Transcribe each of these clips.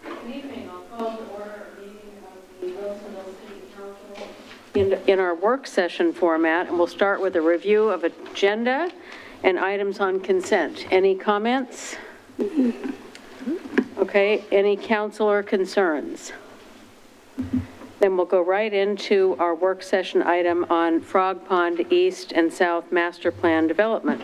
Good evening. I'll call to order a meeting of the Wilsonville City Council in our work session format, and we'll start with a review of agenda and items on consent. Any comments? Okay, any councilor concerns? Then we'll go right into our work session item on Frog Pond East and South Master Plan Development.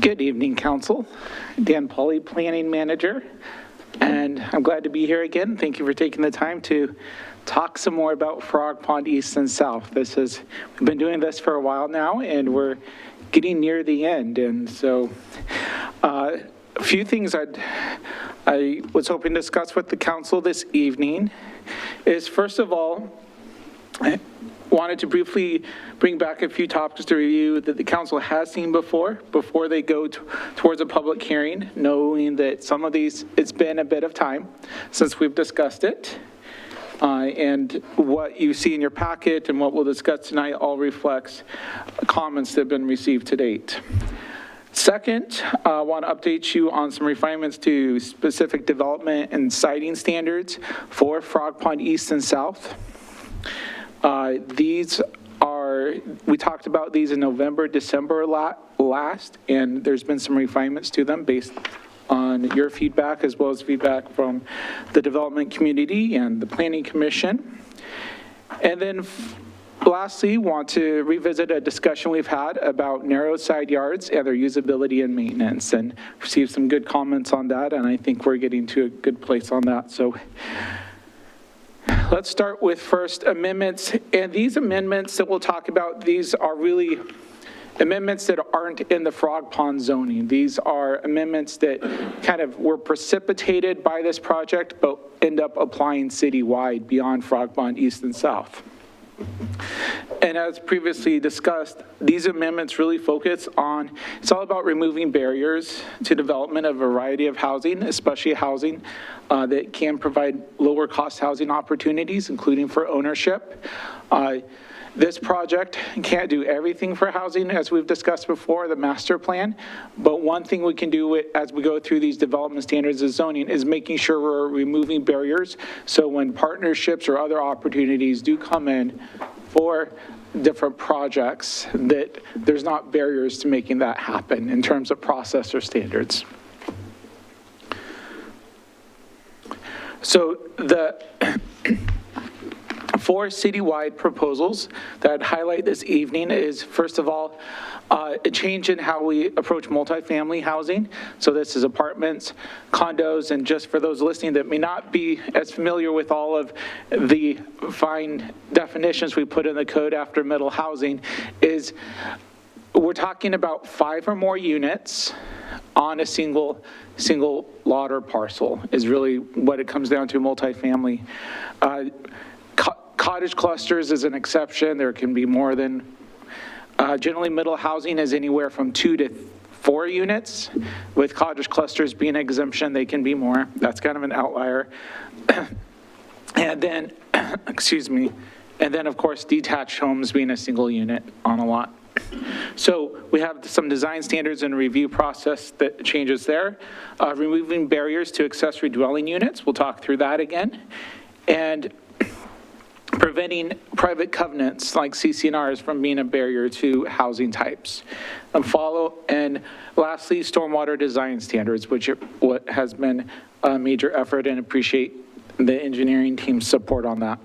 Good evening, Council. Dan Pauly, Planning Manager, and I'm glad to be here again. Thank you for taking the time to talk some more about Frog Pond East and South. We've been doing this for a while now, and we're getting near the end. And so, a few things I was hoping to discuss with the Council this evening is, first of all, I wanted to briefly bring back a few topics to review that the council has seen before they go towards a public hearing, knowing that some of these, it's been a bit of time since we've discussed it. And what you see in your packet and what we'll discuss tonight all reflects comments that have been received to date. Second, I want to update you on some refinements to specific development and siting standards for Frog Pond East and South. We talked about these in November, December last, and there's been some refinements to them based on your feedback as well as feedback from the development community and the Planning Commission. And then lastly, want to revisit a discussion we've had about narrow side yards and their usability and maintenance, and received some good comments on that, and I think we're getting to a good place on that. So let's start with first amendments, and these amendments that we'll talk about, these are really amendments that aren't in the Frog Pond zoning. These are amendments that kind of were precipitated by this project, but end up applying citywide beyond Frog Pond East and South. And as previously discussed, these amendments really focus on, it's all about removing barriers to development of a variety of housing, especially housing that can provide lower cost housing opportunities, including for ownership. This project can't do everything for housing, as we've discussed before, the master plan, but one thing we can do as we go through these development standards of zoning is making sure we're removing barriers, so when partnerships or other opportunities do come in for different projects, that there's not barriers to making that happen in terms of process or standards. So the four citywide proposals that I'd highlight this evening is, first of all, a change in how we approach multifamily housing. So this is apartments, condos, and just for those listening that may not be as familiar with all of the fine definitions we put in the code after middle housing, is we're talking about 5 or more units on a single lot or parcel is really what it comes down to, multifamily. Cottage clusters is an exception. There can be more than, generally middle housing is anywhere from 2 to 4 units. With cottage clusters being an exemption, they can be more. That's kind of an outlier. And then, excuse me, and then of course detached homes being a single unit on a lot. So we have some design standards and review process that changes there. Removing barriers to accessory dwelling units, we'll talk through that again. And preventing private covenants like CC&Rs from being a barrier to housing types. And lastly, stormwater design standards, which what has been a major effort, and appreciate the engineering team's support on that.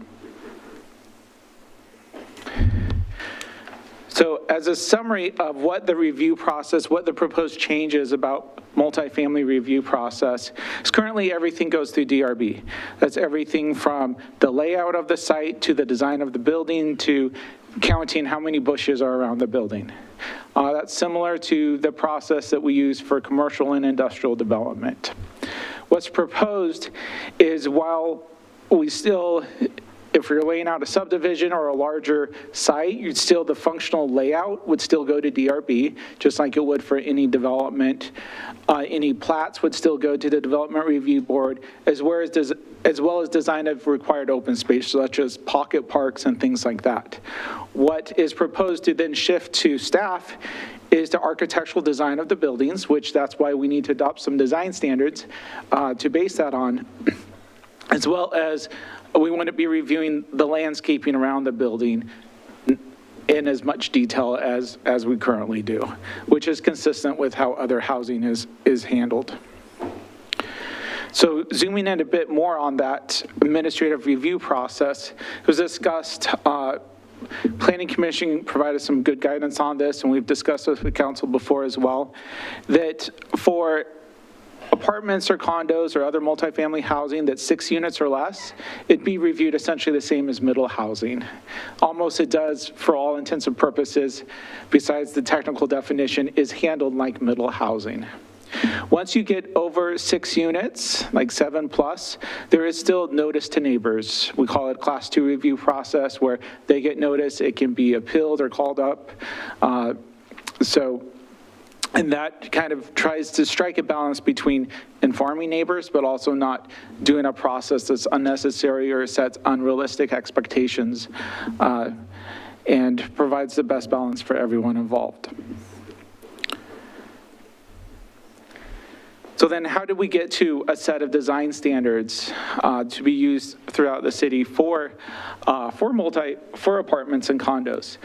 So as a summary of what the review process, what the proposed changes about multifamily review process is, currently everything goes through DRB. That's everything from the layout of the site to the design of the building to counting how many bushes are around the building. That's similar to the process that we use for commercial and industrial development. What's proposed is, while we still if you're laying out a subdivision or a larger site, the functional layout would still go to DRB, just like it would for any development. Any plats would still go to the Development Review Board, as well as design of required open space, such as pocket parks and things like that. What is proposed to then shift to staff is the architectural design of the buildings, which that's why we need to adopt some design standards to base that on, as well as we want to be reviewing the landscaping around the building in as much detail as we currently do, which is consistent with how other housing is handled. So zooming in a bit more on that administrative review process, it was discussed, Planning Commission provided some good guidance on this, and we've discussed this with council before as well, that for apartments or condos or other multifamily housing that's 6 units or less, it'd be reviewed essentially the same as middle housing. Almost it does, for all intents and purposes, besides the technical definition, is handled like middle housing. Once you get over 6 units, like 7 plus, there is still notice to neighbors. We call it Class 2 review process, where they get notice. It can be appealed or called up. And that kind of tries to strike a balance between informing neighbors, but also not doing a process that's unnecessary or sets unrealistic expectations, and provides the best balance for everyone involved. So then how do we get to a set of design standards to be used throughout the city for apartments and condos?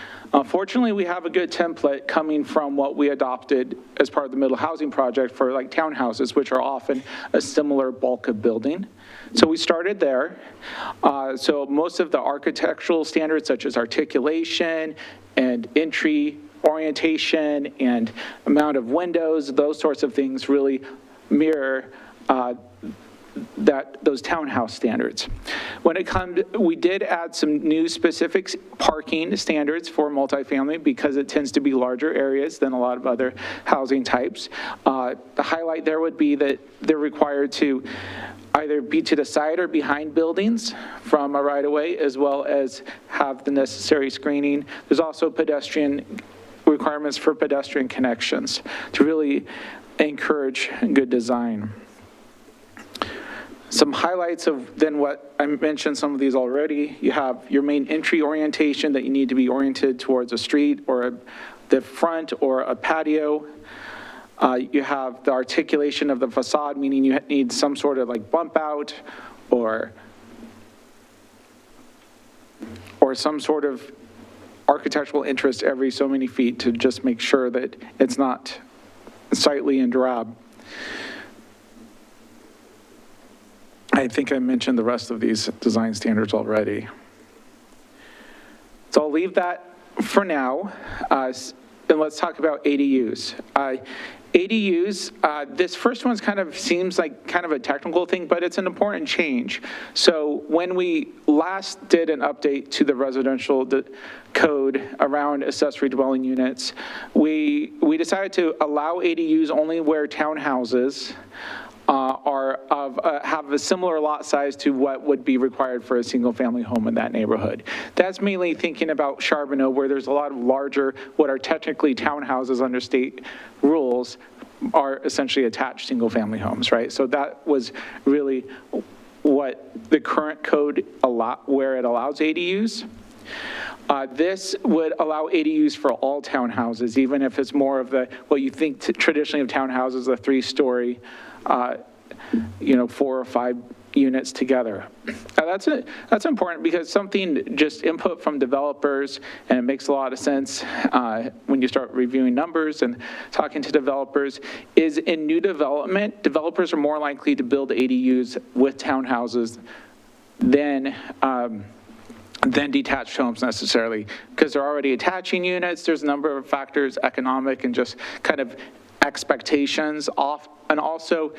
Fortunately, we have a good template coming from what we adopted as part of the middle housing project for like townhouses, which are often a similar bulk of building. So we started there. So most of the architectural standards, such as articulation and entry orientation and amount of windows, those sorts of things really mirror those townhouse standards. When it comes, we did add some new specific parking standards for multifamily because it tends to be larger areas than a lot of other housing types. The highlight there would be that they're required to either be to the side or behind buildings from a right-of-way, as well as have the necessary screening. There's also pedestrian requirements for pedestrian connections to really encourage good design. Some highlights of then what I mentioned, some of these already. You have your main entry orientation, that you need to be oriented towards a street or the front or a patio. You have the articulation of the facade, meaning you need some sort of like bump out or some sort of architectural interest every so many feet to just make sure that it's not sightly and drab. I think I mentioned the rest of these design standards already. So I'll leave that for now, and let's talk about ADUs. ADUs, this first one's kind of seems like kind of a technical thing, but it's an important change. So when we last did an update to the residential code around accessory dwelling units, we decided to allow ADUs only where townhouses have a similar lot size to what would be required for a single family home in that neighborhood. That's mainly thinking about Charbonneau, where there's a lot of larger, what are technically townhouses under state rules, are essentially attached single family homes, right? So that was really what the current code where it allows ADUs. This would allow ADUs for all townhouses, even if it's more of what you think traditionally of townhouses, a 3-story, 4 or 5 units together. Now that's important because something just input from developers, and it makes a lot of sense when you start reviewing numbers and talking to developers, is in new development, developers are more likely to build ADUs with townhouses than detached homes necessarily, because they're already attaching units. There's a number of factors, economic and just kind of expectations off. And also,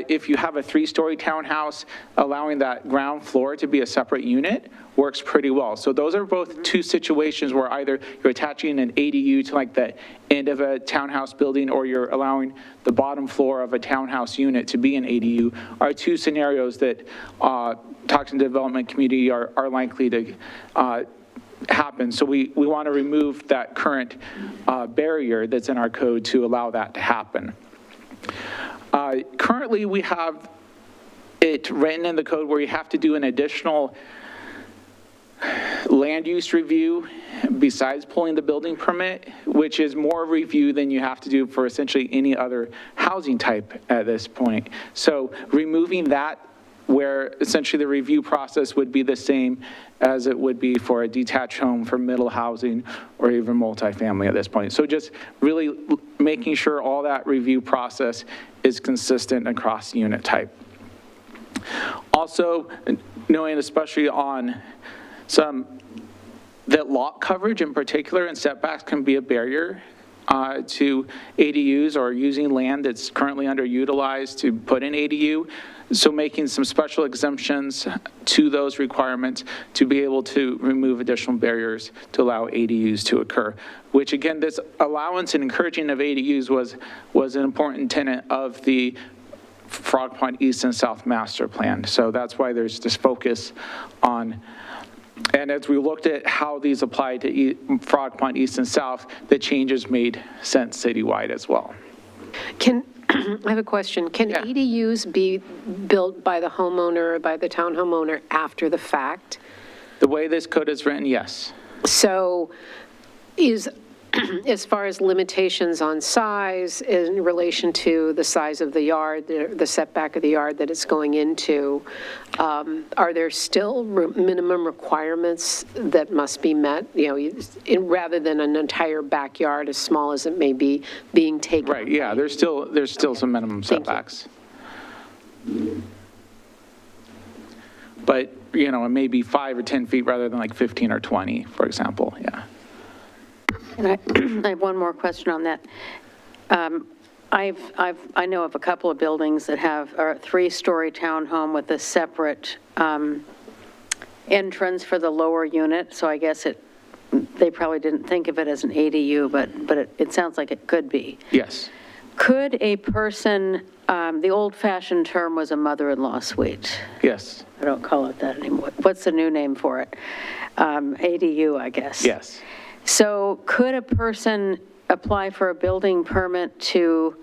if you have a 3-story townhouse, allowing that ground floor to be a separate unit works pretty well. So those are both two situations where either you're attaching an ADU to like the end of a townhouse building, or you're allowing the bottom floor of a townhouse unit to be an ADU, are two scenarios that talks and development community are likely to happen. So we want to remove that current barrier that's in our code to allow that to happen. Currently, we have it written in the code where you have to do an additional land use review besides pulling the building permit, which is more review than you have to do for essentially any other housing type at this point. So removing that, where essentially the review process would be the same as it would be for a detached home for middle housing or even multifamily at this point. So just really making sure all that review process is consistent across unit type. Also, knowing especially on that lot coverage in particular and setbacks can be a barrier to ADUs, or using land that's currently underutilized to put in ADU. So making some special exemptions to those requirements to be able to remove additional barriers to allow ADUs to occur, which again, this allowance and encouraging of ADUs was an important tenet of the Frog Pond East and South Master Plan. So that's why there's this focus on. And as we looked at how these apply to Frog Pond East and South, the changes made sense citywide as well. I have a question. Can ADUs be built by the homeowner or by the town homeowner after the fact? The way this code is written, yes. So is, as far as limitations on size in relation to the size of the yard, the setback of the yard that it's going into, are there still minimum requirements that must be met, rather than an entire backyard, as small as it may be, being taken? Right, yeah, there's still some minimum setbacks. But, it may be 5 or 10 feet rather than like 15 or 20, for example, yeah. And I have one more question on that. I know of a couple of buildings that have a 3-story townhome with a separate entrance for the lower unit. So I guess they probably didn't think of it as an ADU, but it sounds like it could be. Yes. Could a person, the old-fashioned term was a mother-in-law suite. Yes. I don't call it that anymore. What's the new name for it? ADU, I guess. Yes. So could a person apply for a building permit to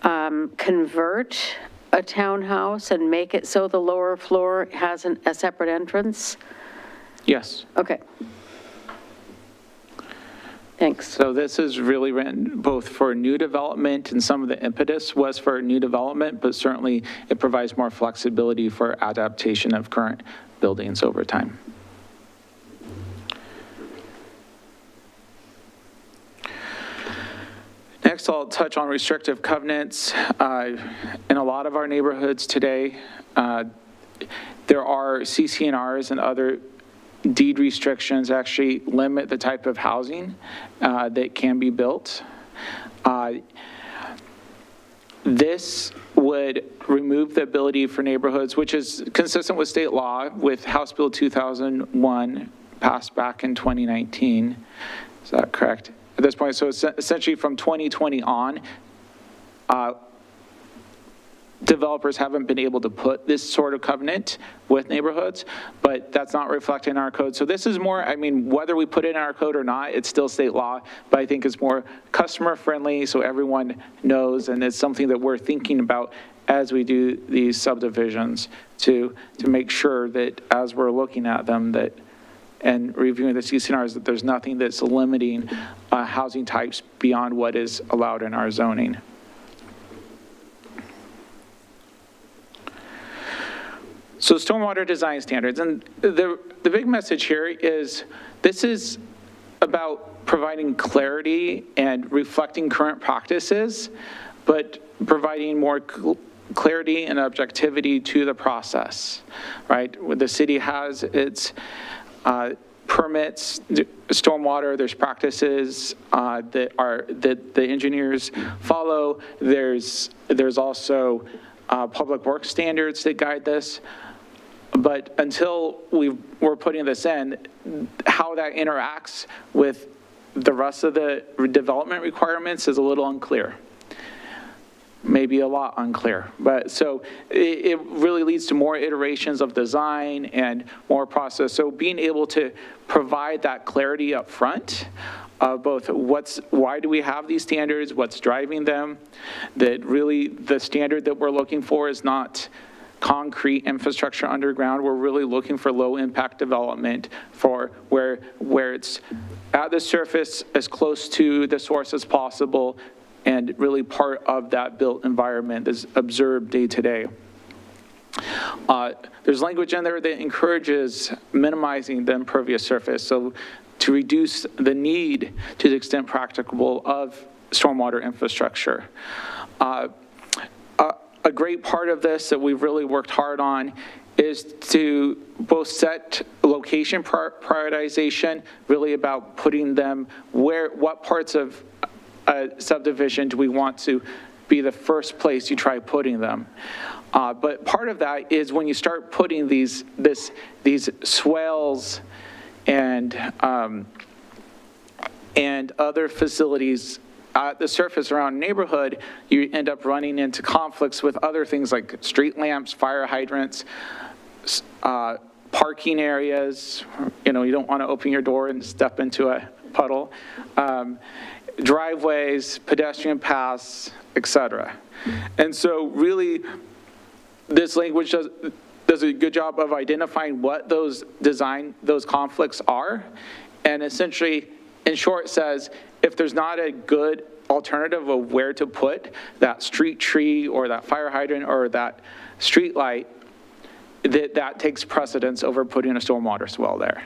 convert a townhouse and make it so the lower floor has a separate entrance? Yes. Okay. Thanks. So this is really written both for new development, and some of the impetus was for new development, but certainly it provides more flexibility for adaptation of current buildings over time. Next, I'll touch on restrictive covenants. In a lot of our neighborhoods today, there are CC&Rs and other deed restrictions that actually limit the type of housing that can be built. This would remove the ability for neighborhoods, which is consistent with state law, with House Bill 2001, passed back in 2019. Is that correct? At this point, so essentially from 2020 on, developers haven't been able to put this sort of covenant with neighborhoods, but that's not reflected in our code. So this is more, whether we put it in our code or not, it's still state law, but I think it's more customer friendly so everyone knows, and it's something that we're thinking about as we do these subdivisions to make sure that as we're looking at them and reviewing the CC&Rs, that there's nothing that's limiting housing types beyond what is allowed in our zoning. So stormwater design standards, and the big message here is this is about providing clarity and reflecting current practices, but providing more clarity and objectivity to the process, right? The city has its permits, stormwater, there's practices that the engineers follow. There's also public works standards that guide this. But until we're putting this in, how that interacts with the rest of the development requirements is a little unclear. Maybe a lot unclear. But so it really leads to more iterations of design and more process. So being able to provide that clarity up front of both why do we have these standards, what's driving them, that really the standard that we're looking for is not concrete infrastructure underground. We're really looking for low impact development for where it's at the surface as close to the source as possible, and really part of that built environment is observed day to day. There's language in there that encourages minimizing the impervious surface, so to reduce the need, to the extent practicable, of stormwater infrastructure. A great part of this that we've really worked hard on is to both set location prioritization, really about putting them what parts of a subdivision do we want to be the first place you try putting them. But part of that is when you start putting these swales and other facilities at the surface around neighborhood, you end up running into conflicts with other things like street lamps, fire hydrants, parking areas. You don't want to open your door and step into a puddle. Driveways, pedestrian paths, etc. And so really, this language does a good job of identifying what those conflicts are, and essentially, in short, says if there's not a good alternative of where to put that street tree or that fire hydrant or that street light, that takes precedence over putting a stormwater swell there.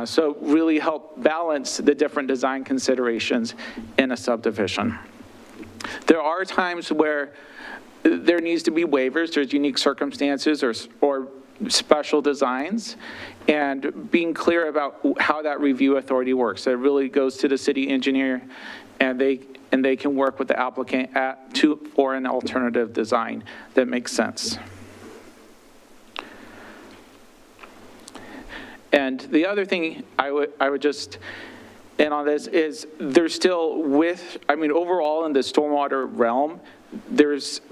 So really help balance the different design considerations in a subdivision. There are times where there needs to be waivers. There's unique circumstances or special designs, and being clear about how that review authority works. So it really goes to the city engineer, and they can work with the applicant for an alternative design that makes sense. And the other thing I would just end on this is there's still overall in the stormwater realm,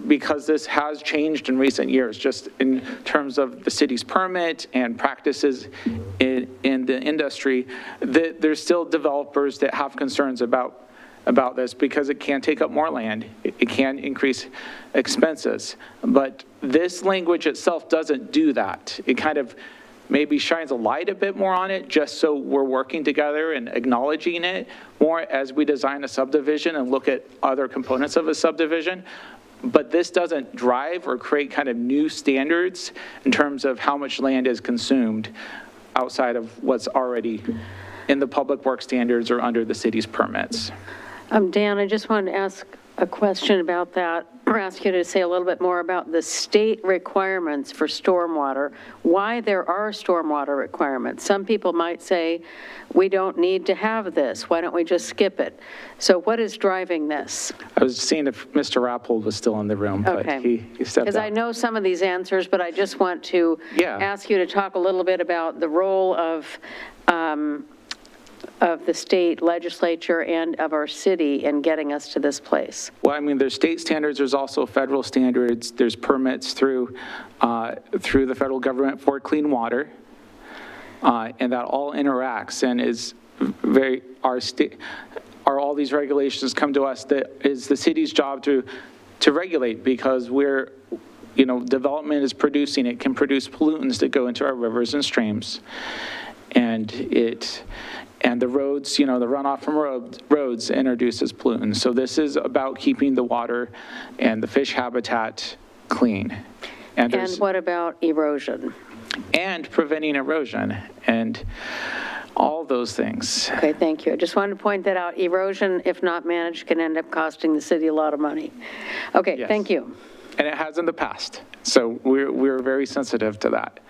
because this has changed in recent years, just in terms of the city's permit and practices in the industry, that there's still developers that have concerns about this because it can take up more land, it can increase expenses. But this language itself doesn't do that. It kind of maybe shines a light a bit more on it, just so we're working together and acknowledging it more as we design a subdivision and look at other components of a subdivision. But this doesn't drive or create kind of new standards in terms of how much land is consumed outside of what's already in the public works standards or under the city's permits. Dan, I just wanted to ask a question about that, or ask you to say a little bit more about the state requirements for stormwater, why there are stormwater requirements. Some people might say, we don't need to have this, why don't we just skip it? So what is driving this? I was seeing if Mr. Rappold was still in the room, but he stepped out. Because I know some of these answers, but I just want to ask you to talk a little bit about the role of the state legislature and of our city in getting us to this place. Well, there's state standards, there's also federal standards, there's permits through the federal government for clean water, and that all interacts and is all these regulations come to us that is the city's job to regulate, because development is producing, it can produce pollutants that go into our rivers and streams. And the roads, the runoff from roads introduces pollutants. So this is about keeping the water and the fish habitat clean. And what about erosion? And preventing erosion and all those things. Okay, thank you. I just wanted to point that out. Erosion, if not managed, can end up costing the city a lot of money. Okay, yes. Thank you. And it has in the past. So we're very sensitive to that.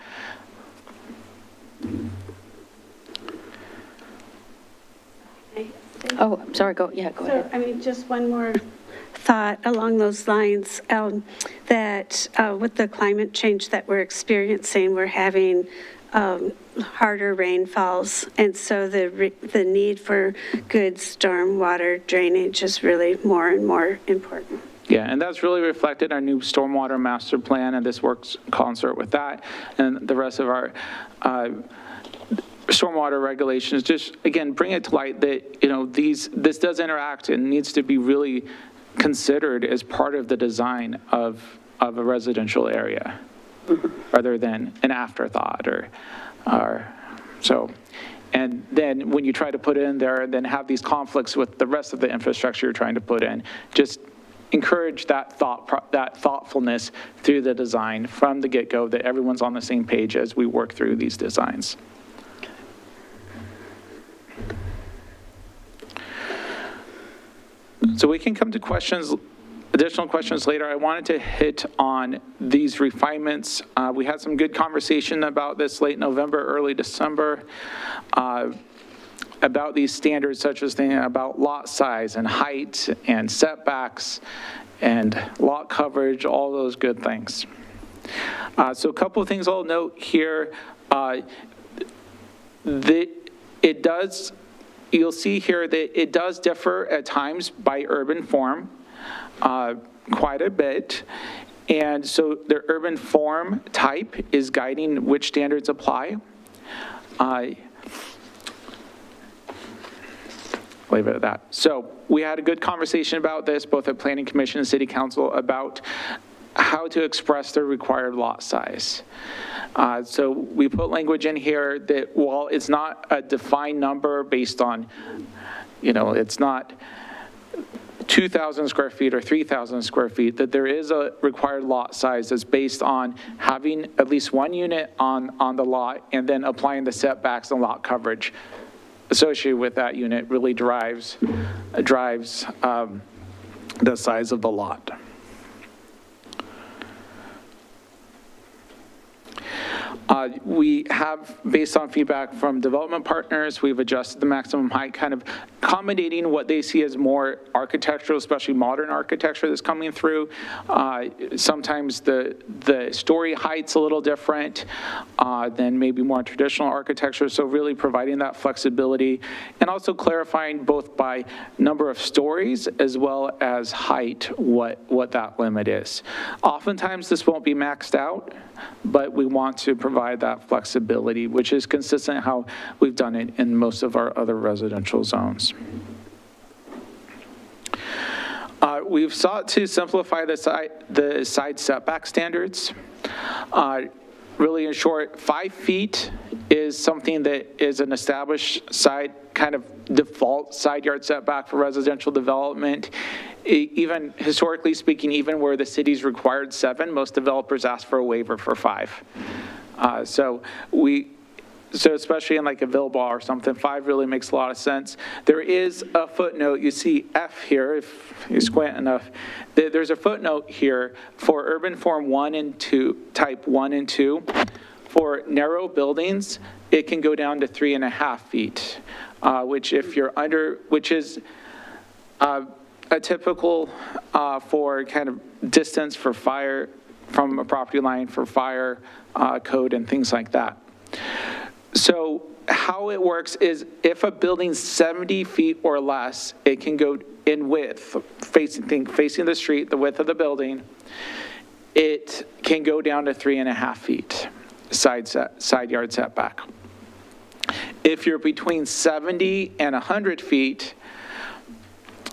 Oh, I'm sorry, go ahead. So, I mean, just one more thought along those lines, that with the climate change that we're experiencing, we're having harder rainfalls, and so the need for good stormwater drainage is really more and more important. Yeah, and that's really reflected in our new stormwater master plan, and this works in concert with that, and the rest of our stormwater regulations. Just, again, bring it to light that, this does interact and needs to be really considered as part of the design of a residential area, rather than an afterthought or so. And then when you try to put it in there and then have these conflicts with the rest of the infrastructure you're trying to put in, just encourage that thoughtfulness through the design from the get-go, that everyone's on the same page as we work through these designs. So we can come to additional questions later. I wanted to hit on these refinements. We had some good conversation about this late November, early December, about these standards, such as thinking about lot size and height and setbacks and lot coverage, all those good things. So a couple of things I'll note here. You'll see here that it does differ at times by urban form quite a bit. And so the urban form type is guiding which standards apply. Leave it at that. So we had a good conversation about this, both at Planning Commission and City Council, about how to express the required lot size. So we put language in here that while it's not a defined number based on, it's not 2,000 square feet or 3,000 square feet, that there is a required lot size that's based on having at least one unit on the lot, and then applying the setbacks and lot coverage associated with that unit really drives the size of the lot. We have, based on feedback from development partners, we've adjusted the maximum height, kind of accommodating what they see as more architectural, especially modern architecture that's coming through. Sometimes the story height's a little different than maybe more traditional architecture, so really providing that flexibility, and also clarifying both by number of stories as well as height what that limit is. Oftentimes this won't be maxed out, but we want to provide that flexibility, which is consistent how we've done it in most of our other residential zones. We've sought to simplify the side setback standards. Really, in short, 5 feet is something that is an established kind of default side yard setback for residential development. Even historically speaking, even where the city's required 7, most developers ask for a waiver for 5. So especially in like a Villeball or something, 5 really makes a lot of sense. There is a footnote, you see F here, if you squint enough, there's a footnote here for urban form 1 and 2, type 1 and 2. For narrow buildings, it can go down to 3.5 feet, which is a typical for kind of distance for fire, from a property line for fire code and things like that. So how it works is if a building's 70 feet or less, it can go in width, facing the street, the width of the building, it can go down to 3.5 feet side yard setback. If you're between 70 and 100 feet,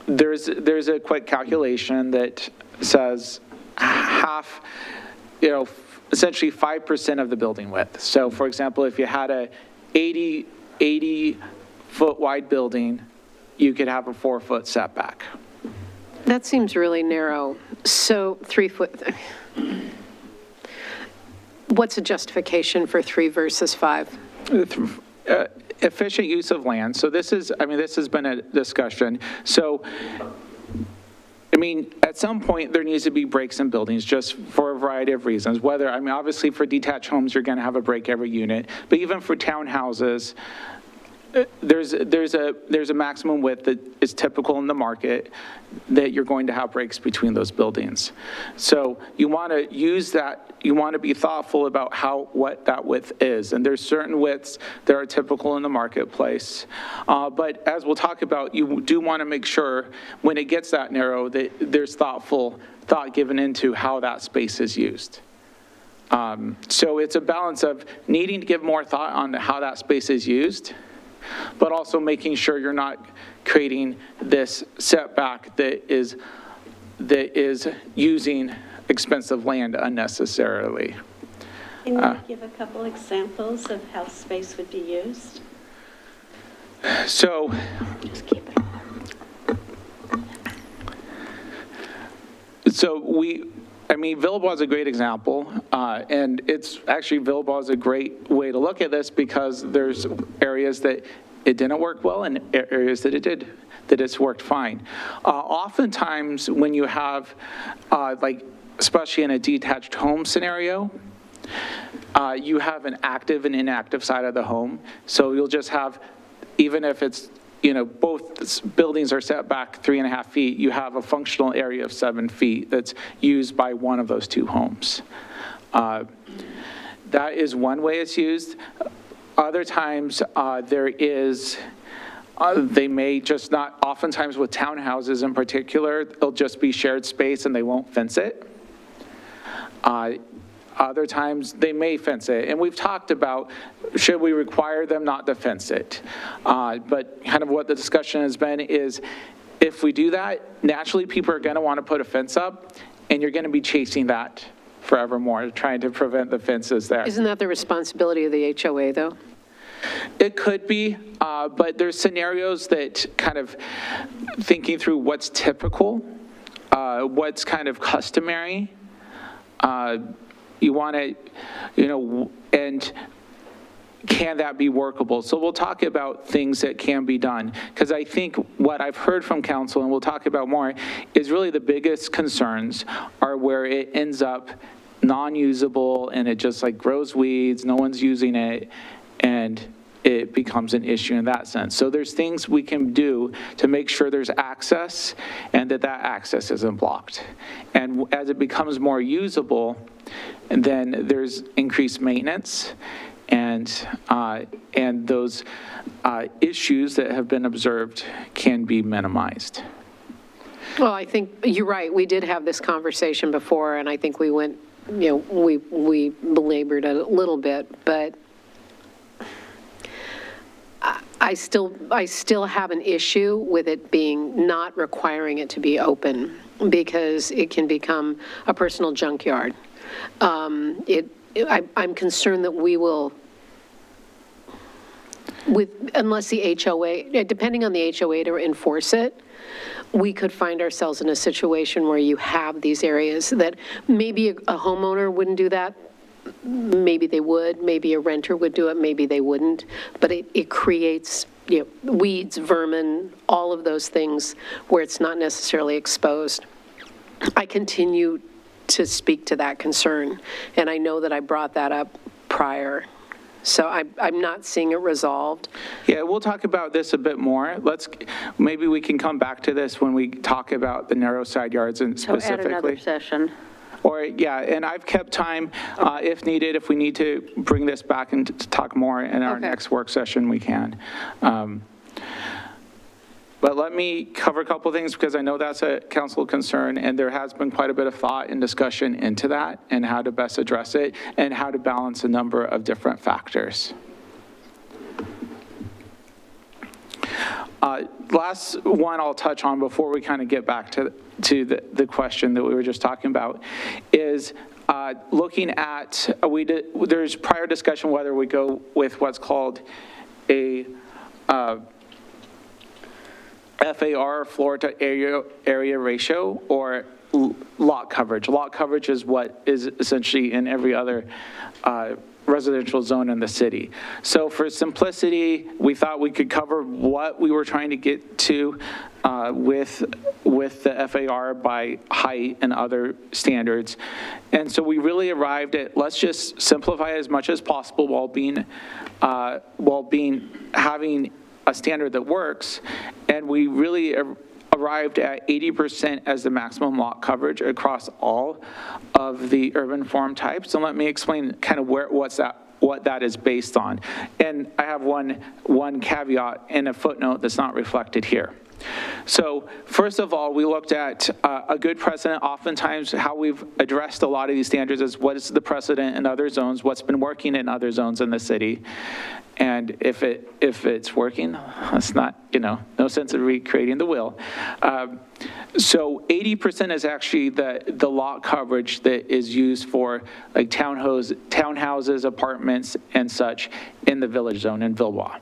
there's a quick calculation that says half, essentially 5% of the building width. So for example, if you had a 80 foot wide building, you could have a 4-foot setback. That seems really narrow. So 3 foot, what's the justification for 3 versus 5? Efficient use of land. So this has been a discussion. So, at some point there needs to be breaks in buildings just for a variety of reasons. Obviously for detached homes, you're going to have a break every unit, but even for townhouses, there's a maximum width that is typical in the market that you're going to have breaks between those buildings. So you want to use that, you want to be thoughtful about what that width is. And there's certain widths that are typical in the marketplace. But as we'll talk about, you do want to make sure when it gets that narrow that there's thought given into how that space is used. So it's a balance of needing to give more thought on how that space is used, but also making sure you're not creating this setback that is using expensive land unnecessarily. Can you give a couple examples of how space would be used? So, Just keep it. Villebois is a great example, and it's actually, Villebois is a great way to look at this because there's areas that it didn't work well and areas that it's worked fine. Oftentimes, when you have, especially in a detached home scenario, you have an active and inactive side of the home. So you'll just have, even if it's, both buildings are set back 3.5 feet, you have a functional area of 7 feet that's used by one of those two homes. That is one way it's used. Other times they may just not, oftentimes with townhouses in particular, it'll just be shared space and they won't fence it. Other times they may fence it. And we've talked about, should we require them not to fence it? But kind of what the discussion has been is, if we do that, naturally people are going to want to put a fence up, and you're going to be chasing that forevermore, trying to prevent the fences there. Isn't that the responsibility of the HOA, though? It could be, but there's scenarios that kind of thinking through what's typical, what's kind of customary. You want to, and can that be workable? So we'll talk about things that can be done, because I think what I've heard from council, and we'll talk about more, is really the biggest concerns are where it ends up non-usable and it just grows weeds, no one's using it, and it becomes an issue in that sense. So there's things we can do to make sure there's access and that access isn't blocked. And as it becomes more usable, and then there's increased maintenance and those issues that have been observed can be minimized. Well, I think you're right. We did have this conversation before, and I think we went, we belabored it a little bit, but I still have an issue with it being, not requiring it to be open, because it can become a personal junkyard. I'm concerned that we will, unless the HOA, depending on the HOA to enforce it, we could find ourselves in a situation where you have these areas that maybe a homeowner wouldn't do that. Maybe they would, maybe a renter would do it, maybe they wouldn't, but it creates, weeds, vermin, all of those things where it's not necessarily exposed. I continue to speak to that concern, and I know that I brought that up prior, so I'm not seeing it resolved. Yeah, we'll talk about this a bit more. Maybe we can come back to this when we talk about the narrow side yards and specifically. So at another session. Or, yeah, and I've kept time, if needed, if we need to bring this back and to talk more in our next work session, we can. But let me cover a couple of things, because I know that's a council concern, and there has been quite a bit of thought and discussion into that and how to best address it and how to balance a number of different factors. Last one I'll touch on before we kind of get back to the question that we were just talking about is looking at, there's prior discussion whether we go with what's called a FAR, floor to area ratio, or lot coverage. Lot coverage is what is essentially in every other residential zone in the city. So for simplicity, we thought we could cover what we were trying to get to with the FAR by height and other standards. And so we really arrived at, let's just simplify as much as possible while having a standard that works. And we really arrived at 80% as the maximum lot coverage across all of the urban form types. And let me explain kind of what that is based on. And I have one caveat and a footnote that's not reflected here. So first of all, we looked at a good precedent. Oftentimes how we've addressed a lot of these standards is what is the precedent in other zones, what's been working in other zones in the city. And if it's working, it's not, no sense of recreating the wheel. So 80% is actually the lot coverage that is used for like townhouses, apartments, and such in the village zone in Villeroy.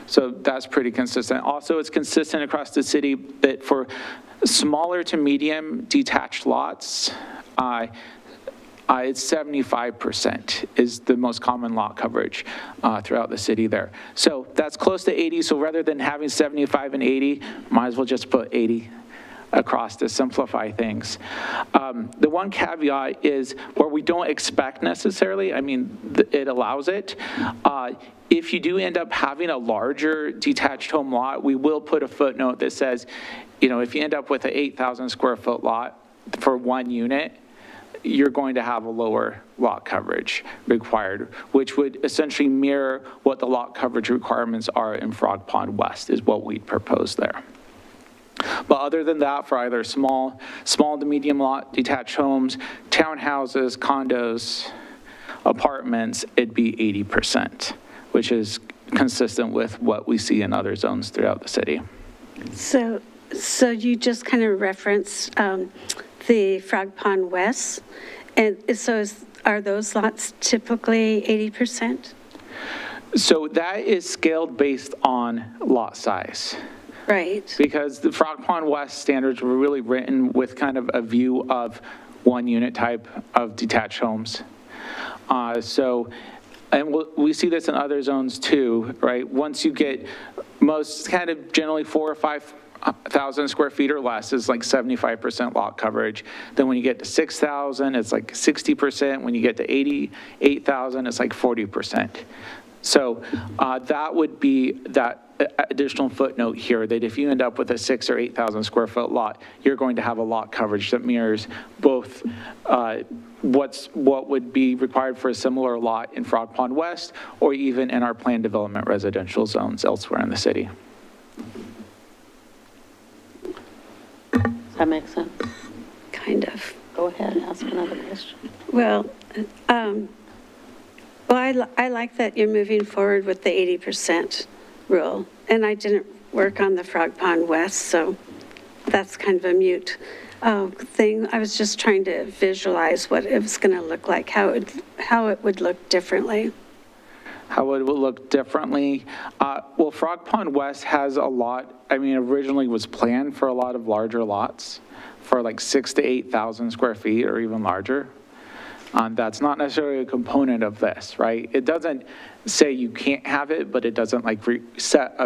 So that's pretty consistent. Also, it's consistent across the city that for smaller to medium detached lots, it's 75% is the most common lot coverage throughout the city there. So that's close to 80. So rather than having 75 and 80, might as well just put 80 across to simplify things. The one caveat is where we don't expect necessarily, it allows it. If you do end up having a larger detached home lot, we will put a footnote that says, if you end up with an 8,000 square foot lot for one unit, you're going to have a lower lot coverage required, which would essentially mirror what the lot coverage requirements are in Frog Pond West, is what we'd propose there. But other than that, for either small to medium lot detached homes, townhouses, condos, apartments, it'd be 80%, which is consistent with what we see in other zones throughout the city. So you just kind of referenced the Frog Pond West, and so are those lots typically 80%? So that is scaled based on lot size. Right. Because the Frog Pond West standards were really written with kind of a view of one unit type of detached homes. And we see this in other zones too, right? Once you get most kind of generally 4,000 or 5,000 square feet or less is like 75% lot coverage. Then when you get to 6,000, it's like 60%. When you get to 88,000, it's like 40%. So that would be that additional footnote here, that if you end up with a 6,000 or 8,000 square foot lot, you're going to have a lot coverage that mirrors both what would be required for a similar lot in Frog Pond West, or even in our planned development residential zones elsewhere in the city. Does that make sense? Kind of. Go ahead, ask another question. Well, I like that you're moving forward with the 80% rule, and I didn't work on the Frog Pond West, so that's kind of a mute thing. I was just trying to visualize what it was going to look like, how it would look differently. How it would look differently. Well, Frog Pond West has a lot, originally was planned for a lot of larger lots for like 6,000 to 8,000 square feet or even larger. That's not necessarily a component of this, right? It doesn't say you can't have it, but it doesn't like set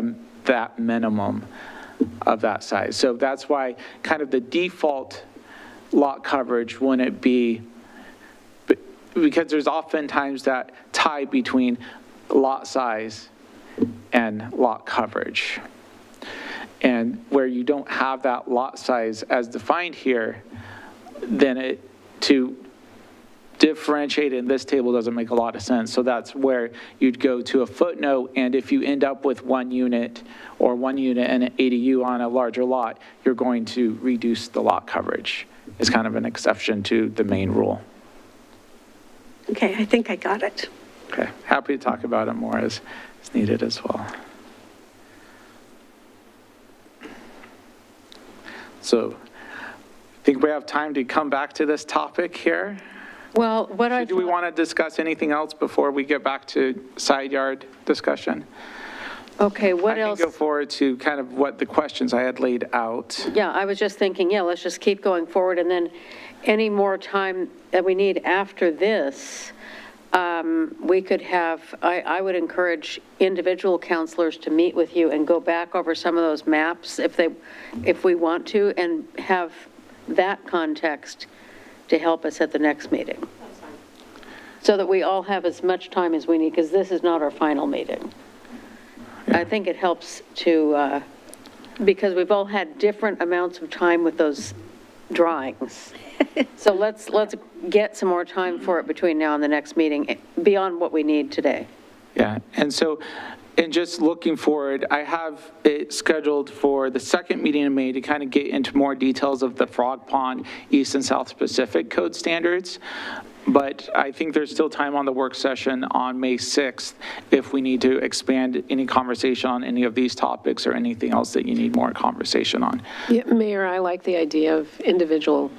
that minimum of that size. So that's why kind of the default lot coverage wouldn't be, because there's oftentimes that tie between lot size and lot coverage. And where you don't have that lot size as defined here, then to differentiate in this table doesn't make a lot of sense. So that's where you'd go to a footnote, and if you end up with one unit and an ADU on a larger lot, you're going to reduce the lot coverage. It's kind of an exception to the main rule. Okay, I think I got it. Okay, happy to talk about it more as needed as well. So I think we have time to come back to this topic here. Well, Do we want to discuss anything else before we get back to side yard discussion? Okay, what I else? can go forward to kind of what the questions I had laid out. Yeah, I was just thinking, yeah, let's just keep going forward, and then any more time that we need after this, we could have, I would encourage individual counselors to meet with you and go back over some of those maps if we want to, and have that context to help us at the next meeting. So that we all have as much time as we need, because this is not our final meeting. I think it helps to, because we've all had different amounts of time with those drawings. So let's get some more time for it between now and the next meeting, beyond what we need today. Yeah, and so, and just looking forward, I have it scheduled for the second meeting in May to kind of get into more details of the Frog Pond East and South Pacific Code standards. But I think there's still time on the work session on May 6th if we need to expand any conversation on any of these topics or anything else that you need more conversation on. Yeah, Mayor, I like the idea of individual,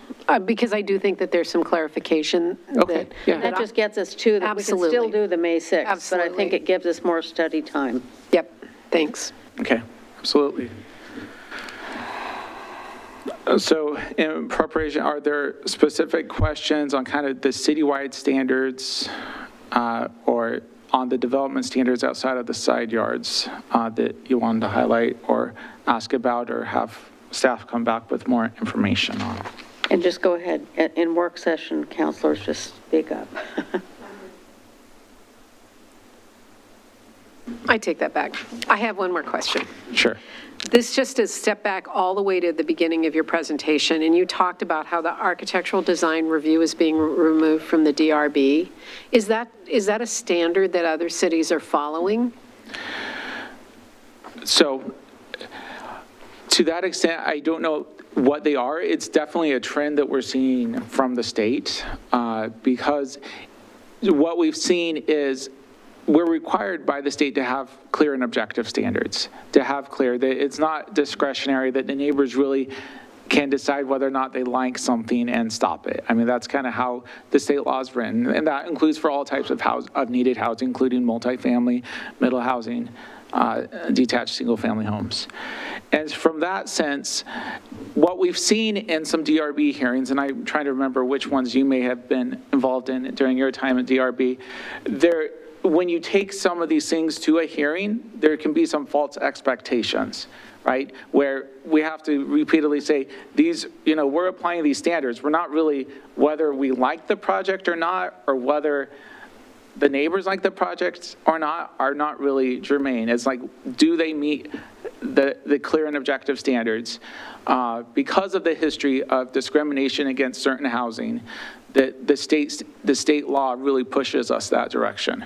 because I do think that there's some clarification. Okay, yeah. That just gets us to, that we can still Absolutely. do the May 6th. But I think Absolutely. it gives us more study time. Yep, thanks. Okay, absolutely. So in preparation, are there specific questions on kind of the citywide standards or on the development standards outside of the side yards that you wanted to highlight or ask about or have staff come back with more information on? And just go ahead, in work session, counselors, just speak up. I take that back. I have one more question. Sure. This just is step back all the way to the beginning of your presentation, and you talked about how the architectural design review is being removed from the DRB. Is that a standard that other cities are following? So to that extent, I don't know what they are. It's definitely a trend that we're seeing from the state because what we've seen is we're required by the state to have clear and objective standards, to have clear that it's not discretionary, that the neighbors really can decide whether or not they like something and stop it. I mean, that's kind of how the state law is written, and that includes for all types of needed housing, including multifamily, middle housing, detached single-family homes. And from that sense, what we've seen in some DRB hearings, and I'm trying to remember which ones you may have been involved in during your time at DRB, when you take some of these things to a hearing, there can be some false expectations, right? Where we have to repeatedly say, these, we're applying these standards. We're not really whether we like the project or not, or whether the neighbors like the projects or not, are not really germane. It's like, do they meet the clear and objective standards? Because of the history of discrimination against certain housing, the state law really pushes us that direction.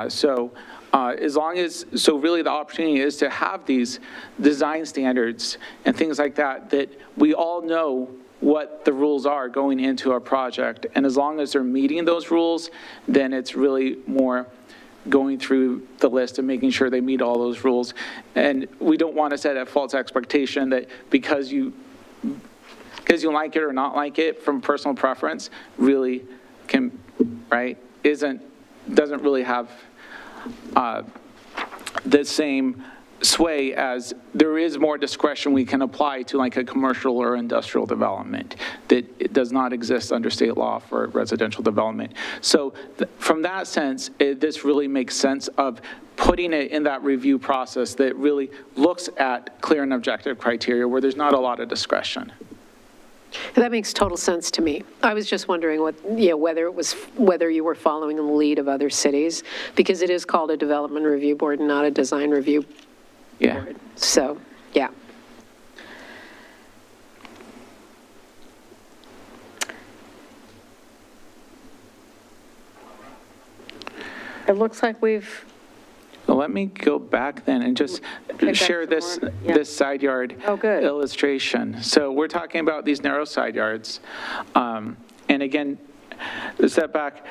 So really the opportunity is to have these design standards and things like that, that we all know what the rules are going into our project. And as long as they're meeting those rules, then it's really more going through the list and making sure they meet all those rules. And we don't want to set a false expectation that because you like it or not like it from personal preference really can, right, doesn't really have the same sway as there is more discretion we can apply to like a commercial or industrial development that it does not exist under state law for residential development. So from that sense, this really makes sense of putting it in that review process that really looks at clear and objective criteria where there's not a lot of discretion. That makes total sense to me. I was just wondering whether you were following the lead of other cities, because it is called a development review board and not a design review board. So, yeah. It looks like we've, Well, let me go back then and just back share some this, more. Yeah. this side yard Oh, good. illustration. So we're talking about these narrow side yards. And again, the setback,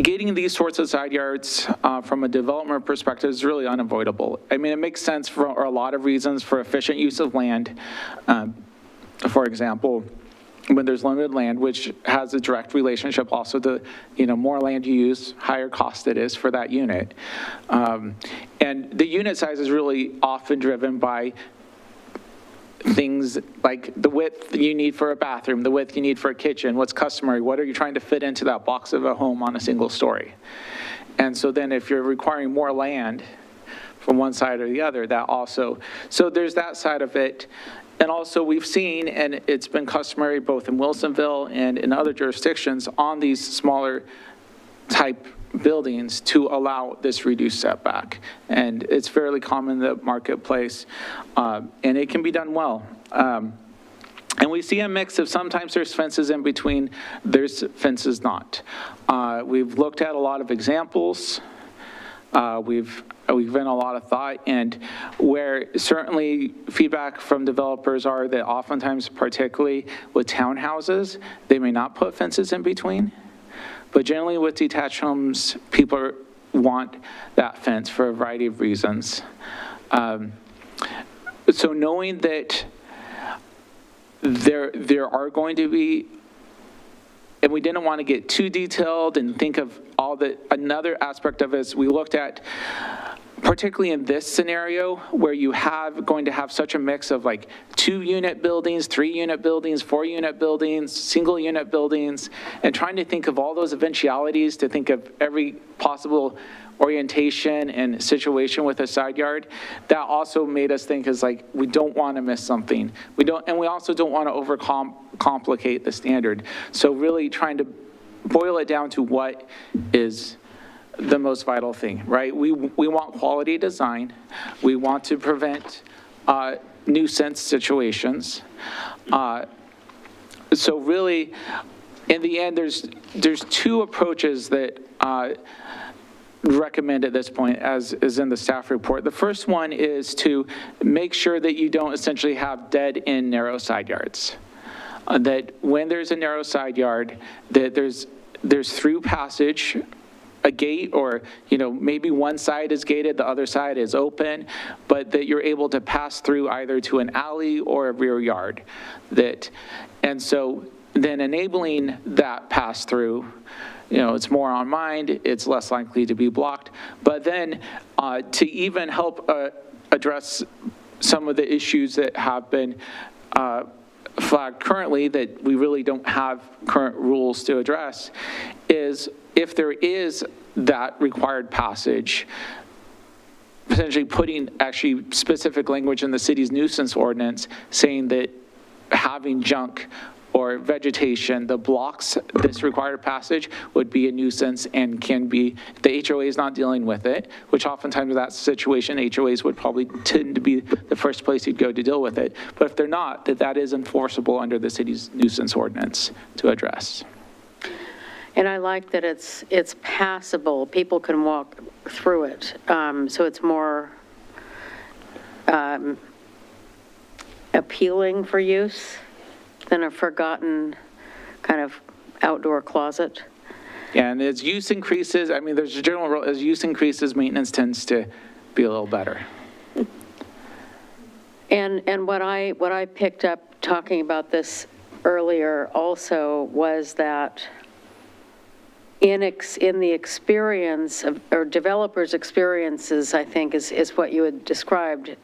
getting these sorts of side yards from a development perspective is really unavoidable. I mean, it makes sense for a lot of reasons, for efficient use of land. For example, when there's limited land, which has a direct relationship also to, more land you use, higher cost it is for that unit. And the unit size is really often driven by things like the width you need for a bathroom, the width you need for a kitchen, what's customary, what are you trying to fit into that box of a home on a single story. And so then if you're requiring more land from one side or the other, that also, so there's that side of it. And also we've seen, and it's been customary both in Wilsonville and in other jurisdictions on these smaller type buildings to allow this reduced setback. And it's fairly common in the marketplace, and it can be done well. And we see a mix of sometimes there's fences in between, there's fences not. We've looked at a lot of examples. We've given a lot of thought, and where certainly feedback from developers are that oftentimes, particularly with townhouses, they may not put fences in between. But generally with detached homes, people want that fence for a variety of reasons. So knowing that there are going to be, and we didn't want to get too detailed and think of all the, another aspect of it is we looked at, particularly in this scenario where you have going to have such a mix of like 2-unit buildings, 3-unit buildings, 4-unit buildings, single-unit buildings, and trying to think of all those eventualities to think of every possible orientation and situation with a side yard. That also made us think is like, we don't want to miss something. And we also don't want to overcomplicate the standard. So really trying to boil it down to what is the most vital thing, right? We want quality design. We want to prevent nuisance situations. So really, in the end, there's 2 approaches that recommend at this point, as is in the staff report. The first one is to make sure that you don't essentially have dead-end narrow side yards. That when there's a narrow side yard, that there's through passage, a gate, or maybe one side is gated, the other side is open, but that you're able to pass through either to an alley or a rear yard. And so then enabling that pass through, it's more on mind, it's less likely to be blocked. But then to even help address some of the issues that have been flagged currently that we really don't have current rules to address, is if there is that required passage, potentially putting actually specific language in the city's nuisance ordinance saying that having junk or vegetation that blocks this required passage would be a nuisance and can be, the HOA is not dealing with it, which oftentimes in that situation, HOAs would probably tend to be the first place you'd go to deal with it. But if they're not, that is enforceable under the city's nuisance ordinance to address. And I like that it's passable. People can walk through it. So it's more appealing for use than a forgotten kind of outdoor closet. Yeah, and as use increases, there's a general rule, as use increases, maintenance tends to be a little better. And what I picked up talking about this earlier also was that in the experience of, or developers' experiences, I think is what you had described,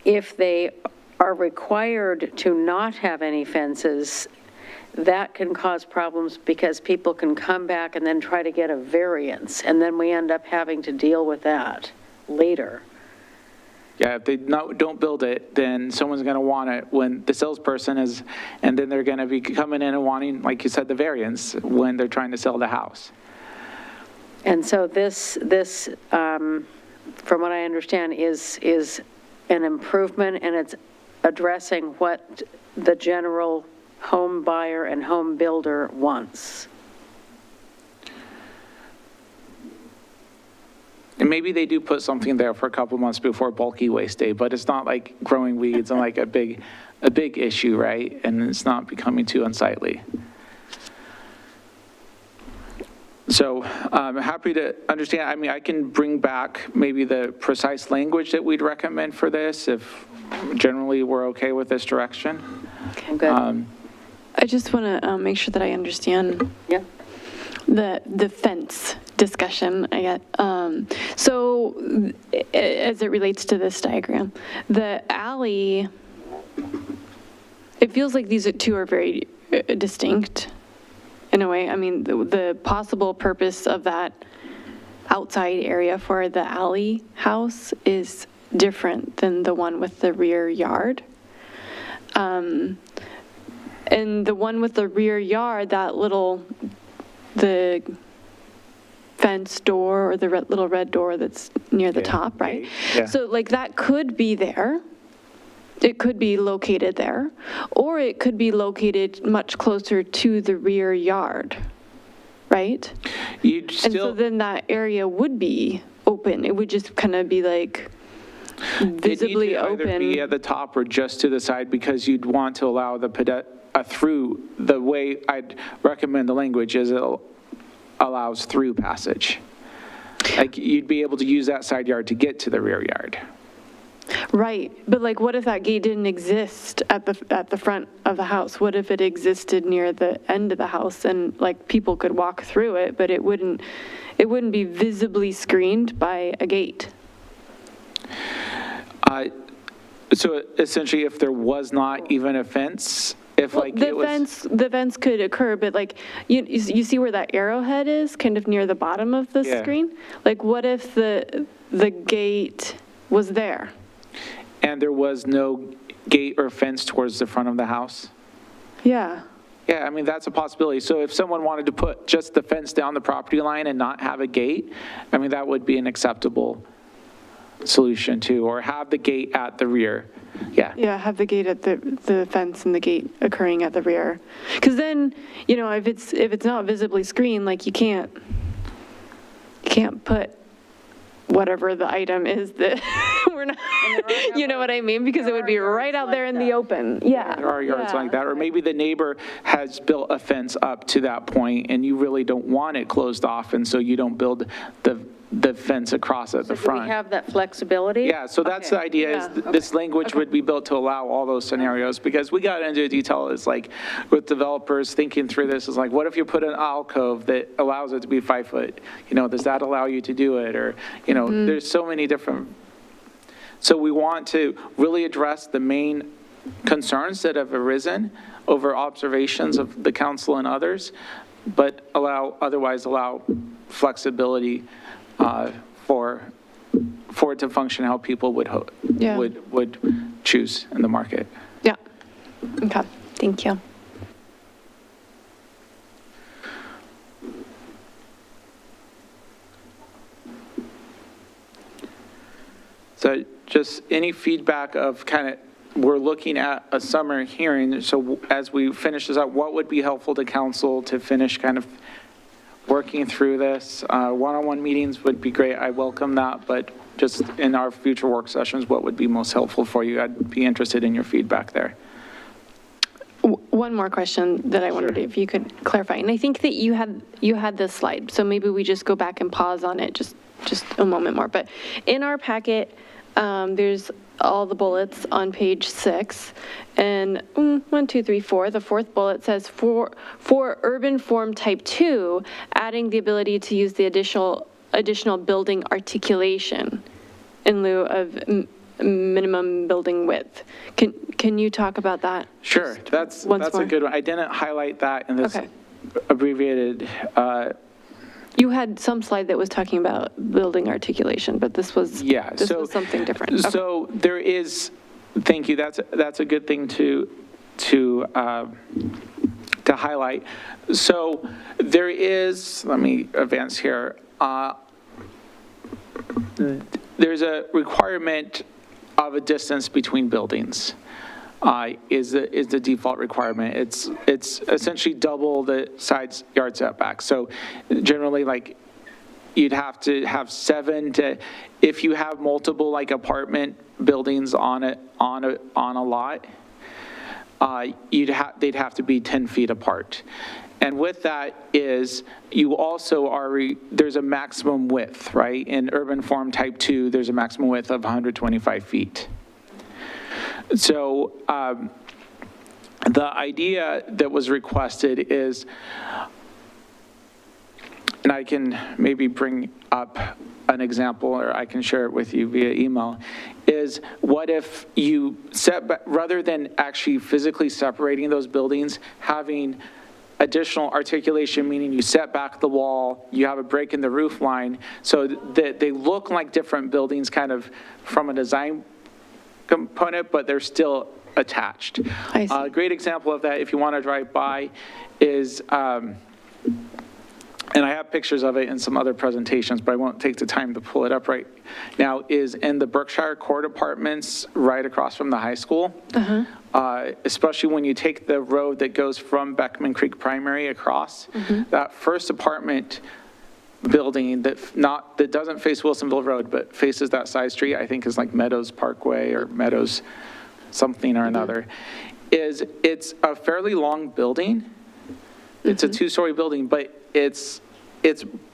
if they are required to not have any fences, that can cause problems because people can come back and then try to get a variance, and then we end up having to deal with that later. Yeah, if they don't build it, then someone's going to want it when the salesperson is, and then they're going to be coming in and wanting, like you said, the variance when they're trying to sell the house. And so this from what I understand, is an improvement, and it's addressing what the general home buyer and home builder wants. And maybe they do put something there for a couple months before bulky waste day, but it's not like growing weeds and like a big issue, right? And it's not becoming too unsightly. So I'm happy to understand. I can bring back maybe the precise language that we'd recommend for this if generally we're okay with this direction. Okay, good. I just want to make sure that I understand Yeah. the fence discussion. I get so as it relates to this diagram, the alley. It feels like these two are very distinct in a way. I mean, the possible purpose of that outside area for the alley house is different than the one with the rear yard. And the one with the rear yard, the fence door or the little red door that's near the top, right? Yeah. So like that could be there. It could be located there, or it could be located much closer to the rear yard, right? You'd And so still, then that area would be open. It would just kind of be like visibly it'd need to either be open. at the top or just to the side, because you'd want to allow the through. The way I'd recommend the language is it allows through passage. Like you'd be able to use that side yard to get to the rear yard. Right, but like what if that gate didn't exist at the front of the house? What if it existed near the end of the house and like people could walk through it, but it wouldn't be visibly screened by a gate? So essentially, if there was not even a fence, if Well, like the it was. the fence could occur, but like you see where that arrowhead is, kind of near the bottom of the Yeah. screen? Like what if the gate was there? And there was no gate or fence towards the front of the house? Yeah. Yeah, I mean, that's a possibility. So if someone wanted to put just the fence down the property line and not have a gate, I mean, that would be an acceptable solution too, or have the gate at the rear. Yeah. Yeah, have the gate at the fence and the gate occurring at the rear. Because then, if it's not visibly screened, like you can't put whatever the item is that we're not, you know what I mean? Because it would be right out there in the open. Yeah. There are yards yeah. like that, or maybe the neighbor has built a fence up to that point and you really don't want it closed off, and so you don't build the fence across at the Do we front. have that flexibility? Yeah, so that's the Okay. idea, is Yeah. this language would be built to allow all those scenarios, because we got into detail, it's like, with developers thinking through this, is like, what if you put an alcove that allows it to be 5 foot? Does that allow you to do it? Or, there's so many different, so we want to really address the main concerns that have arisen over observations of the council and others, but otherwise allow flexibility for it to function how people Yeah. would choose in the market. Yeah. Okay, thank you. So just any feedback of kind of, we're looking at a summer hearing, so as we finish this out, what would be helpful to council to finish kind of working through this? One-on-one meetings would be great, I welcome that, but just in our future work sessions, what would be most helpful for you? I'd be interested in your feedback there. One more question that I wondered if you could clarify, and I think that you had this slide, so maybe we just go back and pause on it just a moment more. But in our packet, there's all the bullets on page 6, and 1, 2, 3, 4. The fourth bullet says for urban form type 2, adding the ability to use the additional building articulation in lieu of minimum building width. Can you talk about that? Sure, that's once a more? good one. I didn't highlight that in this Okay. abbreviated. You had some slide that was talking about building articulation, but this was something different. Okay. So there is, thank you, that's a good thing to highlight. So there is, let me advance here. There's a requirement of a distance between buildings. Is the default requirement. It's essentially double the side yard setback. So generally, like, you'd have to have 7 to, if you have multiple like apartment buildings on a lot, they'd have to be 10 feet apart. And with that is, you also there's a maximum width, right? In urban form type 2, there's a maximum width of 125 feet. So the idea that was requested is, and I can maybe bring up an example, or I can share it with you via email, is what if you rather than actually physically separating those buildings, having additional articulation, meaning you set back the wall, you have a break in the roof line, so that they look like different buildings kind of from a design component, but they're still attached. I see. A great example of that, if you want to drive by, is, and I have pictures of it in some other presentations, but I won't take the time to pull it up right now, is in the Berkshire Court Apartments right across from the high school. Especially when you take the road that goes from Beckman Creek Primary across, that first apartment building that doesn't face Wilsonville Road, but faces that side street, I think is like Meadows Parkway or Meadows something or another, it's a fairly long building. It's a 2-story building, but it's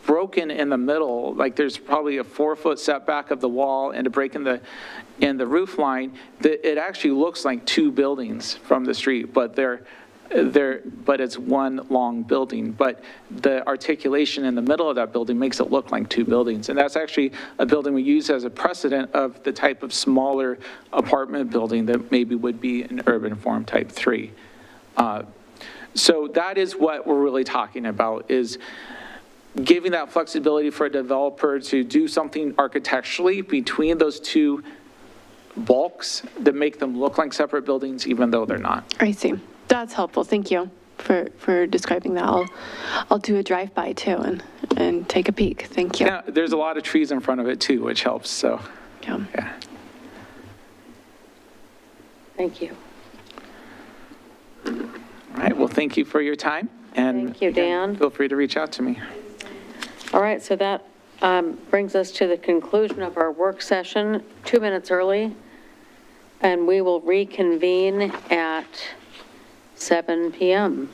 broken in the middle. Like there's probably a 4-foot setback of the wall and a break in the roof line. That it actually looks like 2 buildings from the street, but but it's one long building. But the articulation in the middle of that building makes it look like 2 buildings. And that's actually a building we use as a precedent of the type of smaller apartment building that maybe would be an urban form type 3. So that is what we're really talking about, is giving that flexibility for a developer to do something architecturally between those 2 bulks that make them look like separate buildings, even though they're not. I see. That's helpful. Thank you for describing that. I'll do a drive-by too and take a peek. Thank you. Yeah, there's a lot of trees in front of it too, which helps, so, yeah. Thank you. All right, well, thank you for your time. And Thank you, Dan. feel free to reach out to me. All right, so that brings us to the conclusion of our work session, 2 minutes early, and we will reconvene at 7 p.m.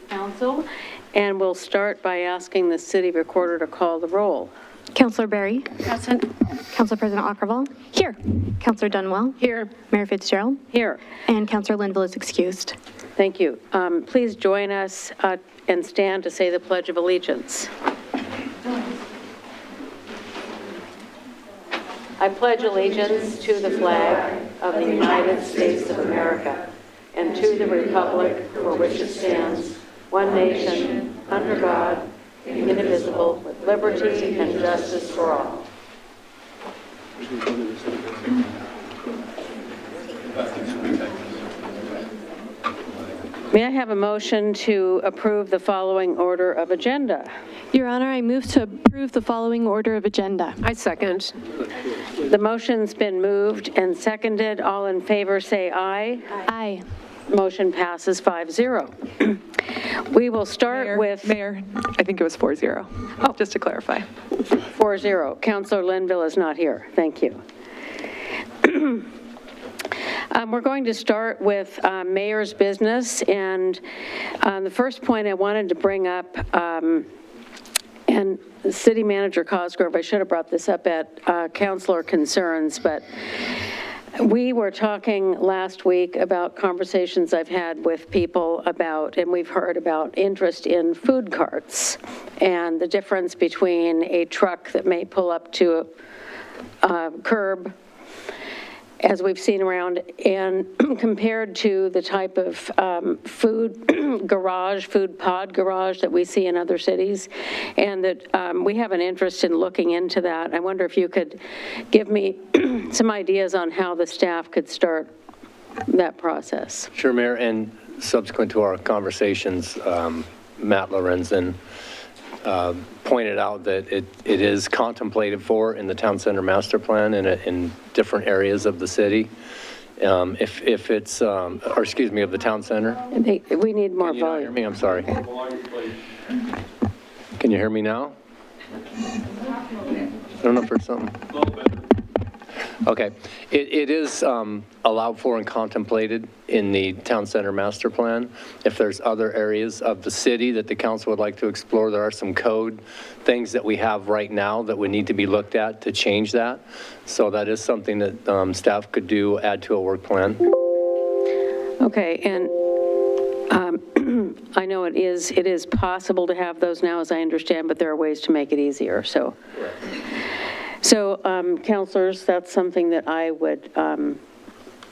Council, and we'll start by asking the city recorder to call the roll. Counselor Berry. Present. Council President Ockervall. Here. Counselor Dunwell. Here. Mayor Fitzgerald. Here. And Counselor Linville is excused. Thank you. Please join us and stand to say the Pledge of Allegiance. I pledge allegiance to the flag of the United States of America and to the republic for which it stands, one nation, under God, indivisible, with liberty and justice for all. May I have a motion to approve the following order of agenda? Your Honor, I move to approve the following order of agenda. I second. The motion's been moved and seconded. All in favor, say aye. Aye. Motion passes 5-0. We will start with Mayor, I think it was 4-0, just to clarify. 4-0. Counselor Linville is not here. Thank you. We're going to start with mayor's business, and the first point I wanted to bring up, and City Manager Cosgrove, I should have brought this up at councilor concerns, but we were talking last week about conversations I've had with people about, and we've heard about interest in food carts and the difference between a truck that may pull up to a curb, as we've seen around, and compared to the type of food garage, food pod garage that we see in other cities, and that we have an interest in looking into that. I wonder if you could give me some ideas on how the staff could start that process. Sure, Mayor, and subsequent to our conversations, Matt Lorenzen pointed out that it is contemplated for in the town center master plan in different areas of the city. If it's, or excuse me, of the town center. We need more Can you not hear volume. me? I'm sorry. Can you hear me now? I don't know if there's something. Okay. It is allowed for and contemplated in the town center master plan. If there's other areas of the city that the council would like to explore, there are some code things that we have right now that would need to be looked at to change that. So that is something that staff could do, add to a work plan. Okay, and I know it is possible to have those now, as I understand, but there are ways to make it easier, so. So, councilors, that's something that I would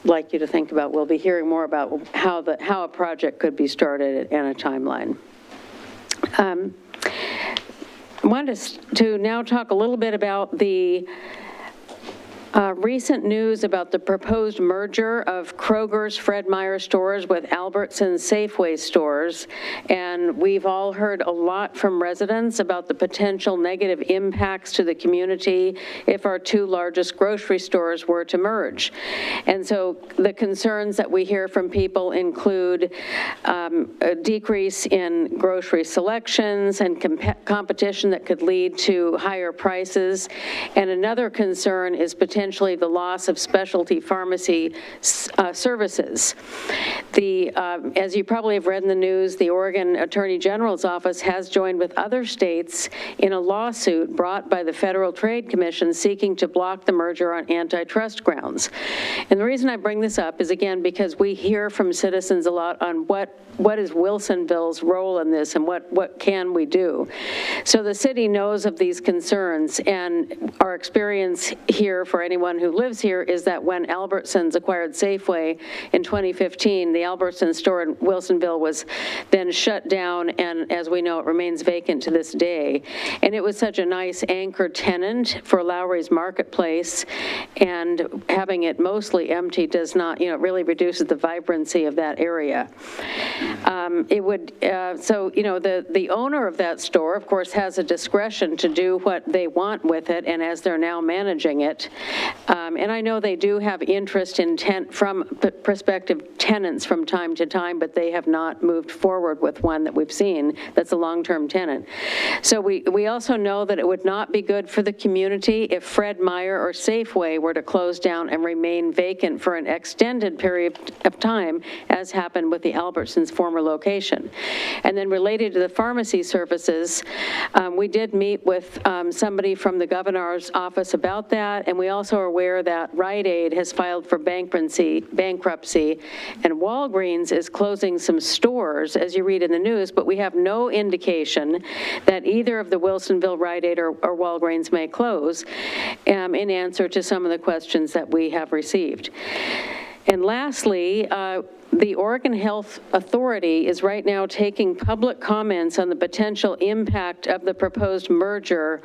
like you to think about. We'll be hearing more about how a project could be started and a timeline. I wanted to now talk a little bit about the recent news about the proposed merger of Kroger's Fred Meyer stores with Albertsons Safeway stores, and we've all heard a lot from residents about the potential negative impacts to the community if our two largest grocery stores were to merge. And so the concerns that we hear from people include a decrease in grocery selections and competition that could lead to higher prices, and another concern is potentially the loss of specialty pharmacy services. As you probably have read in the news, the Oregon Attorney General's office has joined with other states in a lawsuit brought by the Federal Trade Commission seeking to block the merger on antitrust grounds. And the reason I bring this up is, again, because we hear from citizens a lot on what is Wilsonville's role in this and what can we do. So the city knows of these concerns, and our experience here for anyone who lives here is that when Albertsons acquired Safeway in 2015, the Albertsons store in Wilsonville was then shut down, and as we know, it remains vacant to this day. And it was such a nice anchor tenant for Lowry's Marketplace, and having it mostly empty does not, it really reduces the vibrancy of that area. The owner of that store, of course, has a discretion to do what they want with it, and as they're now managing it, And I know they do have interest in from prospective tenants from time to time, but they have not moved forward with one that we've seen that's a long-term tenant. So we also know that it would not be good for the community if Fred Meyer or Safeway were to close down and remain vacant for an extended period of time, as happened with the Albertsons' former location. And then related to the pharmacy services, we did meet with somebody from the governor's office about that, and we also are aware that Rite Aid has filed for bankruptcy, and Walgreens is closing some stores, as you read in the news, but we have no indication that either of the Wilsonville, Rite Aid, or Walgreens may close, in answer to some of the questions that we have received. And lastly, the Oregon Health Authority is right now taking public comments on the potential impact of the proposed merger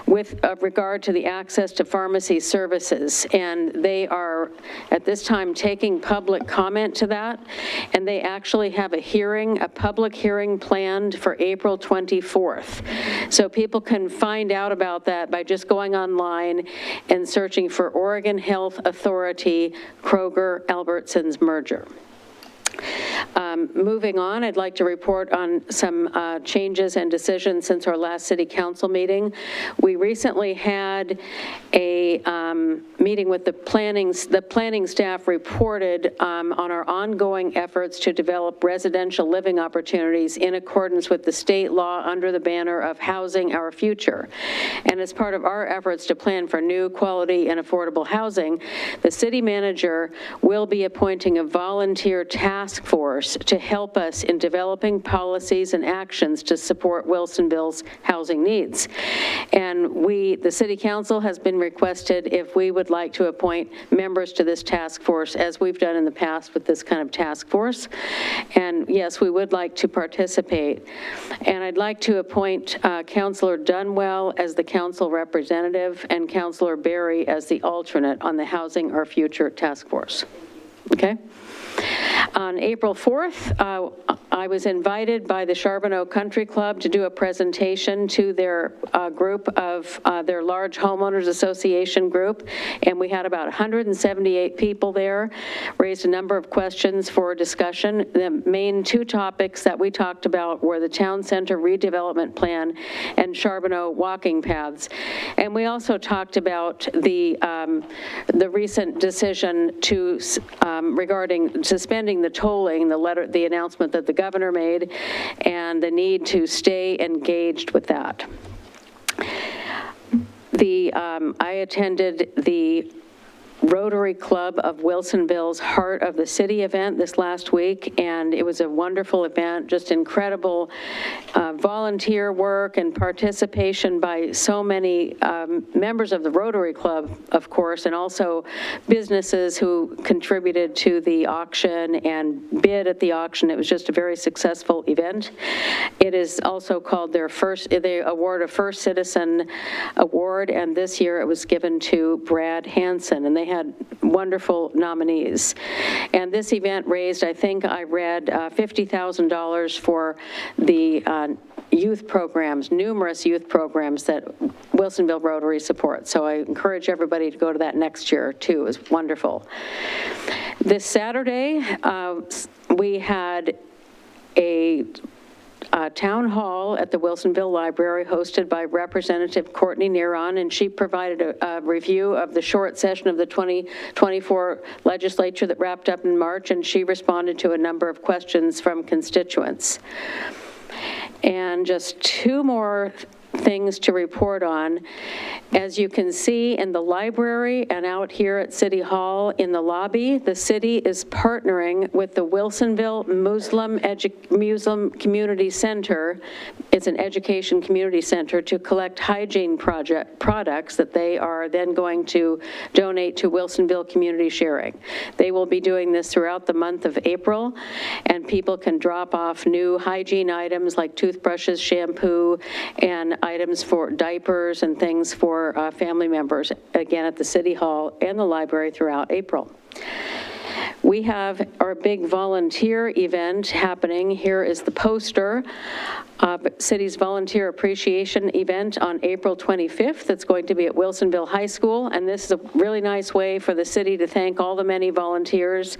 with regard to the access to pharmacy services. And they are, at this time, taking public comment to that. And they actually have a public hearing planned for April 24th. So people can find out about that by just going online and searching for Oregon Health Authority Kroger-Albertsons merger. Moving on, I'd like to report on some changes and decisions since our last city council meeting. We recently had a meeting with the planning staff reported on our ongoing efforts to develop residential living opportunities in accordance with the state law under the banner of Housing Our Future. And as part of our efforts to plan for new quality and affordable housing, the city manager will be appointing a volunteer task force to help us in developing policies and actions to support Wilsonville's housing needs. And the city council has been requested if we would like to appoint members to this task force, as we've done in the past with this kind of task force. And yes, we would like to participate. And I'd like to appoint Councilor Dunwell as the council representative and Councilor Berry as the alternate on the Housing Our Future task force. Okay? On April 4th, I was invited by the Charbonneau Country Club to do a presentation to their group of their large homeowners association group, and we had about 178 people there, raised a number of questions for discussion. The main two topics that we talked about were the town center redevelopment plan and Charbonneau walking paths. And we also talked about the recent decision to regarding suspending the tolling, the announcement that the governor made, and the need to stay engaged with that. I attended the Rotary Club of Wilsonville's Heart of the City event this last week, and it was a wonderful event, just incredible volunteer work and participation by so many members of the Rotary Club, of course, and also businesses who contributed to the auction and bid at the auction. It was just a very successful event. It is also called they award a First Citizen Award, and this year it was given to Brad Hansen, and they had wonderful nominees. And this event raised, I think I read, $50,000 for the youth programs, numerous youth programs that Wilsonville Rotary supports. So I encourage everybody to go to that next year too. It was wonderful. This Saturday, we had a town hall at the Wilsonville Library hosted by Representative Courtney Neron, and she provided a review of the short session of the 2024 legislature that wrapped up in March, and she responded to a number of questions from constituents. And just two more things to report on. As you can see in the library and out here at City Hall in the lobby, the city is partnering with the Wilsonville Muslim Community Center. It's an education community center to collect hygiene products that they are then going to donate to Wilsonville Community Sharing. They will be doing this throughout the month of April, and people can drop off new hygiene items like toothbrushes, shampoo, and items for diapers and things for family members, again at the City Hall and the library throughout April. We have our big volunteer event happening. Here is the poster of City's Volunteer Appreciation Event on April 25th. It's going to be at Wilsonville High School, and this is a really nice way for the city to thank all the many volunteers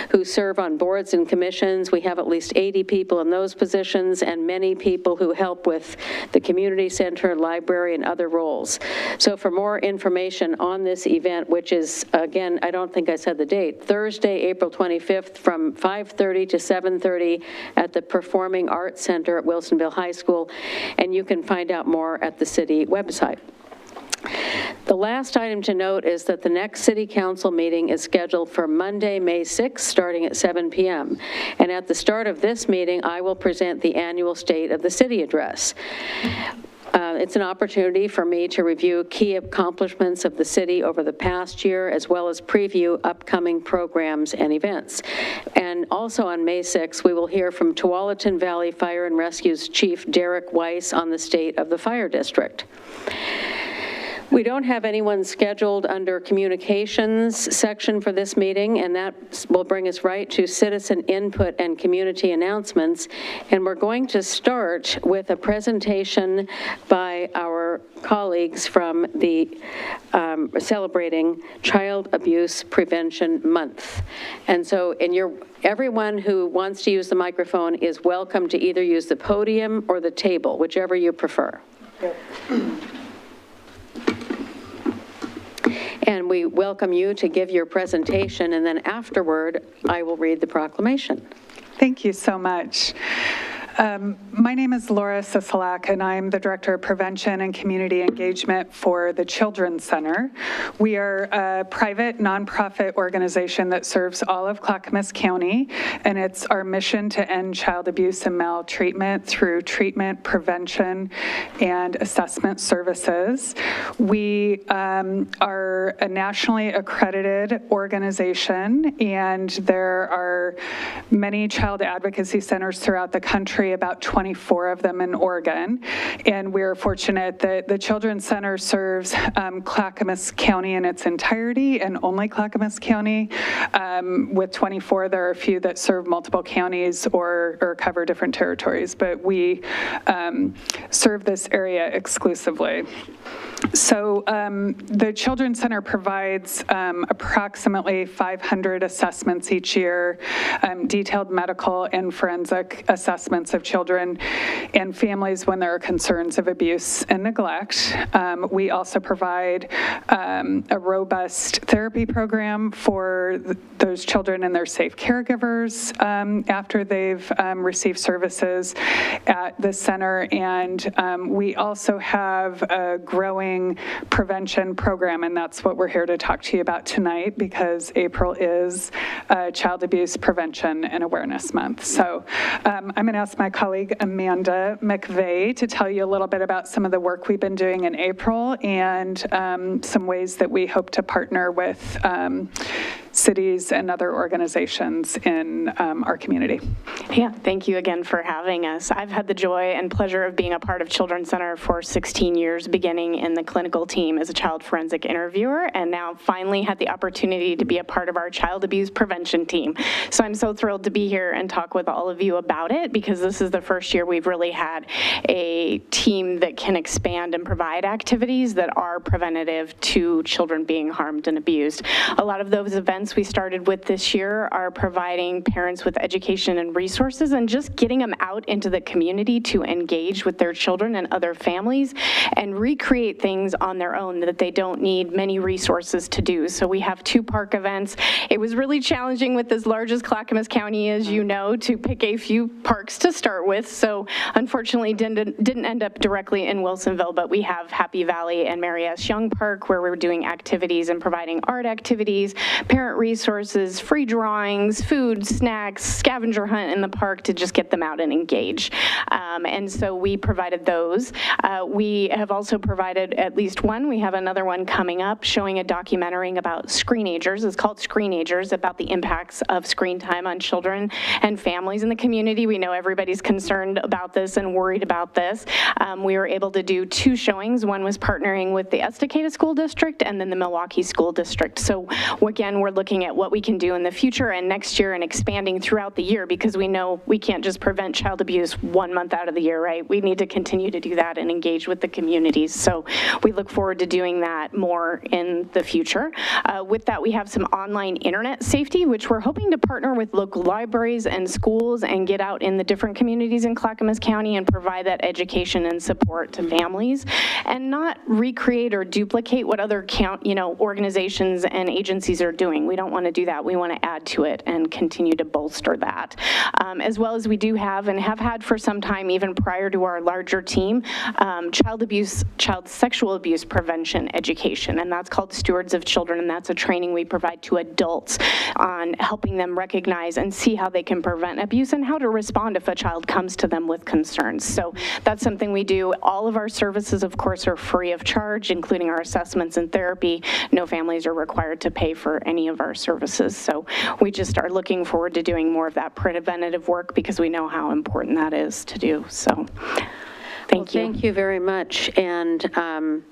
who serve on boards and commissions. We have at least 80 people in those positions and many people who help with the community center, library, and other roles. So for more information on this event, which is, again, I don't think I said the date, Thursday, April 25th from 5:30 to 7:30 at the Performing Arts Center at Wilsonville High School, and you can find out more at the city website. The last item to note is that the next City Council meeting is scheduled for Monday, May 6th, starting at 7 p.m. And at the start of this meeting, I will present the annual State of the City address. It's an opportunity for me to review key accomplishments of the city over the past year, as well as preview upcoming programs and events. And also on May 6th, we will hear from Tualatin Valley Fire and Rescue's Chief Derek Weiss on the state of the fire district. We don't have anyone scheduled under communications section for this meeting, and that will bring us right to citizen input and community announcements. And we're going to start with a presentation by our colleagues from the celebrating Child Abuse Prevention Month. And so everyone who wants to use the microphone is welcome to either use the podium or the table, whichever you prefer. And we welcome you to give your presentation, and then afterward, I will read the proclamation. Thank you so much. My name is Laura Sisolak, and I'm the Director of Prevention and Community Engagement for the Children's Center. We are a private nonprofit organization that serves all of Clackamas County, and it's our mission to end child abuse and maltreatment through treatment, prevention, and assessment services. We are a nationally accredited organization, and there are many child advocacy centers throughout the country, about 24 of them in Oregon. And we're fortunate that the Children's Center serves Clackamas County in its entirety, and only Clackamas County. With 24, there are a few that serve multiple counties or cover different territories, but we serve this area exclusively. So the Children's Center provides approximately 500 assessments each year, detailed medical and forensic assessments of children and families when there are concerns of abuse and neglect. We also provide a robust therapy program for those children and their safe caregivers after they've received services at the center. And we also have a growing prevention program, and that's what we're here to talk to you about tonight, because April is Child Abuse Prevention and Awareness Month. So I'm going to ask my colleague Amanda McVeigh to tell you a little bit about some of the work we've been doing in April and some ways that we hope to partner with cities and other organizations in our community. Yeah, thank you again for having us. I've had the joy and pleasure of being a part of Children's Center for 16 years, beginning in the clinical team as a child forensic interviewer, and now finally had the opportunity to be a part of our child abuse prevention team. So I'm so thrilled to be here and talk with all of you about it, because this is the first year we've really had a team that can expand and provide activities that are preventative to children being harmed and abused. A lot of those events we started with this year are providing parents with education and resources and just getting them out into the community to engage with their children and other families and recreate things on their own that they don't need many resources to do. So we have 2 park events. It was really challenging with as large as Clackamas County, as you know, to pick a few parks to start with. So unfortunately didn't end up directly in Wilsonville, but we have Happy Valley and Mary S. Young Park, where we're doing activities and providing art activities, parent resources, free drawings, food, snacks, scavenger hunt in the park to just get them out and engage. And so we provided those. We have also provided at least one. We have another one coming up showing a documentary about screenagers. It's called Screenagers, about the impacts of screen time on children and families in the community. We know everybody's concerned about this and worried about this. We were able to do 2 showings. One was partnering with the Estacada School District and then the Milwaukee School District. So again, we're looking looking at what we can do in the future and next year and expanding throughout the year, because we know we can't just prevent child abuse 1 month out of the year, right? We need to continue to do that and engage with the communities. So we look forward to doing that more in the future. With that, we have some online internet safety, which we're hoping to partner with local libraries and schools and get out in the different communities in Clackamas County and provide that education and support to families, and not recreate or duplicate what other organizations and agencies are doing. We don't want to do that. We want to add to it and continue to bolster that. As well as we do have and have had for some time, even prior to our larger team, child sexual abuse prevention education, and that's called Stewards of Children, and that's a training we provide to adults on helping them recognize and see how they can prevent abuse and how to respond if a child comes to them with concerns. So that's something we do. All of our services, of course, are free of charge, including our assessments and therapy. No families are required to pay for any of our services. So we just are looking forward to doing more of that preventative work because we know how important that is to do. So thank you. Thank you very much. And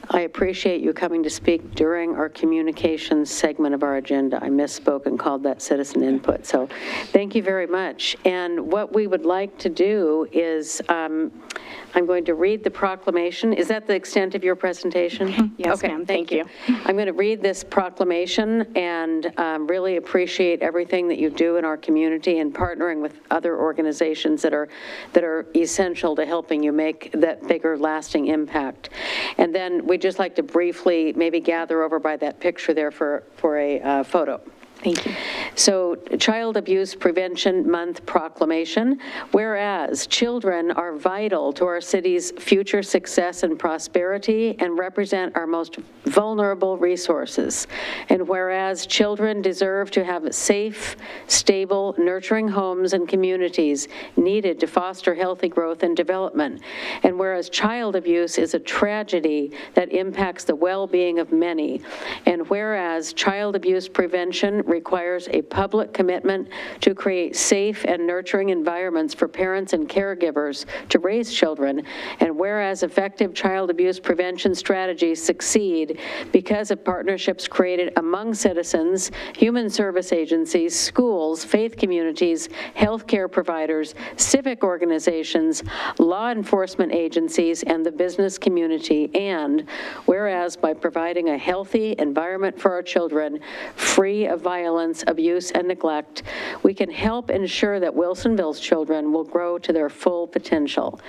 I appreciate you coming to speak during our communications segment of our agenda. I misspoke and called that citizen input. So thank you very much. And what we would like to do is I'm going to read the proclamation. Is that the extent of your presentation? Yes, ma'am. Thank you. I'm going to read this proclamation and really appreciate everything that you do in our community and partnering with other organizations that are essential to helping you make that bigger lasting impact. And then we'd just like to briefly maybe gather over by that picture there for a photo. Thank you. So, Child Abuse Prevention Month proclamation. Whereas children are vital to our city's future success and prosperity and represent our most vulnerable resources. And whereas children deserve to have safe, stable, nurturing homes and communities needed to foster healthy growth and development. And whereas child abuse is a tragedy that impacts the well-being of many. And whereas child abuse prevention requires a public commitment to create safe and nurturing environments for parents and caregivers to raise children, and whereas effective child abuse prevention strategies succeed because of partnerships created among citizens, human service agencies, schools, faith communities, healthcare providers, civic organizations, law enforcement agencies, and the business community, and whereas by providing a healthy environment for our children, free of violence, abuse, and neglect, we can help ensure that Wilsonville's children will grow to their full potential.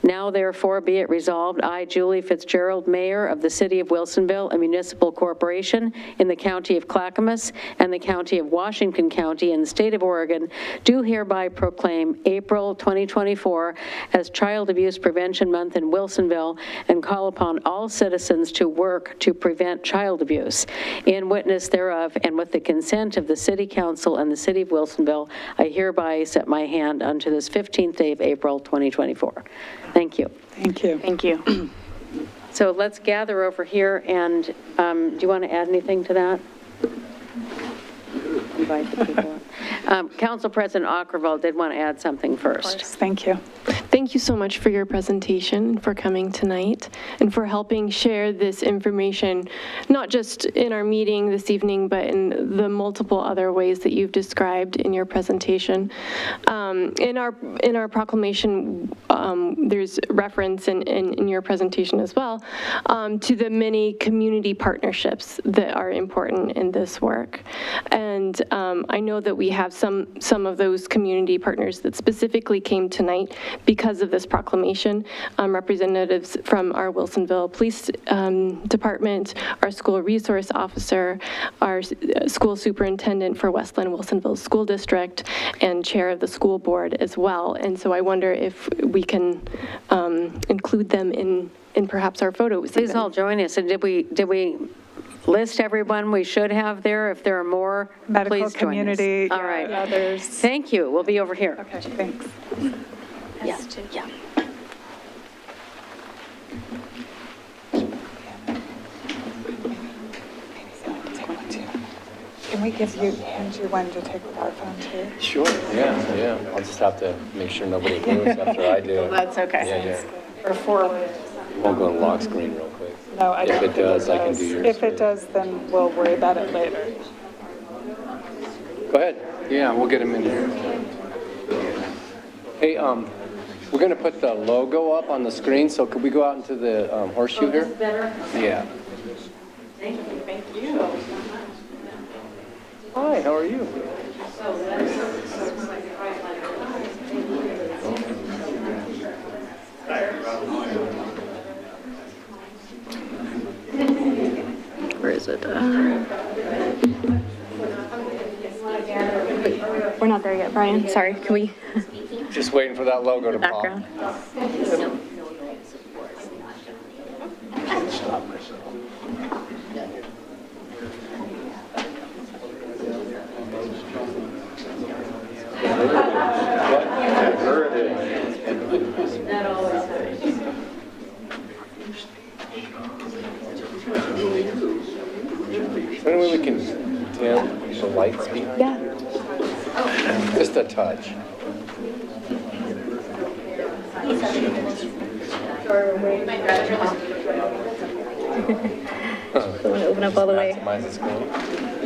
Now, therefore, be it resolved, I, Julie Fitzgerald, Mayor of the City of Wilsonville, a municipal corporation in the County of Clackamas and the County of Washington County in the state of Oregon, do hereby proclaim April 2024 as Child Abuse Prevention Month in Wilsonville and call upon all citizens to work to prevent child abuse. In witness thereof, and with the consent of the City Council and the City of Wilsonville, I hereby set my hand unto this 15th day of April 2024. Thank you. Thank you. Thank you. So let's gather over here, and do you want to add anything to that? Invite the people up. Council President Ockerville did want to add something first. Thank you. Thank you so much for your presentation, for coming tonight, and for helping share this information, not just in our meeting this evening, but in the multiple other ways that you've described in your presentation. In our proclamation, there's reference in your presentation as well to the many community partnerships that are important in this work. And I know that we have some of those community partners that specifically came tonight because of this proclamation. Representatives from our Wilsonville Police Department, our school resource officer, our school superintendent for Westland Wilsonville School District, and chair of the school board as well. And so I wonder if we can include them in perhaps our photos. Please all join us. And did we list everyone we should have there? If there are more, Medical please join community, us. All right. others. Thank you. We'll be over here. Okay, thanks. Yeah. Yeah. Can we hand you one to take with our phone too? Sure, yeah. I'll just have to make sure nobody moves after I do. That's okay. Yeah. Or four. Won't go to lock screen real quick. No, I don't If it think does, I can do yours. If it does, then we'll worry about it later. Go ahead. Yeah, we'll get him in here. Hey, we're going to put the logo up on the screen, so could we go out into the horseshoe here? Better? Yeah. Thank you. Thank you. Hi, how are you? Where is it? We're not there yet, Brian. Sorry, can we? Just waiting for that logo to pop. Background. That always happens. Anyway, we can dim the lights behind. Yeah. Just a touch. I want to open up all the way. Maximize the screen.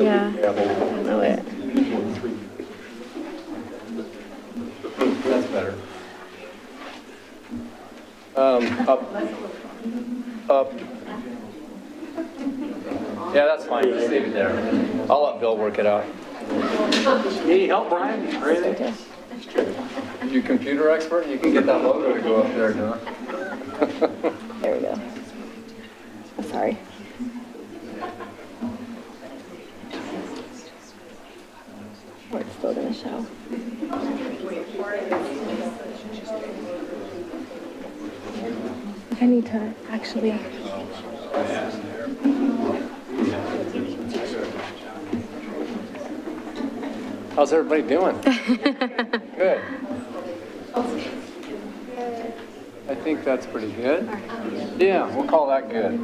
Yeah. I don't know it. That's better. Up. Yeah, that's fine. Just leave it there. I'll let Bill work it out. Need help, Brian? Or anything? You computer expert? You can get that logo to go up there, huh? There we go. Oh, sorry. Oh, it's still going to show. I need to actually. How's everybody doing? Good. I think that's pretty good. Yeah, we'll call that good.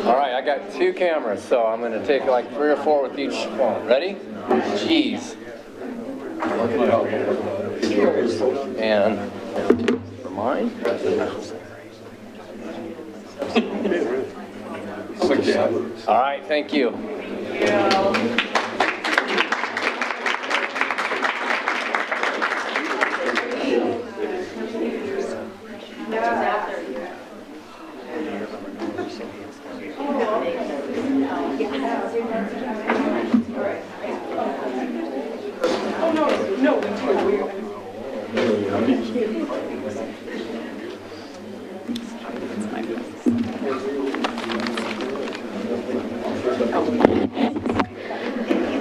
All right, I got 2 cameras, so I'm going to take like 3 or 4 with each phone. Ready? Jeez. And for mine? All right, thank you.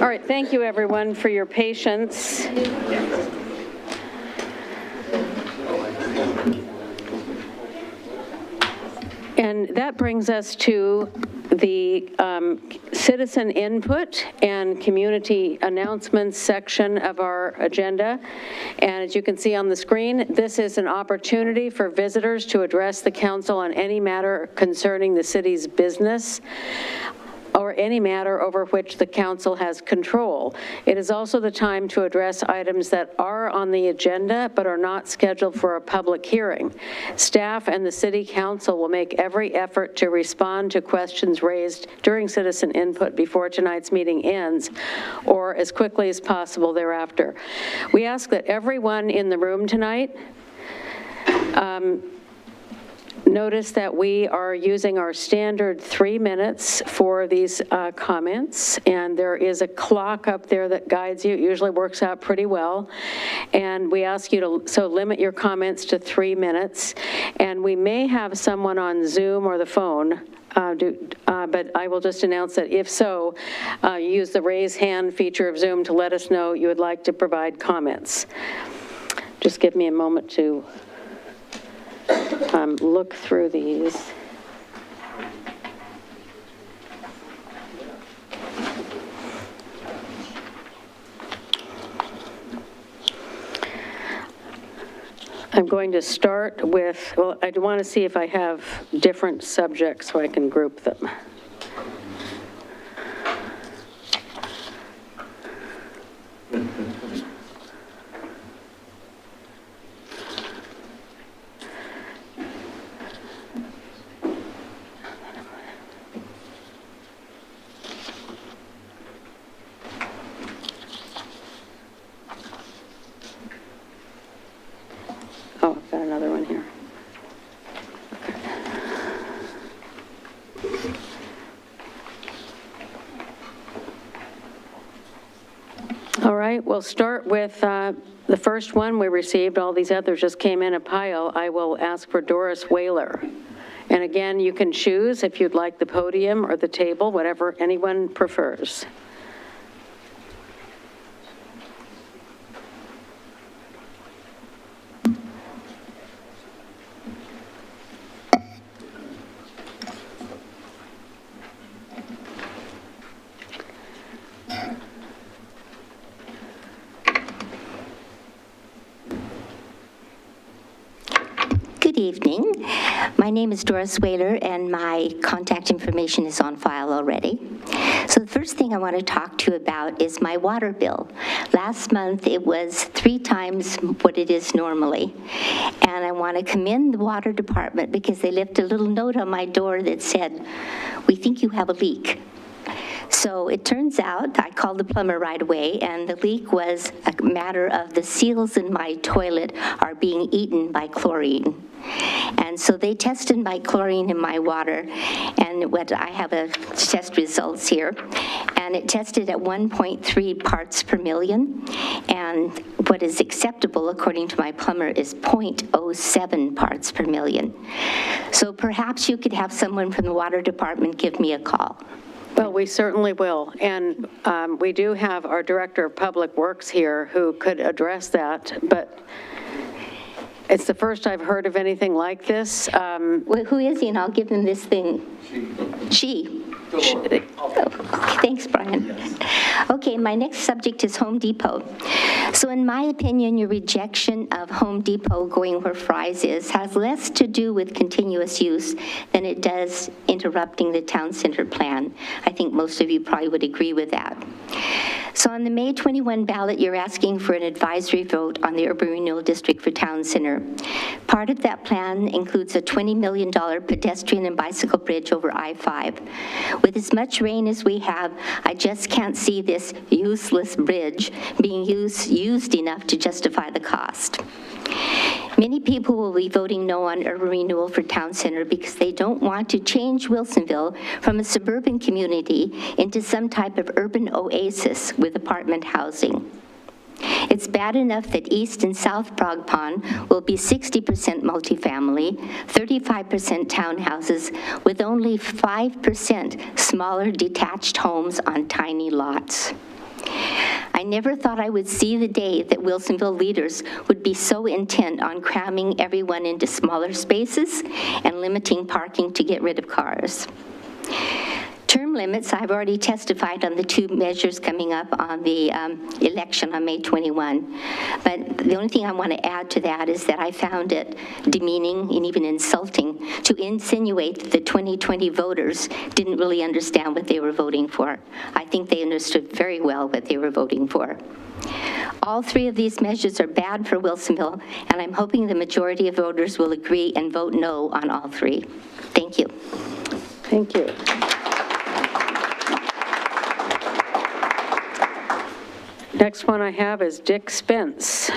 All right, thank you, everyone, for your patience. And that brings us to the citizen input and community announcements section of our agenda. And as you can see on the screen, this is an opportunity for visitors to address the council on any matter concerning the city's business or any matter over which the council has control. It is also the time to address items that are on the agenda but are not scheduled for a public hearing. Staff and the city council will make every effort to respond to questions raised during citizen input before tonight's meeting ends, or as quickly as possible thereafter. We ask that everyone in the room tonight notice that we are using our standard 3 minutes for these comments, and there is a clock up there that guides you. It usually works out pretty well. And we ask you to limit your comments to 3 minutes. And we may have someone on Zoom or the phone, but I will just announce that if so, use the raise hand feature of Zoom to let us know you would like to provide comments. Just give me a moment to look through these. I'm going to start with, well, I want to see if I have different subjects so I can group them. All right, we'll start with the first one we received. All these others just came in a pile. I will ask for Doris Whaler. And again, you can choose if you'd like the podium or the table, whatever anyone prefers. Good evening. My name is Doris Whaler, and my contact information is on file already. So the first thing I want to talk to you about is my water bill. Last month, it was 3 times what it is normally. And I want to commend the water department because they left a little note on my door that said, "We think you have a leak." So it turns out, I called the plumber right away, and the leak was a matter of the seals in my toilet are being eaten by chlorine. And so they tested my chlorine in my water, and I have a test results here, and it tested at 1.3 parts per million, and what is acceptable according to my plumber is 0.07 parts per million. So perhaps you could have someone from the water department give me a call. Well, we certainly will. And we do have our Director of Public Works here who could address that, but it's the first I've heard of anything like this. Well, who is he? And I'll give him this thing. She. Oh, okay, thanks, Brian. Okay, my next subject is Home Depot. So in my opinion, your rejection of Home Depot going where Fry's is has less to do with continuous use than it does interrupting the town center plan. I think most of you probably would agree with that. So on the May 21 ballot, you're asking for an advisory vote on the Urban Renewal District for Town Center. Part of that plan includes a $20 million pedestrian and bicycle bridge over I-5. With as much rain as we have, I just can't see this useless bridge being used enough to justify the cost. Many people will be voting no on urban renewal for Town Center because they don't want to change Wilsonville from a suburban community into some type of urban oasis with apartment housing. It's bad enough that East and South Frog Pond will be 60% multifamily, 35% townhouses, with only 5% smaller detached homes on tiny lots. I never thought I would see the day that Wilsonville leaders would be so intent on cramming everyone into smaller spaces and limiting parking to get rid of cars. Term limits, I've already testified on the 2 measures coming up on the election on May 21. But the only thing I want to add to that is that I found it demeaning and even insulting to insinuate that the 2020 voters didn't really understand what they were voting for. I think they understood very well what they were voting for. All 3 of these measures are bad for Wilsonville, and I'm hoping the majority of voters will agree and vote no on all 3. Thank you. Thank you. Next one I have is Dick Spence.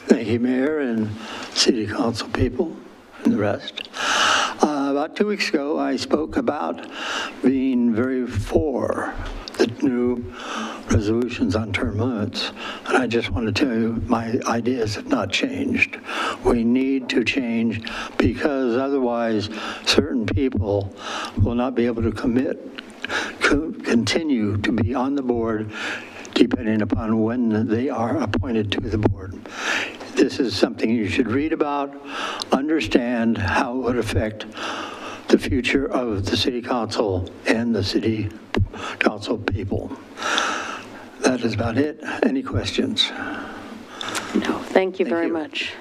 Thank you, Mayor and City Council people and the rest. About 2 weeks ago, I spoke about being very for the new resolutions on term limits. And I just want to tell you, my ideas have not changed. We need to change because otherwise certain people will not be able to continue to be on the board depending upon when they are appointed to the board. This is something you should read about, understand how it would affect the future of the city council and the city council people. That is about it. Any questions? No, thank you very much.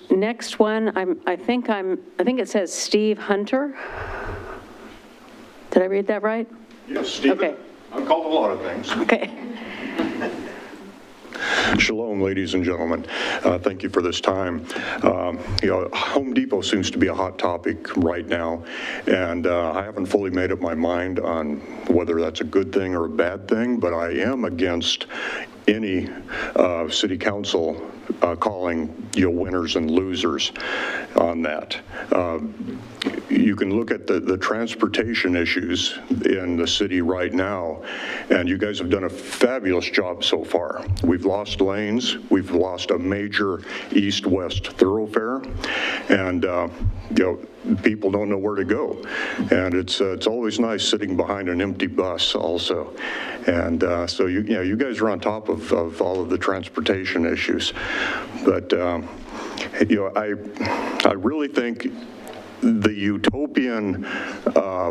Next one, I think it says Steve Hunter. Did I read that right? Yes, Stephen. Okay. I'm called a lot of things. Okay. Shalom, ladies and gentlemen. Thank you for this time. Home Depot seems to be a hot topic right now, and I haven't fully made up my mind on whether that's a good thing or a bad thing, but I am against any city council calling winners and losers on that. You can look at the transportation issues in the city right now, and you guys have done a fabulous job so far. We've lost lanes, we've lost a major east-west thoroughfare, and people don't know where to go. And it's always nice sitting behind an empty bus also. And so you guys are on top of all of the transportation issues. But I really think the utopian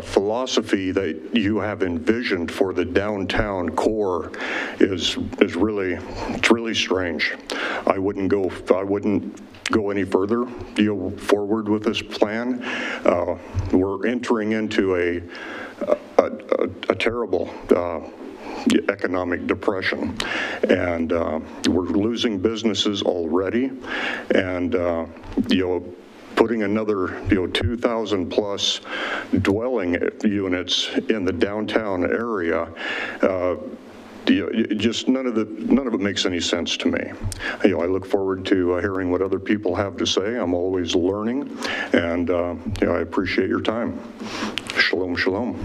philosophy that you have envisioned for the downtown core is really strange. I wouldn't go any further forward with this plan. We're entering into a terrible economic depression, and we're losing businesses already, and putting another 2,000 plus dwelling units in the downtown area, just none of it makes any sense to me. I look forward to hearing what other people have to say. I'm always learning, and I appreciate your time. Shalom, shalom.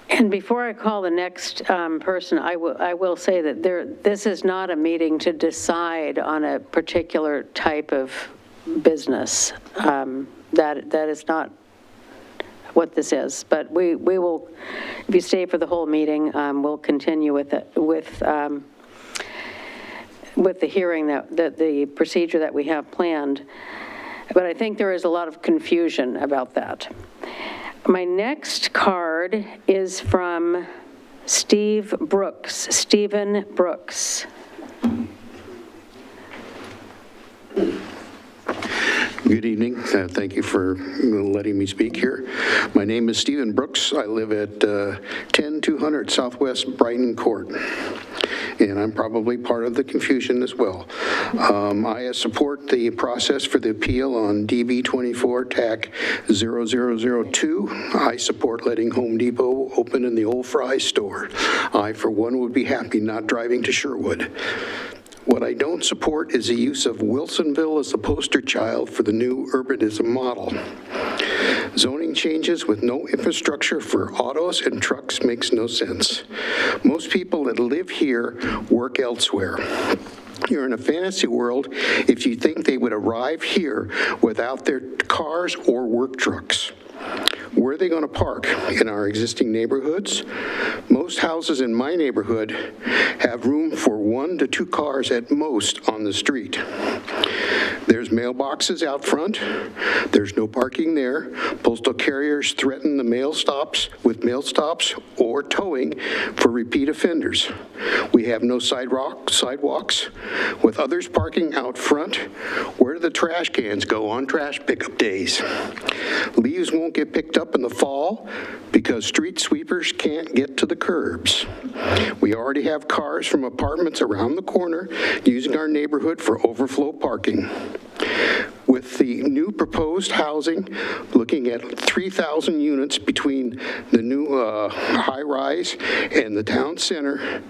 And before I call the next person, I will say that this is not a meeting to decide on a particular type of business. That is not what this is. But we will, if you stay for the whole meeting, we'll continue with the hearing the procedure that we have planned. But I think there is a lot of confusion about that. My next card is from Stephen Brooks. Good evening. Thank you for letting me speak here. My name is Stephen Brooks. I live at 10200 Southwest Brighton Court, and I'm probably part of the confusion as well. I support the process for the appeal on DB 24 TAC 0002. I support letting Home Depot open in the old Fry's store. I, for one, would be happy not driving to Sherwood. What I don't support is the use of Wilsonville as the poster child for the new urbanism model. Zoning changes with no infrastructure for autos and trucks makes no sense. Most people that live here work elsewhere. You're in a fantasy world if you think they would arrive here without their cars or work trucks. Where are they going to park? In our existing neighborhoods? Most houses in my neighborhood have room for 1 to 2 cars at most on the street. There's mailboxes out front. There's no parking there. Postal carriers threaten the mail stops with mail stops or towing for repeat offenders. We have no sidewalks. With others parking out front, where do the trash cans go on trash pickup days? Leaves won't get picked up in the fall because street sweepers can't get to the curbs. We already have cars from apartments around the corner using our neighborhood for overflow parking. With the new proposed housing, looking at 3,000 units between the new high-rise and the town center,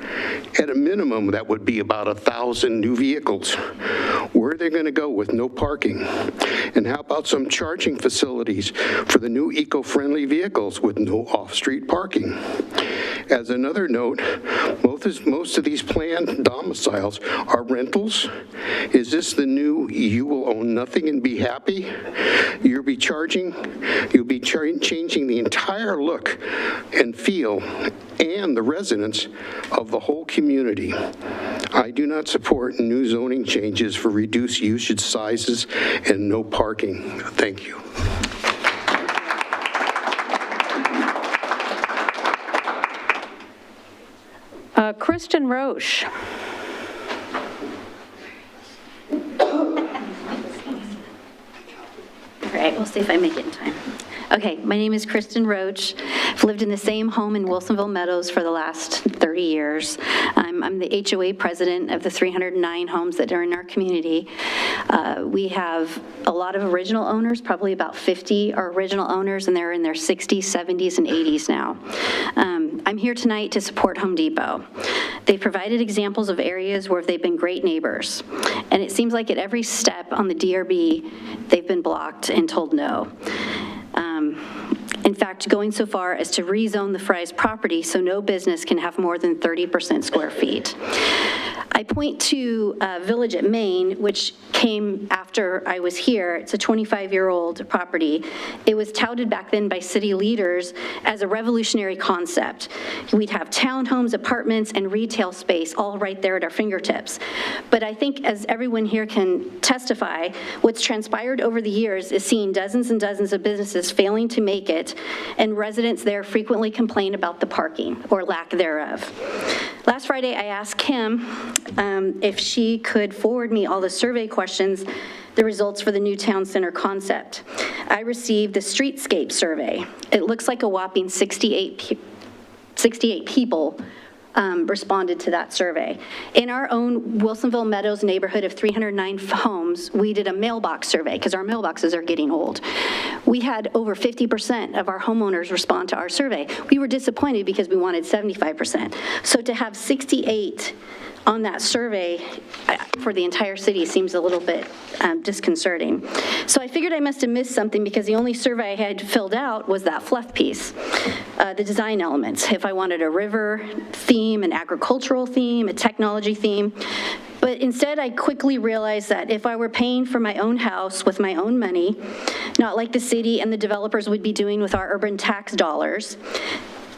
at a minimum, that would be about 1,000 new vehicles. Where are they going to go with no parking? And how about some charging facilities for the new eco-friendly vehicles with no off-street parking? As another note, most of these planned domiciles are rentals. Is this the new you will own nothing and be happy? You'll be changing the entire look and feel and the residents of the whole community. I do not support new zoning changes for reduced usage sizes and no parking. Thank you. Kristen Roche. All right, we'll see if I make it in time. Okay, my name is Kristen Roach. I've lived in the same home in Wilsonville Meadows for the last 30 years. I'm the HOA president of the 309 homes that are in our community. We have a lot of original owners, probably about 50 are original owners, and they're in their 60s, 70s, and 80s now. I'm here tonight to support Home Depot. They've provided examples of areas where they've been great neighbors, and it seems like at every step on the DRB, they've been blocked and told no. In fact, going so far as to rezone the Fry's property so no business can have more than 30% square feet. I point to Village at Main, which came after I was here. It's a 25-year-old property. It was touted back then by city leaders as a revolutionary concept. We'd have townhomes, apartments, and retail space all right there at our fingertips. But I think, as everyone here can testify, what's transpired over the years is seeing dozens and dozens of businesses failing to make it, and residents there frequently complain about the parking or lack thereof. Last Friday, I asked Kim if she could forward me all the survey questions, the results for the new town center concept. I received the streetscape survey. It looks like a whopping 68 people responded to that survey. In our own Wilsonville Meadows neighborhood of 309 homes, we did a mailbox survey because our mailboxes are getting old. We had over 50% of our homeowners respond to our survey. We were disappointed because we wanted 75%. So to have 68 on that survey for the entire city seems a little bit disconcerting. So I figured I must have missed something because the only survey I had filled out was that fluff piece, the design elements. If I wanted a river theme, an agricultural theme, a technology theme. But instead, I quickly realized that if I were paying for my own house with my own money, not like the city and the developers would be doing with our urban tax dollars,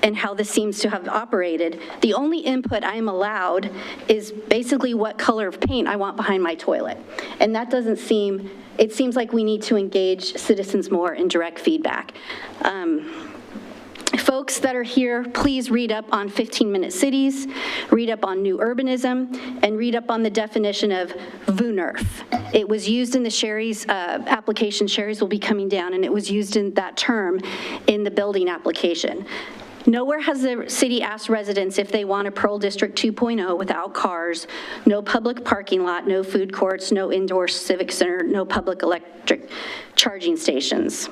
and how this seems to have operated, the only input I am allowed is basically what color of paint I want behind my toilet. And that doesn't seem, it seems like we need to engage citizens more in direct feedback. Folks that are here, please read up on 15-minute cities, read up on new urbanism, and read up on the definition of VUNERF. It was used in the Sherry's application. Sherry's will be coming down, and it was used in that term in the building application. Nowhere has the city asked residents if they want a Pearl District 2.0 without cars, no public parking lot, no food courts, no indoor civic center, no public electric charging stations.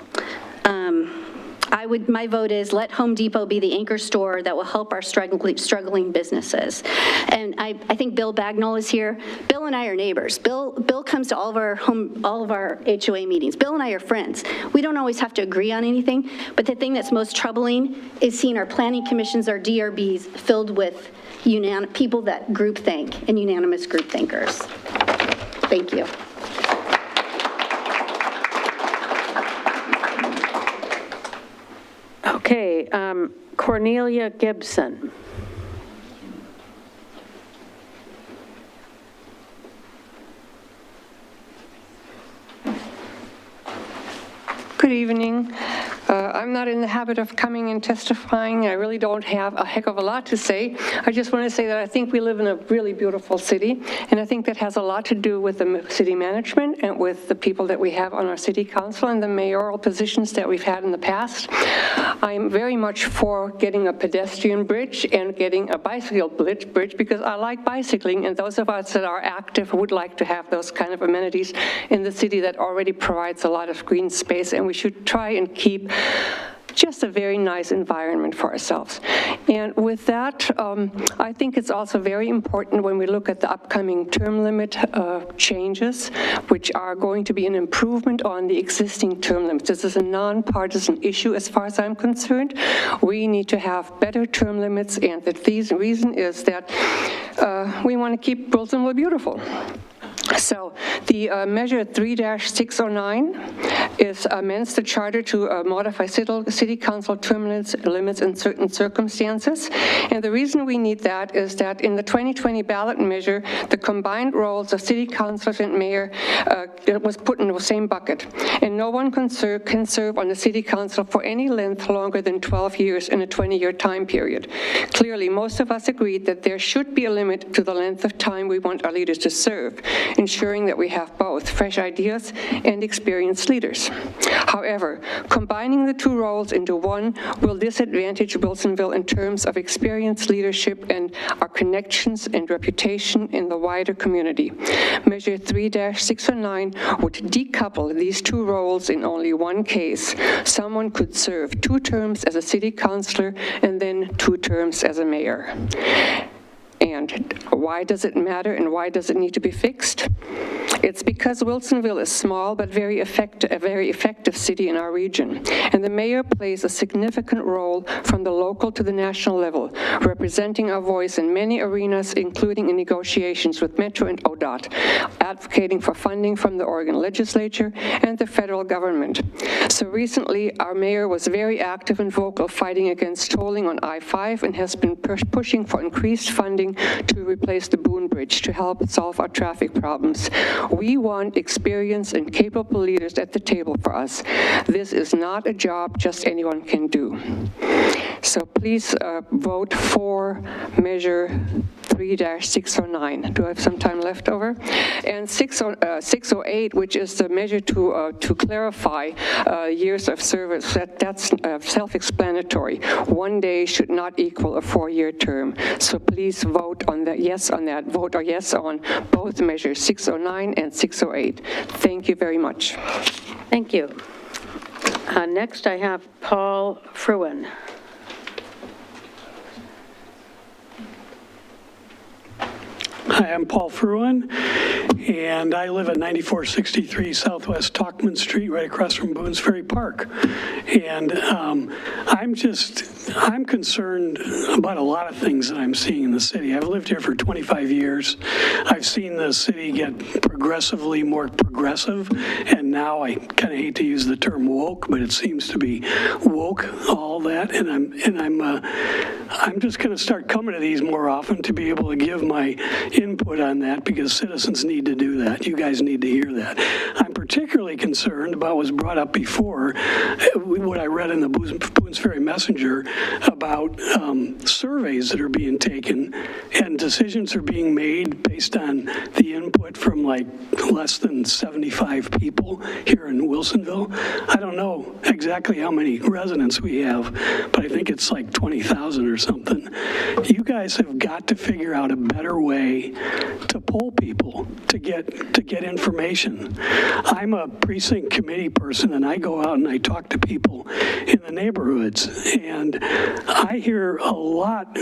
My vote is let Home Depot be the anchor store that will help our struggling businesses. And I think Bill Bagnall is here. Bill and I are neighbors. Bill comes to all of our HOA meetings. Bill and I are friends. We don't always have to agree on anything, but the thing that's most troubling is seeing our planning commissions, our DRBs, filled with people that groupthink and unanimous group thinkers. Thank you. Okay, Cornelia Gibson. Good evening. I'm not in the habit of coming and testifying. I really don't have a heck of a lot to say. I just want to say that I think we live in a really beautiful city, and I think that has a lot to do with the city management and with the people that we have on our city council and the mayoral positions that we've had in the past. I'm very much for getting a pedestrian bridge and getting a bicycle bridge because I like bicycling, and those of us that are active would like to have those kind of amenities in the city that already provides a lot of green space, and we should try and keep just a very nice environment for ourselves. And with that, I think it's also very important when we look at the upcoming term limit changes, which are going to be an improvement on the existing term limits. This is a nonpartisan issue as far as I'm concerned. We need to have better term limits, and the reason is that we want to keep Wilsonville beautiful. So the measure 3-609 amends the charter to modify city council term limits in certain circumstances. And the reason we need that is that in the 2020 ballot measure, the combined roles of city councilors and mayor was put in the same bucket. And no one can serve on the city council for any length longer than 12 years in a 20-year time period. Clearly, most of us agreed that there should be a limit to the length of time we want our leaders to serve. ensuring that we have both fresh ideas and experienced leaders. However, combining the two roles into one will disadvantage Wilsonville in terms of experienced leadership and our connections and reputation in the wider community. Measure 3-609 would decouple these two roles in only one case. Someone could serve 2 terms as a city councilor and then 2 terms as a mayor. And why does it matter and why does it need to be fixed? It's because Wilsonville is small but a very effective city in our region, and the mayor plays a significant role from the local to the national level, representing our voice in many arenas, including in negotiations with Metro and ODOT, advocating for funding from the Oregon legislature and the federal government. So recently, our mayor was very active and vocal fighting against tolling on I-5 and has been pushing for increased funding to replace the Boone Bridge to help solve our traffic problems. We want experienced and capable leaders at the table for us. This is not a job just anyone can do. So please vote for measure 3-609. Do I have some time left over? And 608, which is the measure to clarify years of service, that's self-explanatory. 1 day should not equal a 4-year term. So please vote on that, yes on that, vote or yes on both measures 609 and 608. Thank you very much. Thank you. Next, I have Paul Fruin. Hi, I'm Paul Fruin, and I live at 9463 Southwest Talkman Street, right across from Boone's Ferry Park. And I'm concerned about a lot of things that I'm seeing in the city. I've lived here for 25 years. I've seen the city get progressively more progressive, and now I kind of hate to use the term woke, but it seems to be woke, all that. And I'm just going to start coming to these more often to be able to give my input on that, because citizens need to do that. You guys need to hear that. I'm particularly concerned about what was brought up before, what I read in the Boone's Ferry Messenger about surveys that are being taken and decisions are being made based on the input from like less than 75 people here in Wilsonville. I don't know exactly how many residents we have, but I think it's like 20,000 or something. You guys have got to figure out a better way to poll people, to get information. I'm a precinct committee person, and I go out and I talk to people in the neighborhoods, and I hear a lot.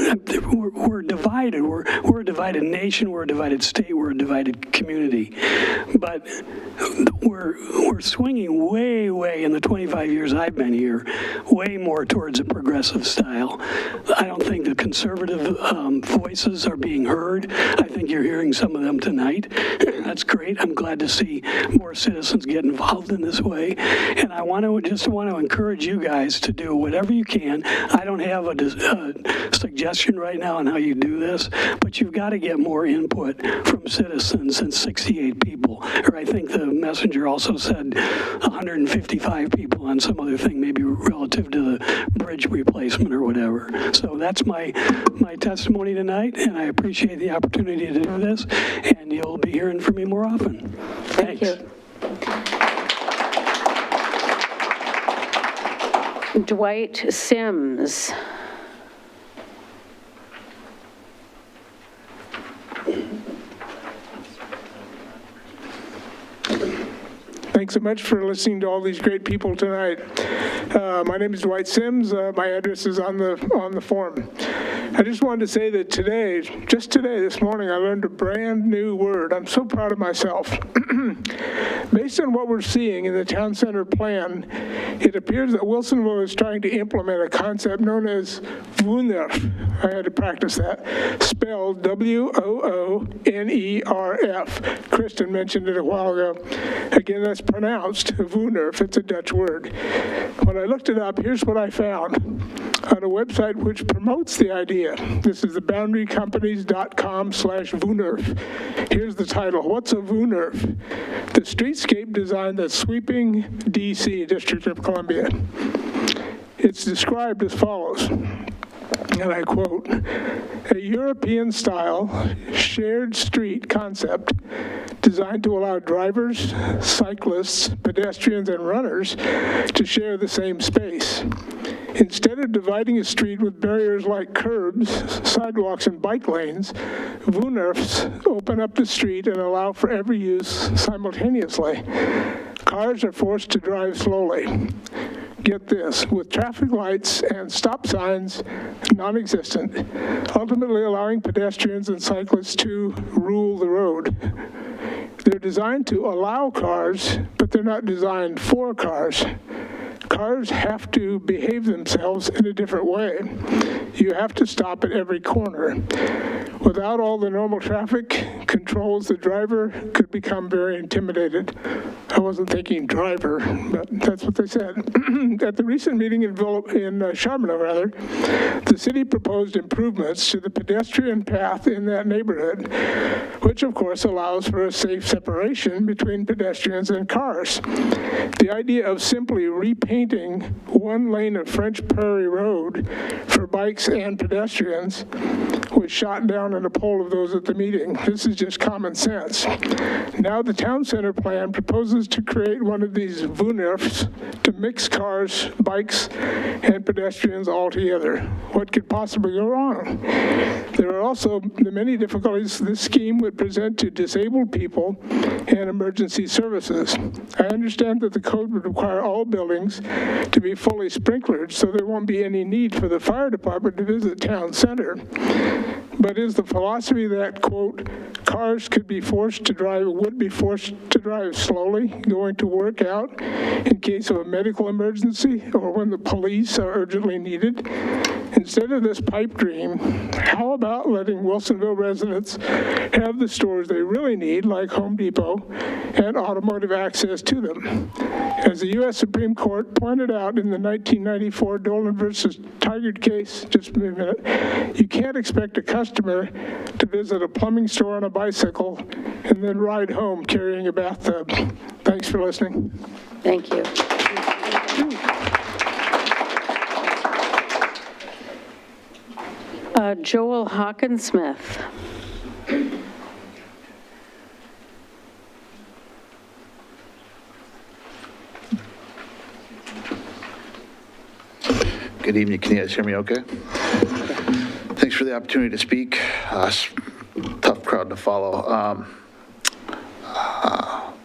We're divided. We're a divided nation. We're a divided state. We're a divided community. But we're swinging way in the 25 years I've been here, way more towards a progressive style. I don't think the conservative voices are being heard. I think you're hearing some of them tonight. That's great. I'm glad to see more citizens get involved in this way. And I want to encourage you guys to do whatever you can. I don't have a suggestion right now on how you do this, but you've got to get more input from citizens than 68 people. Or I think the messenger also said 155 people on some other thing, maybe relative to the bridge replacement or whatever. So that's my testimony tonight, and I appreciate the opportunity to do this, and you'll be hearing from me more often. Thank you. Dwight Sims. Thanks so much for listening to all these great people tonight. My name is Dwight Sims. My address is on the form. I just wanted to say that today, just today, this morning, I learned a brand new word. I'm so proud of myself. Based on what we're seeing in the town center plan, it appears that Wilsonville is trying to implement a concept known as WOONERF. I had to practice that. Spelled WOONERF. Kristen mentioned it a while ago. Again, that's pronounced WOONERF. It's a Dutch word. When I looked it up, here's what I found on a website which promotes the idea. This is the boundarycompanies.com/WOONERF. Here's the title. What's a WOONERF? The streetscape design that's sweeping D.C., District of Columbia. It's described as follows. and I quote, "A European-style shared street concept designed to allow drivers, cyclists, pedestrians, and runners to share the same space. Instead of dividing a street with barriers like curbs, sidewalks, and bike lanes, VUNERFs open up the street and allow for every use simultaneously. Cars are forced to drive slowly. Get this, with traffic lights and stop signs non-existent, ultimately allowing pedestrians and cyclists to rule the road. They're designed to allow cars, but they're not designed for cars. Cars have to behave themselves in a different way. You have to stop at every corner. Without all the normal traffic controls, the driver could become very intimidated." I wasn't thinking driver, but that's what they said. At the recent meeting in Charbonneau, the city proposed improvements to the pedestrian path in that neighborhood, which of course allows for a safe separation between pedestrians and cars. The idea of simply repainting one lane of French Prairie Road for bikes and pedestrians was shot down in a poll of those at the meeting. This is just common sense. Now the town center plan proposes to create one of these VUNERFs to mix cars, bikes, and pedestrians all together. What could possibly go wrong? There are also the many difficulties this scheme would present to disabled people and emergency services. I understand that the code would require all buildings to be fully sprinklered, so there won't be any need for the fire department to visit town center. But is the philosophy that, quote, cars would be forced to drive slowly, going to work out in case of a medical emergency or when the police are urgently needed? Instead of this pipe dream, how about letting Wilsonville residents have the stores they really need, like Home Depot, and automotive access to them? As the U.S. Supreme Court pointed out in the 1994 Dolan versus Tigard case, just a minute, you can't expect a customer to visit a plumbing store on a bicycle and then ride home carrying a bathtub. Thanks for listening. Thank you. Joel Hawkinsmith. Good evening. Can you guys hear me okay? Thanks for the opportunity to speak. Tough crowd to follow.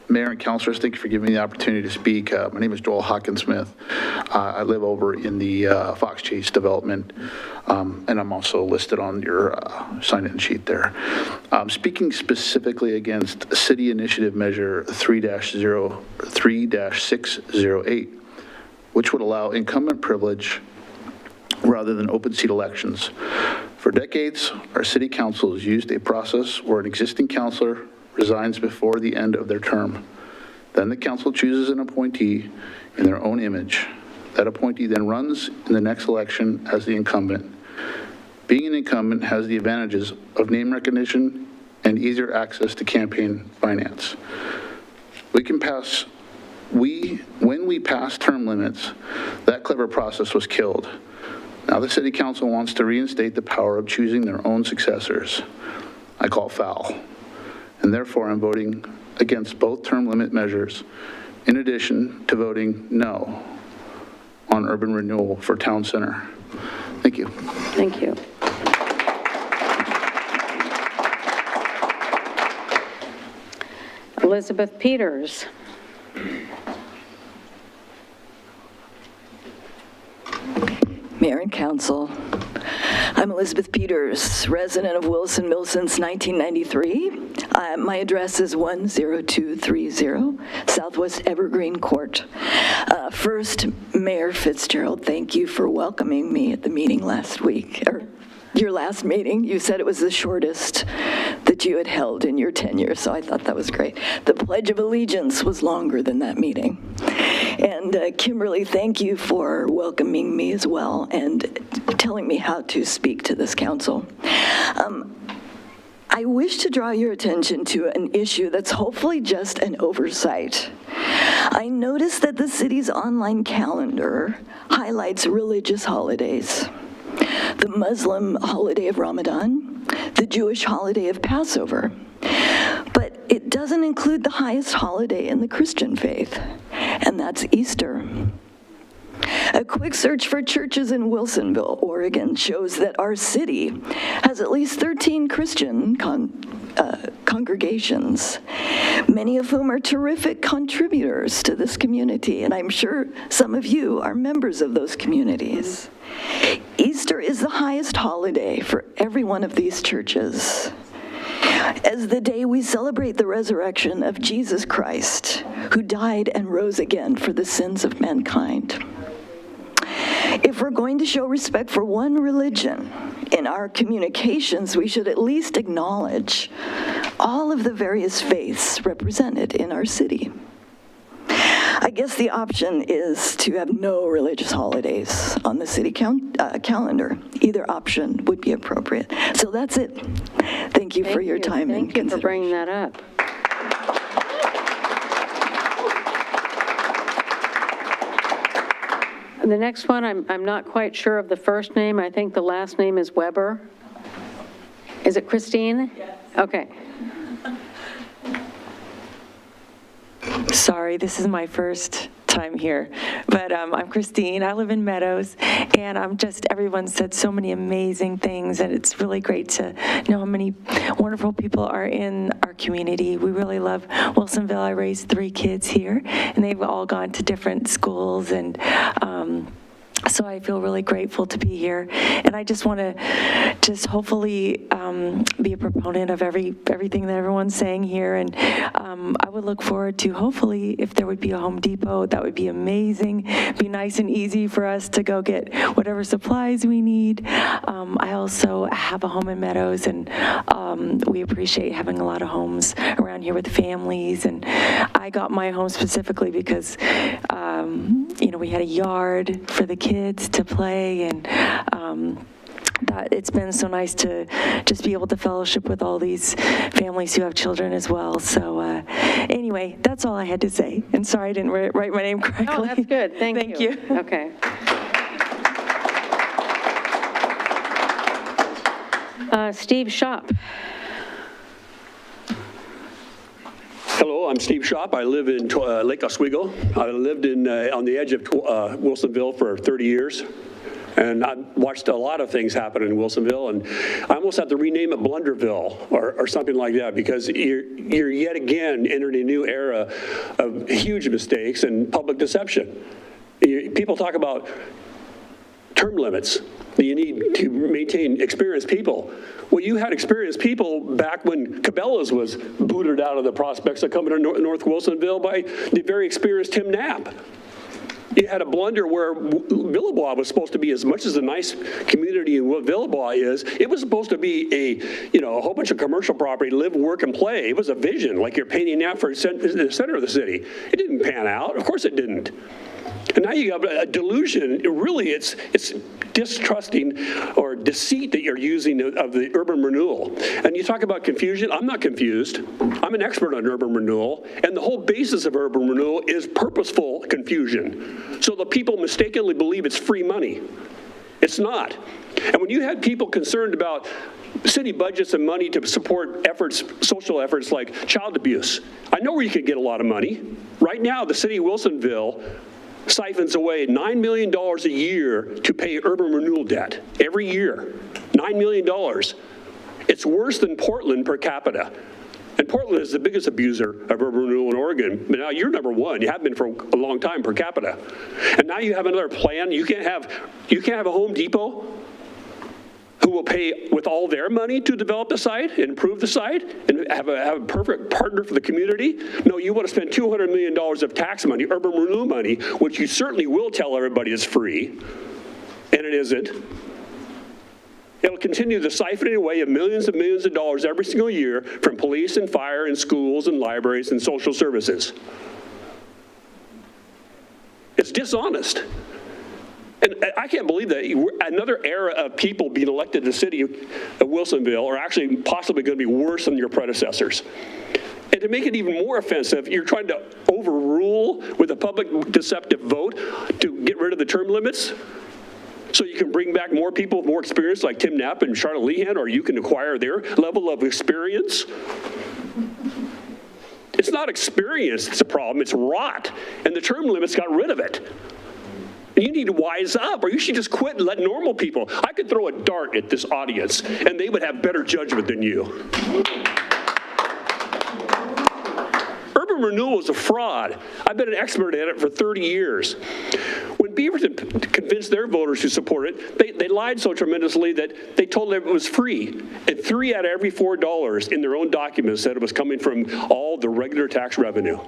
Mayor and councilors, thank you for giving me the opportunity to speak. My name is Joel Hawkinsmith. I live over in the Fox Chase development, and I'm also listed on your sign-in sheet there. Speaking specifically against City Initiative Measure 3-608, which would allow incumbent privilege rather than open seat elections. For decades, our city council has used a process where an existing councilor resigns before the end of their term. Then the council chooses an appointee in their own image. That appointee then runs in the next election as the incumbent. Being an incumbent has the advantages of name recognition and easier access to campaign finance. When we passed term limits, that clever process was killed. Now the city council wants to reinstate the power of choosing their own successors. I call foul. And therefore I'm voting against both term limit measures, in addition to voting no on urban renewal for town center. Thank you. Thank you. Elizabeth Peters. Mayor and Council, I'm Elizabeth Peters, resident of Wilsonville since 1993. My address is 10230 Southwest Evergreen Court. First, Mayor Fitzgerald, thank you for welcoming me at the meeting last week, or your last meeting. You said it was the shortest that you had held in your tenure, so I thought that was great. The Pledge of Allegiance was longer than that meeting. And Kimberly, thank you for welcoming me as well and telling me how to speak to this council. I wish to draw your attention to an issue that's hopefully just an oversight. I noticed that the city's online calendar highlights religious holidays. the Muslim holiday of Ramadan, the Jewish holiday of Passover. But it doesn't include the highest holiday in the Christian faith, and that's Easter. A quick search for churches in Wilsonville, Oregon, shows that our city has at least 13 Christian congregations, many of whom are terrific contributors to this community, and I'm sure some of you are members of those communities. Easter is the highest holiday for every one of these churches, as the day we celebrate the resurrection of Jesus Christ, who died and rose again for the sins of mankind. If we're going to show respect for one religion in our communications, we should at least acknowledge all of the various faiths represented in our city. I guess the option is to have no religious holidays on the city calendar. Either option would be appropriate. So that's it. Thank you for your time and consideration. Thank you for bringing that up. The next one, I'm not quite sure of the first name. I think the last name is Weber. Is it Christine? Yes. Okay. Sorry, this is my first time here, but I'm Christine. I live in Meadows, and everyone said so many amazing things, and it's really great to know how many wonderful people are in our community. We really love Wilsonville. I raised 3 kids here, and they've all gone to different schools, and so I feel really grateful to be here, and I just want to hopefully be a proponent of everything that everyone's saying here, and I would look forward to hopefully if there would be a Home Depot, that would be amazing. Be nice and easy for us to go get whatever supplies we need. I also have a home in Meadows, and we appreciate having a lot of homes around here with families, and I got my home specifically because we had a yard for the kids to play, and that it's been so nice to just be able to fellowship with all these families who have children as well. So anyway, that's all I had to say. And sorry I didn't write my name correctly. Oh, that's good. Thank you. Okay. Steve Shop. Hello, I'm Steve Shop. I live in Lake Oswego. I lived on the edge of Wilsonville for 30 years. And I've watched a lot of things happen in Wilsonville, and I almost have to rename it Blunderville or something like that, because you're yet again entering a new era of huge mistakes and public deception. People talk about term limits that you need to maintain experienced people. Well, you had experienced people back when Cabela's was booted out of the prospects of coming to North Wilsonville by the very experienced Tim Knapp. You had a blunder where Villebois was supposed to be, as much as a nice community in what Villebois is, it was supposed to be a whole bunch of commercial property, live, work, and play. It was a vision, like you're painting out for the center of the city. It didn't pan out. Of course it didn't. And now you have a delusion. Really, it's distrusting or deceit that you're using of the urban renewal. And you talk about confusion. I'm not confused. I'm an expert on urban renewal. And the whole basis of urban renewal is purposeful confusion. So the people mistakenly believe it's free money. It's not. And when you had people concerned about city budgets and money to support efforts, social efforts like child abuse, I know where you could get a lot of money. Right now, the city of Wilsonville siphons away $9 million a year to pay urban renewal debt every year. $9 million. It's worse than Portland per capita. And Portland is the biggest abuser of urban renewal in Oregon. But now you're number one. You have been for a long time per capita. And now you have another plan. You can't have a Home Depot who will pay with all their money to develop the site and improve the site and have a perfect partner for the community. No, you want to spend $200 million of tax money, urban renewal money, which you certainly will tell everybody is free, and it isn't. It'll continue the siphoning away of millions of dollars every single year from police and fire and schools and libraries and social services. It's dishonest. And I can't believe that another era of people being elected to the city of Wilsonville are actually possibly going to be worse than your predecessors. And to make it even more offensive, you're trying to overrule with a public deceptive vote to get rid of the term limits. So you can bring back more people with more experience like Tim Knapp and Charlotte Lehan, or you can acquire their level of experience. It's not experience that's a problem, it's rot. And the term limits got rid of it. You need to wise up, or you should just quit and let normal people. I could throw a dart at this audience, and they would have better judgment than you. Urban renewal is a fraud. I've been an expert at it for 30 years. When Beaverton convinced their voters to support it, they lied so tremendously that they told them it was free. And 3 out of every $4 in their own documents said it was coming from all the regular tax revenue.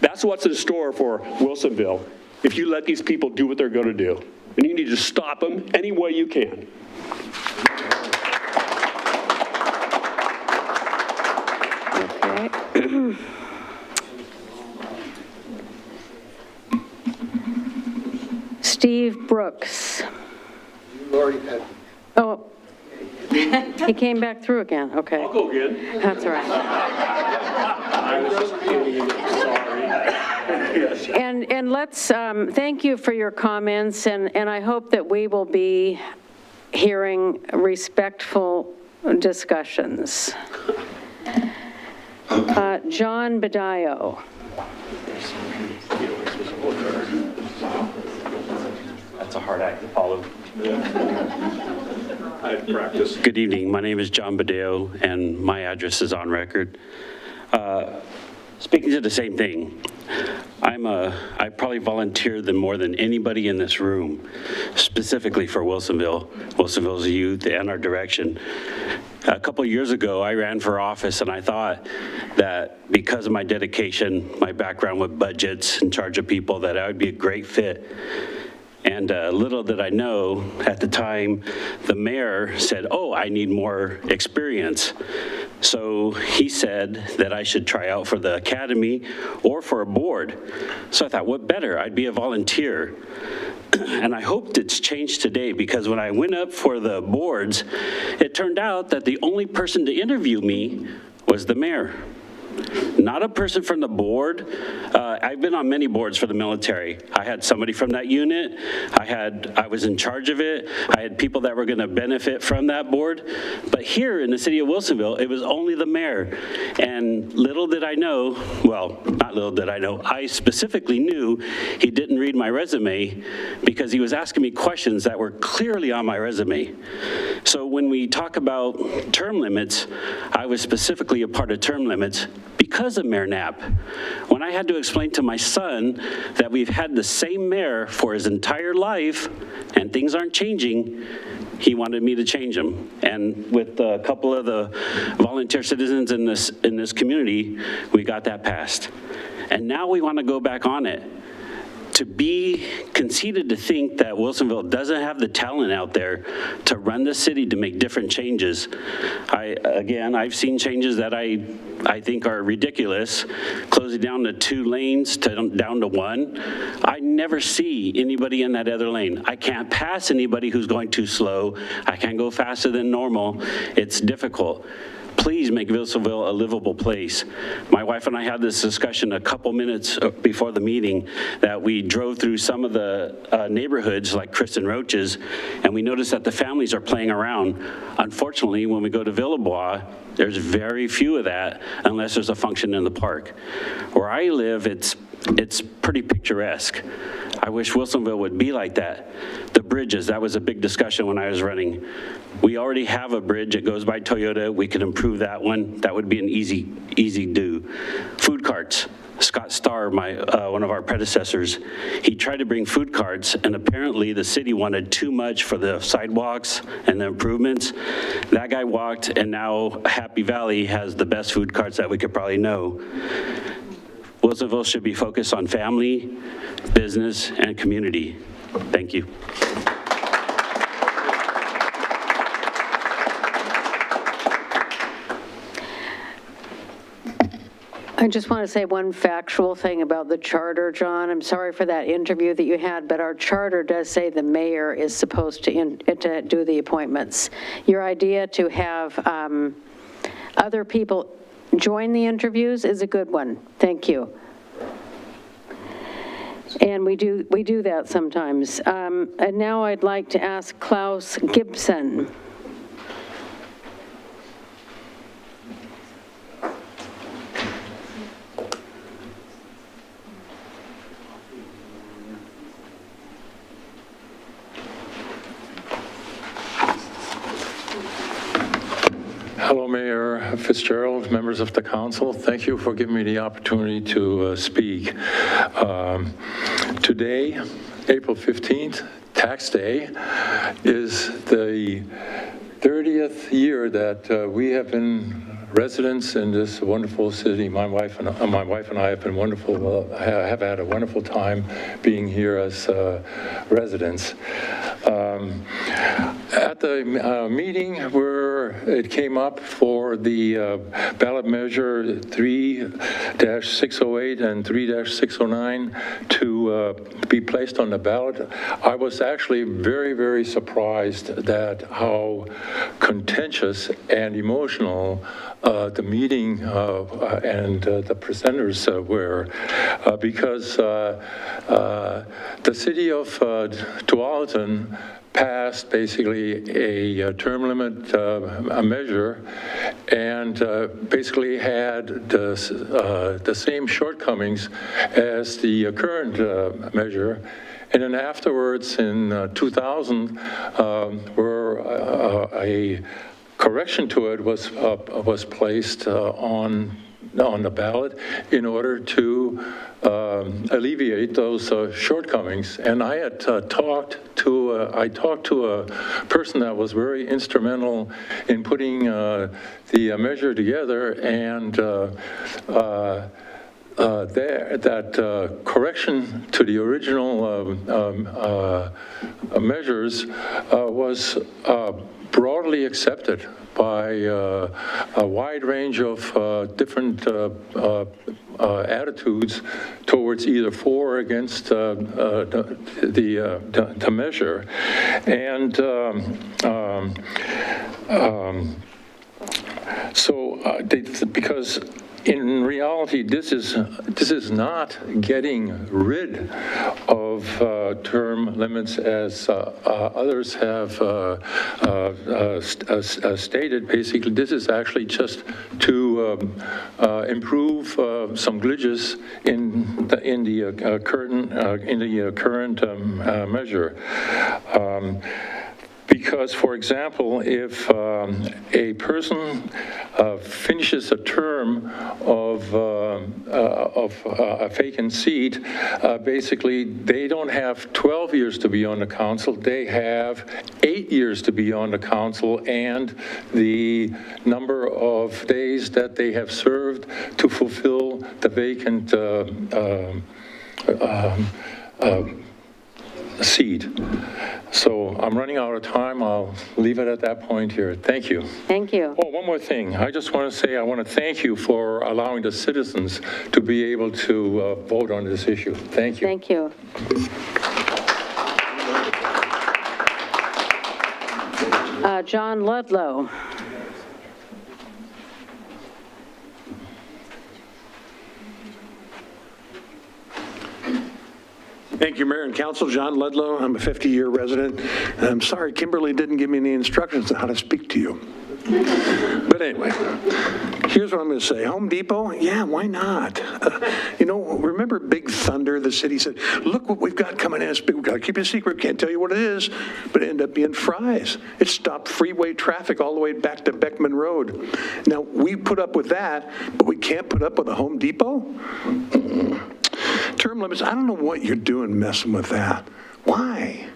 That's what's in store for Wilsonville if you let these people do what they're going to do. And you need to stop them any way you can. Okay. Steve Brooks. You already had. Oh, he came back through again, okay. I'll go again. That's all right. I was just kidding. Sorry. And let's, thank you for your comments, and I hope that we will be hearing respectful discussions. John Badillo. That's a hard act to follow. I practice. Good evening. My name is John Badeo, and my address is on record. Speaking to the same thing, I probably volunteered more than anybody in this room, specifically for Wilsonville's youth and our direction. A couple of years ago, I ran for office, and I thought that because of my dedication, my background with budgets, in charge of people, that I would be a great fit. And little did I know, at the time, the mayor said, oh, I need more experience. So he said that I should try out for the academy or for a board. So I thought, what better? I'd be a volunteer. And I hoped it's changed today, because when I went up for the boards, it turned out that the only person to interview me was the mayor. Not a person from the board. I've been on many boards for the military. I had somebody from that unit. I was in charge of it. I had people that were going to benefit from that board. But here in the city of Wilsonville, it was only the mayor. And little did I know, well, not little did I know, I specifically knew he didn't read my resume, because he was asking me questions that were clearly on my resume. So when we talk about term limits, I was specifically a part of term limits because of Mayor Knapp. When I had to explain to my son that we've had the same mayor for his entire life and things aren't changing, he wanted me to change them. And with a couple of the volunteer citizens in this community, we got that passed. And now we want to go back on it. To be conceited to think that Wilsonville doesn't have the talent out there to run the city to make different changes. I've seen changes that I think are ridiculous, closing down to 2 lanes down to 1. I never see anybody in that other lane. I can't pass anybody who's going too slow. I can't go faster than normal. It's difficult. Please make Wilsonville a livable place. My wife and I had this discussion a couple minutes before the meeting, that we drove through some of the neighborhoods like Kristen Roach's, and we noticed that the families are playing around. Unfortunately, when we go to Villebois, there's very few of that unless there's a function in the park. Where I live, it's pretty picturesque. I wish Wilsonville would be like that. The bridges, that was a big discussion when I was running. We already have a bridge. It goes by Toyota. We could improve that one. That would be an easy do. Food carts. Scott Starr, one of our predecessors, he tried to bring food carts, and apparently the city wanted too much for the sidewalks and the improvements. That guy walked, and now Happy Valley has the best food carts that we could probably know. Wilsonville should be focused on family, business, and community. Thank you. I just want to say one factual thing about the charter, John. I'm sorry for that interview that you had, but our charter does say the mayor is supposed to do the appointments. Your idea to have other people join the interviews is a good one. Thank you. And we do that sometimes. And now I'd like to ask Klaus Gibson. Hello, Mayor Fitzgerald, members of the council. Thank you for giving me the opportunity to speak. Today, April 15th, tax day, is the 30th year that we have been residents in this wonderful city. My wife and I have been wonderful. Have had a wonderful time being here as residents. At the meeting where it came up for the ballot measure 3-608 and 3-609 to be placed on the ballot, I was actually very, very surprised that how contentious and emotional the meeting and the presenters were, because the city of Tualatin passed basically a term limit measure and basically had the same shortcomings as the current measure. And then afterwards, in 2000, where a correction to it was placed on the ballot in order to alleviate those shortcomings. And I had talked to a person that was very instrumental in putting the measure together, and that correction to the original measures was broadly accepted by a wide range of different attitudes towards either for or against the measure. And because in reality, this is not getting rid of term limits as others have stated. Basically, this is actually just to improve some glitches in the current measure. Because, for example, if a person finishes a term of a vacant seat, basically they don't have 12 years to be on the council, they have 8 years to be on the council, and the number of days that they have served to fulfill the vacant seat. So I'm running out of time. I'll leave it at that point here. Thank you. Thank you. Oh, one more thing. I just want to say I want to thank you for allowing the citizens to be able to vote on this issue. Thank you. Thank you. John Ludlow. Thank you, Mayor and Council. John Ludlow. I'm a 50-year resident. I'm sorry Kimberly didn't give me any instructions on how to speak to you. But anyway, here's what I'm going to say. Home Depot? Yeah, why not? Remember Big Thunder? The city said, look what we've got coming in. We've got to keep it a secret. Can't tell you what it is. But it ended up being fries. It stopped freeway traffic all the way back to Beckman Road. Now, we put up with that, but we can't put up with a Home Depot? Term limits, I don't know what you're doing messing with that. Why?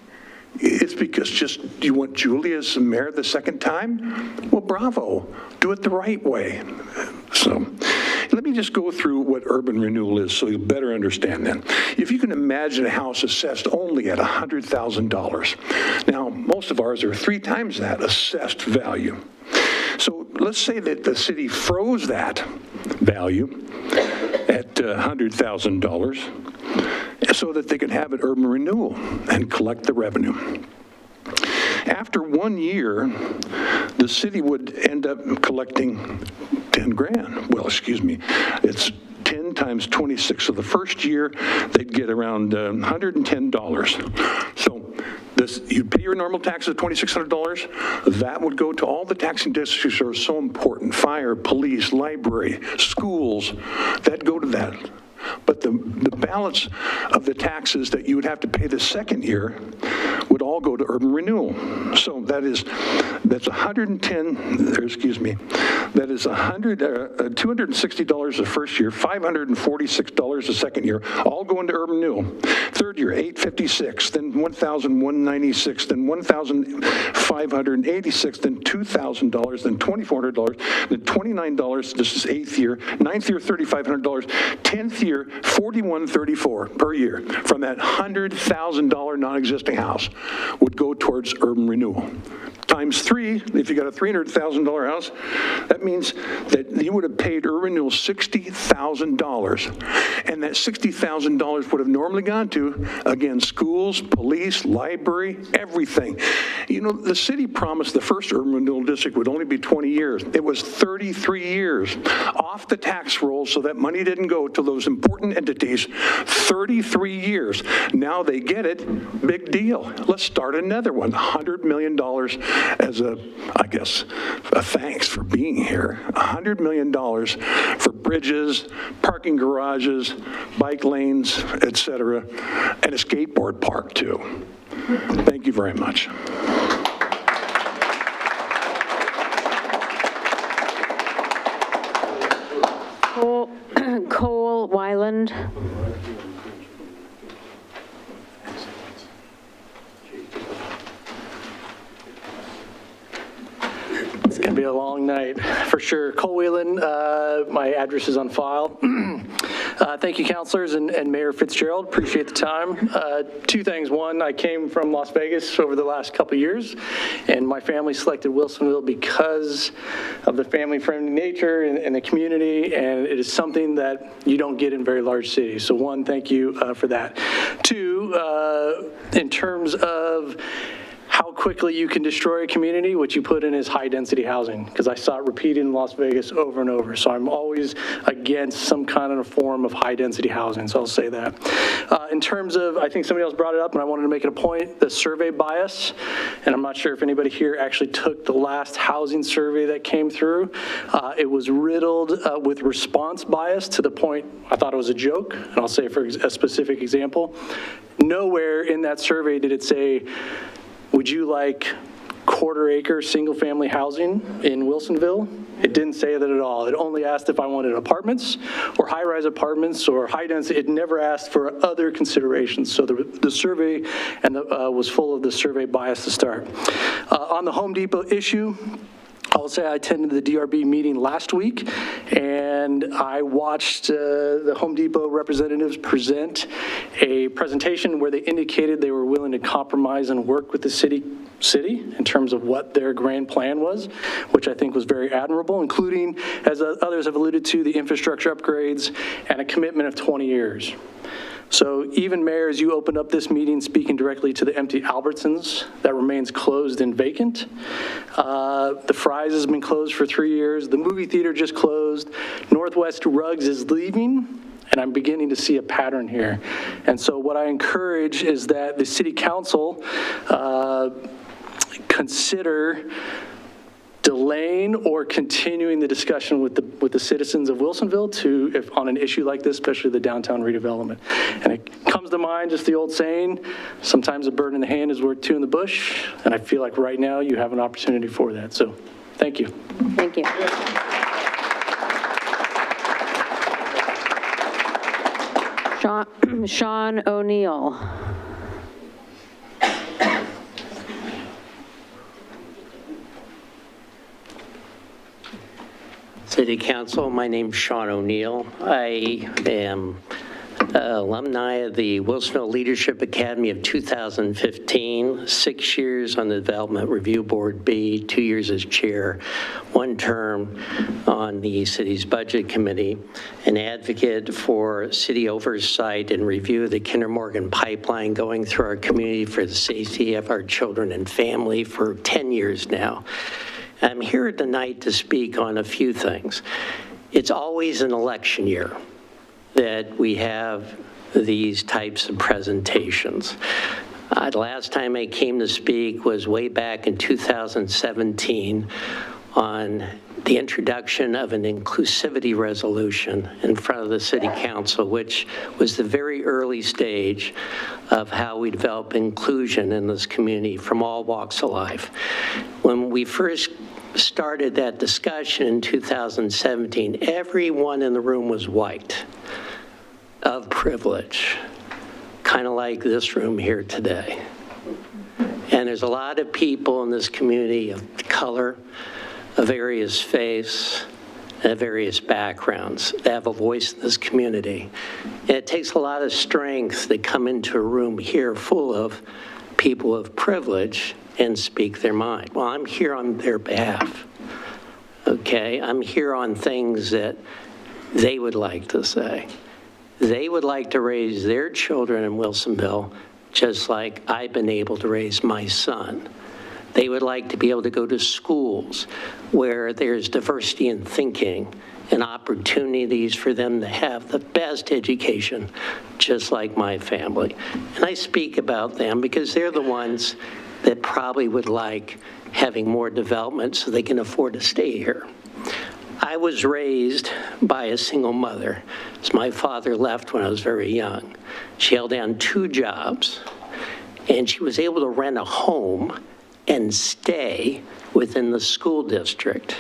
It's because just you want Julie as mayor the second time? Well, bravo. Do it the right way. So let me just go through what urban renewal is so you better understand that. If you can imagine a house assessed only at $100,000. Now, most of ours are 3 times that assessed value. So let's say that the city froze that value at $100,000 so that they can have an urban renewal and collect the revenue. After 1 year, the city would end up collecting 10 grand. Well, excuse me, it's 10 times 26 of the first year, they'd get around $110. So you'd pay your normal tax of $2,600. That would go to all the taxing districts that are so important: fire, police, library, schools. That'd go to that. But the balance of the taxes that you would have to pay the second year would all go to urban renewal. So that's $260 the first year, $546 the second year, all going to urban renewal. Third year, $856, then $1,196, then $1,586, then $2,000, then $2,400, then $29. This is eighth year. Ninth year, $3,500. 10th year, $4,134 per year from that $100,000 non-existing house would go towards urban renewal. Times 3, if you got a $300,000 house, that means that you would have paid urban renewal $60,000. And that $60,000 would have normally gone to, again, schools, police, library, everything. You know, the city promised the first urban renewal district would only be 20 years. It was 33 years off the tax roll, so that money didn't go to those important entities. 33 years. Now they get it. Big deal. Let's start another one. $100 million as a thanks for being here. $100 million for bridges, parking garages, bike lanes, etc., and a skateboard park too. Thank you very much. Cole Weiland. It's going to be a long night, for sure. Cole Whelan, my address is on file. Thank you, councilors and Mayor Fitzgerald. Appreciate the time. Two things. One, I came from Las Vegas over the last couple years, and my family selected Wilsonville because of the family-friendly nature and the community, and it is something that you don't get in very large cities. So one, thank you for that. Two, in terms of how quickly you can destroy a community, what you put in is high-density housing, because I saw it repeated in Las Vegas over and over. So I'm always against some kind of form of high-density housing, so I'll say that. In terms of, I think somebody else brought it up, and I wanted to make it a point, the survey bias, and I'm not sure if anybody here actually took the last housing survey that came through. It was riddled with response bias to the point I thought it was a joke, and I'll say for a specific example. Nowhere in that survey did it say, would you like quarter-acre single-family housing in Wilsonville? It didn't say that at all. It only asked if I wanted apartments or high-rise apartments or high-density. It never asked for other considerations. So the survey was full of the survey bias to start. On the Home Depot issue, I will say I attended the DRB meeting last week, and I watched the Home Depot representatives present a presentation where they indicated they were willing to compromise and work with the city in terms of what their grand plan was, which I think was very admirable, including, as others have alluded to, the infrastructure upgrades and a commitment of 20 years. So even, Mayor, as you opened up this meeting speaking directly to the empty Albertsons that remains closed and vacant, the Fry's has been closed for 3 years, the movie theater just closed, Northwest Rugs is leaving, and I'm beginning to see a pattern here. And so what I encourage is that the city council consider delaying or continuing the discussion with the citizens of Wilsonville on an issue like this, especially the downtown redevelopment. And it comes to mind just the old saying, sometimes a bird in the hand is worth two in the bush, and I feel like right now you have an opportunity for that. So thank you. Thank you. Sean O'Neill. City Council, my name's Sean O'Neill. I am alumni of the Wilsonville Leadership Academy of 2015, 6 years on the Development Review Board B, 2 years as chair, 1 term on the city's budget committee, an advocate for city oversight and review of the Kinder Morgan pipeline going through our community for the safety of our children and family for 10 years now. I'm here tonight to speak on a few things. It's always an election year. that we have these types of presentations. The last time I came to speak was way back in 2017 on the introduction of an inclusivity resolution in front of the City Council, which was the very early stage of how we develop inclusion in this community from all walks of life. When we first started that discussion in 2017, everyone in the room was white, of privilege, kind of like this room here today. And there's a lot of people in this community of color, of various faiths, and various backgrounds that have a voice in this community. And it takes a lot of strength to come into a room here full of people of privilege and speak their mind. Well, I'm here on their behalf, okay? I'm here on things that they would like to say. They would like to raise their children in Wilsonville just like I've been able to raise my son. They would like to be able to go to schools where there's diversity in thinking and opportunities for them to have the best education, just like my family. And I speak about them because they're the ones that probably would like having more development so they can afford to stay here. I was raised by a single mother. So my father left when I was very young. She held down 2 jobs, and she was able to rent a home and stay within the school district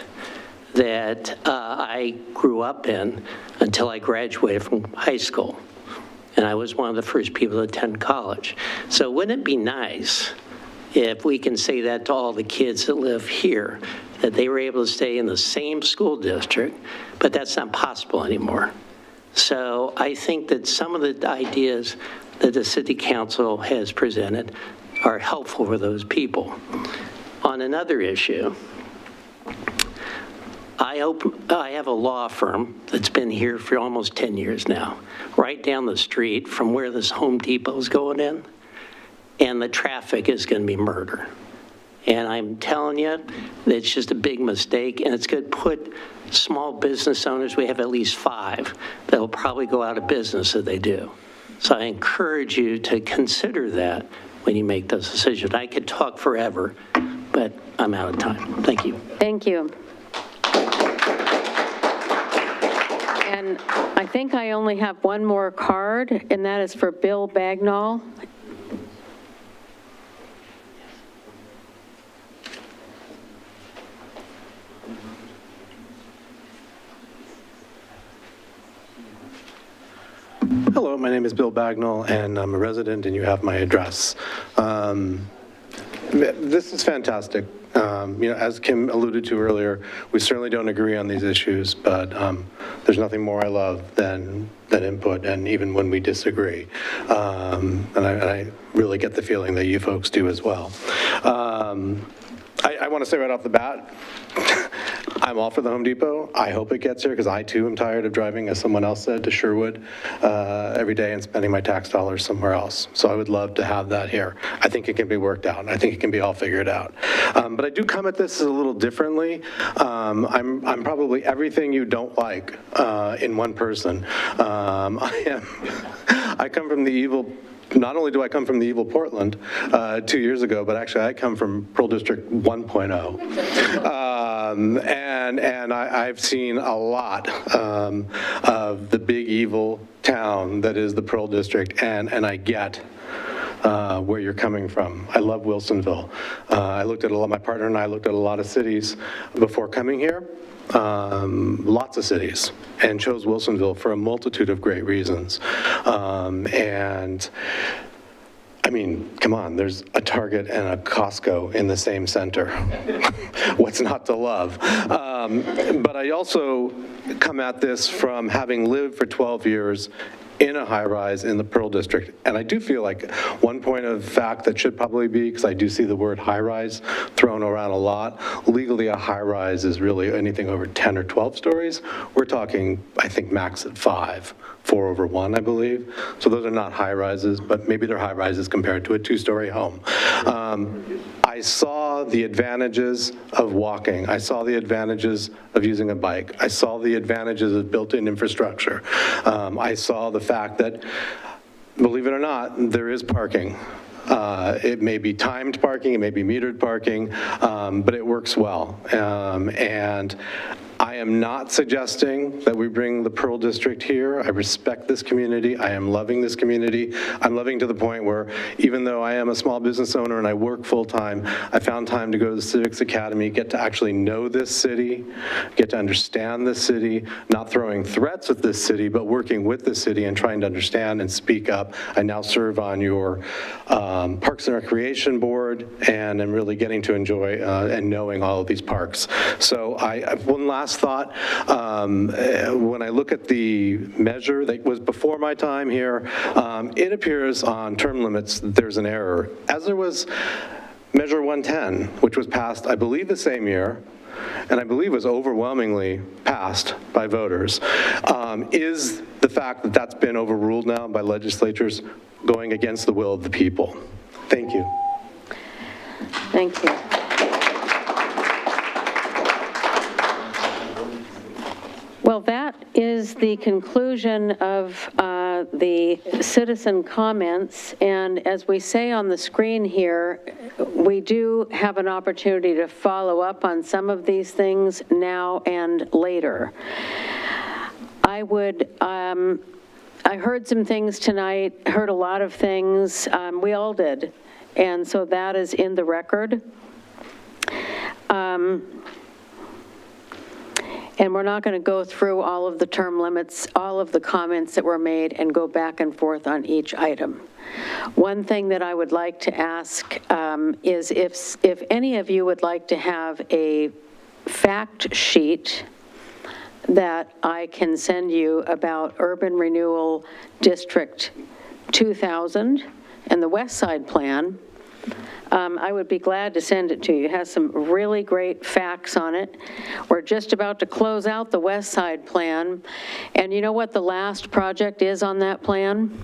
that I grew up in until I graduated from high school. And I was one of the first people to attend college. So wouldn't it be nice if we can say that to all the kids that live here, that they were able to stay in the same school district, but that's not possible anymore. So I think that some of the ideas that the City Council has presented are helpful for those people. On another issue, I have a law firm that's been here for almost 10 years now, right down the street from where this Home Depot is going in, and the traffic is going to be murder. And I'm telling you, it's just a big mistake, and it's going to put small business owners, we have at least 5, that will probably go out of business if they do. So I encourage you to consider that when you make those decisions. I could talk forever, but I'm out of time. Thank you. Thank you. And I think I only have one more card, and that is for Bill Bagnall. Hello, my name is Bill Bagnall, and I'm a resident, and you have my address. This is fantastic. As Kim alluded to earlier, we certainly don't agree on these issues, but there's nothing more I love than input, and even when we disagree. And I really get the feeling that you folks do as well. I want to say right off the bat, I'm all for the Home Depot. I hope it gets here because I too am tired of driving, as someone else said, to Sherwood every day and spending my tax dollars somewhere else. So I would love to have that here. I think it can be worked out. I think it can be all figured out. But I do come at this a little differently. I'm probably everything you don't like in one person. I come from the evil. Not only do I come from the evil Portland 2 years ago, but actually I come from Pearl District 1.0. And I've seen a lot of the big evil town that is the Pearl District, and I get where you're coming from. I love Wilsonville. My partner and I looked at a lot of cities before coming here. Lots of cities, and chose Wilsonville for a multitude of great reasons. And I mean, come on, there's a Target and a Costco in the same center. What's not to love? But I also come at this from having lived for 12 years in a high-rise in the Pearl District. And I do feel like one point of fact that should probably be, because I do see the word high-rise thrown around a lot, legally a high-rise is really anything over 10 or 12 stories. We're talking, I think, max at 5, 4 over 1, I believe. So those are not high-rises, but maybe they're high-rises compared to a 2-story home. I saw saw the advantages of walking. I saw the advantages of using a bike. I saw the advantages of built-in infrastructure. I saw the fact that, believe it or not, there is parking. It may be timed parking, it may be metered parking, but it works well. And I am not suggesting that we bring the Pearl District here. I respect this community. I am loving this community. I'm loving to the point where even though I am a small business owner and I work full-time, I found time to go to the Civics Academy, get to actually know this city, get to understand this city, not throwing threats at this city, but working with the city and trying to understand and speak up. I now serve on your Parks and Recreation Board, and I'm really getting to enjoy and knowing all of these parks. So one last thought, when I look at the measure that was before my time here, it appears on term limits that there's an error, as there was Measure 110, which was passed, I believe, the same year, and I believe was overwhelmingly passed by voters, is the fact that that's been overruled now by legislatures going against the will of the people. Thank you. Thank you. Well, that is the conclusion of the citizen comments, and as we say on the screen here, we do have an opportunity to follow up on some of these things now and later. I heard some things tonight, heard a lot of things, we all did, and so that is in the record. And we're not going to go through all of the term limits, all of the comments that were made, and go back and forth on each item. One thing that I would like to ask is if any of you would like to have a fact sheet that I can send you about Urban Renewal District 2000 and the West Side Plan, I would be glad to send it to you. It has some really great facts on it. We're just about to close out the West Side Plan, and you know what the last project is on that plan?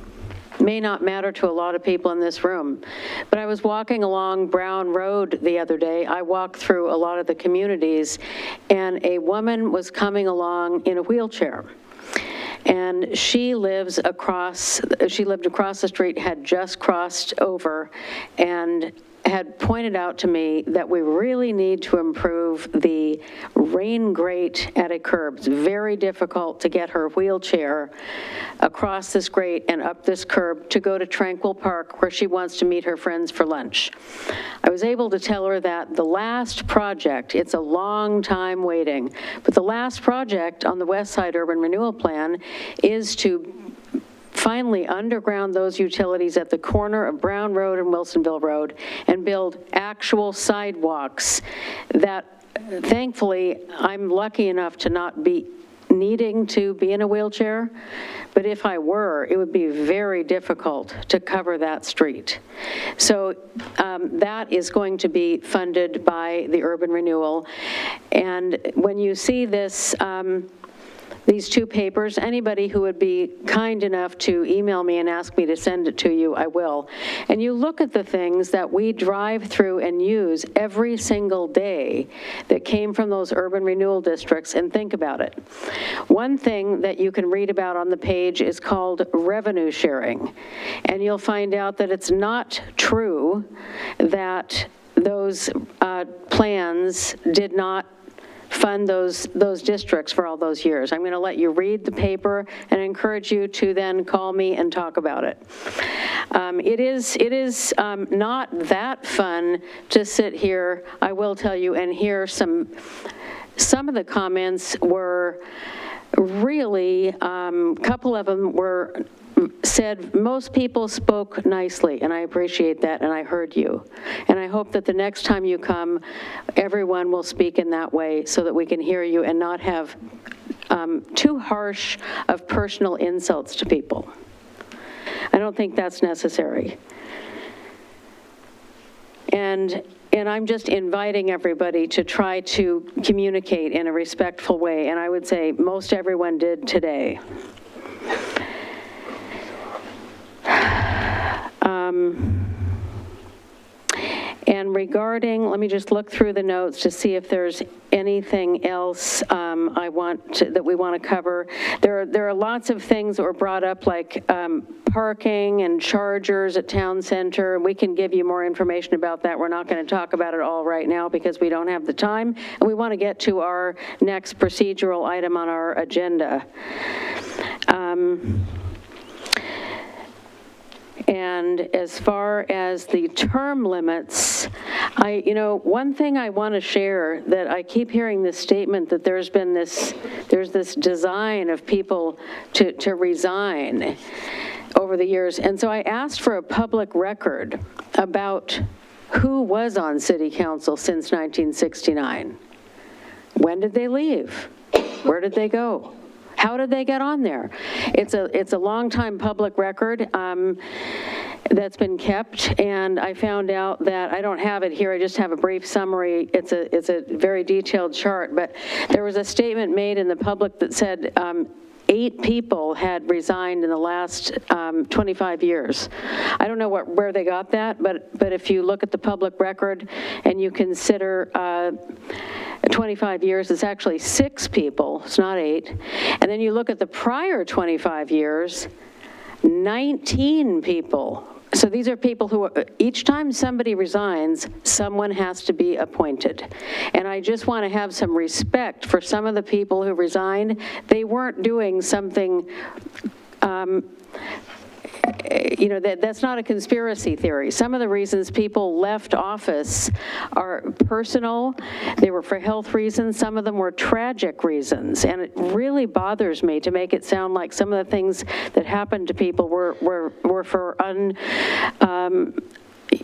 May not matter to a lot of people in this room, but I was walking along Brown Road the other day. I walked through a lot of the communities, and a woman was coming along in a wheelchair. And she lived across the street, had just crossed over, and had pointed out to me that we really need to improve the rain grate at a curb. It's very difficult to get her wheelchair across this grate and up this curb to go to Tranquil Park, where she wants to meet her friends for lunch. I was able to tell her that the last project, it's a long time waiting, but the last project on the West Side Urban Renewal Plan is to finally underground those utilities at the corner of Brown Road and Wilsonville Road and build actual sidewalks that, thankfully, I'm lucky enough to not be needing to be in a wheelchair, but if I were, it would be very difficult to cover that street. So that is going to be funded by the urban renewal. And when you see this, these two papers, anybody who would be kind enough to email me and ask me to send it to you, I will. And you look at the things that we drive through and use every single day that came from those urban renewal districts, and think about it. One thing that you can read about on the page is called revenue sharing. And you'll find out that it's not true that those plans did not fund those districts for all those years. I'm going to let you read the paper and encourage you to then call me and talk about it. It is not that fun to sit here, I will tell you, and hear some of the comments were really, a couple of them were said, most people spoke nicely, and I appreciate that, and I heard you. And I hope that the next time you come, everyone will speak in that way so that we can hear you and not have too harsh of personal insults to people. I don't think that's necessary. And I'm just inviting everybody to try to communicate in a respectful way, and I would say most everyone did today. And regarding, let me just look through the notes to see if there's anything else that we want to cover. There are lots of things that were brought up, like parking and chargers at Town Center. We can give you more information about that. We're not going to talk about it all right now because we don't have the time, and we want to get to our next procedural item on our agenda. And as far as the term limits, one thing I want to share, that I keep hearing this statement that there's this design of people to resign over the years. And so I asked for a public record about who was on city council since 1969. When did they leave? Where did they go? How did they get on there? It's a long-time public record that's been kept, and I found out that, I don't have it here, I just have a brief summary. It's a very detailed chart, but there was a statement made in the public that said 8 people had resigned in the last 25 years. I don't know where they got that, but if you look at the public record and you consider 25 years, it's actually 6 people, it's not 8. And then you look at the prior 25 years, 19 people. So these are people who, each time somebody resigns, someone has to be appointed. And I just want to have some respect for some of the people who resigned. They weren't doing something, that's not a conspiracy theory. Some of the reasons people left office are personal. They were for health reasons. Some of them were tragic reasons. And it really bothers me to make it sound like some of the things that happened to people were for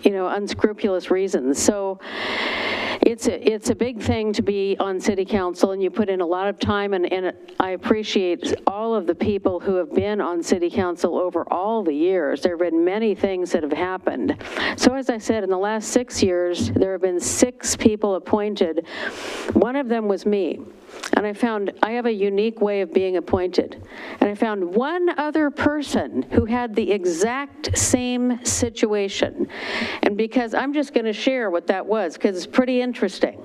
unscrupulous reasons. So it's a big thing to be on city council, and you put in a lot of time, and I appreciate all of the people who have been on city council over all the years. There have been many things that have happened. So as I said, in the last 6 years, there have been 6 people appointed. One of them was me. And I found I have a unique way of being appointed. And I found one other person who had the exact same situation. And because I'm just going to share what that was, because it's pretty interesting.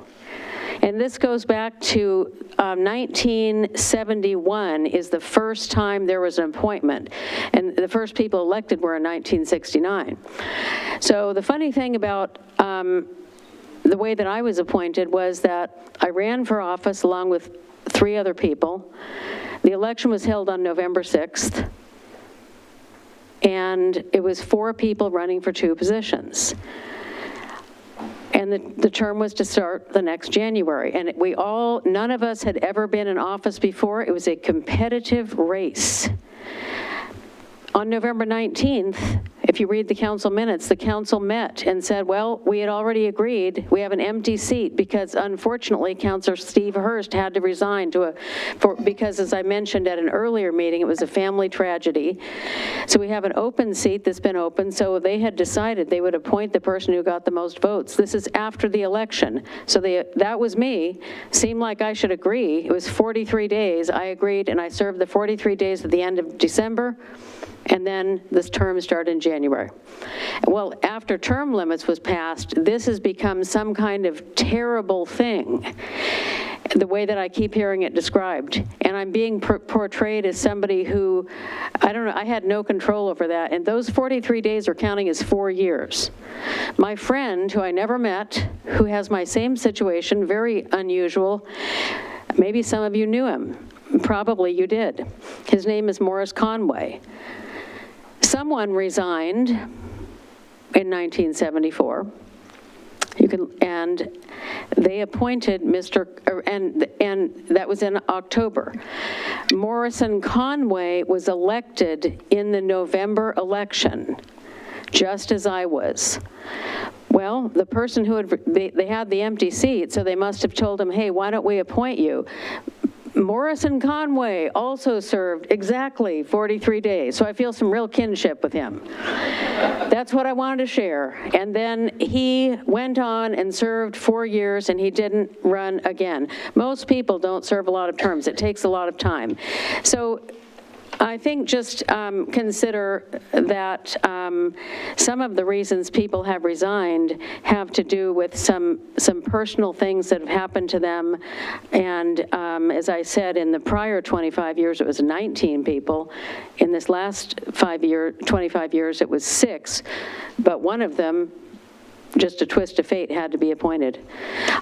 And this goes back to 1971 is the first time there was an appointment. And the first people elected were in 1969. So the funny thing about the way that I was appointed was that I ran for office along with 3 other people. The election was held on November 6th, and it was 4 people running for 2 positions. And the term was to start the next January. And none of us had ever been in office before. It was a competitive race. On November 19th, if you read the council minutes, the council met and said, well, we had already agreed, we have an empty seat because unfortunately, Councilor Steve Hurst had to resign because as I mentioned at an earlier meeting, it was a family tragedy. So we have an open seat that's been open, so they had decided they would appoint the person who got the most votes. This is after the election. So that was me. Seemed like I should agree. It was 43 days. I agreed, and I served the 43 days at the end of December. And then this term started in January. Well, after term limits was passed, this has become some kind of terrible thing, the way that I keep hearing it described. And I'm being portrayed as somebody who, I don't know, I had no control over that. And those 43 days are counting as 4 years. My friend, who I never met, who has my same situation, very unusual, maybe some of you knew him. Probably you did. His name is Morris Conway. Someone resigned in 1974. And they appointed and that was in October. Morrison Conway was elected in the November election, just as I was. Well, the person who they had the empty seat, so they must have told him, hey, why don't we appoint you? Morrison Conway also served exactly 43 days, so I feel some real kinship with him. That's what I wanted to share. And then he went on and served 4 years, and he didn't run again. Most people don't serve a lot of terms. It takes a lot of time. So I think just consider that some of the reasons people have resigned have to do with some personal things that have happened to them. And as I said, in the prior 25 years, it was 19 people. In this last 25 years, it was 6. But one of them, just a twist of fate, had to be appointed.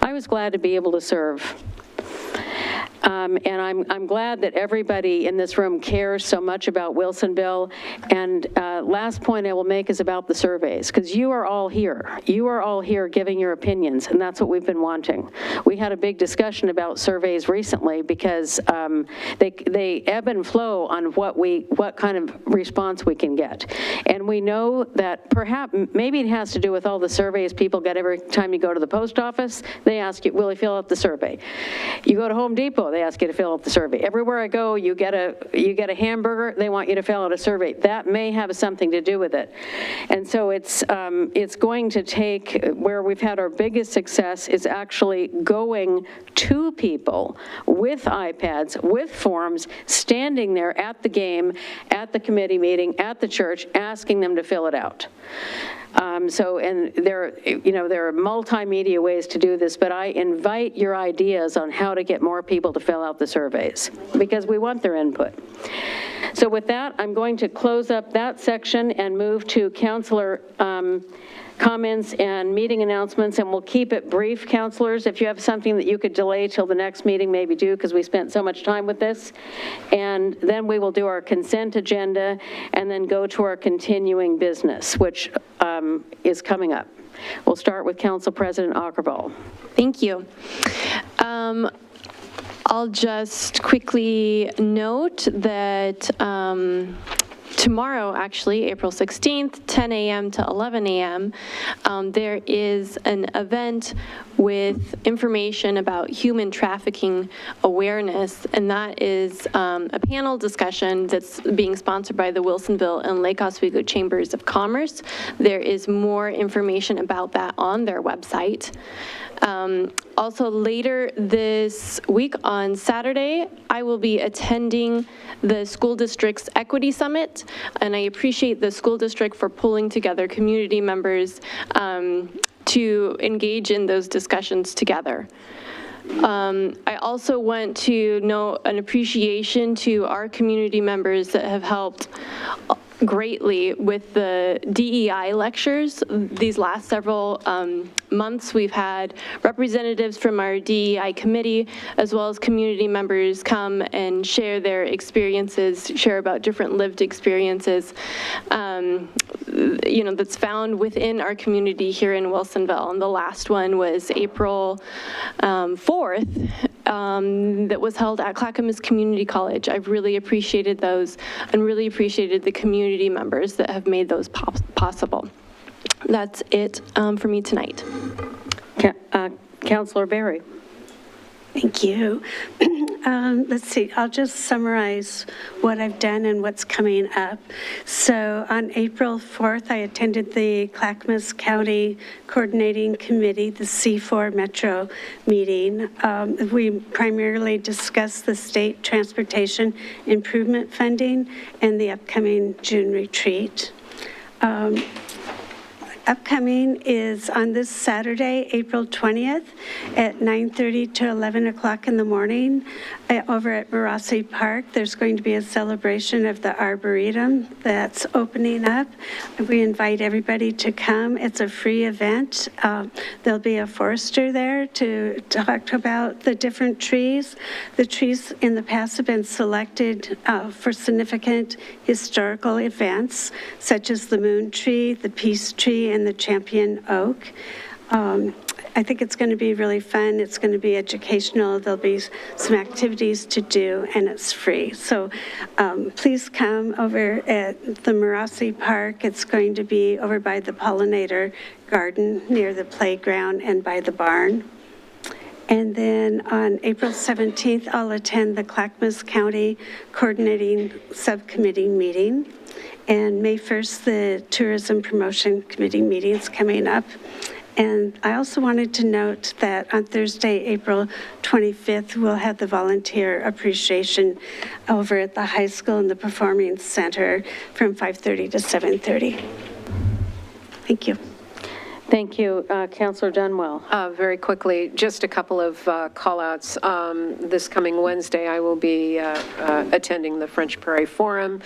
I was glad to be able to serve. And I'm glad that everybody in this room cares so much about Wilsonville. And last point I will make is about the surveys, because you are all here. You are all here giving your opinions, and that's what we've been wanting. We had a big discussion about surveys recently because they ebb and flow on what kind of response we can get. And we know that perhaps, maybe it has to do with all the surveys people get every time you go to the post office. They ask you, will you fill out the survey? You go to Home Depot, they ask you to fill out the survey. Everywhere I go, you get a hamburger, they want you to fill out a survey. That may have something to do with it. And so it's going to take, where we've had our biggest success is actually going to people with iPads, with forms, standing there at the game, at the committee meeting, at the church, asking them to fill it out. And there are multimedia ways to do this, but I invite your ideas on how to get more people to fill out the surveys, because we want their input. So with that, I'm going to close up that section and move to councilor comments and meeting announcements, and we'll keep it brief, councilors. If you have something that you could delay till the next meeting, maybe do, because we spent so much time with this. And then we will do our consent agenda and then go to our continuing business, which is coming up. We'll start with Council President Ackerball. Thank you. I'll just quickly note that tomorrow, actually, April 16th, 10 a.m. to 11 a.m., there is an event with information about human trafficking awareness, and that is a panel discussion that's being sponsored by the Wilsonville and Lake Oswego Chambers of Commerce. There is more information about that on their website. Also later this week on Saturday, I will be attending the school district's Equity Summit, and I appreciate the school district for pulling together community members to engage in those discussions together. I also want to note an appreciation to our community members that have helped greatly with the DEI lectures. These last several months, we've had representatives from our DEI committee, as well as community members, come and share their experiences, share about different lived experiences, that's found within our community here in Wilsonville. And the last one was April 4th, that was held at Clackamas Community College. I've really appreciated those and really appreciated the community members that have made those possible. That's it for me tonight. Councilor Berry. Thank you. Let's see, I'll just summarize what I've done and what's coming up. So on April 4th, I attended the Clackamas County Coordinating Committee, the C4 Metro meeting. We primarily discussed the state transportation improvement funding and the upcoming June retreat. Upcoming is on this Saturday, April 20th at 9:30 to 11 o'clock in the morning over at Marassi Park. There's going to be a celebration of the Arboretum that's opening up. We invite everybody to come. It's a free event. There'll be a forester there to talk about the different trees. The trees in the past have been selected for significant historical events, such as the moon tree, the peace tree, and the champion oak. I think it's going to be really fun. It's going to be educational. There'll be some activities to do, and it's free. So please come over at the Marassi Park. It's going to be over by the Pollinator Garden near the playground and by the barn. And then on April 17th, I'll attend the Clackamas County Coordinating Subcommittee meeting. And May 1st, the Tourism Promotion Committee meeting is coming up. And I also wanted to note that on Thursday, April 25th, we'll have the volunteer appreciation over at the high school in the Performing Center from 5:30 to 7:30. Thank you. Thank you. Councillor Dunwell. Very quickly, just a couple of call-outs. This coming Wednesday, I will be attending the French Prairie Forum,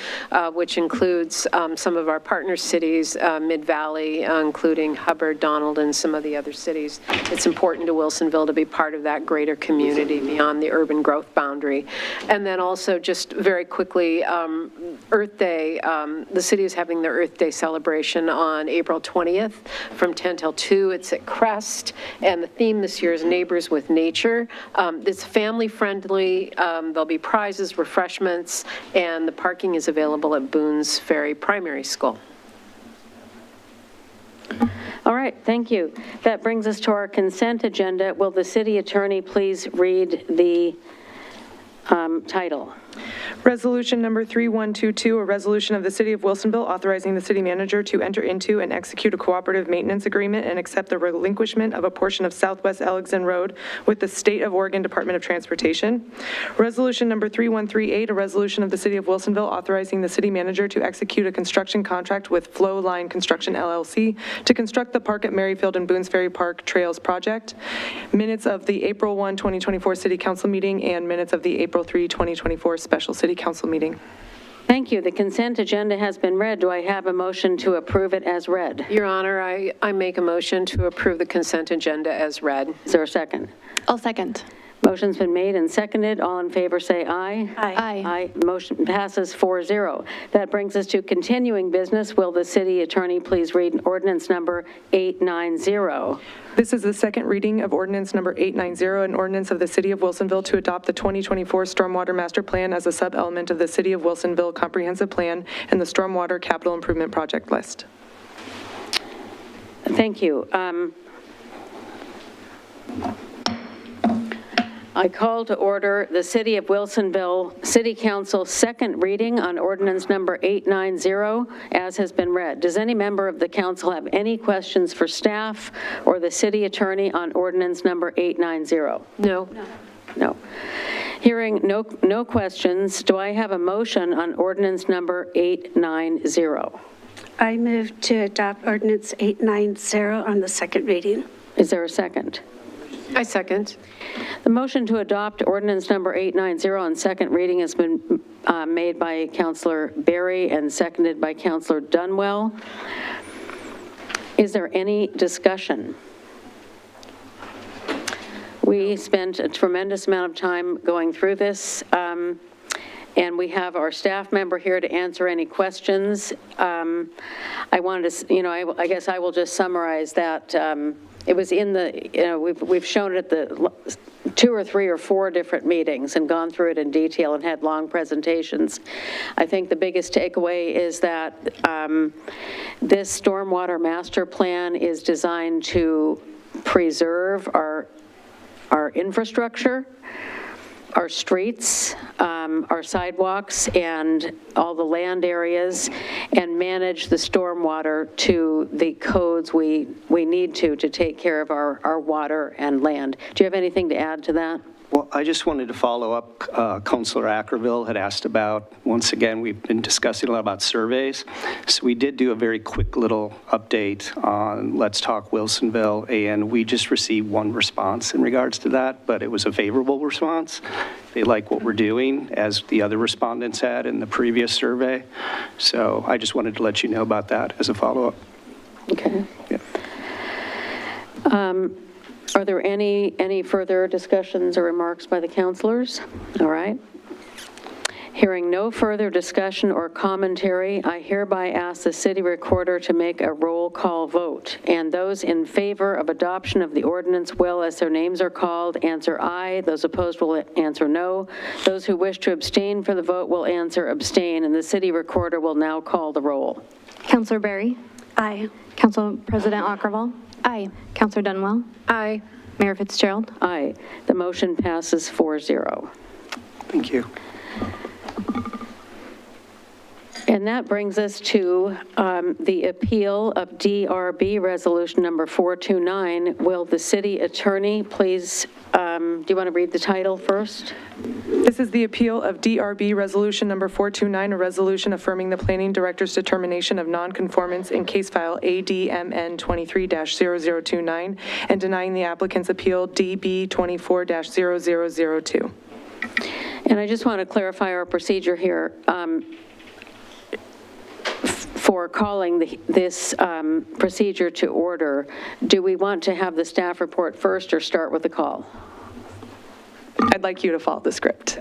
which includes some of our partner cities, Mid-Valley, including Hubbard, Donald, and some of the other cities. It's important to Wilsonville to be part of that greater community beyond the urban growth boundary. And then also, just very quickly, Earth Day, the city is having their Earth Day celebration on April 20th from 10 till 2. It's at Crest, and the theme this year is Neighbors with Nature. It's family-friendly. There'll be prizes, refreshments, and the parking is available at Boone's Ferry Primary School. All right, thank you. That brings us to our consent agenda. Will the city attorney please read the title? Resolution number 3122, a resolution of the City of Wilsonville authorizing the city manager to enter into and execute a cooperative maintenance agreement and accept the relinquishment of a portion of Southwest Elgin Road with the State of Oregon Department of Transportation. Resolution number 3138, a resolution of the City of Wilsonville authorizing the city manager to execute a construction contract with Flow Line Construction LLC to construct the Park at Merrifield and Boone's Ferry Park Trails project. Minutes of the April 1, 2024 City Council meeting and minutes of the April 3, 2024 Special City Council meeting. Thank you. The consent agenda has been read. Do I have a motion to approve it as read? Your Honor, I make a motion to approve the consent agenda as read. Is there a second? I'll second. Motion's been made and seconded. All in favor say aye. Aye. Aye. Motion passes 4-0. That brings us to continuing business. Will the city attorney please read ordinance number 890? This is the second reading of ordinance number 890, an ordinance of the City of Wilsonville to adopt the 2024 Stormwater Master Plan as a sub-element of the City of Wilsonville Comprehensive Plan and the Stormwater Capital Improvement Project list. Thank you. I call to order the City of Wilsonville City Council second reading on ordinance number 890 as has been read. Does any member of the council have any questions for staff or the city attorney on ordinance number 890? No. No. Hearing no questions, do I have a motion on ordinance number 890? I move to adopt ordinance 890 on the second reading. Is there a second? I second. The motion to adopt ordinance number 890 on second reading has been made by Councillor Berry and seconded by Councillor Dunwell. Is there any discussion? We spent a tremendous amount of time going through this, and we have our staff member here to answer any questions. I wanted to, I guess I will just summarize that. It was in the, we've shown it at the 2 or 3 or 4 different meetings and gone through it in detail and had long presentations. I think the biggest takeaway is that this Stormwater Master Plan is designed to preserve our infrastructure, our streets, our sidewalks, and all the land areas, and manage the stormwater to the codes we need to take care of our water and land. Do you have anything to add to that? Well, I just wanted to follow up. Councilor Ackerville had asked about, once again, we've been discussing a lot about surveys. So we did do a very quick little update on Let's Talk Wilsonville, and we just received 1 response in regards to that, but it was a favorable response. They like what we're doing, as the other respondents had in the previous survey. So I just wanted to let you know about that as a follow-up. Okay. Yeah. Are there any further discussions or remarks by the councilors? All right. Hearing no further discussion or commentary, I hereby ask the city recorder to make a roll call vote. And those in favor of adoption of the ordinance will, as their names are called, answer aye. Those opposed will answer no. Those who wish to abstain for the vote will answer abstain. And the city recorder will now call the roll. Councillor Berry? Aye. Council President Ackerville? Aye. Councillor Dunwell? Aye. Mayor Fitzgerald? Aye. The motion passes 4-0. Thank you. And that brings us to the appeal of DRB Resolution Number 429. Will the city attorney please, do you want to read the title first? This is the appeal of DRB Resolution Number 429, a resolution affirming the planning director's determination of nonconformance in case file ADMN 23-0029 and denying the applicant's appeal DB 24-0002. And I just want to clarify our procedure here. For calling this procedure to order, do we want to have the staff report first or start with the call? I'd like you to follow the script.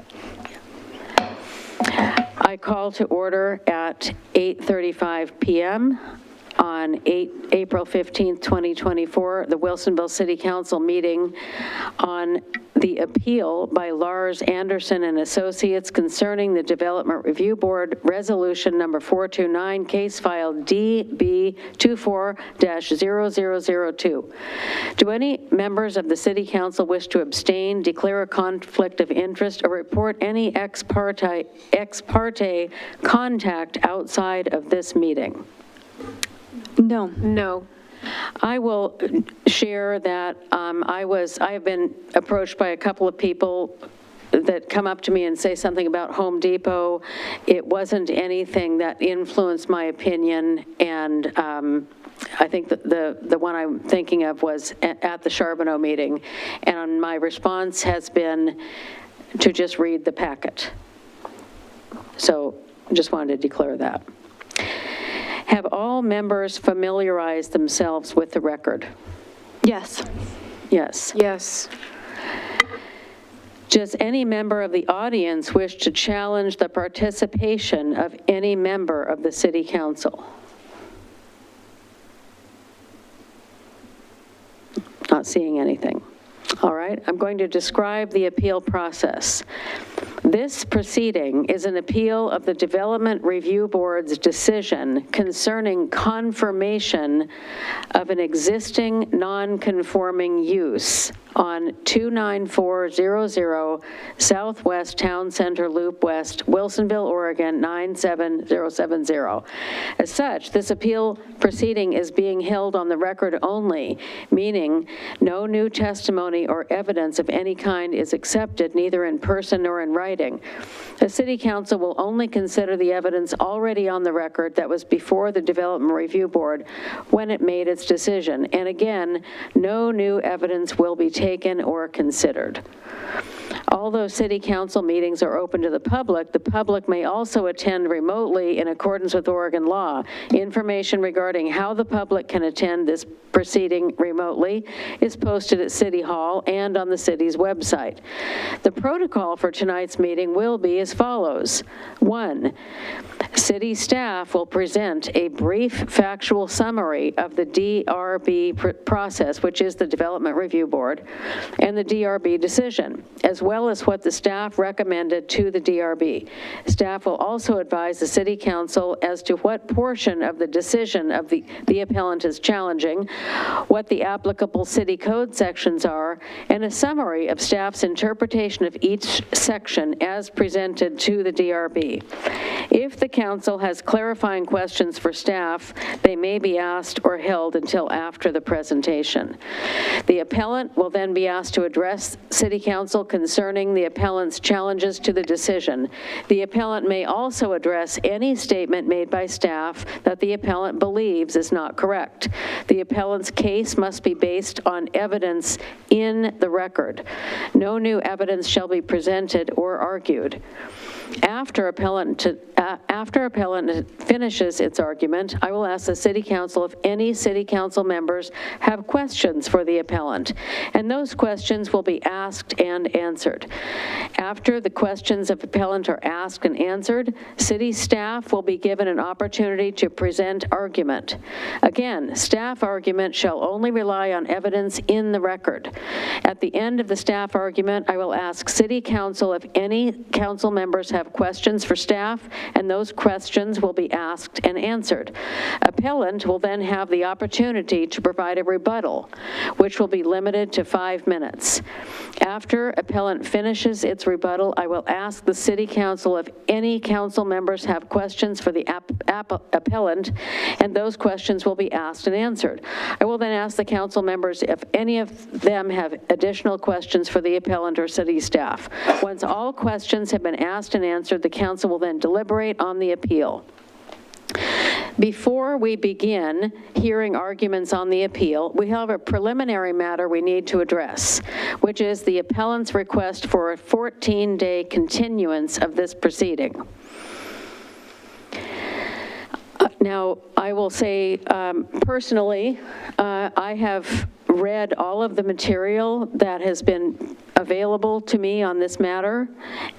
I call to order at 8:35 p.m. on April 15th, 2024, the Wilsonville City Council meeting on the appeal by Lars Anderson and Associates concerning the Development Review Board Resolution Number 429, case file DB 24-0002. Do any members of the City Council wish to abstain, declare a conflict of interest, or report any ex parte contact outside of this meeting? No. No. I will share that I have been approached by a couple of people that come up to me and say something about Home Depot. It wasn't anything that influenced my opinion, and I think that the one I'm thinking of was at the Charbonneau meeting, and my response has been to just read the packet. So just wanted to declare that. Have all members familiarized themselves with the record? Yes. Yes. Yes. Does any member of the audience wish to challenge the participation of any member of the City Council? Not seeing anything. All right, I'm going to describe the appeal process. This proceeding is an appeal of the Development Review Board's decision concerning confirmation of an existing non-conforming use on 29400 Southwest Town Center Loop West, Wilsonville, Oregon 97070. As such, this appeal proceeding is being held on the record only, meaning no new testimony or evidence of any kind is accepted, neither in person nor in writing. The City Council will only consider the evidence already on the record that was before the Development Review Board when it made its decision. And again, no new evidence will be taken or considered. Although City Council meetings are open to the public may also attend remotely in accordance with Oregon law. Information regarding how the public can attend this proceeding remotely is posted at City Hall and on the city's website. The protocol for tonight's meeting will be as follows. 1, city staff will present a brief factual summary of the DRB process, which is the Development Review Board, and the DRB decision, as well as what the staff recommended to the DRB. Staff will also advise the City Council as to what portion of the decision of the appellant is challenging, what the applicable city code sections are, and a summary of staff's interpretation of each section as presented to the DRB. If the council has clarifying questions for staff, they may be asked or held until after the presentation. The appellant will then be asked to address City Council concerning the appellant's challenges to the decision. The appellant may also address any statement made by staff that the appellant believes is not correct. The appellant's case must be based on evidence in the record. No new evidence shall be presented or argued. After appellant finishes its argument, I will ask the City Council if any City Council members have questions for the appellant, and those questions will be asked and answered. After the questions of appellant are asked and answered, city staff will be given an opportunity to present argument. Again, staff argument shall only rely on evidence in the record. At the end of the staff argument, I will ask City Council if any council members have have questions for staff, and those questions will be asked and answered. Appellant will then have the opportunity to provide a rebuttal, which will be limited to 5 minutes. After appellant finishes its rebuttal, I will ask the City Council if any council members have questions for the appellant, and those questions will be asked and answered. I will then ask the council members if any of them have additional questions for the appellant or city staff. Once all questions have been asked and answered, the council will then deliberate on the appeal. Before we begin hearing arguments on the appeal, we have a preliminary matter we need to address, which is the appellant's request for a 14-day continuance of this proceeding. Now, I will say, personally, I have read all of the material that has been available to me on this matter,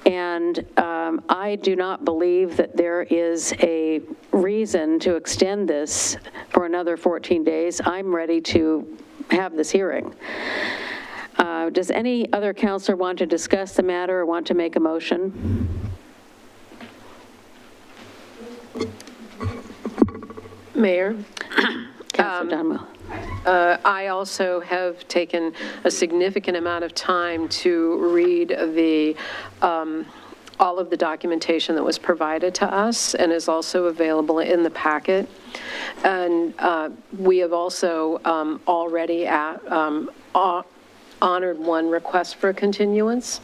and I do not believe that there is a reason to extend this for another 14 days. I'm ready to have this hearing. Does any other counselor want to discuss the matter or want to make a motion? Mayor? Councilor Dunwell. I also have taken a significant amount of time to read the all of the documentation that was provided to us and is also available in the packet. And we have also already honored one request for a continuance.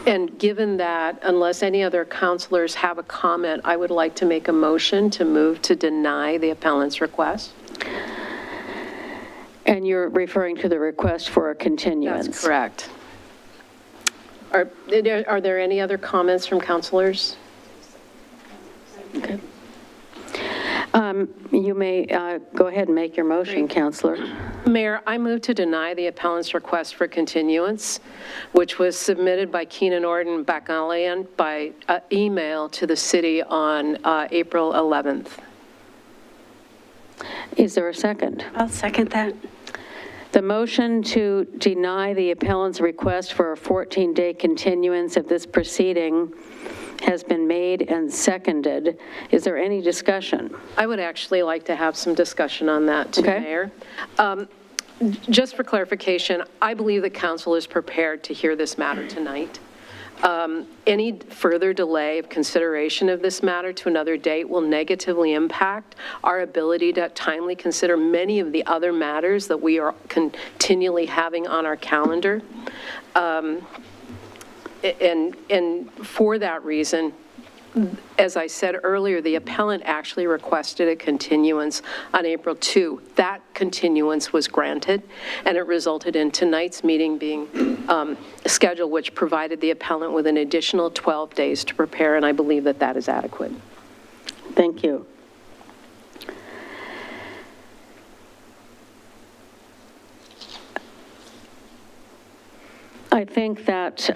And given that, unless any other counselors have a comment, I would like to make a motion to move to deny the appellant's request. And you're referring to the request for a continuance? That's correct. Are there any other comments from counselors? Okay. You may go ahead and make your motion, Counselor. Mayor, I move to deny the appellant's request for continuance, which was submitted by Keenan Orton Bacalian by email to the city on April 11th. Is there a second? I'll second that. The motion to deny the appellant's request for a 14-day continuance of this proceeding has been made and seconded. Is there any discussion? I would actually like to have some discussion on that too, Okay. Mayor. Just for clarification, I believe the council is prepared to hear this matter tonight. Any further delay of consideration of this matter to another date will negatively impact our ability to timely consider many of the other matters that we are continually having on our calendar. And for that reason, as I said earlier, the appellant actually requested a continuance on April 2. That continuance was granted, and it resulted in tonight's meeting being scheduled, which provided the appellant with an additional 12 days to prepare, and I believe that that is adequate. Thank you. I think that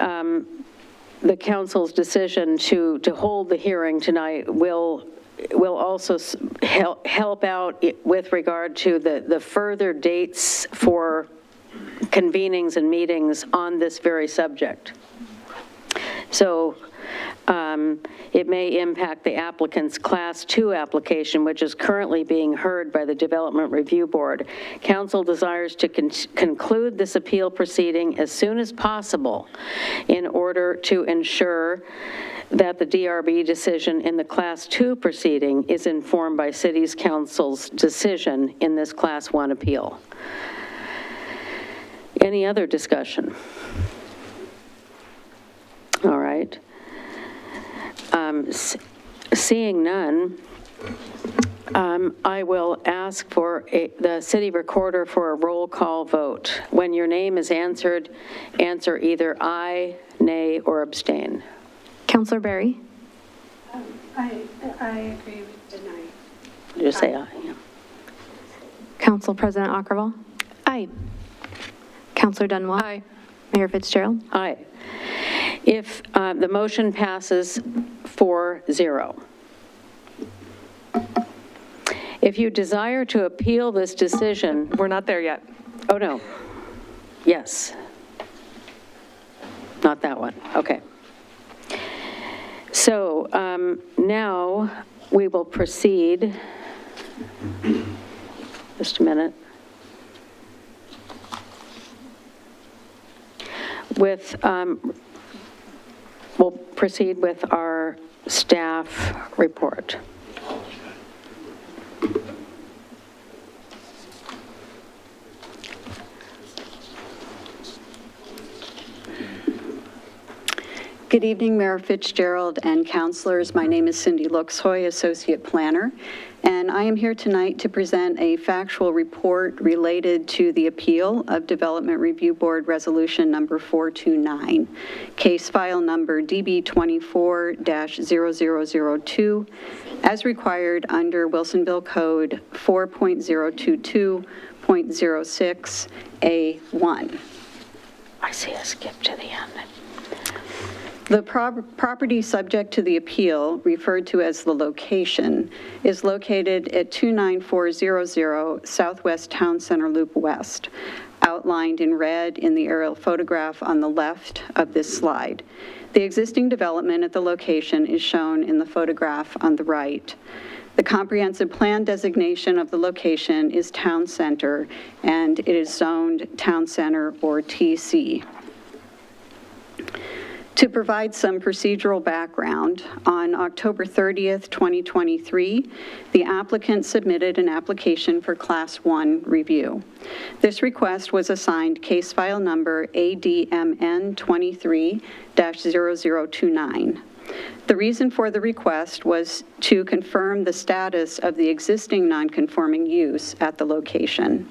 the council's decision to hold the hearing tonight will also help out with regard to the further dates for convenings and meetings on this very subject. So it may impact the applicant's Class 2 application, which is currently being heard by the Development Review Board. Council desires to conclude this appeal proceeding as soon as possible in order to ensure that the DRB decision in the Class 2 proceeding is informed by City's Council's decision in this Class 1 appeal. Any other discussion? All right. Seeing none, I will ask for the city recorder for a roll call vote. When your name is answered, answer either aye, nay, or abstain. Councilor Berry? I agree with deny. Just say aye. Yeah. Council President Ackerval? Aye. Councilor Dunwell? Aye. Mayor Fitzgerald? Aye. If the motion passes 4-0. If you desire to appeal this decision... We're not there yet. Oh, no. Yes. Not that one. Okay. So now we will proceed. Just a minute. We'll proceed with our staff report. Good evening, Mayor Fitzgerald and councilors. My name is Cindy Luxhoy, Associate Planner, and I am here tonight to present a factual report related to the appeal of Development Review Board Resolution number 429, case file number DB24-0002, as required under Wilsonville Code 4.022.06A1. I see a skip to the end. The property subject to the appeal, referred to as the location, is located at 29400 Southwest Town Center Loop West, outlined in red in the aerial photograph on the left of this slide. The existing development at the location is shown in the photograph on the right. The comprehensive plan designation of the location is Town Center, and it is zoned Town Center or TC. To provide some procedural background, on October 30th, 2023, the applicant submitted an application for Class 1 review. This request was assigned case file number ADMN 23-0029. The reason for the request was to confirm the status of the existing nonconforming use at the location.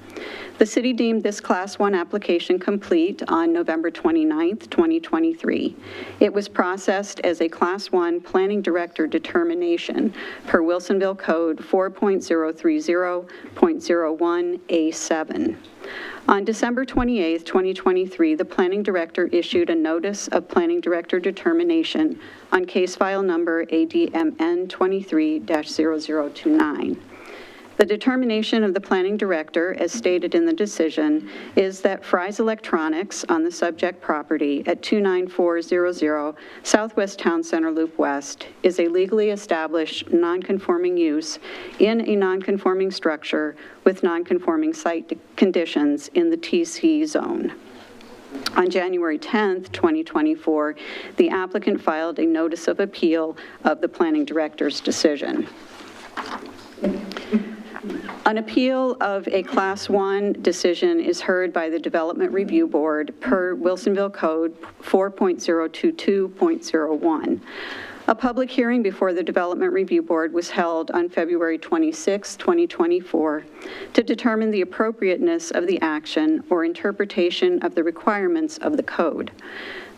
The city deemed this Class 1 application complete on November 29th, 2023. It was processed as a Class 1 Planning Director determination per Wilsonville Code 4.030.01A7. On December 28, 2023, the Planning Director issued a Notice of Planning Director Determination on case file number ADMN 23-0029. The determination of the Planning Director, as stated in the decision, is that Fry's Electronics on the subject property at 29400 Southwest Town Center Loop West is a legally established nonconforming use in a nonconforming structure with nonconforming site conditions in the TC zone. On January 10th, 2024, the applicant filed a notice of appeal of the Planning Director's decision. An appeal of a Class 1 decision is heard by the Development Review Board per Wilsonville Code 4.022.01. A public hearing before the Development Review Board was held on February 26, 2024, to determine the appropriateness of the action or interpretation of the requirements of the code.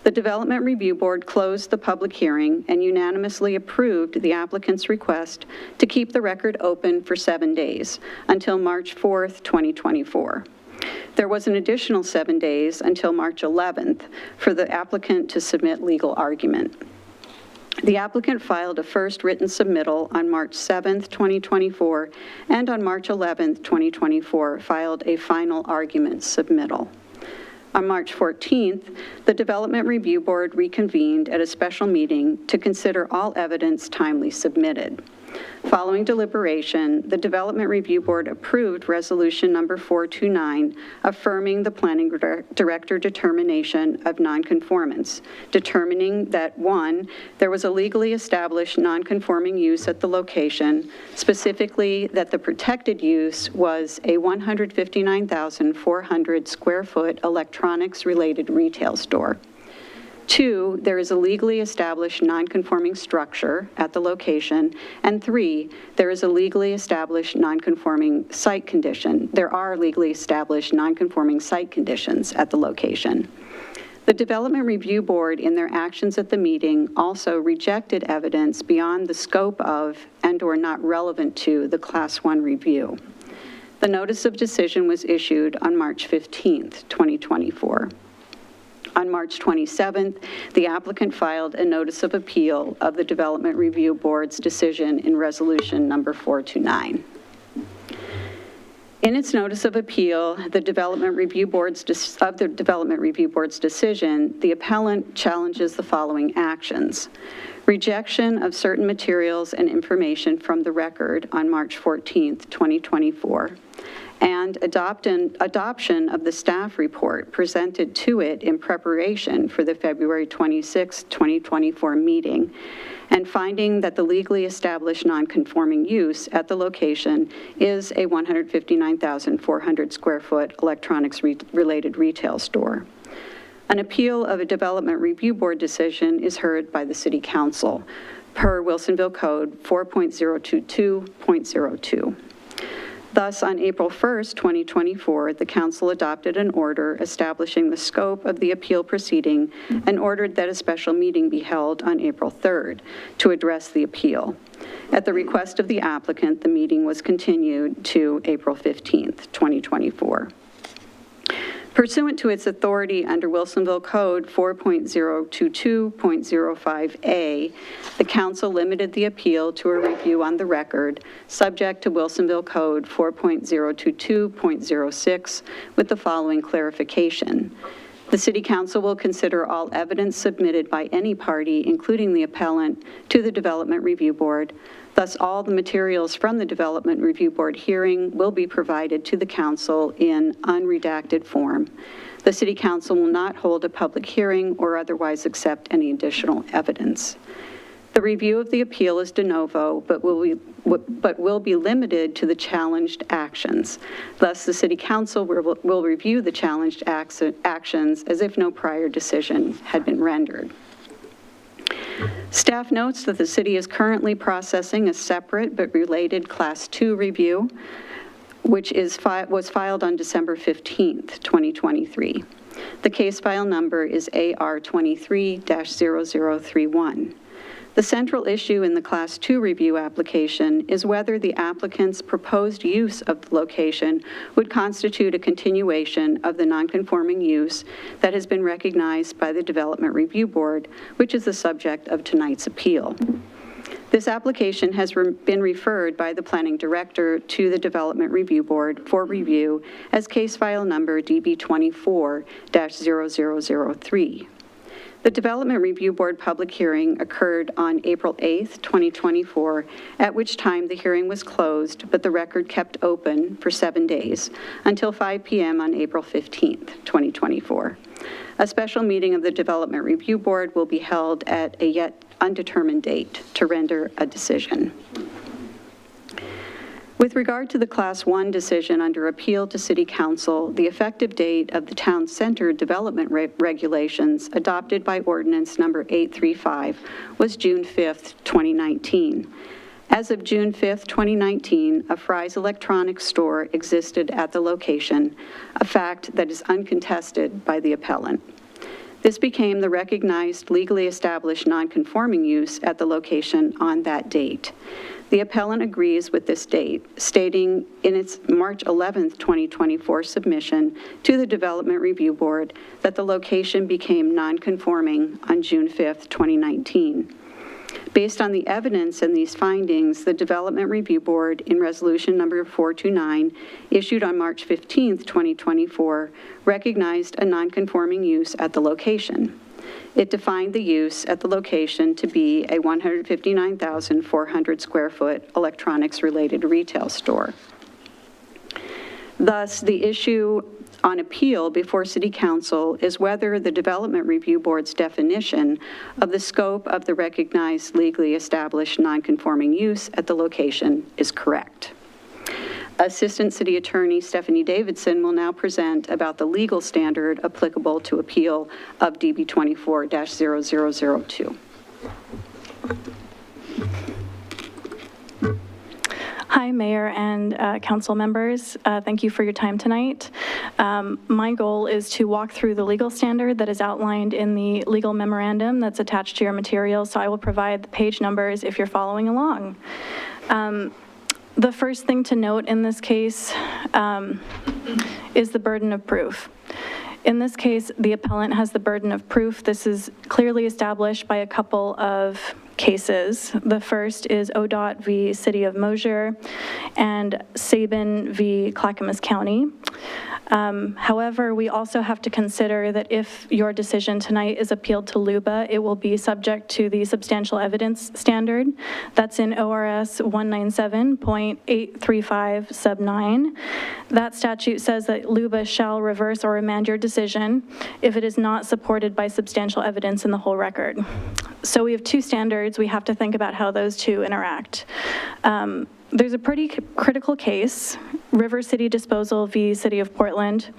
The Development Review Board closed the public hearing and unanimously approved the applicant's request to keep the record open for 7 days until March 4th, 2024. There was an additional 7 days until March 11th for the applicant to submit legal argument. The applicant filed a first written submittal on March 7th, 2024, and on March 11th, 2024, filed a final argument submittal. On March 14th, the Development Review Board reconvened at a special meeting to consider all evidence timely submitted. Following deliberation, the Development Review Board approved Resolution number 429, affirming the Planning Director determination of nonconformance, determining that 1, there was a legally established nonconforming use at the location, specifically that the protected use was a 159,400 square foot electronics-related retail store. 2, there is a legally established nonconforming structure at the location. And 3, there is a legally established nonconforming site condition. There are legally established nonconforming site conditions at the location. The Development Review Board, in their actions at the meeting, also rejected evidence beyond the scope of and/or not relevant to the Class 1 review. The notice of decision was issued on March 15th, 2024. On March 27th, the applicant filed a notice of appeal of the Development Review Board's decision in Resolution number 429. In its notice of appeal, the Development Review Board's decision, the appellant challenges the following actions: rejection of certain materials and information from the record on March 14th, 2024, and adoption of the staff report presented to it in preparation for the February 26, 2024 meeting, and finding that the legally established nonconforming use at the location is a 159,400 square foot electronics-related retail store. An appeal of a Development Review Board decision is heard by the City Council per Wilsonville Code 4.022.02. Thus, on April 1st, 2024, the Council adopted an order establishing the scope of the appeal proceeding and ordered that a special meeting be held on April 3rd to address the appeal. At the request of the applicant, the meeting was continued to April 15th, 2024. Pursuant to its authority under Wilsonville Code 4.022.05A, the Council limited the appeal to a review on the record, subject to Wilsonville Code 4.022.06, with the following clarification. The City Council will consider all evidence submitted by any party, including the appellant, to the Development Review Board. Thus, all the materials from the Development Review Board hearing will be provided to the Council in unredacted form. The City Council will not hold a public hearing or otherwise accept any additional evidence. The review of the appeal is de novo, but will be limited to the challenged actions. Thus, the City Council will review the challenged actions as if no prior decision had been rendered. Staff notes that the city is currently processing a separate but related Class 2 review, which was filed on December 15th, 2023. The case file number is AR23-0031. The central issue in the Class 2 review application is whether the applicant's proposed use of the location would constitute a continuation of the nonconforming use that has been recognized by the Development Review Board, which is the subject of tonight's appeal. This application has been referred by the Planning Director to the Development Review Board for review as case file number DB24-0003. The Development Review Board public hearing occurred on April 8th, 2024, at which time the hearing was closed, but the record kept open for 7 days until 5 p.m. on April 15th, 2024. A special meeting of the Development Review Board will be held at a yet undetermined date to render a decision. With regard to the Class 1 decision under appeal to City Council, the effective date of the Town Center development regulations adopted by Ordinance Number 835 was June 5th, 2019. As of June 5th, 2019, a Fry's Electronics store existed at the location, a fact that is uncontested by the appellant. This became the recognized, legally established nonconforming use at the location on that date. The appellant agrees with this date, stating in its March 11th, 2024 submission to the Development Review Board that the location became nonconforming on June 5th, 2019. Based on the evidence in these findings, the Development Review Board, in Resolution Number 429, issued on March 15th, 2024, recognized a nonconforming use at the location. It defined the use at the location to be a 159,400 square foot electronics-related retail store. Thus, the issue on appeal before City Council is whether the Development Review Board's definition of the scope of the recognized legally established nonconforming use at the location is correct. Assistant City Attorney Stephanie Davidson will now present about the legal standard applicable to appeal of DB 24-0002. Hi, Mayor and council members. Thank you for your time tonight. My goal is to walk through the legal standard that is outlined in the legal memorandum that's attached to your materials, so I will provide the page numbers if you're following along. The first thing to note in this case is the burden of proof. In this case, the appellant has the burden of proof. This is clearly established by a couple of cases. The first is ODOT v. City of Mosier and Sabin v. Clackamas County. However, we also have to consider that if your decision tonight is appealed to LUBA, it will be subject to the substantial evidence standard. That's in ORS 197.835 sub 9. That statute says that LUBA shall reverse or remand your decision if it is not supported by substantial evidence in the whole record. So we have two standards. We have to think about how those two interact. There's a pretty critical case, River City Disposal v. City of Portland.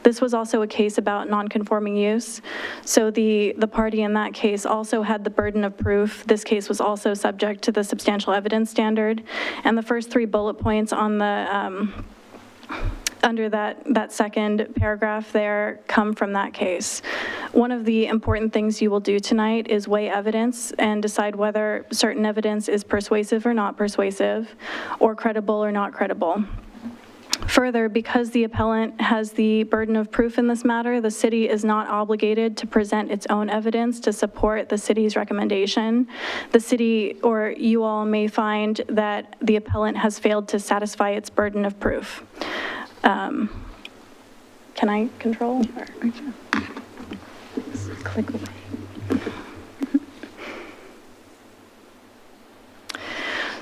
This was also a case about non-conforming use. So the party in that case also had the burden of proof. This case was also subject to the substantial evidence standard. And the first three bullet points on the under that second paragraph there come from that case. One of the important things you will do tonight is weigh evidence and decide whether certain evidence is persuasive or not persuasive, or credible or not credible. Further, because the appellant has the burden of proof in this matter, the city is not obligated to present its own evidence to support the city's recommendation. The city or you all may find that the appellant has failed to satisfy its burden of proof. Can I control? Click away.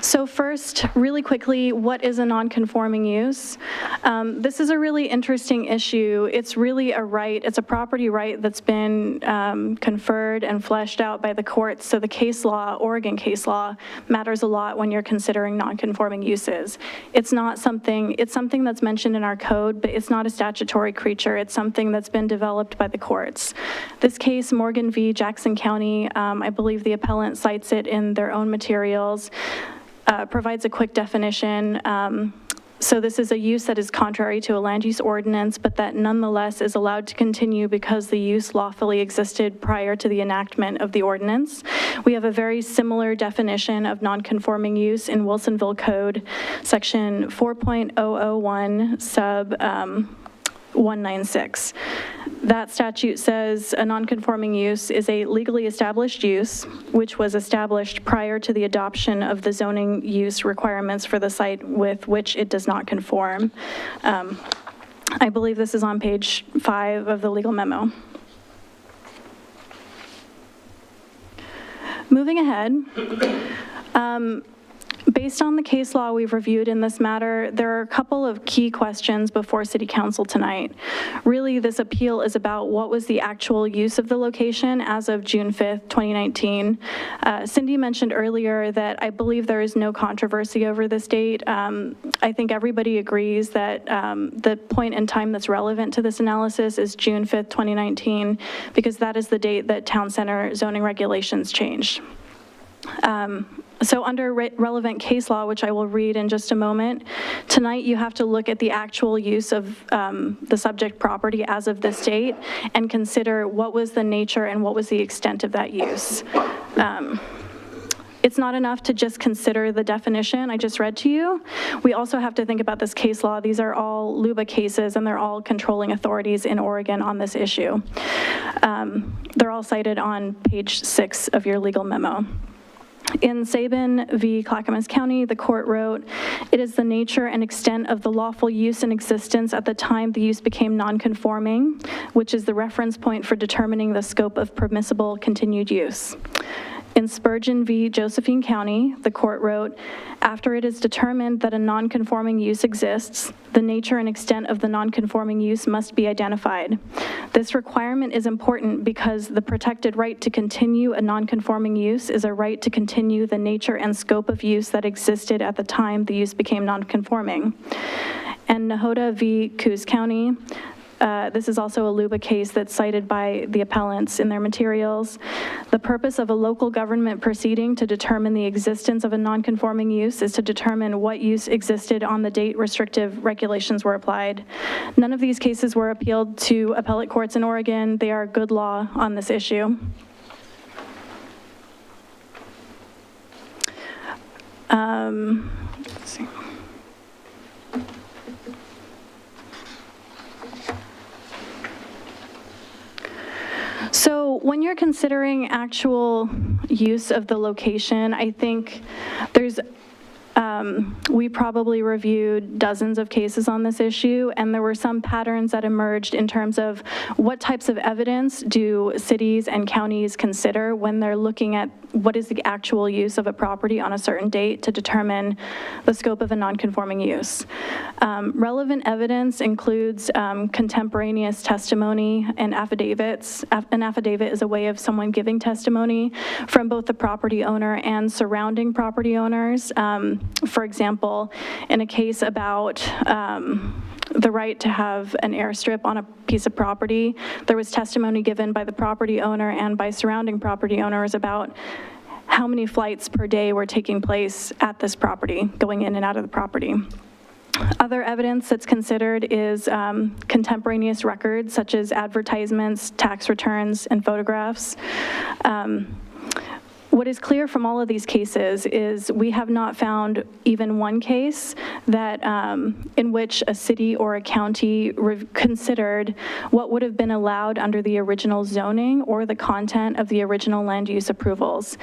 So first, really quickly, what is a non-conforming use? This is a really interesting issue. It's really a right, it's a property right that's been conferred and fleshed out by the courts. So the case law, Oregon case law, matters a lot when you're considering non-conforming uses. It's something that's mentioned in our code, but it's not a statutory creature. It's something that's been developed by the courts. This case, Morgan v. Jackson County, I believe the appellant cites it in their own materials, provides a quick definition. So this is a use that is contrary to a land use ordinance, but that nonetheless is allowed to continue because the use lawfully existed prior to the enactment of the ordinance. We have a very similar definition of non-conforming use in Wilsonville Code, section 4.001 sub 196. That statute says a non-conforming use is a legally established use which was established prior to the adoption of the zoning use requirements for the site with which it does not conform. I believe this is on page 5 of the legal memo. Moving ahead, based on the case law we've reviewed in this matter, there are a couple of key questions before City Council tonight. Really, this appeal is about what was the actual use of the location as of June 5th, 2019. Cindy mentioned earlier that I believe there is no controversy over this date. I think everybody agrees that the point in time that's relevant to this analysis is June 5th, 2019, because that is the date that town center zoning regulations changed. So under relevant case law, which I will read in just a moment, tonight you have to look at the actual use of the subject property as of this date and consider what was the nature and what was the extent of that use. It's not enough to just consider the definition I just read to you. We also have to think about this case law. These are all LUBA cases and they're all controlling authorities in Oregon on this issue. They're all cited on page 6 of your legal memo. In Sabin v. Clackamas County, the court wrote, "It is the nature and extent of the lawful use in existence at the time the use became non-conforming, which is the reference point for determining the scope of permissible continued use." In Spurgeon v. Josephine County, the court wrote, "After it is determined that a non-conforming use exists, the nature and extent of the non-conforming use must be identified. This requirement is important because the protected right to continue a non-conforming use is a right to continue the nature and scope of use that existed at the time the use became non-conforming." And Nahota v. Coos County, this is also a LUBA case that's cited by the appellants in their materials. "The purpose of a local government proceeding to determine the existence of a non-conforming use is to determine what use existed on the date restrictive regulations were applied." None of these cases were appealed to appellate courts in Oregon. They are good law on this issue. Let's see. you're considering actual use of the location, I think we probably reviewed dozens of cases on this issue, and there were some patterns that emerged in terms of what types of evidence do cities and counties consider when they're looking at what is the actual use of a property on a certain date to determine the scope of a non-conforming use. Relevant evidence includes contemporaneous testimony and affidavits. An affidavit is a way of someone giving testimony from both the property owner and surrounding property owners. For example, in a case about the right to have an airstrip on a piece of property, there was testimony given by the property owner and by surrounding property owners about how many flights per day were taking place at this property, going in and out of the property. Other evidence that's considered is contemporaneous records, such as advertisements, tax returns, and photographs. What is clear from all of these cases is we have not found even one case that in which a city or a county considered what would have been allowed under the original zoning or the content of the original land use approvals.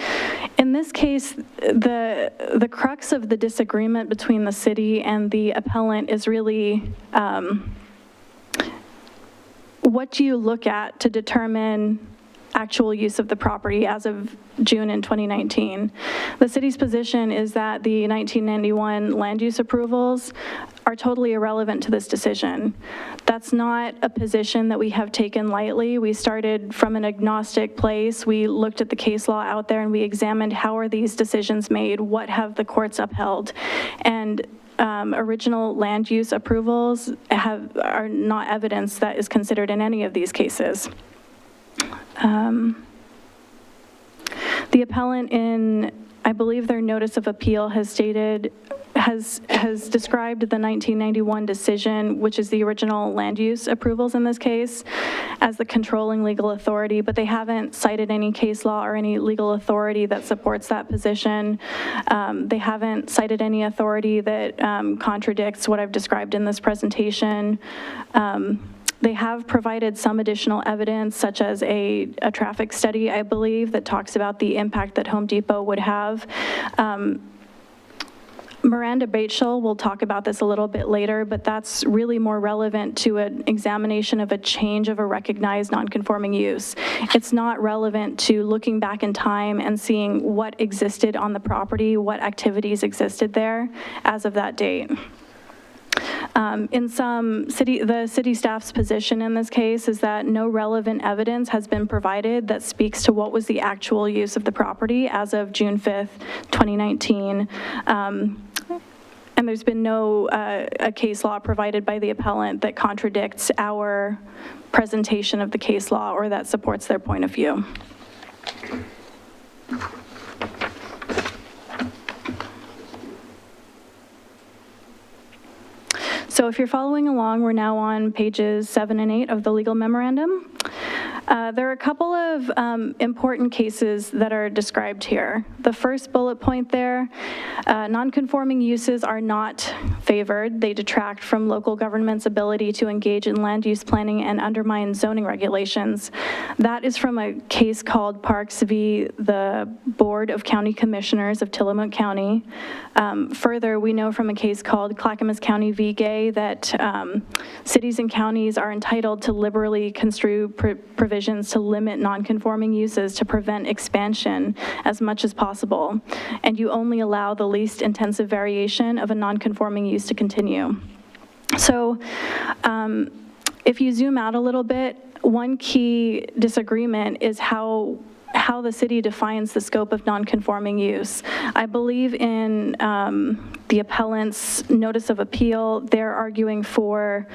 In this case, the crux of the disagreement between the city and the appellant is really what do you look at to determine actual use of the property as of June in 2019. The city's position is that the 1991 land use approvals are totally irrelevant to this decision. That's not a position that we have taken lightly. We started from an agnostic place. We looked at the case law out there and we examined how are these decisions made, what have the courts upheld, and original land use approvals are not evidence that is considered in any of these cases. The appellant in, I believe their notice of appeal has stated, has described the 1991 decision, which is the original land use approvals in this case, as the controlling legal authority, but they haven't cited any case law or any legal authority that supports that position. They haven't cited any authority that contradicts what I've described in this presentation. They have provided some additional evidence, such as a traffic study, I believe, that talks about the impact that Home Depot would have. Miranda Bateshall will talk about this a little bit later, but that's really more relevant to an examination of a change of a recognized nonconforming use. It's not relevant to looking back in time and seeing what existed on the property, what activities existed there as of that date. In the city staff's position in this case is that no relevant evidence has been provided that speaks to what was the actual use of the property as of June 5th, 2019. And there's been no a case law provided by the appellant that contradicts our presentation of the case law or that supports their point of view. So if you're following along, we're now on pages 7 and 8 of the legal memorandum. There are a couple of important cases that are described here. The first bullet point there, non-conforming uses are not favored. They detract from local government's ability to engage in land use planning and undermine zoning regulations. That is from a case called Parks v. the Board of County Commissioners of Tillamook County. Further, we know from a case called Clackamas County v. Gay that cities and counties are entitled to liberally construe provisions to limit non-conforming uses to prevent expansion as much as possible, and you only allow the least intensive variation of a non-conforming use to continue. So if you zoom out a little bit, one key disagreement is how the city defines the scope of non-conforming use. I believe in the appellant's notice of appeal, they're arguing for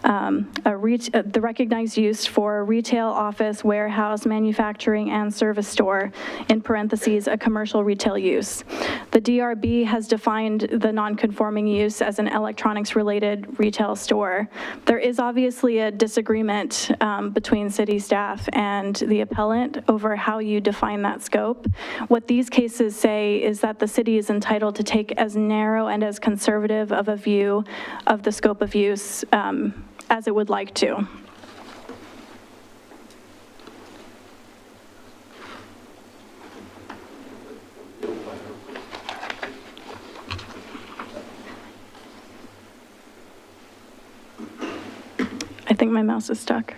the recognized use for retail, office, warehouse, manufacturing, and service store, in parentheses, a commercial retail use. The DRB has defined the non-conforming use as an electronics-related retail store. There is obviously a disagreement between city staff and the appellant over how you define that scope. What these cases say is that the city is entitled to take as narrow and as conservative of a view of the scope of use as it would like to. think my mouse is stuck.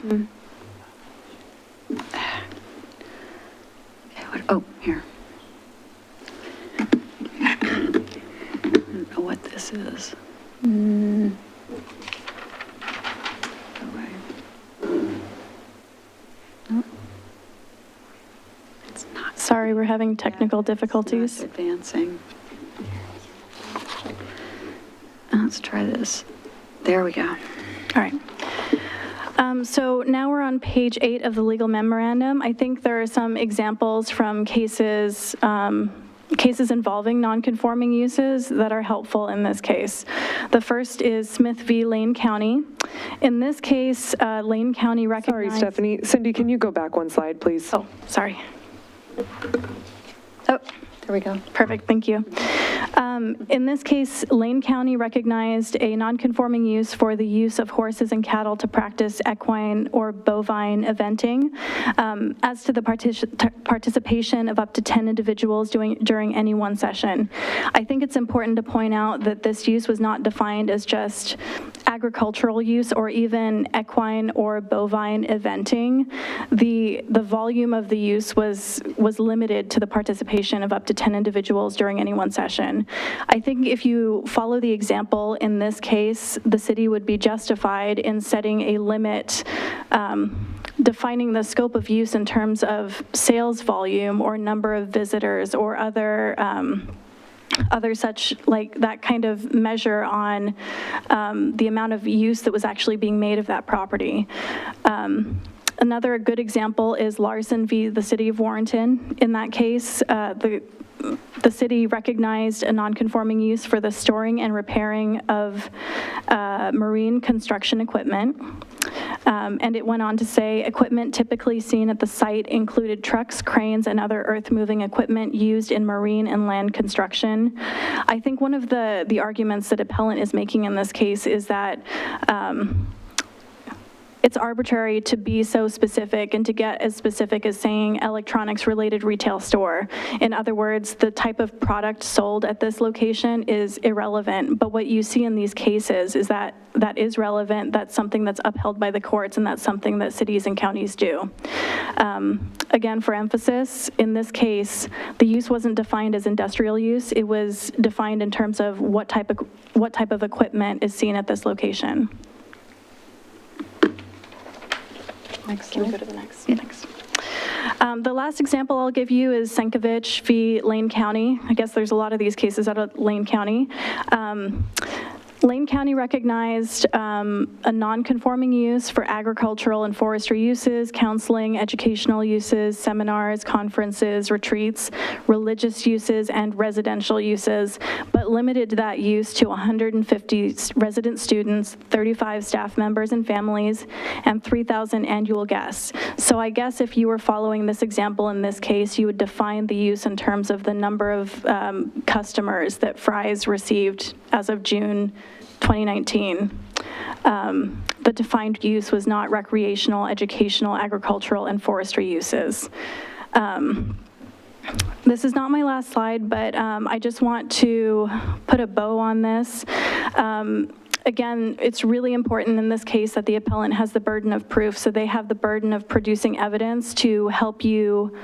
Oh, here. I don't know what this is. It's not. Sorry, we're having technical difficulties. It's not advancing. Let's try this. There we go. All right. So now we're on page 8 of the legal memorandum. I think there are some examples from cases involving non-conforming uses that are helpful in this case. The first is Smith v. Lane County. In this case, Lane County recognized... Sorry, Stephanie. Cindy, can you go back one slide, please? Oh, sorry. Oh, there we go. Perfect, thank you. In this case, Lane County recognized a non-conforming use for the use of horses and cattle to practice equine or bovine eventing. As to the participation of up to 10 individuals during any one session. I think it's important to point out that this use was not defined as just agricultural use or even equine or bovine eventing. The volume of the use was limited to the participation of up to 10 individuals during any one session. I think if you follow the example in this case, the city would be justified in setting a limit, defining the scope of use in terms of sales volume or number of visitors or other such, like that kind of measure on the amount of use that was actually being made of that property. Another good example is Larson v. the City of Warrenton. In that case, the city recognized a non-conforming use for the storing and repairing of marine construction equipment. And it went on to say, equipment typically seen at the site included trucks, cranes, and other earth-moving equipment used in marine and land construction. I think one of the arguments that Appellant is making in this case is that it's arbitrary to be so specific and to get as specific as saying electronics-related retail store. In other words, the type of product sold at this location is irrelevant, but what you see in these cases is that that is relevant, that's something that's upheld by the courts, and that's something that cities and counties do. Again, for emphasis, in this case, the use wasn't defined as industrial use, it was defined in terms of what type of equipment is seen at this location. Next, can we go to the next? Yeah. Next. The last example I'll give you is Senkovich v. Lane County. I guess there's a lot of these cases out of Lane County. Lane County recognized a non-conforming use for agricultural and forestry uses, counseling, educational uses, seminars, conferences, retreats, religious uses, and residential uses, but limited that use to 150 resident students, 35 staff members and families, and 3,000 annual guests. So I guess if you were following this example in this case, you would define the use in terms of the number of customers that Fry's received as of June 2019. The defined use was not recreational, educational, agricultural, and forestry uses. This is not my last slide, but I just want to put a bow on this. Again, it's really important in this case that the appellant has the burden of proof, so they have the burden of producing evidence to help you.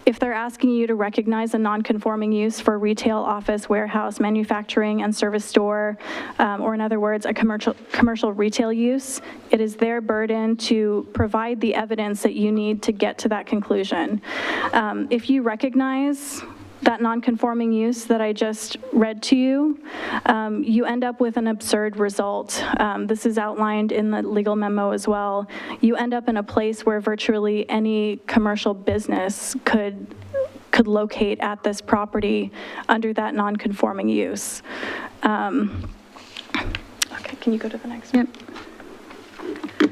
If they're asking you to recognize a non-conforming use for retail, office, warehouse, manufacturing, and service store, or in other words, a commercial retail use, it is their burden to provide the evidence that you need to get to that conclusion. If you recognize that non-conforming use that I just read to you, you end up with an absurd result. This is outlined in the legal memo as well. You end up in a place where virtually any commercial business could locate at this property under that non-conforming use. Okay, can you go to the next one? Yep.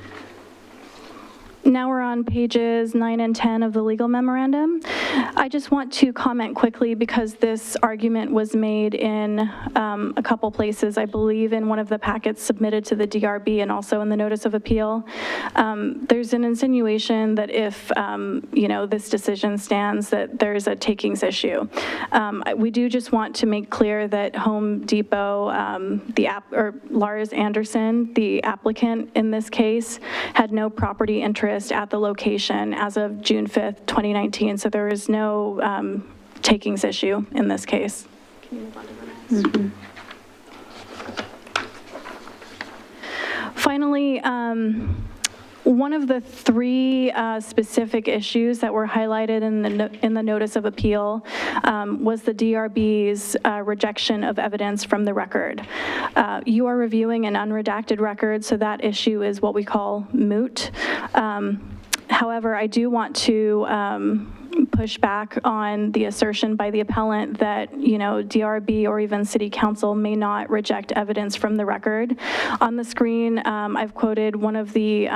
Now we're on pages 9 and 10 of the legal memorandum. I just want to comment quickly because this argument was made in a couple places, I believe in one of the packets submitted to the DRB and also in the notice of appeal. There's an insinuation that if, this decision stands, that there's a takings issue. We do just want to make clear that Home Depot, Lars Anderson, the applicant in this case, had no property interest at the location as of June 5th, 2019, so there is no takings issue in this case. Can you move on to the next? Finally, one of the three specific issues that were highlighted in the notice of appeal was the DRB's rejection of evidence from the record. You are reviewing an unredacted record, so that issue is what we call moot. However, I do want to push back on the assertion by the appellant that, DRB or even City Council may not reject evidence from the record. On the screen, I've quoted one of the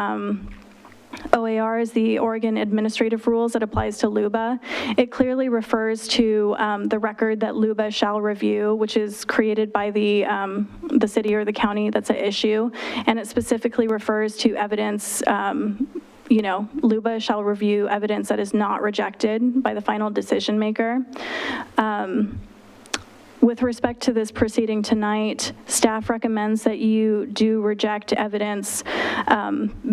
OARs, the Oregon Administrative Rules that applies to LUBA. It clearly refers to the record that LUBA shall review, which is created by the city or the county that's at issue, and it specifically refers to evidence LUBA shall review evidence that is not rejected by the final decision maker. With respect to this proceeding tonight, staff recommends that you do reject evidence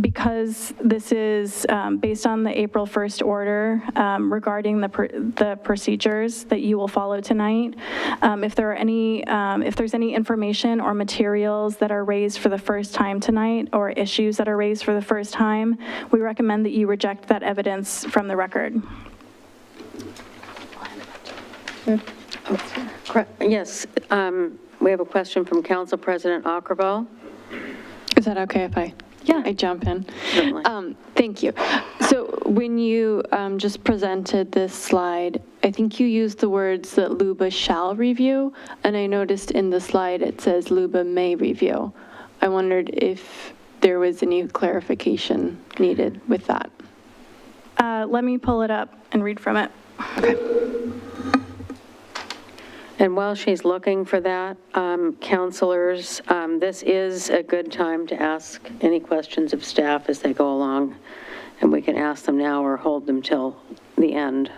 because this is based on the April 1st order regarding the procedures that you will follow tonight. If there's any information or materials that are raised for the first time tonight or issues that are raised for the first time, we recommend that you reject that evidence from the record. Yes, we have a question from Council President Ackerville. Is that okay if I jump in? Certainly. Thank you. So when you just presented this slide, I think you used the words that LUBA shall review, and I noticed in the slide it says LUBA may review. I wondered if there was any clarification needed with that. Let me pull it up and read from it. Okay. And while she's looking for that, counselors, this is a good time to ask any questions of staff as they go along, and we can ask them now or hold them till the end.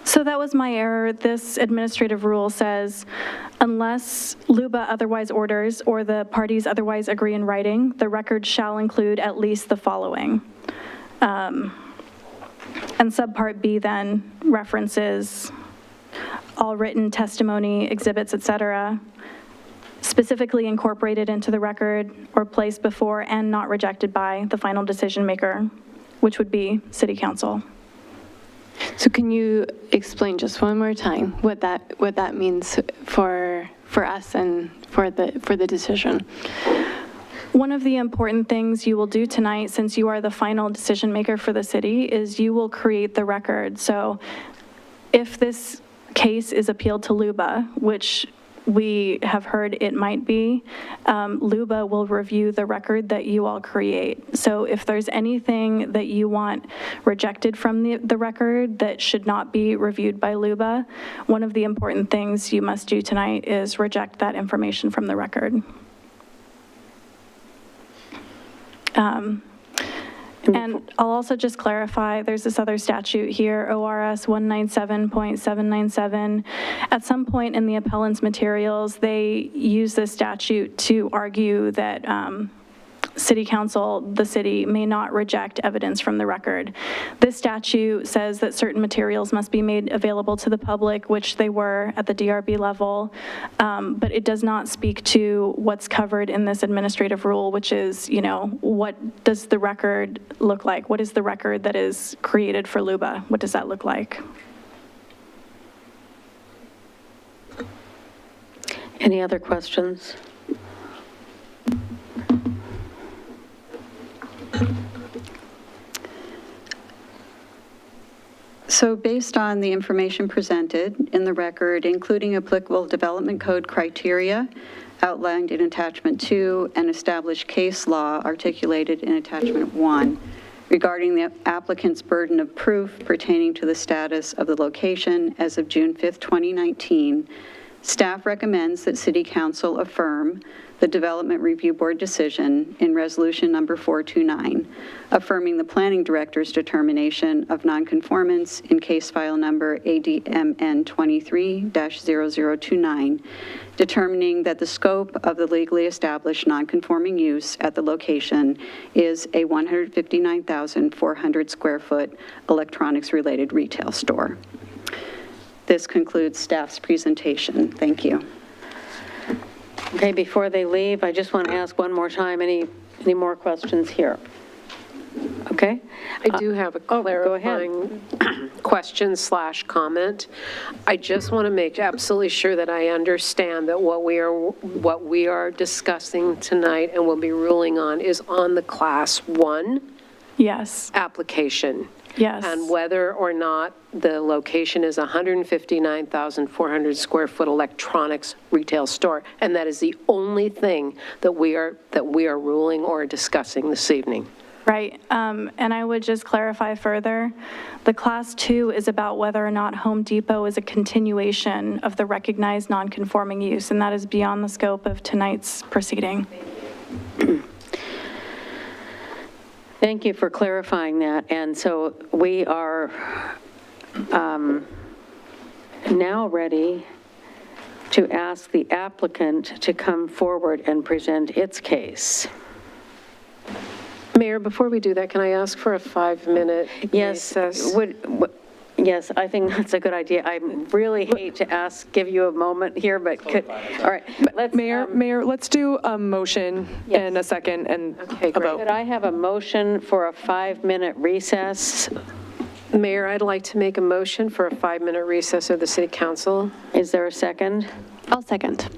So that was my error. This administrative rule says, unless LUBA otherwise orders or the parties otherwise agree in writing, the record shall include at least the following. And subpart B then references all written testimony, exhibits, etc., specifically incorporated into the record or placed before and not rejected by the final decision maker, which would be City Council. So can you explain just one more time what that means for us and for the decision? One of the important things you will do tonight, since you are the final decision maker for the city, is you will create the record. So if this case is appealed to LUBA, which we have heard it might be, LUBA will review the record that you all create. So if there's anything that you want rejected from the record that should not be reviewed by LUBA, one of the important things you must do tonight is reject that information from the record. And I'll also just clarify, there's this other statute here, ORS 197.797. At some point in the appellant's materials, they use this statute to argue that City Council, the city, may not reject evidence from the record. This statute says that certain materials must be made available to the public, which they were at the DRB level, but it does not speak to what's covered in this administrative rule, which is, what does the record look like? What is the record that is created for LUBA? What does that look like? Any other questions? So based on the information presented in the record, including applicable development code criteria outlined in attachment 2 and established case law articulated in attachment 1, regarding the applicant's burden of proof pertaining to the status of the location as of June 5th, 2019, staff recommends that City Council affirm the Development Review Board decision in Resolution Number 429, affirming the Planning Director's determination of nonconformance in case file number ADMN 23-0029, determining that the scope of the legally established nonconforming use at the location is a 159,400 square foot electronics-related retail store. This concludes staff's presentation. Thank you. Okay, before they leave, I just want to ask one more time, any more questions here? Okay? I do have a clarifying question/comment. I just want to make absolutely sure that I understand that what we are discussing tonight and will be ruling on is on the Class 1 application. Yes. And whether or not the location is 159,400 square foot electronics retail store, and that is the only thing that we are ruling or discussing this evening. Right, and I would just clarify further, the Class 2 is about whether or not Home Depot is a continuation of the recognized nonconforming use, and that is beyond the scope of tonight's proceeding. Thank you for clarifying that. And so we are now ready to ask the applicant to come forward and present its case. Mayor, before we do that, can I ask for a 5-minute recess? Yes, I think that's a good idea. I really hate to give you a moment here, but all right. Let's, Mayor, let's do a motion and a second and a vote. Could I have a motion for a 5-minute recess? Mayor, I'd like to make a motion for a 5-minute recess of the City Council. Is there a second? I'll second.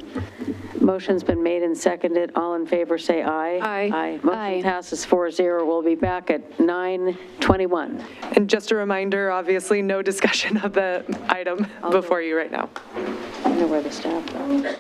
Motion's been made and seconded. All in favor, say aye. Aye. Motion passes 4-0. We'll be back at 9:21. And just a reminder, obviously, no discussion of the item before you right now. I know where the staff are.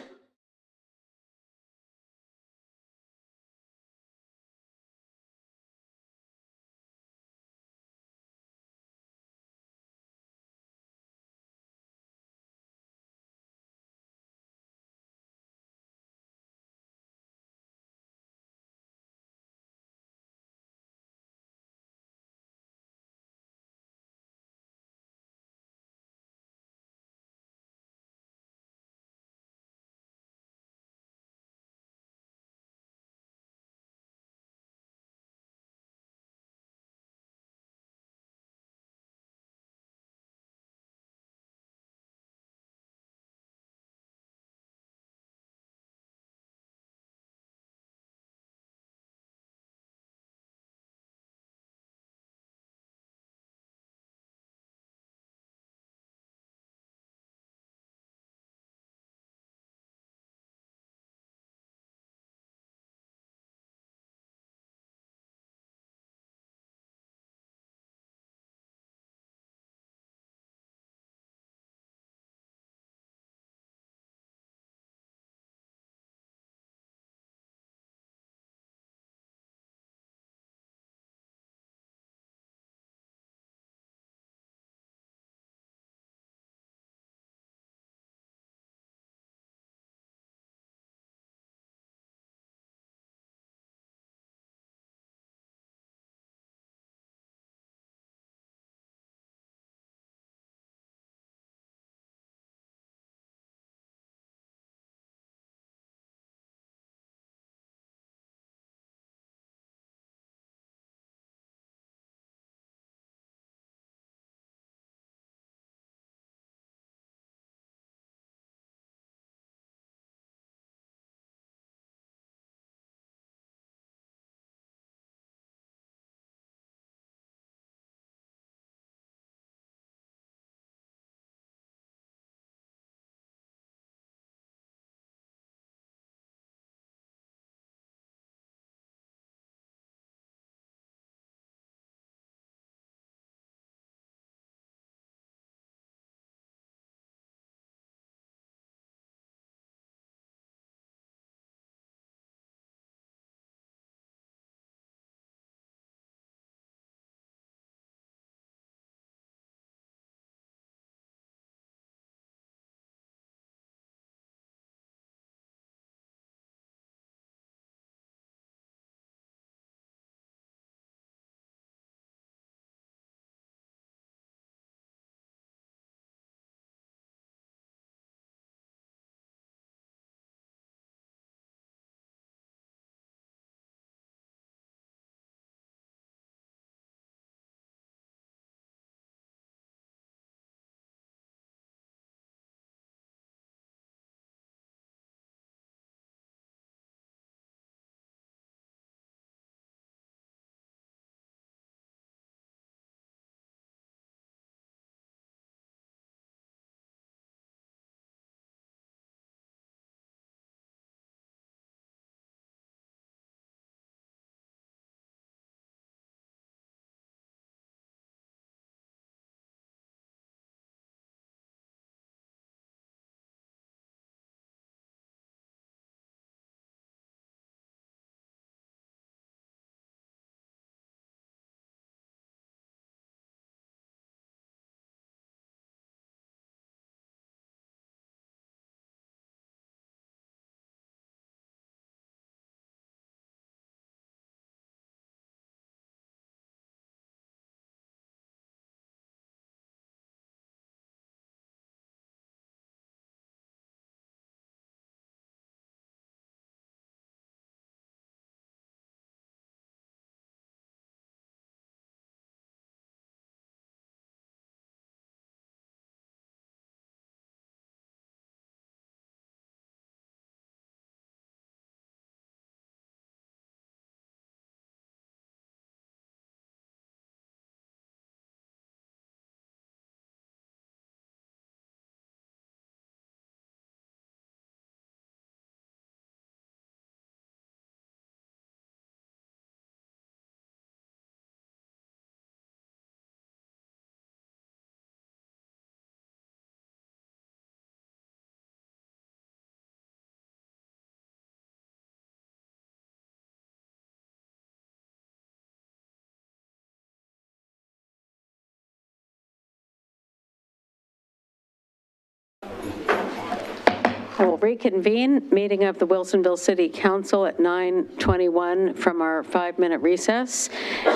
We'll reconvene, meeting of the Wilsonville City Council at 9:21 from our 5-minute recess.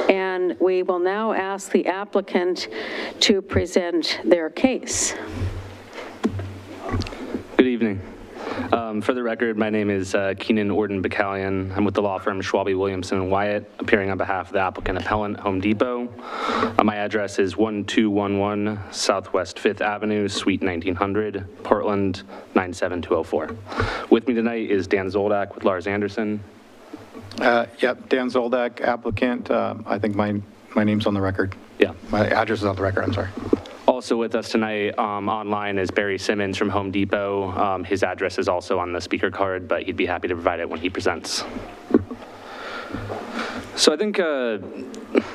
And we will now ask the applicant to present their case. Good evening. For the record, my name is Keenan Orden Bacallion. I'm with the law firm Schwalbe Williamson & Wyatt, appearing on behalf of the applicant Appellant, Home Depot. My address is 1211 Southwest 5th Avenue, Suite 1900, Portland 97204. With me tonight is Dan Zoldak with Lars Anderson. Yep, Dan Zoldak, applicant. I think my name's on the record. Yeah. My address is on the record, I'm sorry. Also with us tonight online is Barry Simmons from Home Depot. His address is also on the speaker card, but he'd be happy to provide it when he presents. So I think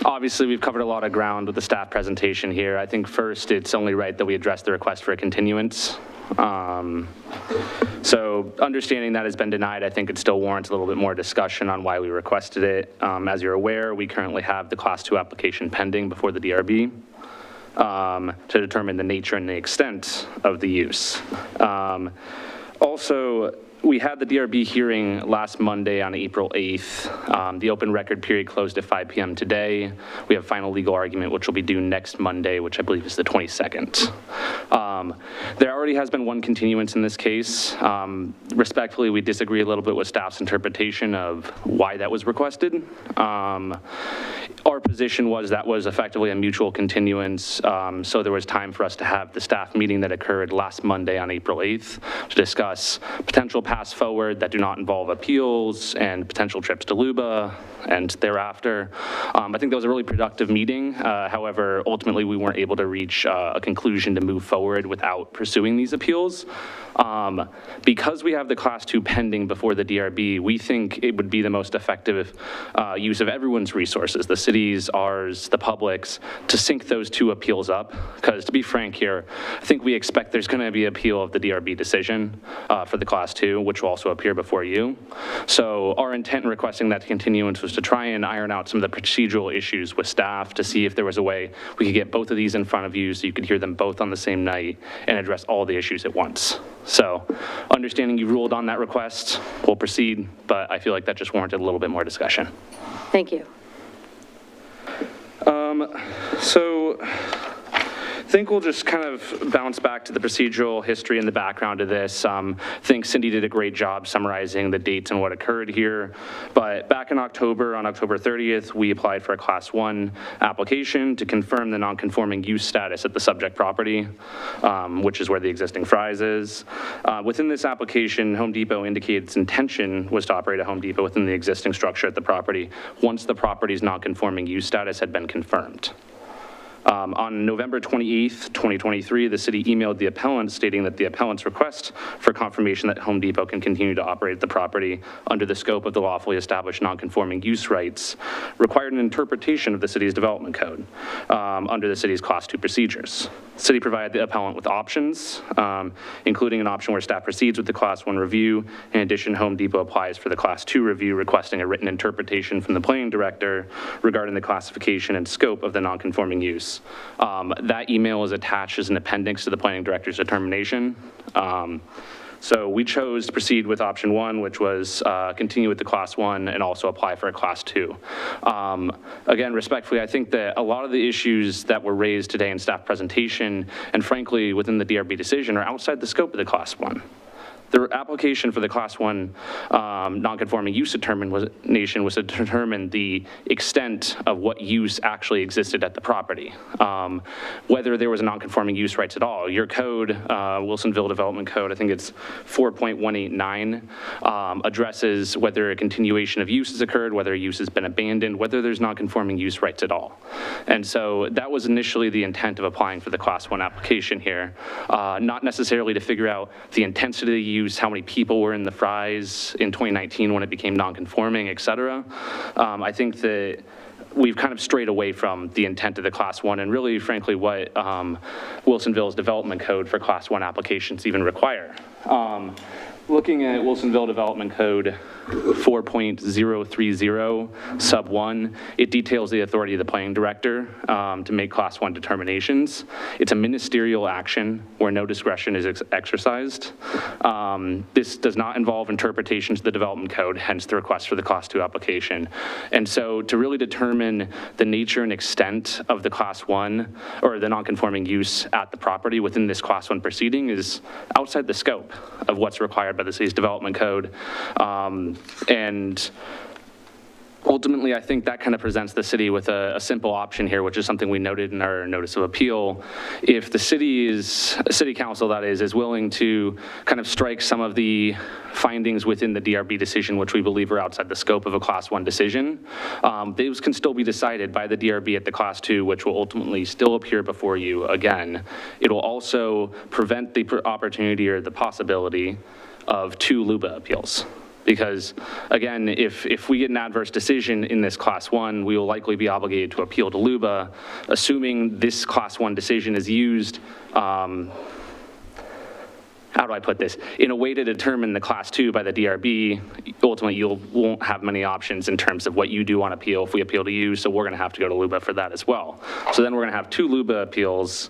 obviously we've covered a lot of ground with the staff presentation here. I think first it's only right that we address the request for a continuance. So understanding that has been denied, I think it still warrants a little bit more discussion on why we requested it. As you're aware, we currently have the Class 2 application pending before the DRB. To determine the nature and the extent of the use. Also, we had the DRB hearing last Monday on April 8th. The open record period closed at 5 p.m. today. We have final legal argument, which will be due next Monday, which I believe is the 22nd. There already has been one continuance in this case. Respectfully, we disagree a little bit with staff's interpretation of why that was requested. Our position was that was effectively a mutual continuance, so there was time for us to have the staff meeting that occurred last Monday on April 8th to discuss potential paths forward that do not involve appeals and potential trips to LUBA and thereafter. I think that was a really productive meeting. However, ultimately we weren't able to reach a conclusion to move forward without pursuing these appeals. Because we have the Class 2 pending before the DRB, we think it would be the most effective use of everyone's resources, the city's, ours, the public's, to sync those two appeals up. Because to be frank here, I think we expect there's going to be appeal of the DRB decision for the Class 2, which will also appear before you. So our intent in requesting that continuance was to try and iron out some of the procedural issues with staff to see if there was a way we could get both of these in front of you so you could hear them both on the same night and address all the issues at once. So understanding you ruled on that request, we'll proceed, but I feel like that just warranted a little bit more discussion. Thank you. So I think we'll just kind of bounce back to the procedural history and the background of this. I think Cindy did a great job summarizing the dates and what occurred here. But back in October, on October 30th, we applied for a Class 1 application to confirm the non-conforming use status at the subject property, which is where the existing Fry's is. Within this application, Home Depot indicated its intention was to operate a Home Depot within the existing structure at the property once the property's non-conforming use status had been confirmed. On November 28th, 2023, the city emailed the appellant stating that the appellant's request for confirmation that Home Depot can continue to operate the property under the scope of the lawfully established non-conforming use rights required an interpretation of the city's development code under the city's Class 2 procedures. The city provided the appellant with options, including an option where staff proceeds with the Class 1 review. In addition, Home Depot applies for the Class 2 review, requesting a written interpretation from the planning director regarding the classification and scope of the non-conforming use. That email is attached as an appendix to the planning director's determination. So we chose to proceed with option 1, which was continue with the Class 1 and also apply for a Class 2. Again, respectfully, I think that a lot of the issues that were raised today in staff presentation and frankly within the DRB decision are outside the scope of the Class 1. The application for the Class 1 non-conforming use determination was to determine the extent of what use actually existed at the property, whether there was a non-conforming use rights at all. Your code, Wilsonville Development Code, I think it's 4.189, addresses whether a continuation of use has occurred, whether a use has been abandoned, whether there's non-conforming use rights at all. And so that was initially the intent of applying for the Class 1 application here, not necessarily to figure out the intensity of the use, how many people were in the Fry's in 2019 when it became non-conforming, et cetera. I think that we've kind of strayed away from the intent of the Class 1 and really, frankly, what Wilsonville's development code for Class 1 applications even require. looking at Wilsonville Development Code 4.030 sub 1, it details the authority of the planning director to make class 1 determinations. It's a ministerial action where no discretion is exercised. This does not involve interpretations of the development code, hence the request for the class 2 application. And so to really determine the nature and extent of the class 1 or the non-conforming use at the property within this class 1 proceeding is outside the scope of what's required by the city's development code. And ultimately, I think that kind of presents the city with a simple option here, which is something we noted in our notice of appeal. If the city council, that is willing to kind of strike some of the findings within the DRB decision, which we believe are outside the scope of a class 1 decision, those can still be decided by the DRB at the class 2, which will ultimately still appear before you again. It will also prevent the opportunity or the possibility of 2 LUBA appeals. Because again, if we get an adverse decision in this class 1, we will likely be obligated to appeal to LUBA, assuming this class 1 decision is used, how do I put this, in a way to determine the class 2 by the DRB. Ultimately, you won't have many options in terms of what you do on appeal if we appeal to you, so we're gonna have to go to LUBA for that as well. So then we're gonna have 2 LUBA appeals,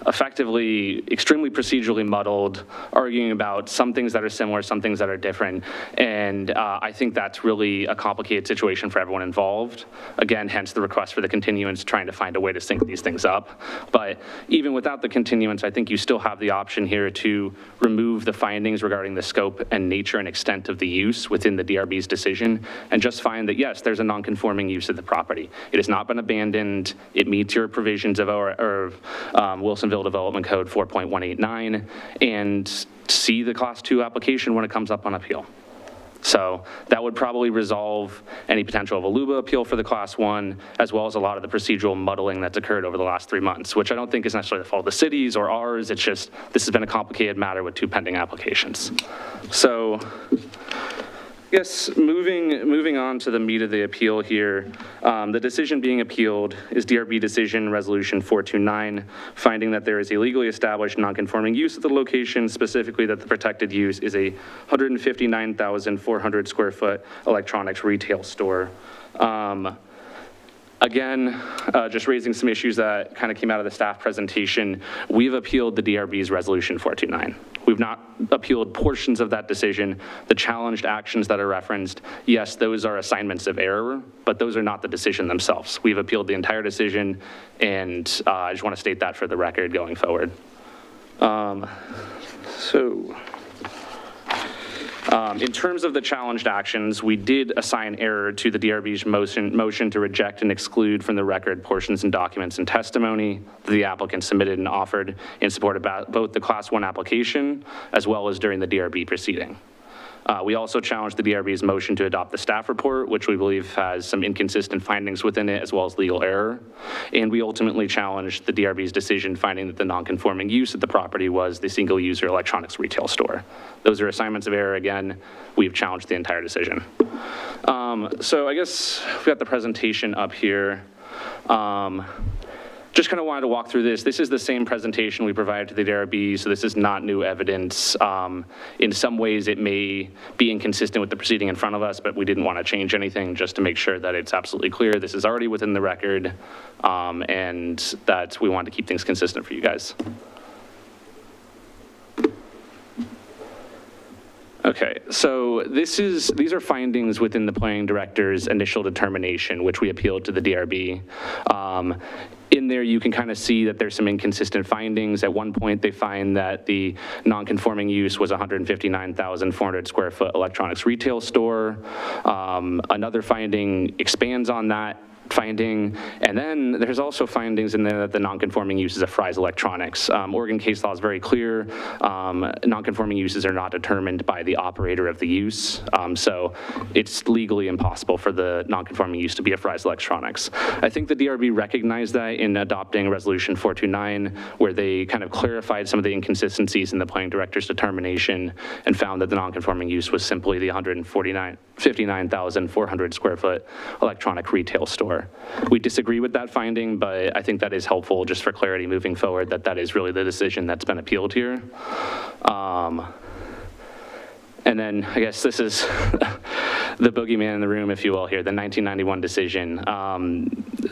effectively extremely procedurally muddled, arguing about some things that are similar, some things that are different. And I think that's really a complicated situation for everyone involved. Again, hence the request for the continuance, trying to find a way to sync these things up. But even without the continuance, I think you still have the option here to remove the findings regarding the scope and nature and extent of the use within the DRB's decision and just find that, yes, there's a non-conforming use of the property. It has not been abandoned. It meets your provisions of our Wilsonville Development Code 4.189 and see the class 2 application when it comes up on appeal. So that would probably resolve any potential of a LUBA appeal for the class 1, as well as a lot of the procedural muddling that's occurred over the last 3 months, which I don't think is necessarily the fault of the cities or ours. It's just, this has been a complicated matter with 2 pending applications. So I guess moving on to the meat of the appeal here, the decision being appealed is DRB decision resolution 429, finding that there is a legally established non-conforming use of the location, specifically that the protected use is a 159,400 square foot electronics retail store. Again, just raising some issues that kind of came out of the staff presentation. We've appealed the DRB's resolution 429. We've not appealed portions of that decision. The challenged actions that are referenced, yes, those are assignments of error, but those are not the decision themselves. We've appealed the entire decision, and I just want to state that for the record going forward. In terms of the challenged actions, we did assign error to the DRB's motion to reject and exclude from the record portions and documents and testimony that the applicant submitted and offered in support of both the class 1 application as well as during the DRB proceeding. We also challenged the DRB's motion to adopt the staff report, which we believe has some inconsistent findings within it as well as legal error. And we ultimately challenged the DRB's decision finding that the non-conforming use of the property was the single user electronics retail store. Those are assignments of error. Again, we've challenged the entire decision. So I guess we've got the presentation up here. Just kind of wanted to walk through this. This is the same presentation we provided to the DRB, so this is not new evidence. In some ways, it may be inconsistent with the proceeding in front of us, but we didn't want to change anything just to make sure that it's absolutely clear. This is already within the record, and that we want to keep things consistent for you guys. Okay, so these are findings within the planning director's initial determination, which we appealed to the DRB. In there, you can kind of see that there's some inconsistent findings. At one point, they find that the non-conforming use was 159,400 square foot electronics retail store. Another finding expands on that finding, and then there's also findings in there that the non-conforming use is a Fry's Electronics. Oregon case law is very clear. Non-conforming uses are not determined by the operator of the use, so it's legally impossible for the non-conforming use to be a Fry's Electronics. I think the DRB recognized that in adopting resolution 429, where they kind of clarified some of the inconsistencies in the planning director's determination and found that the non-conforming use was simply the 159,400 square foot electronic retail store. We disagree with that finding, but I think that is helpful just for clarity moving forward, that is really the decision that's been appealed here. And then I guess this is the boogeyman in the room, if you will, here, the 1991 decision.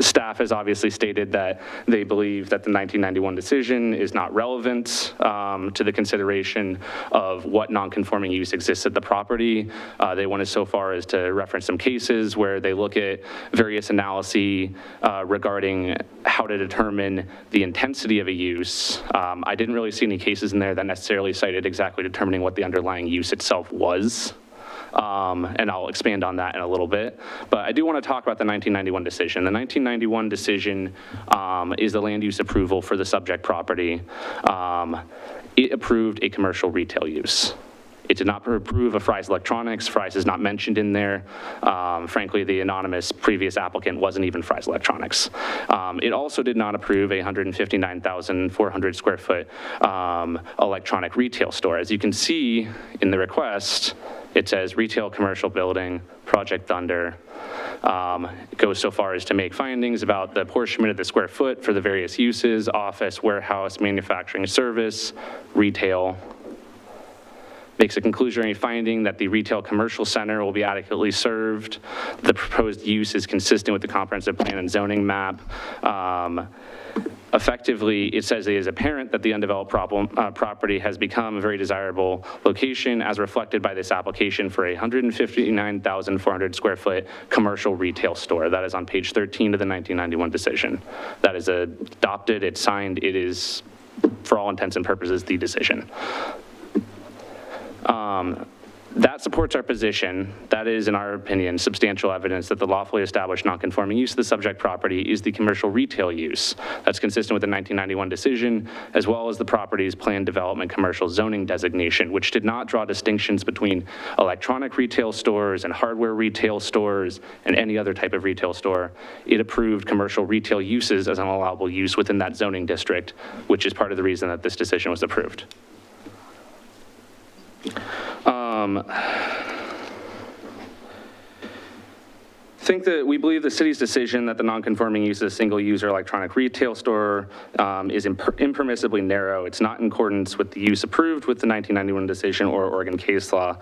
Staff has obviously stated that they believe that the 1991 decision is not relevant to the consideration of what non-conforming use exists at the property. They went as so far as to reference some cases where they look at various analyses regarding how to determine the intensity of a use. I didn't really see any cases in there that necessarily cited exactly determining what the underlying use itself was. And I'll expand on that in a little bit. But I do want to talk about the 1991 decision. The 1991 decision is the land use approval for the subject property. It approved a commercial retail use. It did not approve of Fry's Electronics. Fry's is not mentioned in there. Frankly, the anonymous previous applicant wasn't even Fry's Electronics. It also did not approve a 159,400 square foot electronic retail store. As you can see in the request, it says retail commercial building, Project Thunder. It goes so far as to make findings about the apportionment of the square foot for the various uses: office, warehouse, manufacturing, service, retail. Makes a conclusionary finding that the retail commercial center will be adequately served. The proposed use is consistent with the comprehensive plan and zoning map. Effectively, it says it is apparent that the undeveloped property has become a very desirable location as reflected by this application for a 159,400 square foot commercial retail store. That is on page 13 of the 1991 decision. That is adopted, it's signed, it is, for all intents and purposes, the decision. That supports our position. That is, in our opinion, substantial evidence that the lawfully established non-conforming use of the subject property is the commercial retail use. That's consistent with the 1991 decision, as well as the property's planned development commercial zoning designation, which did not draw distinctions between electronic retail stores and hardware retail stores and any other type of retail store. It approved commercial retail uses as an allowable use within that zoning district, which is part of the reason that this decision was approved. We believe the city's decision that the non-conforming use of a single-user electronic retail store is impermissibly narrow. It's not in accordance with the use approved with the 1991 decision or Oregon case law.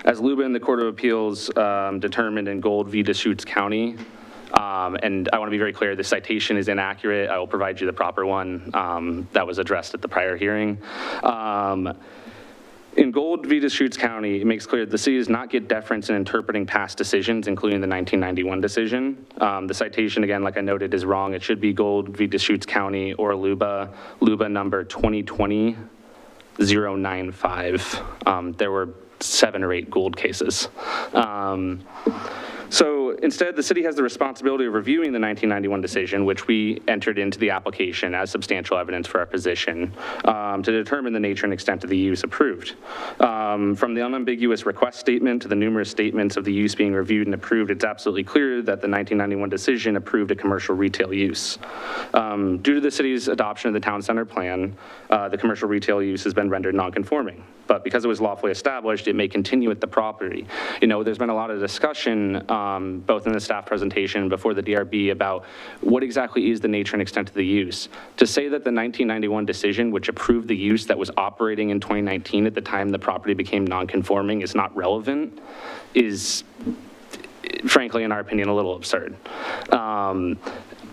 As Lubin, the Court of Appeals, determined in Gold v. Deschutes County, and I want to be very clear, the citation is inaccurate. I will provide you the proper one that was addressed at the prior hearing. In Gold v. Deschutes County, it makes clear that the city does not get deference in interpreting past decisions, including the 1991 decision. The citation, again, like I noted, is wrong. It should be Gold v. Deschutes County or Luba number 2020-095. There were 7 or 8 Gould cases. So instead, the city has the responsibility of reviewing the 1991 decision, which we entered into the application as substantial evidence for our position, to determine the nature and extent of the use approved. From the unambiguous request statement to the numerous statements of the use being reviewed and approved, it's absolutely clear that the 1991 decision approved a commercial retail use. Due to the city's adoption of the town center plan, the commercial retail use has been rendered non-conforming. But because it was lawfully established, it may continue at the property. You know, there's been a lot of discussion, both in the staff presentation before the DRB, about what exactly is the nature and extent of the use. To say that the 1991 decision, which approved the use that was operating in 2019 at the time the property became non-conforming, is not relevant is, frankly, in our opinion, a little absurd.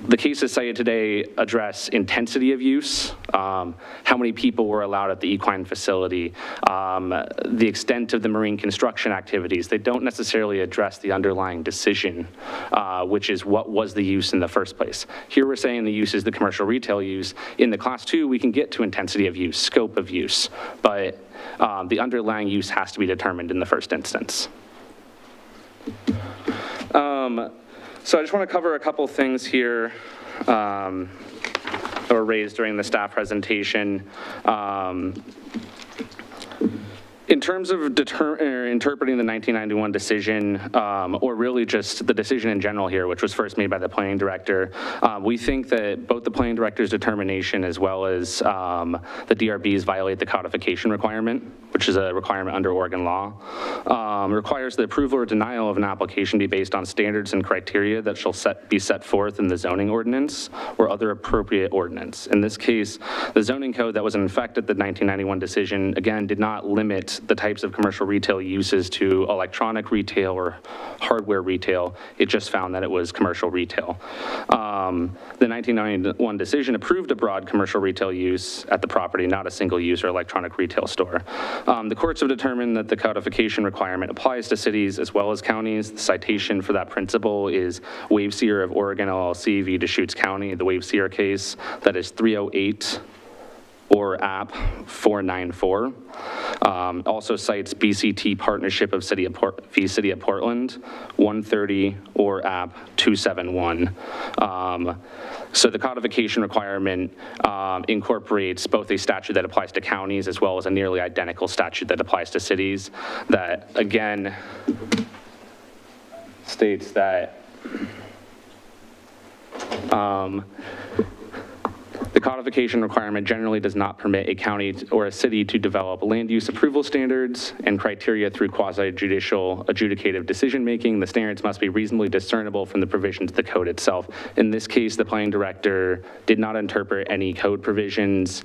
The cases cited today address intensity of use, how many people were allowed at the equine facility, the extent of the marine construction activities. They don't necessarily address the underlying decision, which is what was the use in the first place. Here we're saying the use is the commercial retail use. In the class 2, we can get to intensity of use, scope of use, but the underlying use has to be determined in the first instance. So I just want to cover a couple things here that were raised during the staff presentation. In terms of interpreting the 1991 decision, or really just the decision in general here, which was first made by the planning director, we think that both the planning director's determination as well as the DRB's violate the codification requirement. which is a requirement under Oregon law, requires the approval or denial of an application be based on standards and criteria that shall be set forth in the zoning ordinance or other appropriate ordinance. In this case, the zoning code that was in effect at the 1991 decision, again, did not limit the types of commercial retail uses to electronic retail or hardware retail. It just found that it was commercial retail. The 1991 decision approved a broad commercial retail use at the property, not a single use or electronic retail store. The courts have determined that the codification requirement applies to cities as well as counties. The citation for that principle is Waveseer of Oregon LLC v. Deschutes County, the Waveseer case, that is 308 or App 494. Also cites BCT Partnership of City of Portland, 130 or App 271. So the codification requirement incorporates both a statute that applies to counties as well as a nearly identical statute that applies to cities that, again, states that the codification requirement generally does not permit a county or a city to develop land use approval standards and criteria through quasi-judicial adjudicative decision-making. The standards must be reasonably discernible from the provisions of the code itself. In this case, the planning director did not interpret any code provisions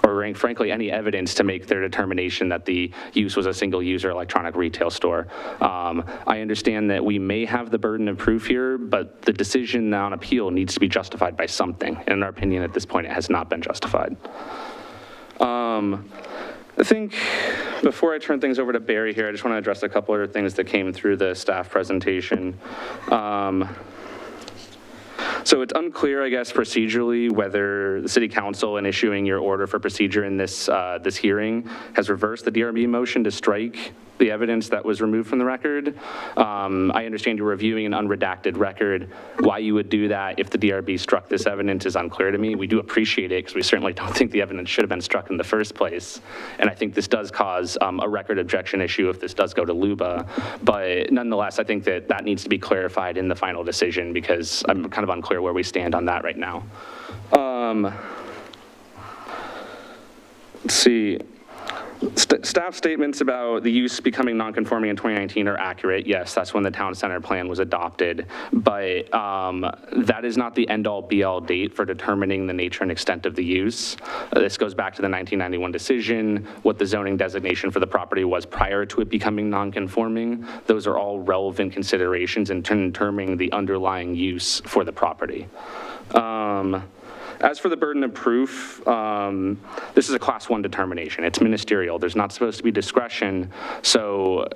or frankly any evidence to make their determination that the use was a single user electronic retail store. I understand that we may have the burden of proof here, but the decision on appeal needs to be justified by something. And in our opinion, at this point, it has not been justified. I think before I turn things over to Barry here, I just want to address a couple other things that came through the staff presentation. So it's unclear, I guess, procedurally whether the city council in issuing your order for procedure in this this hearing has reversed the DRB motion to strike the evidence that was removed from the record. I understand you're reviewing an unredacted record. Why you would do that if the DRB struck this evidence is unclear to me. We do appreciate it because we certainly don't think the evidence should have been struck in the first place. And I think this does cause a record objection issue if this does go to LUBA. But nonetheless, I think that that needs to be clarified in the final decision because I'm kind of unclear where we stand on that right now. Let's see. Staff statements about the use becoming non-conforming in 2019 are accurate. Yes, that's when the town center plan was adopted, but that is not the end-all be-all date for determining the nature and extent of the use. This goes back to the 1991 decision, what the zoning designation for the property was prior to it becoming non-conforming. Those are all relevant considerations in determining the underlying use for the property. As for the burden of proof, this is a class 1 determination. It's ministerial. There's not supposed to be discretion. So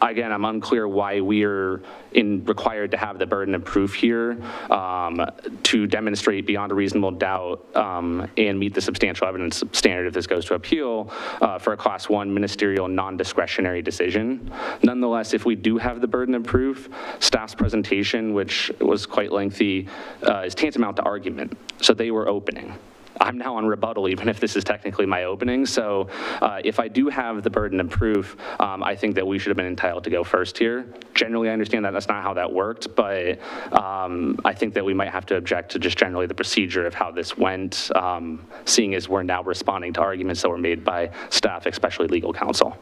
again, I'm unclear why we're required to have the burden of proof here to demonstrate beyond a reasonable doubt and meet the substantial evidence standard if this goes to appeal for a class 1 ministerial non-discretionary decision. Nonetheless, if we do have the burden of proof, staff's presentation, which was quite lengthy, is tantamount to argument. So they were opening. I'm now on rebuttal, even if this is technically my opening. So if I do have the burden of proof, I think that we should have been entitled to go first here. Generally, I understand that that's not how that worked, but I think that we might have to object to just generally the procedure of how this went, seeing as we're now responding to arguments that were made by staff, especially legal counsel.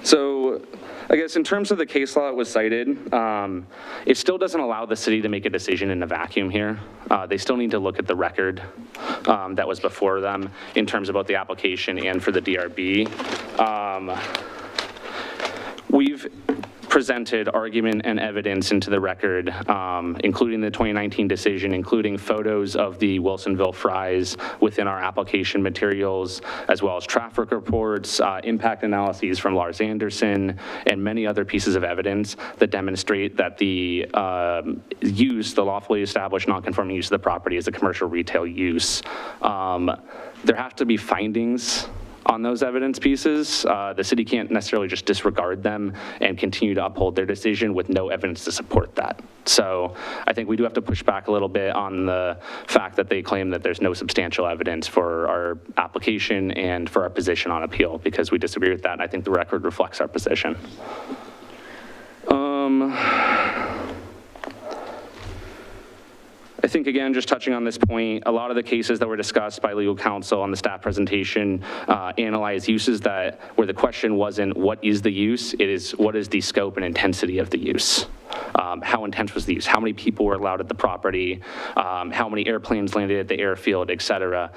So I guess in terms of the case law that was cited, it still doesn't allow the city to make a decision in a vacuum here. They still need to look at the record that was before them in terms of both the application and for the DRB. We've presented argument and evidence into the record, including the 2019 decision, including photos of the Wilsonville fries within our application materials, as well as traffic reports, impact analyses from Lars Anderson, and many other pieces of evidence that demonstrate that the use, the lawfully established non-conforming use of the property is a commercial retail use. There have to be findings on those evidence pieces. The city can't necessarily just disregard them and continue to uphold their decision with no evidence to support that. So I think we do have to push back a little bit on the fact that they claim that there's no substantial evidence for our application and for our position on appeal, because we disagree with that, and I think the record reflects our position. I think, again, just touching on this point, a lot of the cases that were discussed by legal counsel on the staff presentation analyze uses where the question wasn't what is the use, it is what is the scope and intensity of the use. How intense was the use? How many people were allowed at the property? How many airplanes landed at the airfield, et cetera.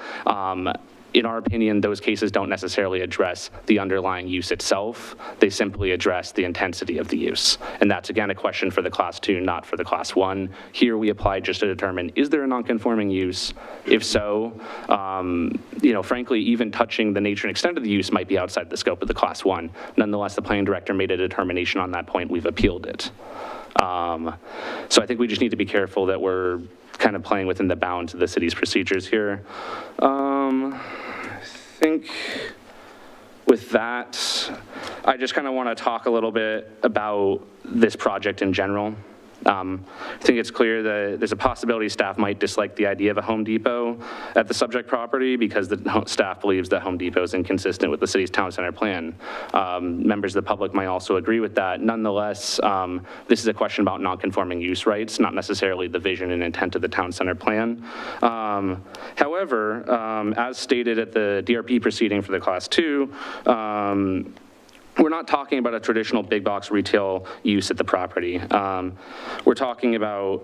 In our opinion, those cases don't necessarily address the underlying use itself. They simply address the intensity of the use. And that's, again, a question for the Class 2, not for the Class 1. Here we apply just to determine, is there a non-conforming use? If so, frankly, even touching the nature and extent of the use might be outside the scope of the Class 1. Nonetheless, the planning director made a determination on that point. We've appealed it. So I think we just need to be careful that we're kind of playing within the bounds of the city's procedures here. I think with that, I just kind of want to talk a little bit about this project in general. I think it's clear that there's a possibility staff might dislike the idea of a Home Depot at the subject property because the staff believes that Home Depot is inconsistent with the city's town center plan. Members of the public might also agree with that. Nonetheless, this is a question about non-conforming use rights, not necessarily the vision and intent of the town center plan. However, as stated at the DRP proceeding for the Class 2, we're not talking about a traditional big box retail use at the property. We're talking about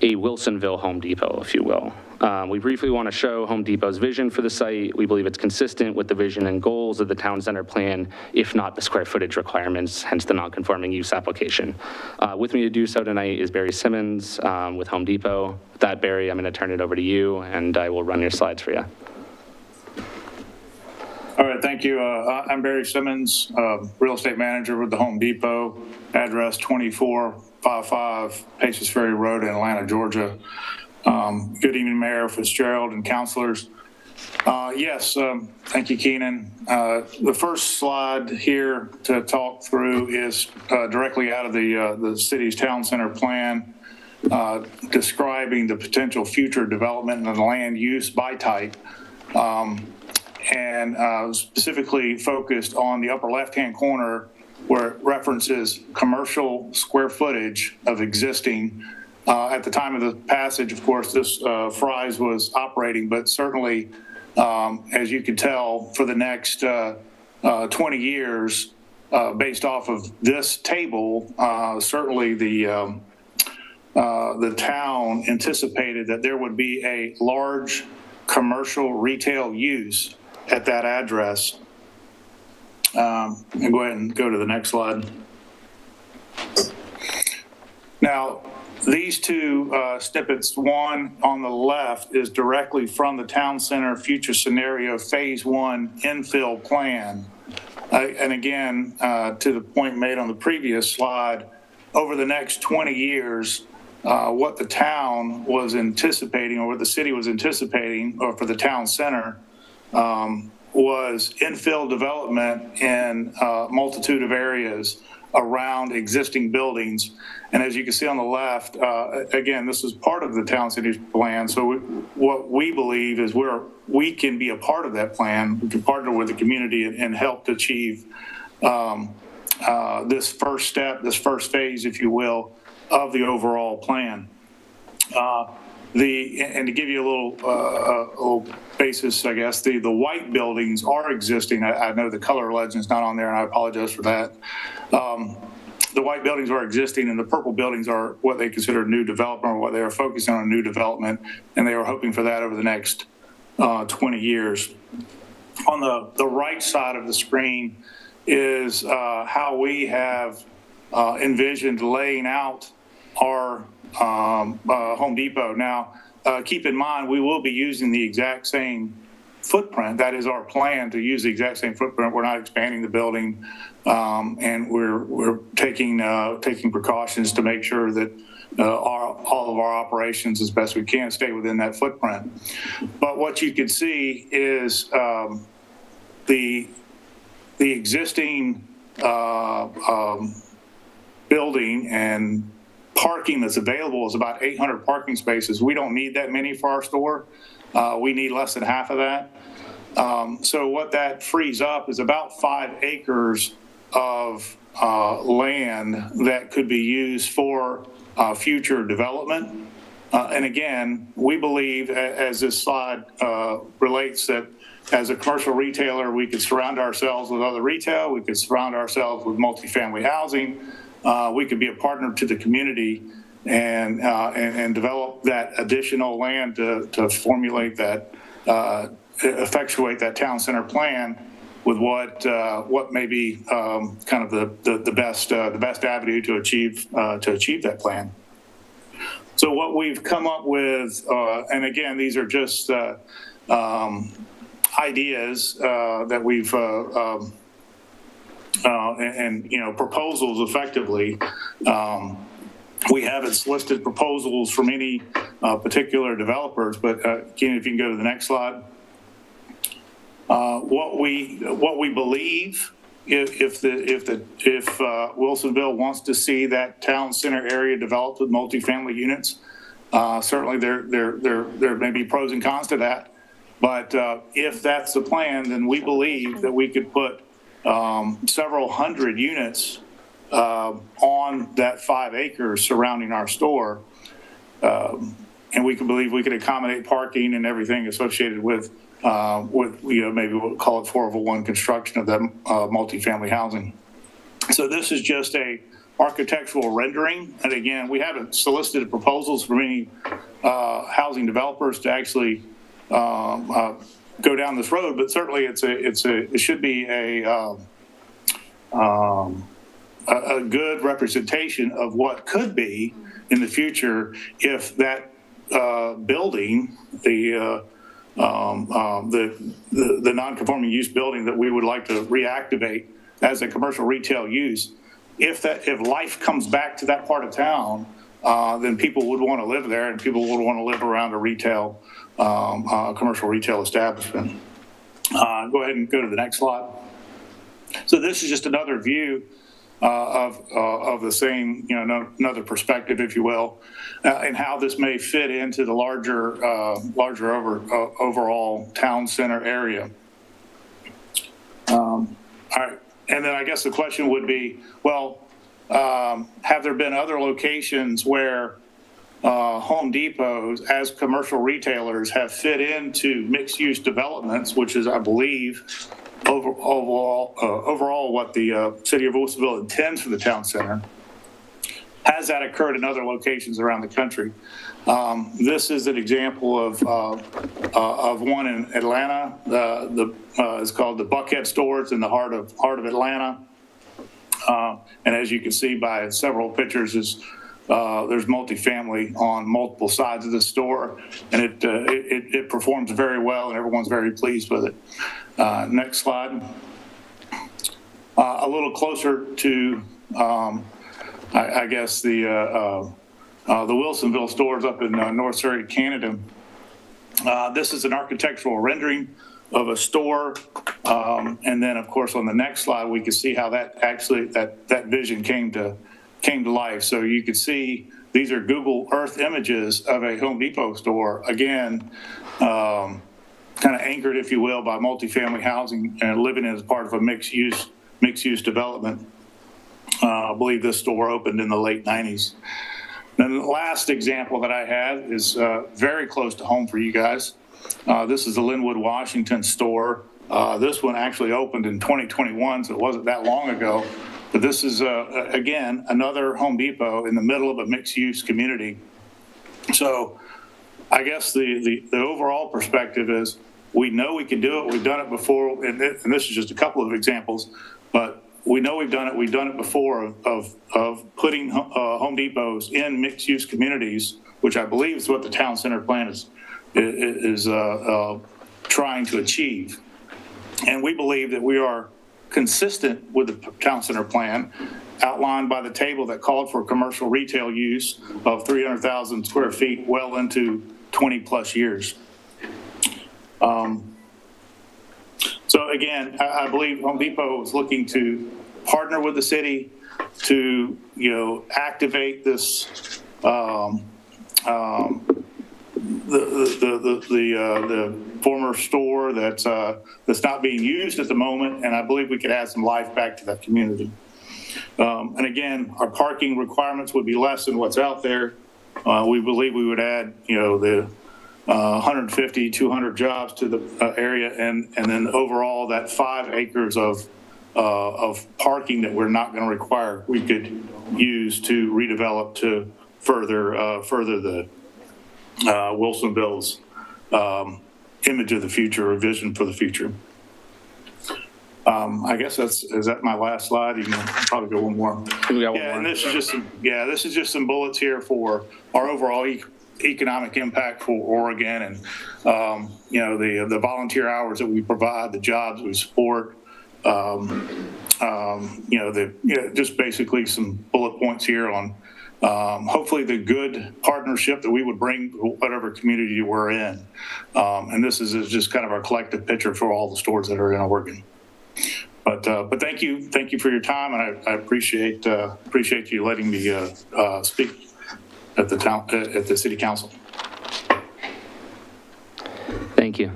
a Wilsonville Home Depot, if you will. We briefly want to show Home Depot's vision for the site. We believe it's consistent with the vision and goals of the town center plan, if not the square footage requirements, hence the non-conforming use application. With me to do so tonight is Barry Simmons with Home Depot. With that, Barry, I'm going to turn it over to you, and I will run your slides for you. All right, thank you. I'm Barry Simmons, real estate manager with the Home Depot, address 2455 Paces Ferry Road in Atlanta, Georgia. Good evening, Mayor Fitzgerald and councilors. Yes, thank you, Keenan. The first slide here to talk through is directly out of the city's town center plan, describing the potential future development and the land use by type. And specifically focused on the upper left-hand corner where it references commercial square footage of existing. At the time of the passage, of course, this Fry's was operating, but certainly, as you can tell, for the next 20 years, based off of this table, certainly the town anticipated that there would be a large commercial retail use at that address. And go ahead and go to the next slide. Now, these two snippets, one on the left is directly from the town center future scenario phase 1 infill plan. And again, to the point made on the previous slide, over the next 20 years, what the town was anticipating, or what the city was anticipating, or for the town center, was infill development in a multitude of areas around existing buildings. And as you can see on the left, again, this is part of the town city plan. So what we believe is we can be a part of that plan. We can partner with the community and help to achieve this first step, this first phase, if you will, of the overall plan. And to give you a little basis, I guess, the white buildings are existing. I know the color legend's not on there, and I apologize for that. The white buildings are existing, and the purple buildings are what they consider new development, or what they are focusing on new development, and they are hoping for that over the next 20 years. On the right side of the screen is how we have envisioned laying out our Home Depot. Now, keep in mind, we will be using the exact same footprint. That is our plan, to use the exact same footprint. We're not expanding the building, and we're taking precautions to make sure that all of our operations, as best we can, stay within that footprint. But what you can see is the existing building and parking that's available is about 800 parking spaces. We don't need that many for our store. We need less than half of that. So what that frees up is about 5 acres of land that could be used for future development. And again, we believe, as this slide relates, that as a commercial retailer, we could surround ourselves with other retail, we could surround ourselves with multifamily housing, we could be a partner to the community and develop that additional land to formulate that, effectuate that town center plan with what may be kind of the best avenue to achieve that plan. So what we've come up with, and again, these are just ideas that we've and proposals effectively. We haven't solicited proposals from any particular developers, but Keenan, if you can go to the next slide. What we believe, if Wilsonville wants to see that town center area developed with multifamily units, certainly there may be pros and cons to that. But if that's the plan, then we believe that we could put several hundred units on that 5 acres surrounding our store, and we believe we could accommodate parking and everything associated with maybe we'll call it 401 construction of that multifamily housing. So this is just a architectural rendering, and again, we haven't solicited proposals from any housing developers to actually go down this road, but certainly it should be a good representation of what could be in the future if that building, the non-conforming use building that we would like to reactivate as a commercial retail use, if life comes back to that part of town, then people would want to live there, and people would want to live around a retail, commercial retail establishment. Go ahead and go to the next slide. So this is just another view of the same, another perspective, if you will, and how this may fit into the larger overall town center area. All right, and then I guess the question would be, well, have there been other locations where Home Depots, as commercial retailers, have fit into mixed-use developments, which is, I believe, overall what the city of Wilsonville intends for the town center? Has that occurred in other locations around the country? This is an example of one in Atlanta. It's called the Buckhead Stores in the heart of Atlanta. And as you can see by several pictures, there's multifamily on multiple sides of the store, and it performs very well, and everyone's very pleased with it. Next slide. A little closer to, I guess, the Wilsonville stores up in North Surrey, Canada. This is an architectural rendering of a store, and then, of course, on the next slide, we can see how that actually that vision came to life. So you can see these are Google Earth images of a Home Depot store. Again, kind of anchored, if you will, by multifamily housing and living as part of a mixed use development. I believe this store opened in the late 90s. Then the last example that I had is very close to home for you guys. This is the Linwood, Washington store. This one actually opened in 2021, so it wasn't that long ago. But this is, again, another Home Depot in the middle of a mixed-use community. So I guess the overall perspective is we know we can do it. We've done it before, and this is just a couple of examples, but we know we've done it. We've done it before of putting Home Depots in mixed-use communities, which I believe is what the town center plan is trying to achieve. And we believe that we are consistent with the town center plan outlined by the table that called for commercial retail use of 300,000 square feet well into 20 plus years. So again, I believe Home Depot is looking to partner with the city to, activate this, the former store that's not being used at the moment, and I believe we could add some life back to that community. And again, our parking requirements would be less than what's out there. we believe we would add, the 150, 200 jobs to the area, and then overall that 5 acres of parking that we're not going to require, we could use to redevelop to further the Wilsonville's image of the future or vision for the future. I guess is that my last slide? You can probably go one more. And this is just some bullets here for our overall economic impact for Oregon, and the volunteer hours that we provide, the jobs we support. Just basically some bullet points here on hopefully the good partnership that we would bring to whatever community we're in. And this is just kind of our collective picture for all the stores that are in Oregon. But thank you for your time, and I appreciate you letting me speak at the city council. Thank you.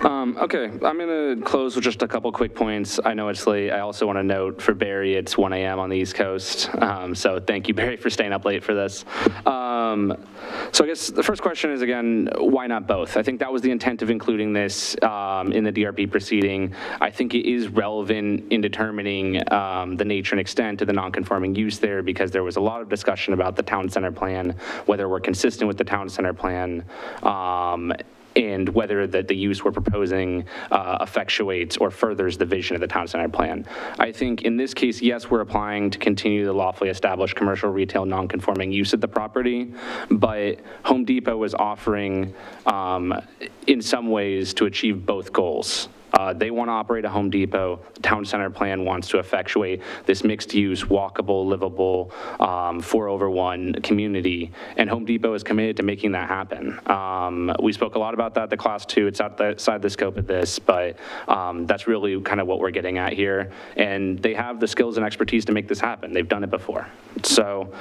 Okay, I'm going to close with just a couple quick points. I know it's late. I also want to note for Barry, it's 1 a.m. on the East Coast. So thank you, Barry, for staying up late for this. So I guess the first question is, again, why not both? I think that was the intent of including this in the DRP proceeding. I think it is relevant in determining the nature and extent of the non-conforming use there, because there was a lot of discussion about the town center plan, whether we're consistent with the town center plan, and whether the use we're proposing effectuates or furthers the vision of the town center plan. I think in this case, yes, we're applying to continue the lawfully established commercial retail non-conforming use of the property, but Home Depot is offering in some ways to achieve both goals. They want to operate a Home Depot. The town center plan wants to effectuate this mixed-use, walkable, livable, 4/1 community, and Home Depot is committed to making that happen. We spoke a lot about that at the Class 2. It's outside the scope of this, but that's really kind of what we're getting at here, and they have the skills and expertise to make this happen. They've done it before. So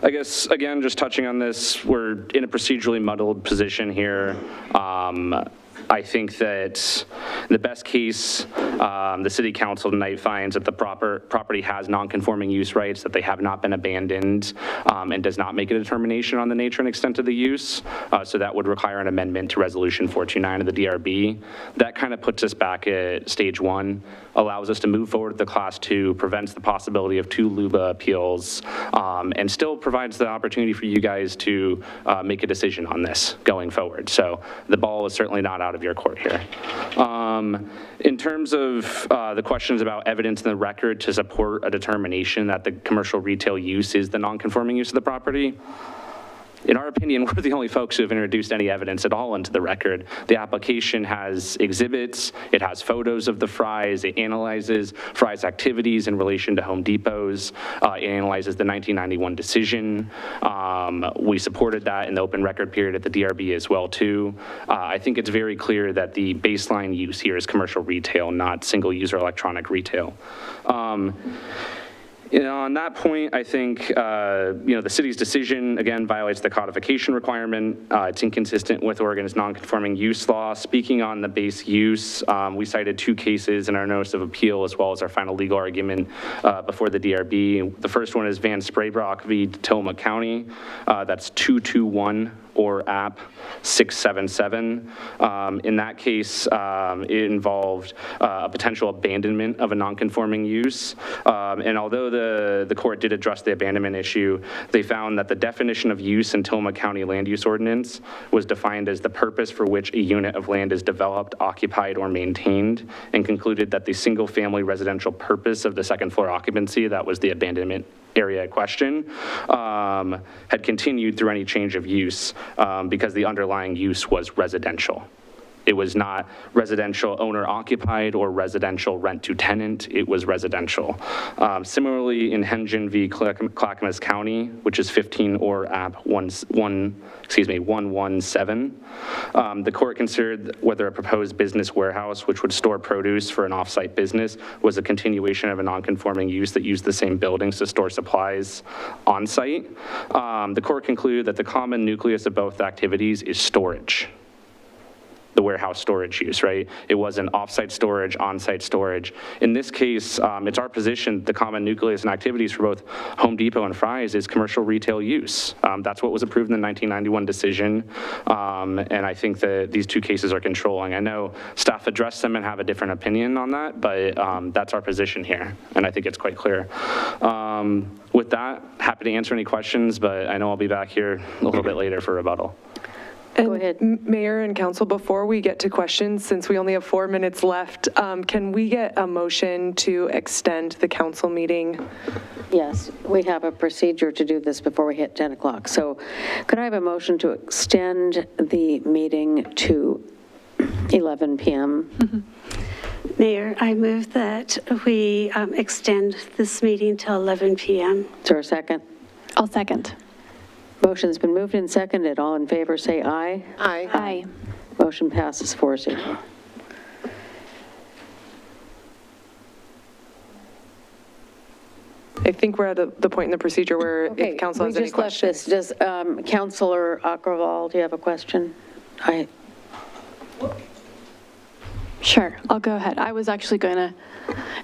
I guess, again, just touching on this, we're in a procedurally muddled position here. I think that in the best case, the city council tonight finds that the property has non-conforming use rights, that they have not been abandoned, and does not make a determination on the nature and extent of the use. So that would require an amendment to Resolution 429 of the DRB. That kind of puts us back at stage 1, allows us to move forward to the Class 2, prevents the possibility of 2 LUBA appeals, and still provides the opportunity for you guys to make a decision on this going forward. So the ball is certainly not out of your court here. In terms of the questions about evidence in the record to support a determination that the commercial retail use is the non-conforming use of the property, in our opinion, we're the only folks who have introduced any evidence at all into the record. The application has exhibits, it has photos of the Fry's, it analyzes Fry's activities in relation to Home Depot's, it analyzes the 1991 decision. We supported that in the open record period at the DRB as well, too. I think it's very clear that the baseline use here is commercial retail, not single-user electronic retail. On that point, I think, the city's decision, again, violates the codification requirement. It's inconsistent with Oregon's non-conforming use law. Speaking on the base use, we cited 2 cases in our notice of appeal, as well as our final legal argument before the DRB. The first one is Van Spraybrock v. Tillamook County. That's 221 or app 677. In that case, it involved a potential abandonment of a non-conforming use. And although the court did address the abandonment issue, they found that the definition of use in Tillamook County Land Use Ordinance was defined as the purpose for which a unit of land is developed, occupied, or maintained, and concluded that the single-family residential purpose of the second-floor occupancy, that was the abandonment area question, had continued through any change of use because the underlying use was residential. It was not residential owner occupied or residential rent to tenant, it was residential. Similarly, in Hengen v. Clackamas County, which is 15 or app 117, the court considered whether a proposed business warehouse, which would store produce for an off-site business, was a continuation of a non-conforming use that used the same buildings to store supplies on-site. The court concluded that the common nucleus of both activities is storage. the warehouse storage use, right? It wasn't off-site storage, on-site storage. In this case, it's our position, the common nucleus and activities for both Home Depot and Fry's is commercial retail use. That's what was approved in the 1991 decision. And I think that these two cases are controlling. I know staff addressed them and have a different opinion on that, but that's our position here. And I think it's quite clear. With that, happy to answer any questions, but I know I'll be back here a little bit later for rebuttal. Go ahead. Mayor and council, before we get to questions, since we only have 4 minutes left, can we get a motion to extend the council meeting? Yes, we have a procedure to do this before we hit 10 o'clock. So could I have a motion to extend the meeting to 11 p.m.? Mm-hmm. Mayor, I move that we extend this meeting till 11 p.m. Is there a second? I'll second. Motion's been moved and seconded. All in favor, say aye. Aye. Aye. Motion passes 4-0. I think we're at the point in the procedure where if council has any questions. We just left this. Does Councilor Agrawal, do you have a question? Sure, I'll go ahead. I was actually going to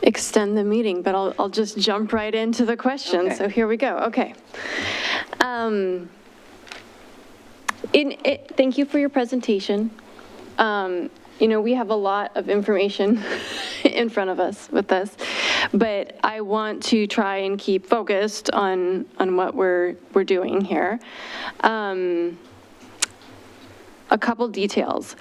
extend the meeting, but I'll just jump right into the questions. Okay. So here we go. Okay. Thank you for your presentation. We have a lot of information in front of us with this, but I want to try and keep focused on what we're doing here. A couple details.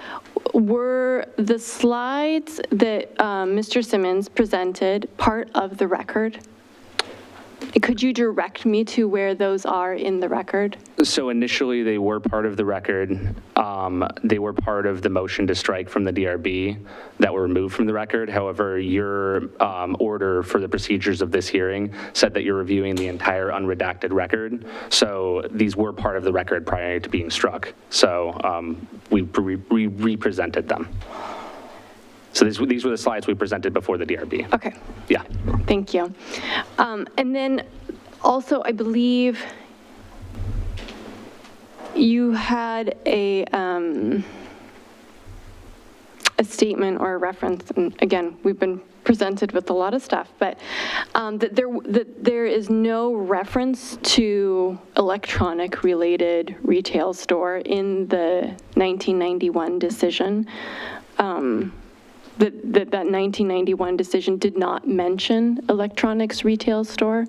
Were the slides that Mr. Simmons presented part of the record? Could you direct me to where those are in the record? So initially, they were part of the record. They were part of the motion to strike from the DRB that were removed from the record. However, your order for the procedures of this hearing said that you're reviewing the entire unredacted record. So these were part of the record prior to being struck. So we represented them. So these were the slides we presented before the DRB. Okay. Yeah. Thank you. And then also, I believe you had a statement or a reference, and again, we've been presented with a lot of stuff, but that there is no reference to electronic related retail store in the 1991 decision. That 1991 decision did not mention electronics retail store?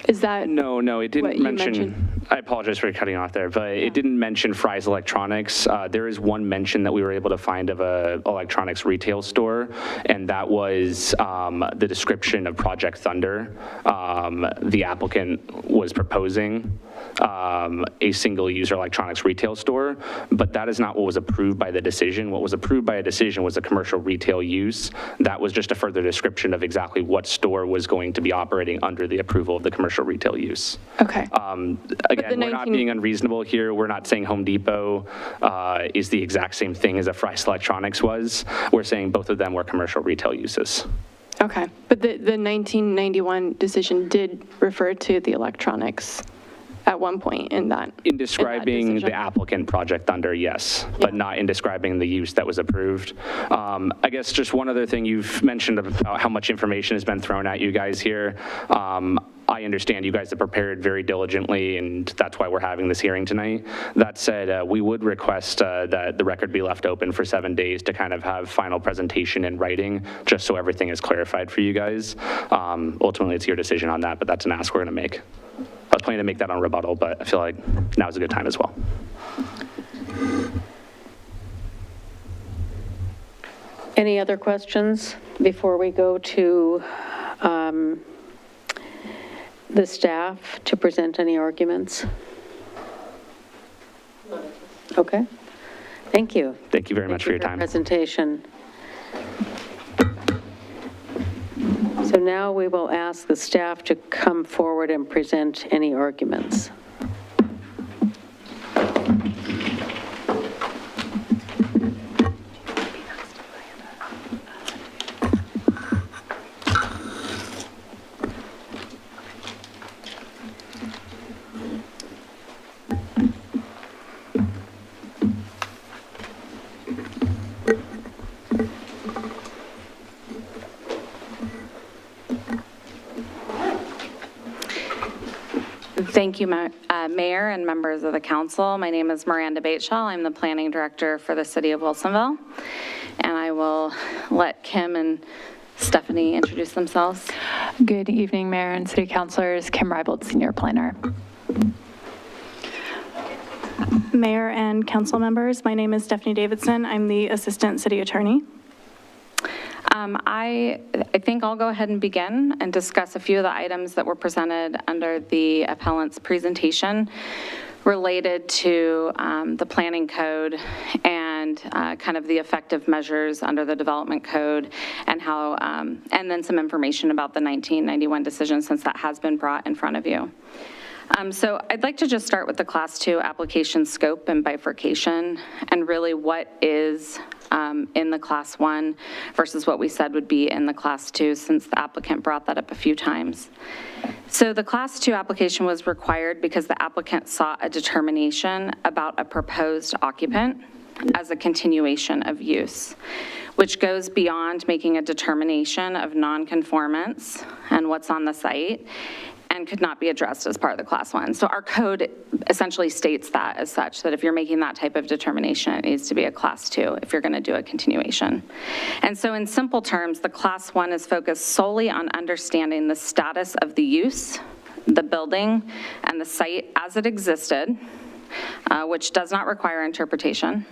Is that No, it didn't mention. I apologize for cutting off there, but it didn't mention Fry's Electronics. There is one mention that we were able to find of a electronics retail store, and that was the description of Project Thunder. The applicant was proposing a single-user electronics retail store, but that is not what was approved by the decision. What was approved by a decision was a commercial retail use. That was just a further description of exactly what store was going to be operating under the approval of the commercial retail use. Okay. Again, we're not being unreasonable here. We're not saying Home Depot is the exact same thing as a Fry's Electronics was. We're saying both of them were commercial retail uses. Okay, but the 1991 decision did refer to the electronics at one point in that. In describing the applicant Project Thunder, yes, but not in describing the use that was approved. I guess just one other thing, you've mentioned about how much information has been thrown at you guys here. I understand you guys have prepared very diligently, and that's why we're having this hearing tonight. That said, we would request that the record be left open for 7 days to kind of have final presentation in writing, just so everything is clarified for you guys. Ultimately, it's your decision on that, but that's an ask we're going to make. I was planning to make that on rebuttal, but I feel like now is a good time as well. Any other questions before we go to the staff to present any arguments? Okay. Thank you. Thank you very much for your time. Presentation. So now we will ask the staff to come forward and present any arguments. Thank you, Mayor and members of the council. My name is Miranda Bateshall. I'm the planning director for the city of Wilsonville. And I will let Kim and Stephanie introduce themselves. Good evening, Mayor and City Councilors. Kim Reibold, Senior Planner. Mayor and council members, my name is Stephanie Davidson. I'm the Assistant City Attorney. I think I'll go ahead and begin and discuss a few of the items that were presented under the appellant's presentation related to the planning code and kind of the effective measures under the development code and how, and then some information about the 1991 decision since that has been brought in front of you. So I'd like to just start with the Class 2 application scope and bifurcation and really what is in the Class 1 versus what we said would be in the Class 2 since the applicant brought that up a few times. So the Class 2 application was required because the applicant sought a determination about a proposed occupant as a continuation of use, which goes beyond making a determination of nonconformance and what's on the site and could not be addressed as part of the Class 1. So our code essentially states that as such, that if you're making that type of determination, it needs to be a Class 2 if you're going to do a continuation. And so in simple terms, the Class 1 is focused solely on understanding the status of the use, the building, and the site as it existed, which does not require interpretation,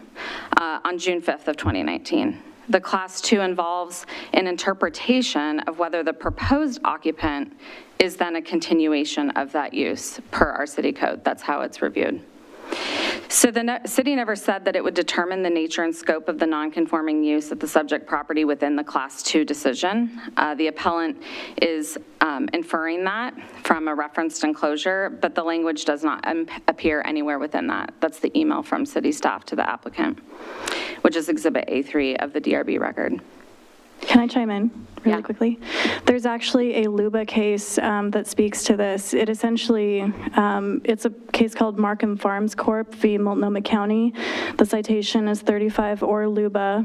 on June 5th of 2019. The Class 2 involves an interpretation of whether the proposed occupant is then a continuation of that use per our city code. That's how it's reviewed. So the city never said that it would determine the nature and scope of the nonconforming use of the subject property within the Class 2 decision. The appellant is inferring that from a referenced enclosure, but the language does not appear anywhere within that. That's the email from city staff to the applicant, which is Exhibit A3 of the DRB record. Can I chime in really quickly? There's actually a LUBA case that speaks to this. It essentially, it's a case called Markham Farms Corp. v. Multnomah County. The citation is 35 or LUBA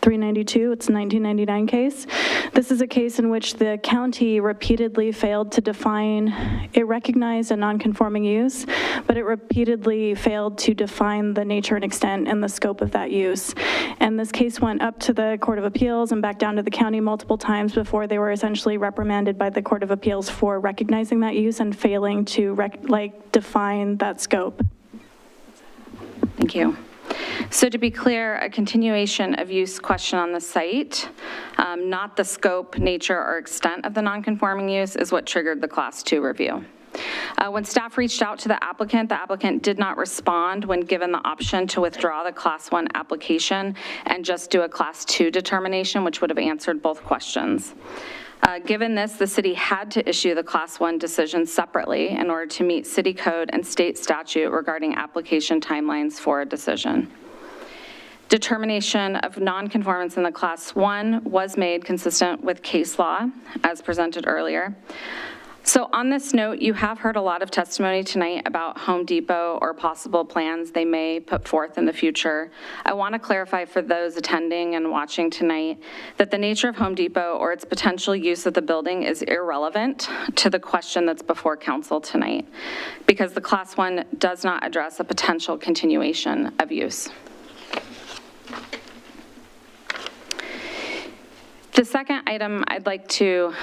392. It's a 1999 case. This is a case in which the county repeatedly failed to define, it recognized a nonconforming use, but it repeatedly failed to define the nature and extent and the scope of that use. And this case went up to the Court of Appeals and back down to the county multiple times before they were essentially reprimanded by the Court of Appeals for recognizing that use and failing to define that scope. Thank you. So to be clear, a continuation of use question on the site, not the scope, nature, or extent of the nonconforming use is what triggered the Class 2 review. When staff reached out to the applicant did not respond when given the option to withdraw the Class 1 application and just do a Class 2 determination, which would have answered both questions. Given this, the city had to issue the Class 1 decision separately in order to meet city code and state statute regarding application timelines for a decision. Determination of nonconformance in the Class 1 was made consistent with case law, as presented earlier. So on this note, you have heard a lot of testimony tonight about Home Depot or possible plans they may put forth in the future. I want to clarify for those attending and watching tonight that the nature of Home Depot or its potential use of the building is irrelevant to the question that's before council tonight, because the Class 1 does not address a potential continuation of use. The second item I'd like to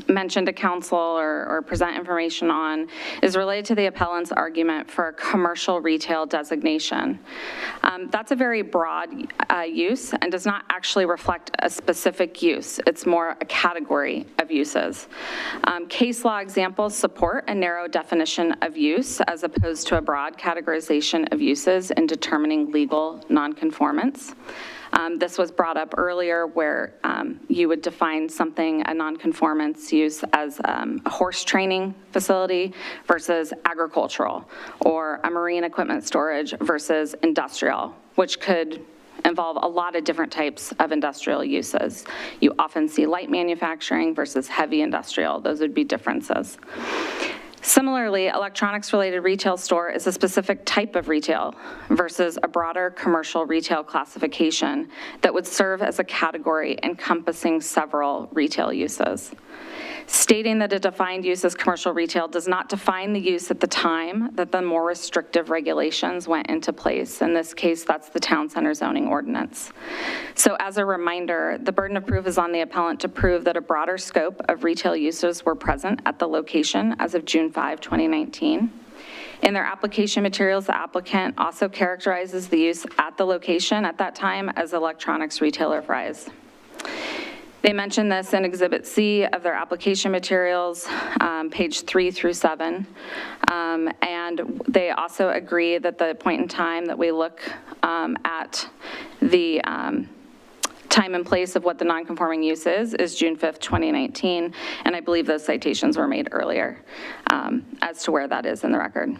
mention to council or present information on is related to the appellant's argument for a commercial retail designation. That's a very broad use and does not actually reflect a specific use. It's more a category of uses. Case law examples support a narrow definition of use as opposed to a broad categorization of uses in determining legal nonconformance. This was brought up earlier where you would define something, a nonconformance use, as a horse training facility versus agricultural, or a marine equipment storage versus industrial, which could involve a lot of different types of industrial uses. You often see light manufacturing versus heavy industrial. Those would be differences. Similarly, electronics-related retail store is a specific type of retail versus a broader commercial retail classification that would serve as a category encompassing several retail uses. Stating that a defined use as commercial retail does not define the use at the time that the more restrictive regulations went into place. In this case, that's the town center zoning ordinance. So as a reminder, the burden of proof is on the appellant to prove that a broader scope of retail uses were present at the location as of June 5, 2019. In their application materials, the applicant also characterizes the use at the location at that time as electronics retailer fries. They mention this in Exhibit C of their application materials, page 3 through 7. And they also agree that the point in time that we look at the time and place of what the nonconforming use is June 5th, 2019. And I believe those citations were made earlier as to where that is in the record.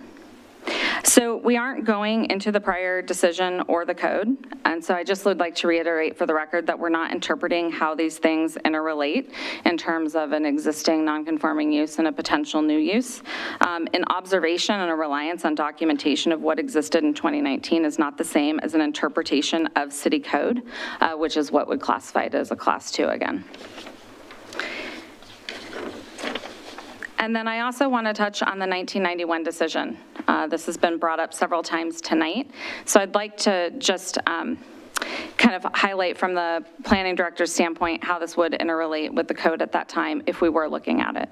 So we aren't going into the prior decision or the code, and so I just would like to reiterate for the record that we're not interpreting how these things interrelate in terms of an existing nonconforming use and a potential new use. An observation and a reliance on documentation of what existed in 2019 is not the same as an interpretation of city code, which is what would classify it as a Class 2 again. And then I also want to touch on the 1991 decision. This has been brought up several times tonight. So I'd like to just kind of highlight from the planning director's standpoint how this would interrelate with the code at that time if we were looking at it.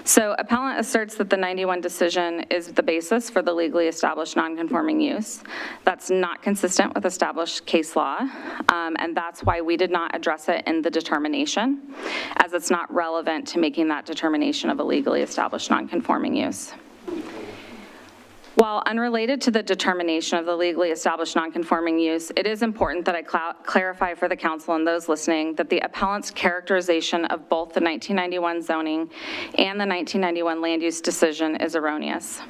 So appellant asserts that the 91 decision is the basis for the legally established nonconforming use. That's not consistent with established case law, and that's why we did not address it in the determination, as it's not relevant to making that determination of a legally established nonconforming use. While unrelated to the determination of the legally established nonconforming use, it is important that I clarify for the council and those listening that the appellant's characterization of both the 1991 zoning and the 1991 land use decision is erroneous.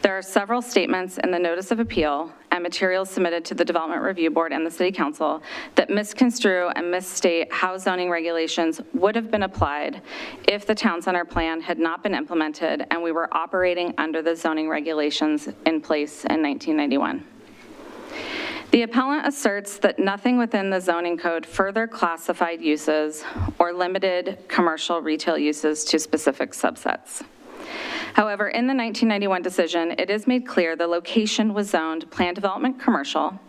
There are several statements in the notice of appeal and materials submitted to the Development Review Board and the City Council that misconstrue and misstate how zoning regulations would have been applied if the town center plan had not been implemented and we were operating under the zoning regulations in place in 1991. The appellant asserts that nothing within the zoning code further classified uses or limited commercial retail uses to specific subsets. However, in the 1991 decision, it is made clear the location was zoned planned development commercial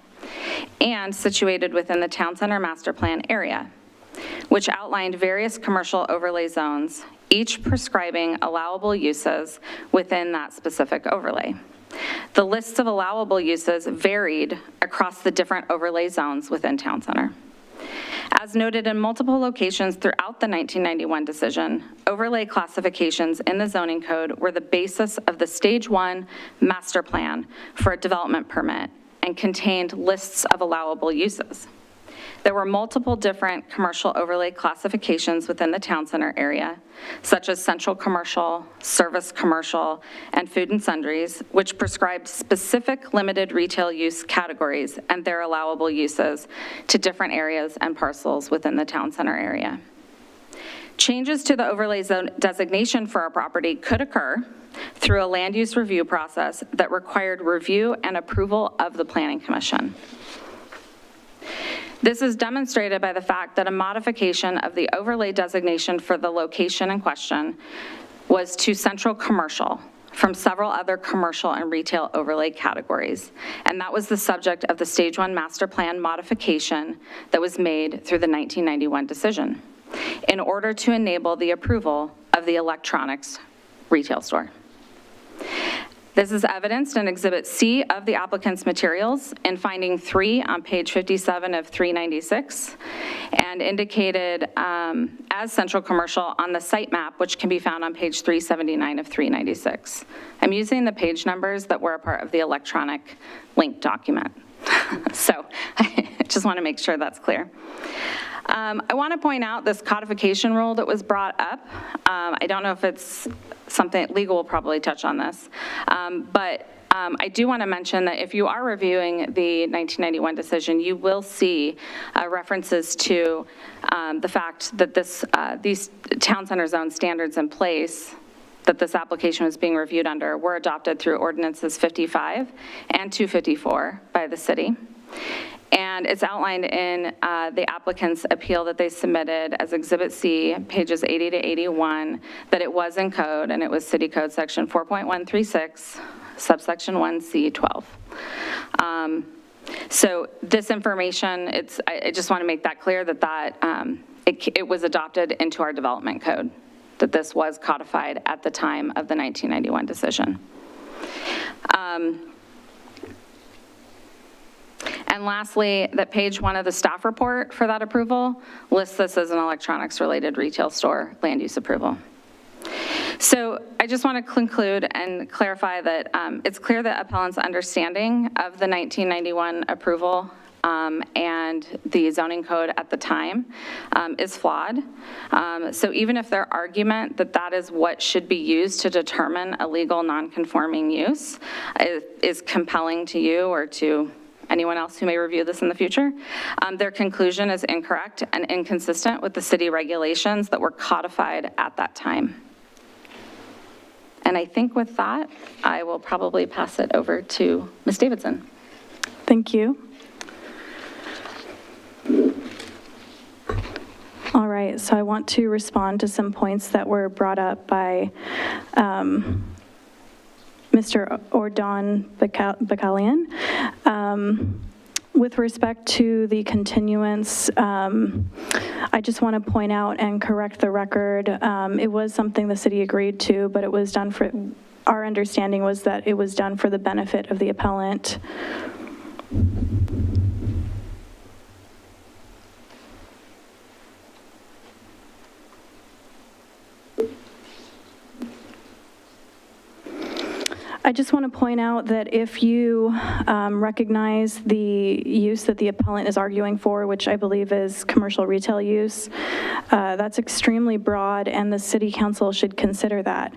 and situated within the town center master plan area, which outlined various commercial overlay zones, each prescribing allowable uses within that specific overlay. The lists of allowable uses varied across the different overlay zones within town center. As noted in multiple locations throughout the 1991 decision, overlay classifications in the zoning code were the basis of the Stage 1 master plan for a development permit and contained lists of allowable uses. There were multiple different commercial overlay classifications within the town center area, such as central commercial, service commercial, and food and sundries, which prescribed specific limited retail use categories and their allowable uses to different areas and parcels within the town center area. Changes to the overlay zone designation for a property could occur through a land use review process that required review and approval of the Planning Commission. This is demonstrated by the fact that a modification of the overlay designation for the location in question was to central commercial from several other commercial and retail overlay categories. And that was the subject of the Stage 1 master plan modification that was made through the 1991 decision in order to enable the approval of the electronics retail store. This is evidenced in Exhibit C of the applicant's materials in finding 3 on page 57 of 396 and indicated as central commercial on the site map, which can be found on page 379 of 396. I'm using the page numbers that were a part of the electronic link document. So I just want to make sure that's clear. I want to point out this codification rule that was brought up. I don't know if it's something, legal will probably touch on this, but I do want to mention that if you are reviewing the 1991 decision, you will see references to the fact that these town center zone standards in place that this application was being reviewed under were adopted through ordinances 55 and 254 by the city. And it's outlined in the applicant's appeal that they submitted as Exhibit C, pages 80 to 81, that it was in code, and it was City Code Section 4.136, subsection 1C12. So this information, I just want to make that clear that it was adopted into our development code, that this was codified at the time of the 1991 decision. And lastly, that page 1 of the staff report for that approval lists this as an electronics-related retail store land use approval. So I just want to conclude and clarify that it's clear that Appellant's understanding of the 1991 approval and the zoning code at the time is flawed. So even if their argument that that is what should be used to determine a legal non-conforming use is compelling to you or to anyone else who may review this in the future, their conclusion is incorrect and inconsistent with the city regulations that were codified at that time. And I think with that, I will probably pass it over to Ms. Davidson. Thank you. All right, so I want to respond to some points that were brought up by Mr. Ordon Bacalian. With respect to the continuance, I just want to point out and correct the record. It was something the city agreed to, but it was done for, our understanding was that it was done for the benefit of the appellant. I just want to point out that if you recognize the use that the appellant is arguing for, which I believe is commercial retail use, that's extremely broad, and the city council should consider that.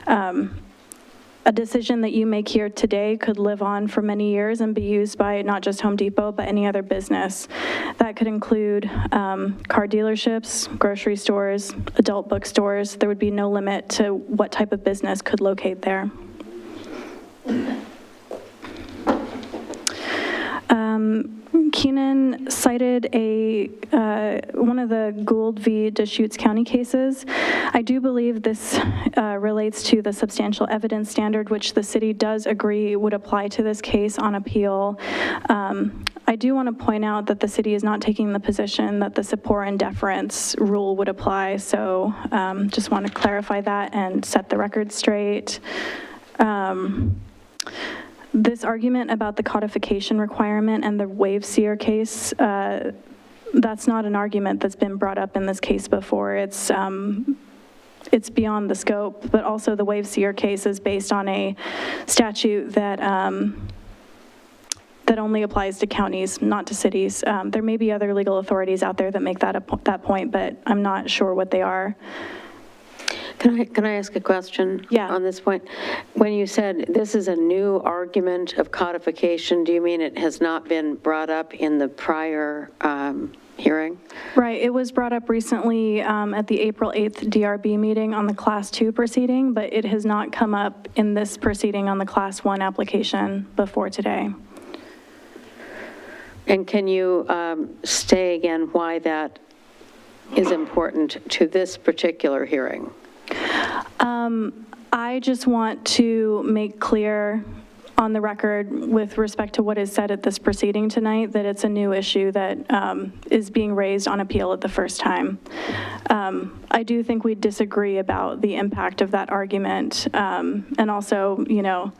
A decision that you make here today could live on for many years and be used by not just Home Depot, but any other business. That could include car dealerships, grocery stores, adult bookstores. There would be no limit to what type of business could locate there. Keenan cited one of the Gould v. Deschutes County cases. I do believe this relates to the substantial evidence standard, which the city does agree would apply to this case on appeal. I do want to point out that the city is not taking the position that the support and deference rule would apply, so just want to clarify that and set the record straight. This argument about the codification requirement and the waive seer case, that's not an argument that's been brought up in this case before. It's beyond the scope, but also the waive seer case is based on a statute that that only applies to counties, not to cities. There may be other legal authorities out there that make that point, but I'm not sure what they are. Can I ask a question on this point? When you said this is a new argument of codification, do you mean it has not been brought up in the prior hearing? Right, it was brought up recently at the April 8th DRB meeting on the Class 2 proceeding, but it has not come up in this proceeding on the Class 1 application before today. And can you say again why that is important to this particular hearing? I just want to make clear on the record with respect to what is said at this proceeding tonight that it's a new issue that is being raised on appeal at the first time. I do think we disagree about the impact of that argument and also, you know,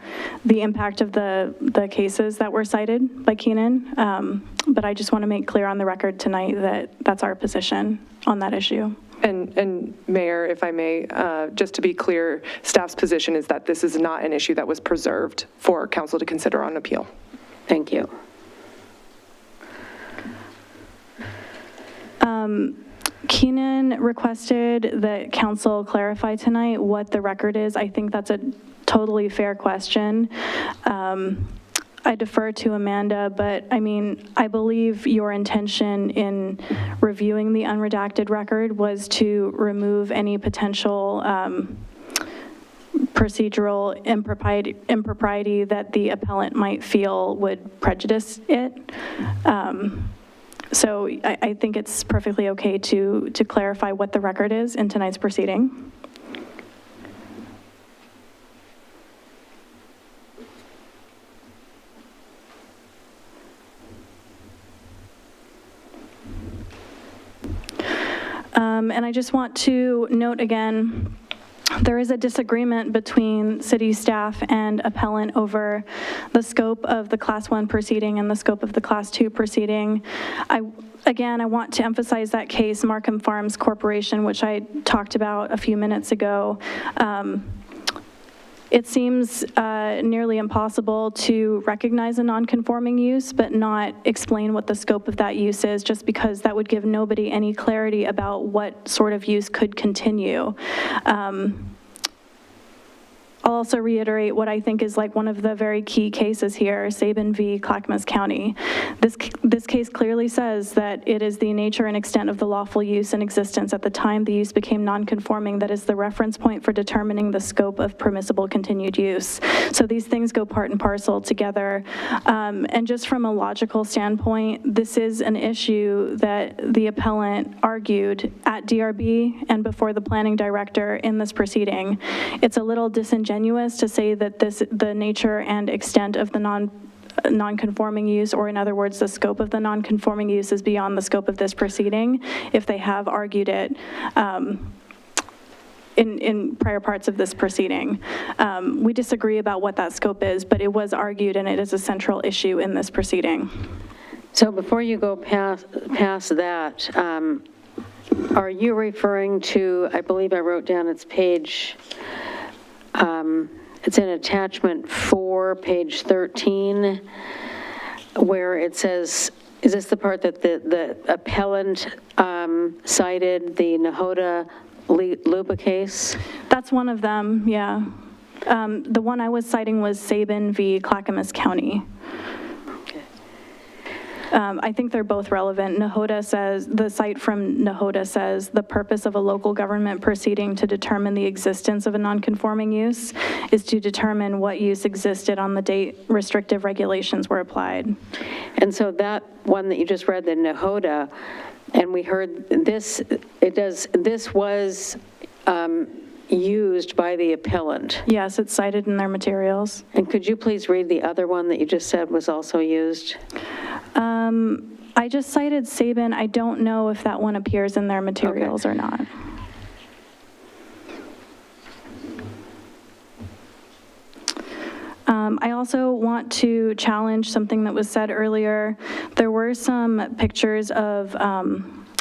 the impact of the cases that were cited by Keenan. But I just want to make clear on the record tonight that that's our position on that issue. And Mayor, if I may, just to be clear, staff's position is that this is not an issue that was preserved for council to consider on appeal. Thank you. Keenan requested that council clarify tonight what the record is. I think that's a totally fair question. I defer to Amanda, but I mean, I believe your intention in reviewing the unredacted record was to remove any potential procedural impropriety that the appellant might feel would prejudice it. So I think it's perfectly okay to clarify what the record is in tonight's proceeding. And I just want to note again, there is a disagreement between city staff and appellant over the scope of the Class 1 proceeding and the scope of the Class 2 proceeding. Again, I want to emphasize that case, Markham Farms Corporation, which I talked about a few minutes ago. It seems nearly impossible to recognize a non-conforming use, but not explain what the scope of that use is, just because that would give nobody any clarity about what sort of use could continue. I'll also reiterate what I think is like one of the very key cases here, Sabin v. Clackamas County. This case clearly says that it is the nature and extent of the lawful use in existence at the time the use became non-conforming that is the reference point for determining the scope of permissible continued use. So these things go part and parcel together. And just from a logical standpoint, this is an issue that the appellant argued at DRB and before the planning director in this proceeding. It's a little disingenuous to say that the nature and extent of the non-conforming use, or in other words, the scope of the non-conforming use is beyond the scope of this proceeding, if they have argued it in prior parts of this proceeding. We disagree about what that scope is, but it was argued and it is a central issue in this proceeding. So before you go past that, are you referring to, I believe I wrote down it's page, it's in attachment 4, page 13, where it says, is this the part that the appellant cited, the Nahoda Luba case? That's one of them, yeah. The one I was citing was Sabin v. Clackamas County. I think they're both relevant. Nahoda says, the site from Nahoda says, the purpose of a local government proceeding to determine the existence of a non-conforming use is to determine what use existed on the date restrictive regulations were applied. And so that one that you just read, the Nahoda, and we heard this, this was used by the appellant. Yes, it's cited in their materials. And could you please read the other one that you just said was also used? I just cited Sabin. I don't know if that one appears in their materials or not. I also want to challenge something that was said earlier. There were some pictures of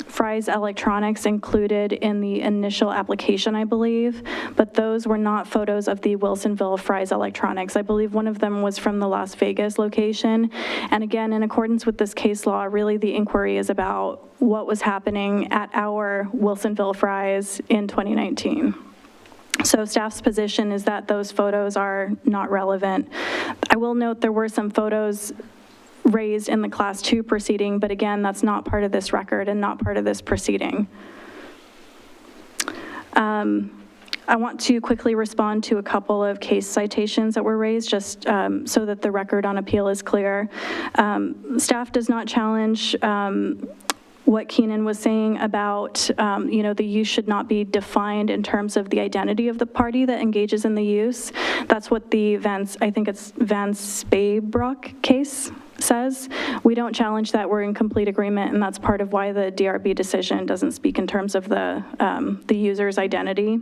Fry's Electronics included in the initial application, I believe, but those were not photos of the Wilsonville Fry's Electronics. I believe one of them was from the Las Vegas location. And again, in accordance with this case law, really the inquiry is about what was happening at our Wilsonville Fry's in 2019. So staff's position is that those photos are not relevant. I will note there were some photos raised in the Class 2 proceeding, but again, that's not part of this record and not part of this proceeding. I want to quickly respond to a couple of case citations that were raised, just so that the record on appeal is clear. Staff does not challenge what Keenan was saying about, the use should not be defined in terms of the identity of the party that engages in the use. That's what the Vance Baybrook case says. We don't challenge that. We're in complete agreement, and that's part of why the DRB decision doesn't speak in terms of the user's identity.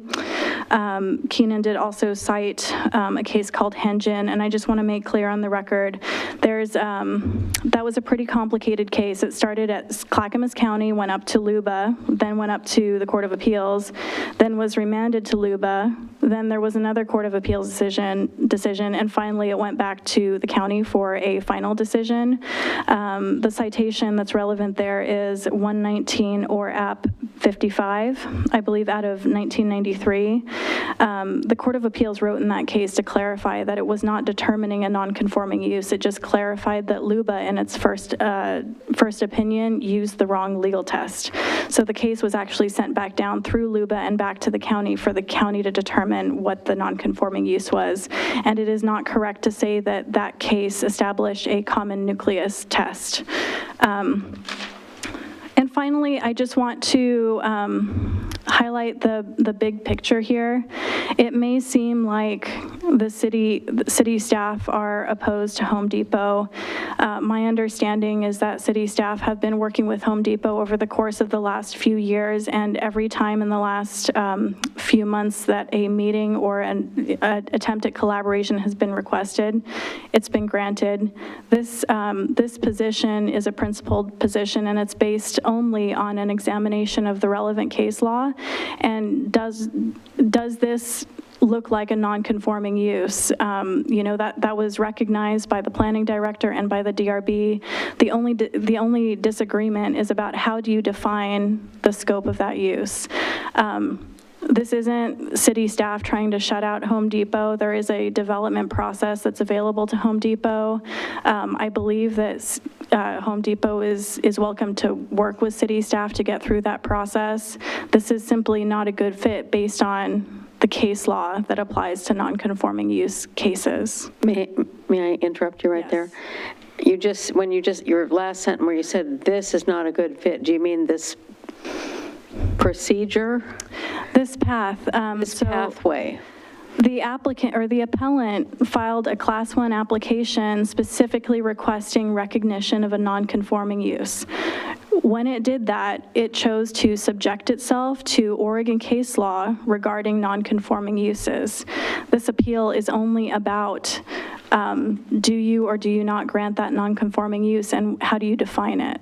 Keenan did also cite a case called Hengen, and I just want to make clear on the record, that was a pretty complicated case. It started at Clackamas County, went up to Luba, then went up to the Court of Appeals, then was remanded to Luba, then there was another Court of Appeals decision, and finally it went back to the county for a final decision. The citation that's relevant there is 119 or App 55, I believe, out of 1993. The Court of Appeals wrote in that case to clarify that it was not determining a non-conforming use. It just clarified that LUBA, in its first opinion, used the wrong legal test. So the case was actually sent back down through LUBA and back to the county for the county to determine what the non-conforming use was. And it is not correct to say that that case established a common nucleus test. And finally, I just want to highlight the big picture here. It may seem like the city staff are opposed to Home Depot. My understanding is that city staff have been working with Home Depot over the course of the last few years, and every time in the last few months that a meeting or an attempt at collaboration has been requested, it's been granted. This position is a principled position, and it's based only on an examination of the relevant case law. And does this look like a non-conforming use? That was recognized by the planning director and by the DRB. The only disagreement is about how do you define the scope of that use. This isn't city staff trying to shut out Home Depot. There is a development process that's available to Home Depot. I believe that Home Depot is welcome to work with city staff to get through that process. This is simply not a good fit based on the case law that applies to non-conforming use cases. May I interrupt you right there? Your last sentence where you said this is not a good fit, do you mean this procedure? This path. Pathway. The applicant or the appellant filed a Class 1 application specifically requesting recognition of a non-conforming use. When it did that, it chose to subject itself to Oregon case law regarding non-conforming uses. This appeal is only about do you or do you not grant that non-conforming use, and how do you define it?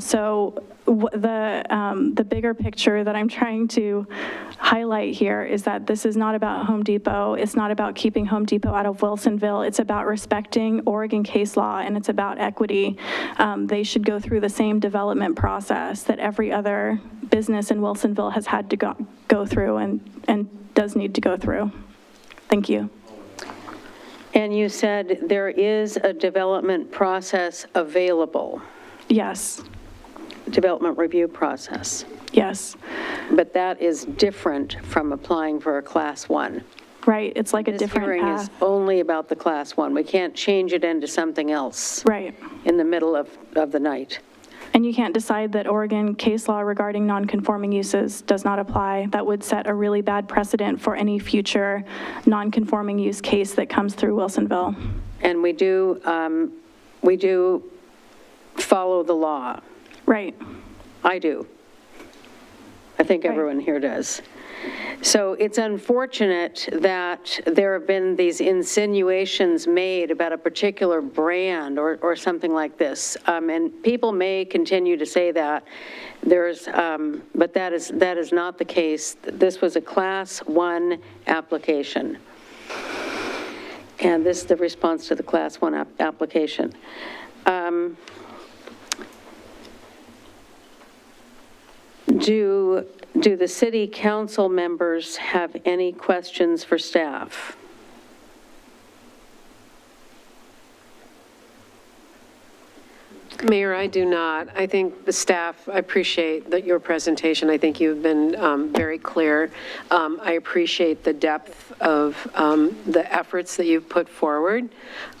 So the bigger picture that I'm trying to highlight here is that this is not about Home Depot. It's not about keeping Home Depot out of Wilsonville. It's about respecting Oregon case law, and it's about equity. They should go through the same development process that every other business in Wilsonville has had to go through and does need to go through. Thank you. And you said there is a development process available. Yes. Development review process. Yes. But that is different from applying for a Class 1. Right, it's like a different hearing path. is only about the Class 1. We can't change it into something else. Right. In the middle of the night. And you can't decide that Oregon case law regarding non-conforming uses does not apply. That would set a really bad precedent for any future non-conforming use case that comes through Wilsonville. And we do follow the law. Right. I do. I think everyone here does. So it's unfortunate that there have been these insinuations made about a particular brand or something like this. And people may continue to say that. But that is not the case. This was a Class 1 application. And this is the response to the Class 1 application. Do the city council members have any questions for staff? Mayor, I do not. I think the staff, I appreciate your presentation. I think you've been very clear. I appreciate the depth of the efforts that you've put forward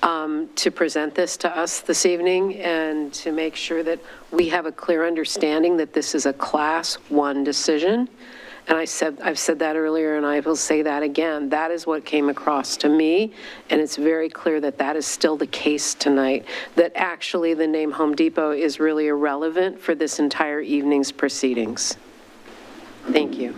to present this to us this evening and to make sure that we have a clear understanding that this is a Class 1 decision. And I've said that earlier, and I will say that again. That is what came across to me, and it's very clear that that is still the case tonight, that actually the name Home Depot is really irrelevant for this entire evening's proceedings. Thank you.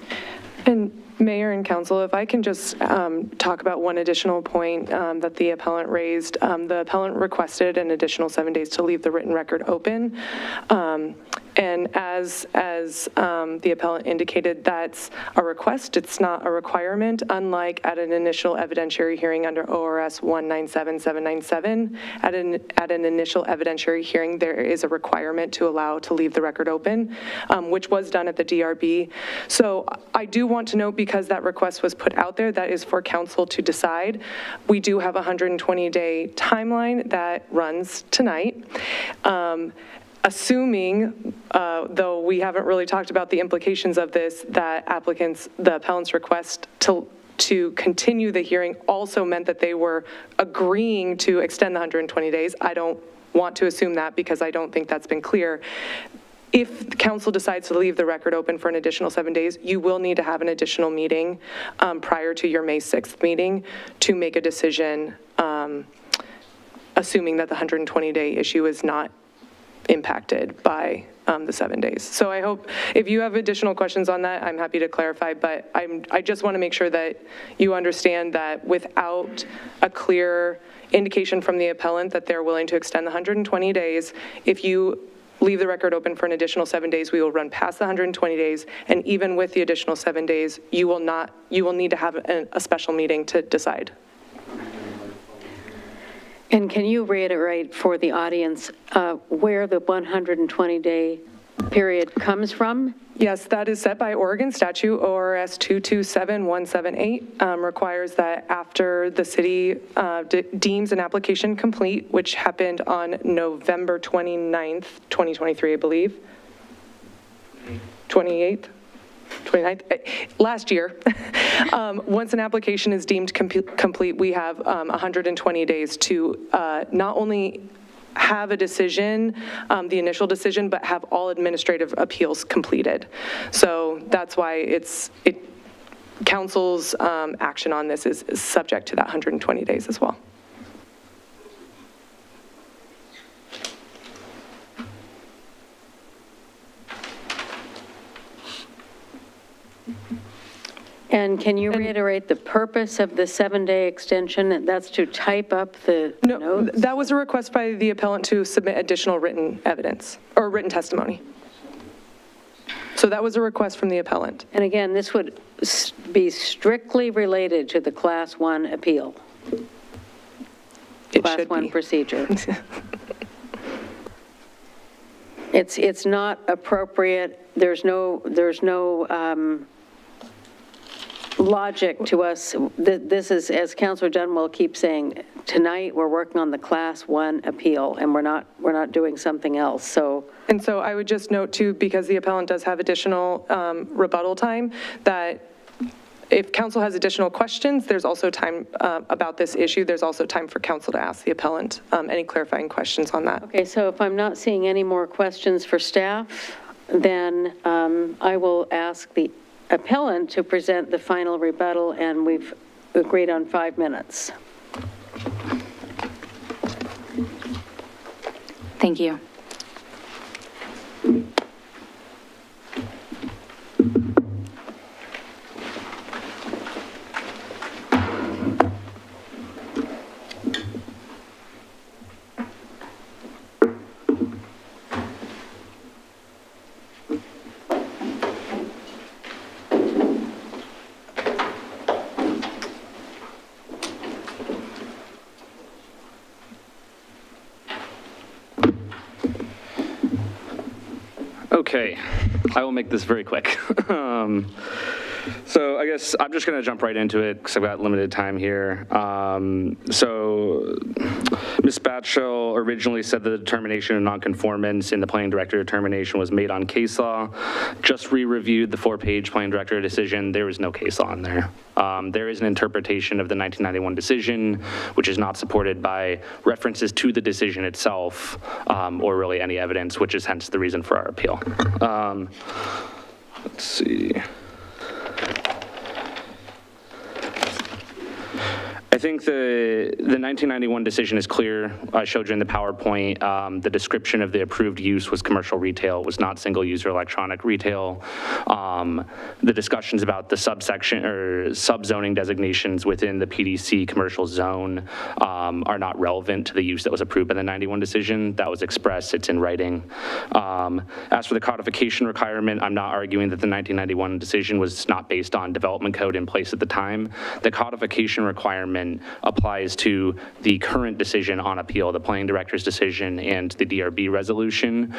And Mayor and Council, if I can just talk about one additional point that the appellant raised. The appellant requested an additional 7 days to leave the written record open. And as the appellant indicated, that's a request, it's not a requirement, unlike at an initial evidentiary hearing under ORS 197797. At an initial evidentiary hearing, there is a requirement to allow to leave the record open, which was done at the DRB. So I do want to note, because that request was put out there, that is for council to decide. We do have a 120-day timeline that runs tonight. Assuming, though we haven't really talked about the implications of this, that the appellant's request to continue the hearing also meant that they were agreeing to extend the 120 days. I don't want to assume that, because I don't think that's been clear. If council decides to leave the record open for an additional 7 days, you will need to have an additional meeting prior to your May 6th meeting to make a decision, assuming that the 120-day issue is not impacted by the 7 days. So I hope, if you have additional questions on that, I'm happy to clarify, but I just want to make sure that you understand that without a clear indication from the appellant that they're willing to extend the 120 days, if you leave the record open for an additional 7 days, we will run past the 120 days, and even with the additional 7 days, you will need to have a special meeting to decide. And can you reiterate for the audience where the 120-day period comes from? Yes, that is set by Oregon statute. ORS 227178 requires that after the city deems an application complete, which happened on November 29th, 2023, I believe. 28th? 29th, last year. Once an application is deemed complete, we have 120 days to not only have a decision, the initial decision, but have all administrative appeals completed. So that's why council's action on this is subject to that 120 days as well. And can you reiterate the purpose of the 7-day extension? That's to type up the notes? No, that was a request by the appellant to submit additional written evidence or written testimony. So that was a request from the appellant. And again, this would be strictly related to the Class 1 appeal. Class 1 procedure. It's not appropriate. There's no logic to us. This is, as Councilor Dunwell keeps saying, tonight we're working on the Class 1 appeal, and we're not doing something else. So. And so I would just note too, because the appellant does have additional rebuttal time, that if council has additional questions, there's also time about this issue. There's also time for council to ask the appellant any clarifying questions on that. Okay, so if I'm not seeing any more questions for staff, then I will ask the appellant to present the final rebuttal, and we've agreed on 5 minutes. Thank you. Okay, I will make this very quick. So I guess I'm just going to jump right into it because I've got limited time here. So Ms. Batchel originally said the determination of nonconformance in the planning director determination was made on case law. Just re-reviewed the 4-page planning director decision. There was no case law in there. There is an interpretation of the 1991 decision, which is not supported by references to the decision itself or really any evidence, which is hence the reason for our appeal. Let's see. think the 1991 decision is clear. I showed you in the PowerPoint. The description of the approved use was commercial retail. It was not single-user electronic retail. The discussions about the subsection or subzoning designations within the PDC commercial zone are not relevant to the use that was approved by the 91 decision. That was expressed. It's in writing. As for the codification requirement, I'm not arguing that the 1991 decision was not based on development code in place at the time. The codification requirement applies to the current decision on appeal, the planning director's decision and the DRB resolution,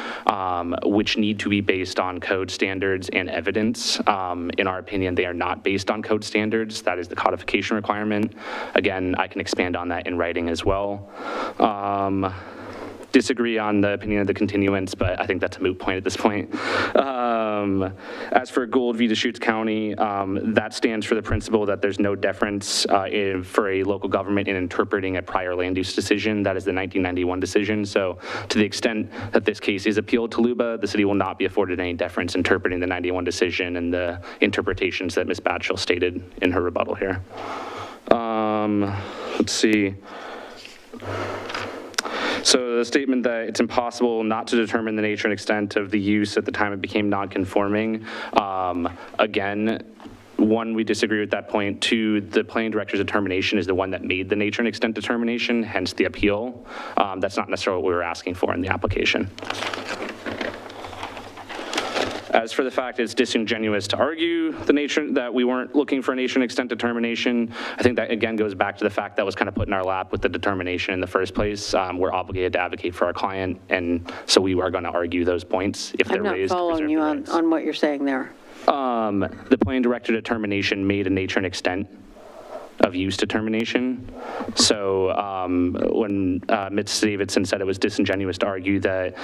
which need to be based on code standards and evidence. In our opinion, they are not based on code standards. That is the codification requirement. Again, I can expand on that in writing as well. Disagree on the opinion of the continuance, but I think that's a moot point at this point. As for Gould v. Deschutes County, that stands for the principle that there's no deference for a local government in interpreting a prior land use decision. That is the 1991 decision. So to the extent that this case is appealed to LUBA, the city will not be afforded any deference interpreting the 91 decision and the interpretations that Ms. Batchel stated in her rebuttal here. Let's see. So the statement that it's impossible not to determine the nature and extent of the use at the time it became non-conforming, again, one, we disagree with that point. Two, the planning director's determination is the one that made the nature and extent determination, hence the appeal. That's not necessarily what we were asking for in the application. As for the fact it's disingenuous to argue the nature that we weren't looking for a nature and extent determination, I think that again goes back to the fact that was kind of put in our lap with the determination in the first place. We're obligated to advocate for our client, and so we are going to argue those points if they're raised. I'm not following you on what you're saying there. The planning director determination made a nature and extent of use determination. So when Ms. Davidson said it was disingenuous to argue that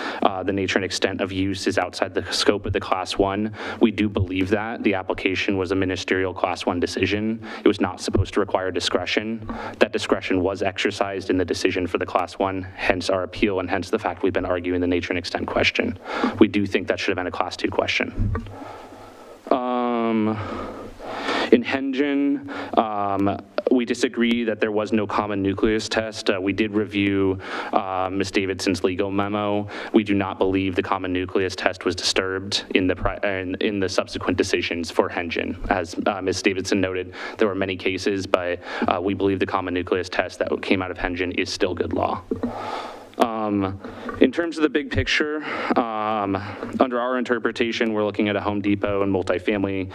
the nature and extent of use is outside the scope of the Class 1, we do believe that. The application was a ministerial Class 1 decision. It was not supposed to require discretion. That discretion was exercised in the decision for the Class 1, hence our appeal and hence the fact we've been arguing the nature and extent question. We do think that should have been a Class 2 question. In Hengen, we disagree that there was no common nucleus test. We did review Ms. Davidson's legal memo. We do not believe the common nucleus test was disturbed in the subsequent decisions for Hengen. As Ms. Davidson noted, there were many cases, but we believe the common nucleus test that came out of Hengen is still good law. In terms of the big picture, under our interpretation, we're looking at a Home Depot and multifamily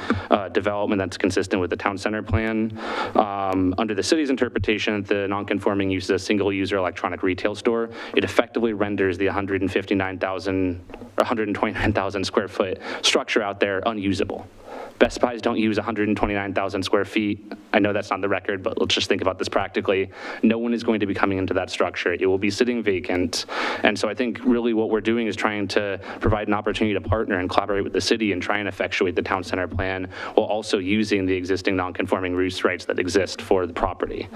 development that's consistent with the town center plan. Under the city's interpretation, the non-conforming use is a single-user electronic retail store. It effectively renders the 129,000 square foot structure out there unusable. Best Buys don't use 129,000 square feet. I know that's not the record, but let's just think about this practically. No one is going to be coming into that structure. It will be sitting vacant. And so I think really what we're doing is trying to provide an opportunity to partner and collaborate with the city and try and effectuate the town center plan while also using the existing non-conforming use rights that exist for the property.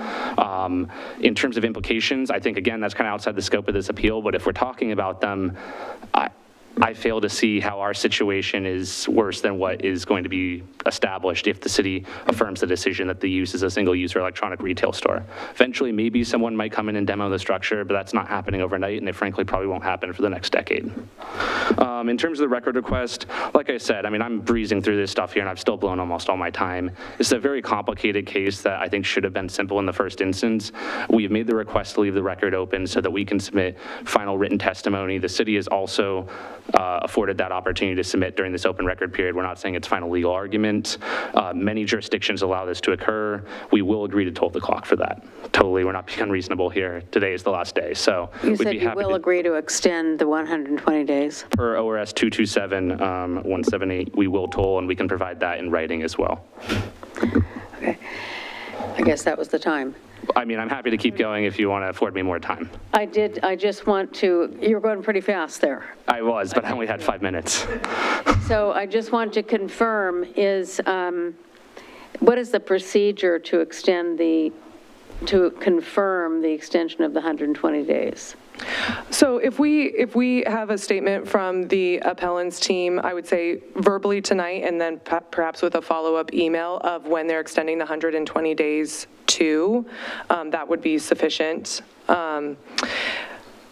In terms of implications, I think, again, that's kind of outside the scope of this appeal, but if we're talking about them, I fail to see how our situation is worse than what is going to be established if the city affirms the decision that the use is a single-user electronic retail store. Eventually, maybe someone might come in and demo the structure, but that's not happening overnight, and it frankly probably won't happen for the next decade. In terms of the record request, like I said, I mean, I'm breezing through this stuff here, and I've still blown almost all my time. It's a very complicated case that I think should have been simple in the first instance. We have made the request to leave the record open so that we can submit final written testimony. The city is also afforded that opportunity to submit during this open record period. We're not saying it's final legal argument. Many jurisdictions allow this to occur. We will agree to hold the clock for that. Totally, we're not being unreasonable here. Today is the last day, so you said you will agree to extend the 120 days. Per ORS 227-178, we will toll, and we can provide that in writing as well. Okay, I guess that was the time. I mean, I'm happy to keep going if you want to afford me more time. I just want to, you were going pretty fast there. I was, but I only had 5 minutes. So I just want to confirm is, what is the procedure to extend the to confirm the extension of the 120 days? So if we have a statement from the appellant's team, I would say verbally tonight, and then perhaps with a follow-up email of when they're extending the 120 days to, that would be sufficient.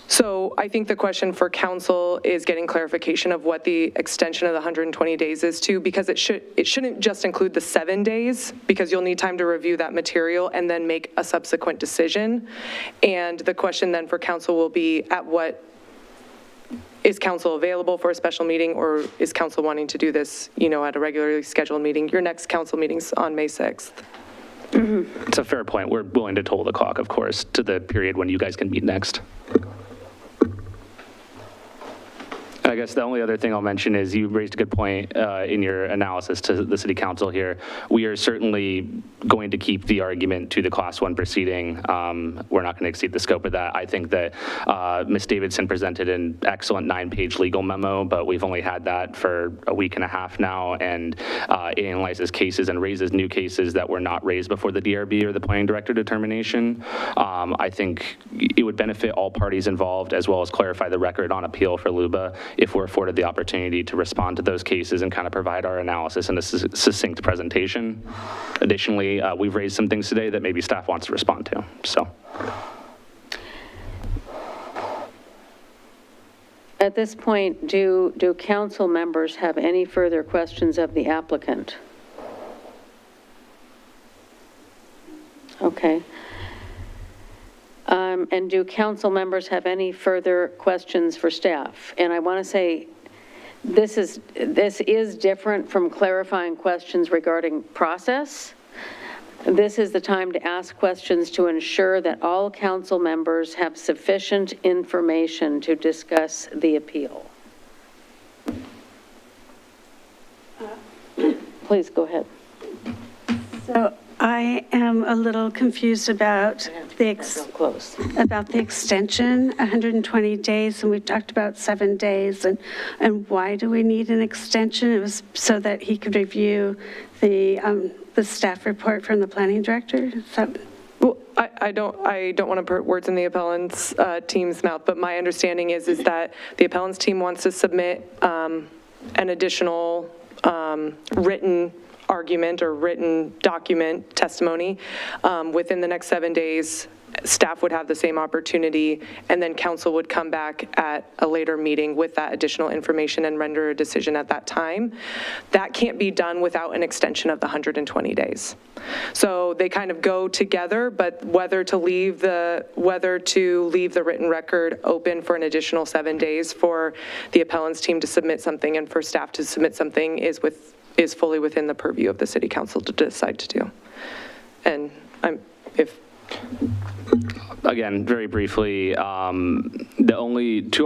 So I think the question for council is getting clarification of what the extension of the 120 days is to, because it shouldn't just include the 7 days, because you'll need time to review that material and then make a subsequent decision. And the question then for council will be, is council available for a special meeting, or is council wanting to do this, at a regularly scheduled meeting? Your next council meeting's on May 6th. It's a fair point. We're willing to toll the clock, of course, to the period when you guys can meet next. I guess the only other thing I'll mention is you raised a good point in your analysis to the city council here. We are certainly going to keep the argument to the class 1 proceeding. We're not going to exceed the scope of that. I think that Ms. Davidson presented an excellent 9-page legal memo, but we've only had that for a week and a half now, and it analyzes cases and raises new cases that were not raised before the DRB or the planning director determination. I think it would benefit all parties involved, as well as clarify the record on appeal for LUBA, if we're afforded the opportunity to respond to those cases and kind of provide our analysis in a succinct presentation. Additionally, we've raised some things today that maybe staff wants to respond to, so. At this point, do council members have any further questions of the applicant? Okay. And do council members have any further questions for staff? And I want to say, this is different from clarifying questions regarding process. This is the time to ask questions to ensure that all council members have sufficient information to discuss the appeal. Please go ahead. So I am a little confused about the extension, 120 days, and we've talked about 7 days, and why do we need an extension? It was so that he could review the staff report from the planning director. Well, I don't want to put words in the appellant's team's mouth, but my understanding is that the appellant's team wants to submit an additional written argument or written document testimony within the next 7 days. Staff would have the same opportunity, and then council would come back at a later meeting with that additional information and render a decision at that time. That can't be done without an extension of the 120 days. So they kind of go together, but whether to leave the written record open for an additional 7 days for the appellant's team to submit something and for staff to submit something is fully within the purview of the city council to decide to do. And Again, very briefly, to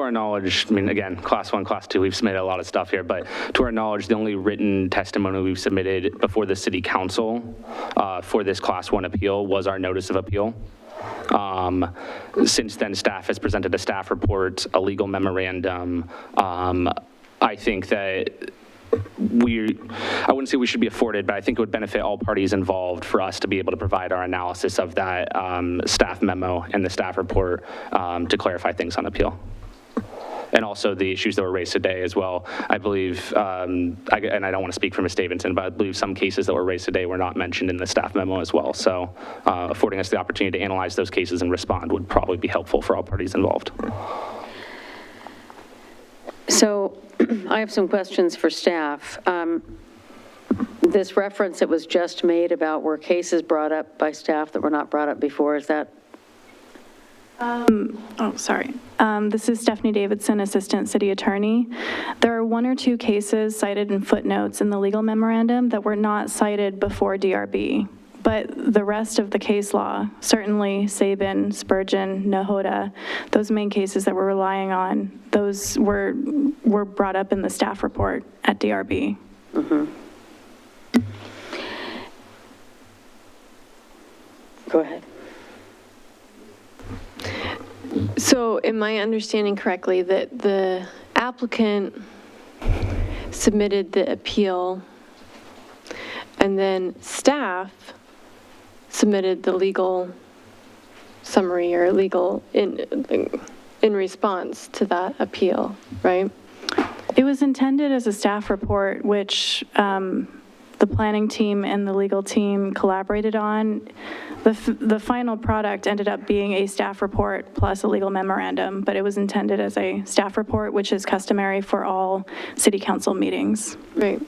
our knowledge, I mean, again, class 1, class 2, we've submitted a lot of stuff here, but to our knowledge, the only written testimony we've submitted before the city council for this class 1 appeal was our notice of appeal. Since then, staff has presented a staff report, a legal memorandum. I think that I wouldn't say we should be afforded, but I think it would benefit all parties involved for us to be able to provide our analysis of that staff memo and the staff report to clarify things on appeal. And also the issues that were raised today as well. I believe, and I don't want to speak for Ms. Davidson, but I believe some cases that were raised today were not mentioned in the staff memo as well. So affording us the opportunity to analyze those cases and respond would probably be helpful for all parties involved. So I have some questions for staff. This reference that was just made about were cases brought up by staff that were not brought up before, is that? This is Stephanie Davidson, Assistant City Attorney. There are 1 or 2 cases cited in footnotes in the legal memorandum that were not cited before DRB. But the rest of the case law, certainly Sabin, Spurgeon, Nahoda, those main cases that we're relying on, those were brought up in the staff report at DRB. Mm-hmm. Go ahead. So am I understanding correctly that the applicant submitted the appeal and then staff submitted the legal summary or legal in response to that appeal, right? It was intended as a staff report, which the planning team and the legal team collaborated on. The final product ended up being a staff report plus a legal memorandum, but it was intended as a staff report, which is customary for all city council meetings. Right.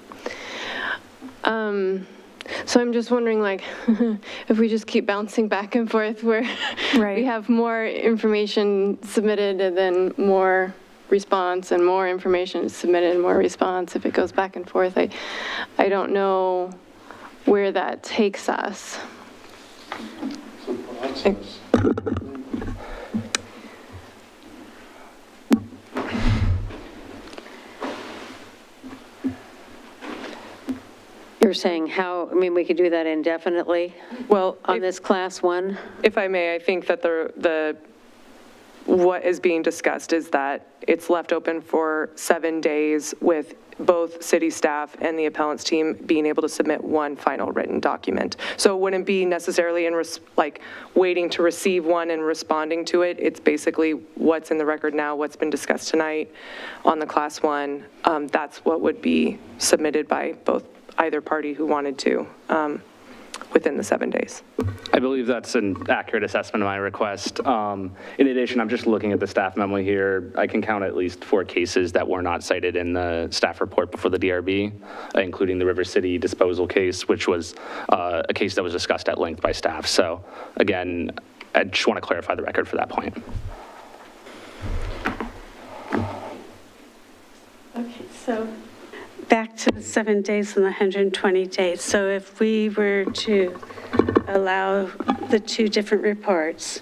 So I'm just wondering, like, if we just keep bouncing back and forth where we have more information submitted and then more response and more information is submitted and more response, if it goes back and forth, I don't know where that takes us. You're saying how, I mean, we could do that indefinitely? Well, on this class one? If I may, I think that what is being discussed is that it's left open for 7 days with both city staff and the appellant's team being able to submit one final written document. So it wouldn't be necessarily like waiting to receive one and responding to it. It's basically what's in the record now, what's been discussed tonight on the class one. That's what would be submitted by either party who wanted to within the 7 days. I believe that's an accurate assessment of my request. In addition, I'm just looking at the staff memo here. I can count at least 4 cases that were not cited in the staff report before the DRB, including the River City disposal case, which was a case that was discussed at length by staff. So again, I just want to clarify the record for that point. Okay, so back to the 7 days and the 120 days. So if we were to allow the 2 different reports,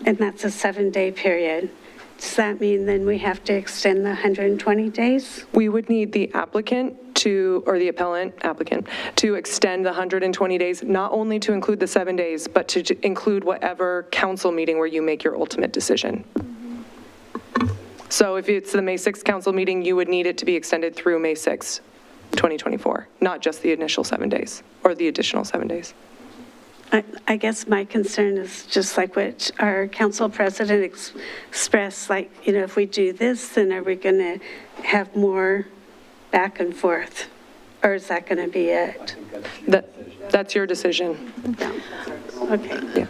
and that's a 7-day period, does that mean then we have to extend the 120 days? We would need the applicant or the applicant to extend the 120 days, not only to include the 7 days, but to include whatever council meeting where you make your ultimate decision. So if it's the May 6th council meeting, you would need it to be extended through May 6th, 2024, not just the initial 7 days or the additional 7 days. I guess my concern is just like what our council president expressed, like, you know, if we do this, then are we going to have more back and forth? Or is that going to be it? That's your decision. Yeah. Okay. Yeah.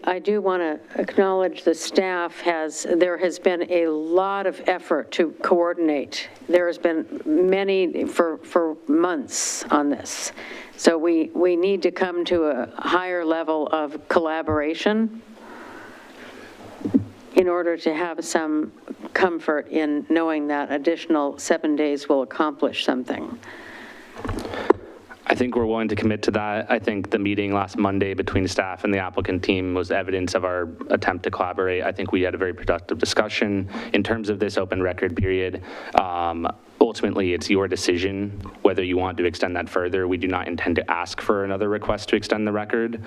I do want to acknowledge the staff there has been a lot of effort to coordinate. There has been many for months on this. So we need to come to a higher level of collaboration in order to have some comfort in knowing that additional 7 days will accomplish something. I think we're willing to commit to that. I think the meeting last Monday between staff and the applicant team was evidence of our attempt to collaborate. I think we had a very productive discussion in terms of this open record period. Ultimately, it's your decision whether you want to extend that further. We do not intend to ask for another request to extend the record,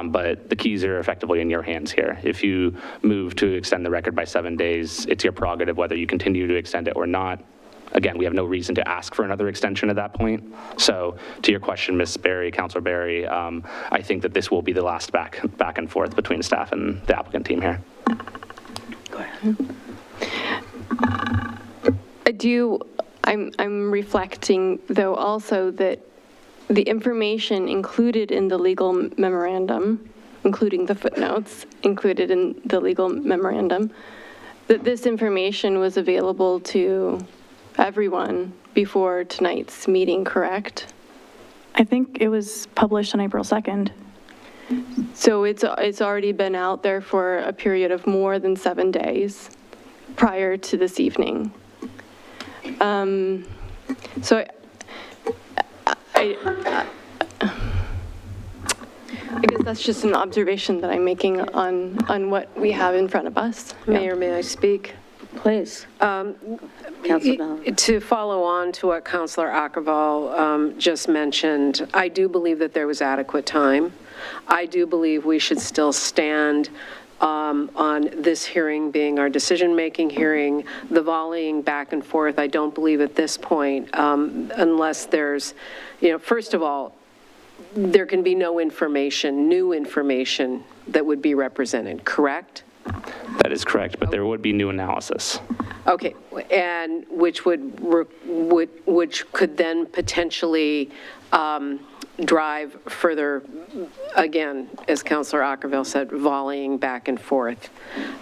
but the keys are effectively in your hands here. If you move to extend the record by 7 days, it's your prerogative whether you continue to extend it or not. Again, we have no reason to ask for another extension at that point. So to your question, Ms. Berry, Councilor Berry, I think that this will be the last back and forth between staff and the applicant team here. Go ahead. I'm reflecting, though, also that the information included in the legal memorandum, including the footnotes included in the legal memorandum, that this information was available to everyone before tonight's meeting, correct? I think it was published on April 2nd. So it's already been out there for a period of more than 7 days prior to this evening. So I guess that's just an observation that I'm making on what we have in front of us. Mayor, may I speak? Please. To follow on to what Councilor Ackerval just mentioned, I do believe that there was adequate time. I do believe we should still stand on this hearing being our decision-making hearing. The volleying back and forth, I don't believe at this point, unless there's, first of all, there can be no information, new information that would be represented, correct? That is correct, but there would be new analysis. Okay, and which could then potentially drive further, again, as Councilor Ackerville said, volleying back and forth.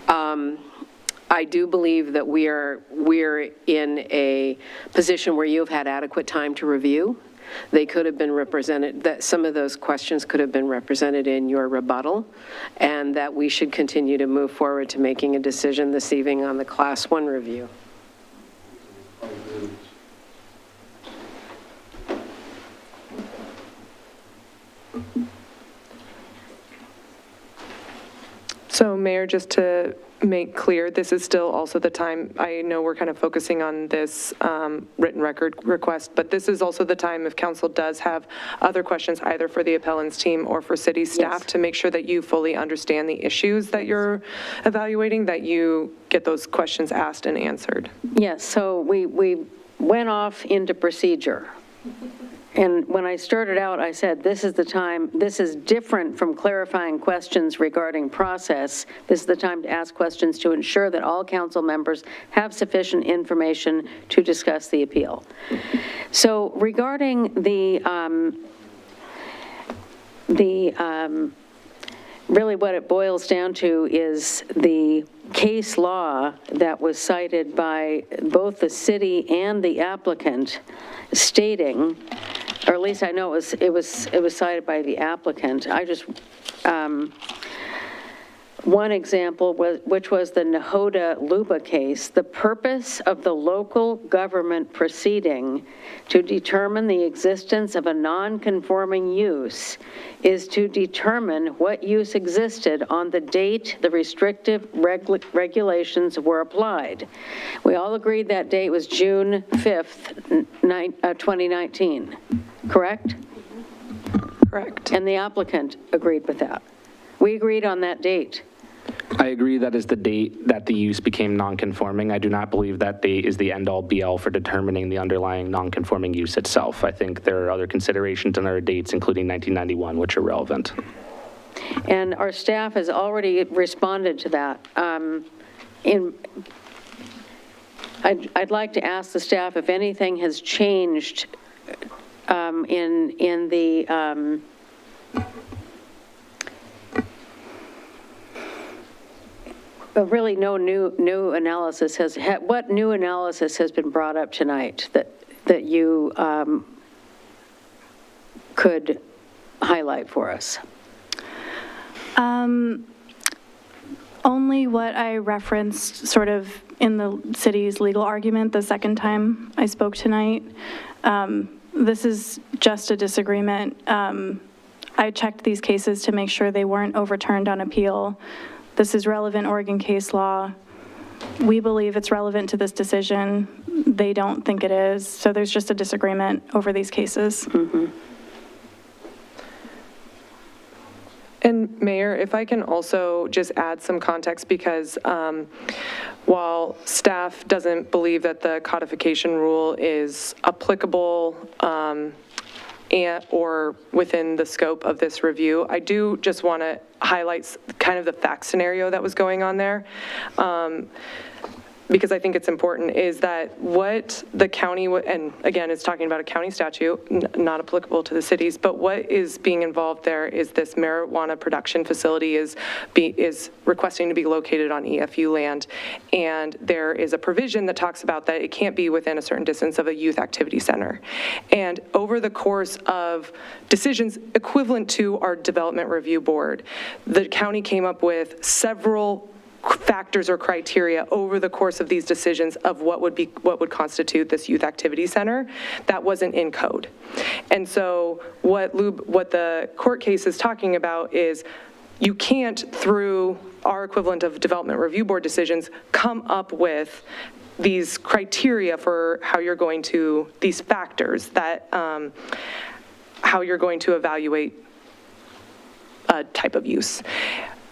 I do believe that we're in a position where you've had adequate time to review. They could have been represented, that some of those questions could have been represented in your rebuttal, and that we should continue to move forward to making a decision this evening on the Class 1 review. So Mayor, just to make clear, this is still also the time, I know we're kind of focusing on this written record request, but this is also the time if council does have other questions, either for the appellant's team or for city staff, to make sure that you fully understand the issues that you're evaluating, that you get those questions asked and answered. Yes, so we went off into procedure. And when I started out, I said, this is the time, this is different from clarifying questions regarding process. This is the time to ask questions to ensure that all council members have sufficient information to discuss the appeal. So regarding really what it boils down to is the case law that was cited by both the city and the applicant stating, or at least I know it was cited by the applicant. I just, one example was, which was the Nahoda Luba case. The purpose of the local government proceeding to determine the existence of a non-conforming use is to determine what use existed on the date the restrictive regulations were applied. We all agreed that date was June 5th, 2019, correct? Correct. And the applicant agreed with that. We agreed on that date. I agree that is the date that the use became non-conforming. I do not believe that date is the end-all be-all for determining the underlying non-conforming use itself. I think there are other considerations and other dates, including 1991, which are relevant. And our staff has already responded to that. I'd like to ask the staff if anything has changed in the but really no new analysis has, what new analysis has been brought up tonight that you could highlight for us? Only what I referenced sort of in the city's legal argument the second time I spoke tonight. This is just a disagreement. I checked these cases to make sure they weren't overturned on appeal. This is relevant Oregon case law. We believe it's relevant to this decision. They don't think it is. So there's just a disagreement over these cases. Mm-hmm. And Mayor, if I can also just add some context, because while staff doesn't believe that the codification rule is applicable or within the scope of this review, I do just want to highlight kind of the fact scenario that was going on there. Because I think it's important, is that what the county, and again, it's talking about a county statute, not applicable to the cities, but what is being involved there is this marijuana production facility is requesting to be located on EFU land. And there is a provision that talks about that it can't be within a certain distance of a youth activity center. And over the course of decisions equivalent to our development review board, the county came up with several factors or criteria over the course of these decisions of what would constitute this youth activity center that wasn't in code. And so what the court case is talking about is you can't, through our equivalent of development review board decisions, come up with these criteria for how you're going to, these factors that how you're going to evaluate a type of use.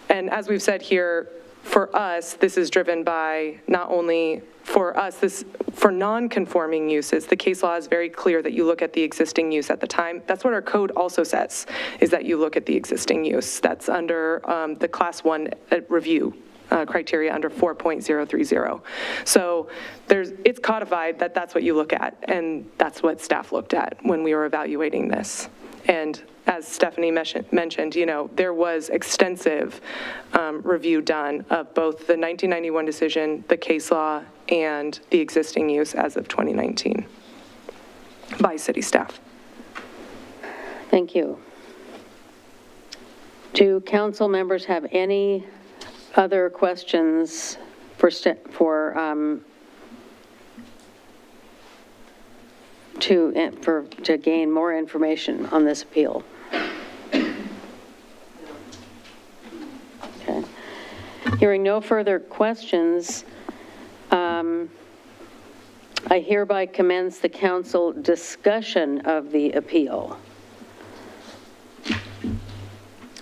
And as we've said here, for us, this is driven by not only for us, for non-conforming uses, the case law is very clear that you look at the existing use at the time. That's what our code also says, is that you look at the existing use. That's under the Class 1 review criteria under 4.030. So it's codified that that's what you look at, and that's what staff looked at when we were evaluating this. And as Stephanie mentioned, there was extensive review done of both the 1991 decision, the case law, and the existing use as of 2019 by city staff. Thank you. Do council members have any other questions to gain more information on this appeal? Okay. Hearing no further questions, I hereby commence the council discussion of the appeal.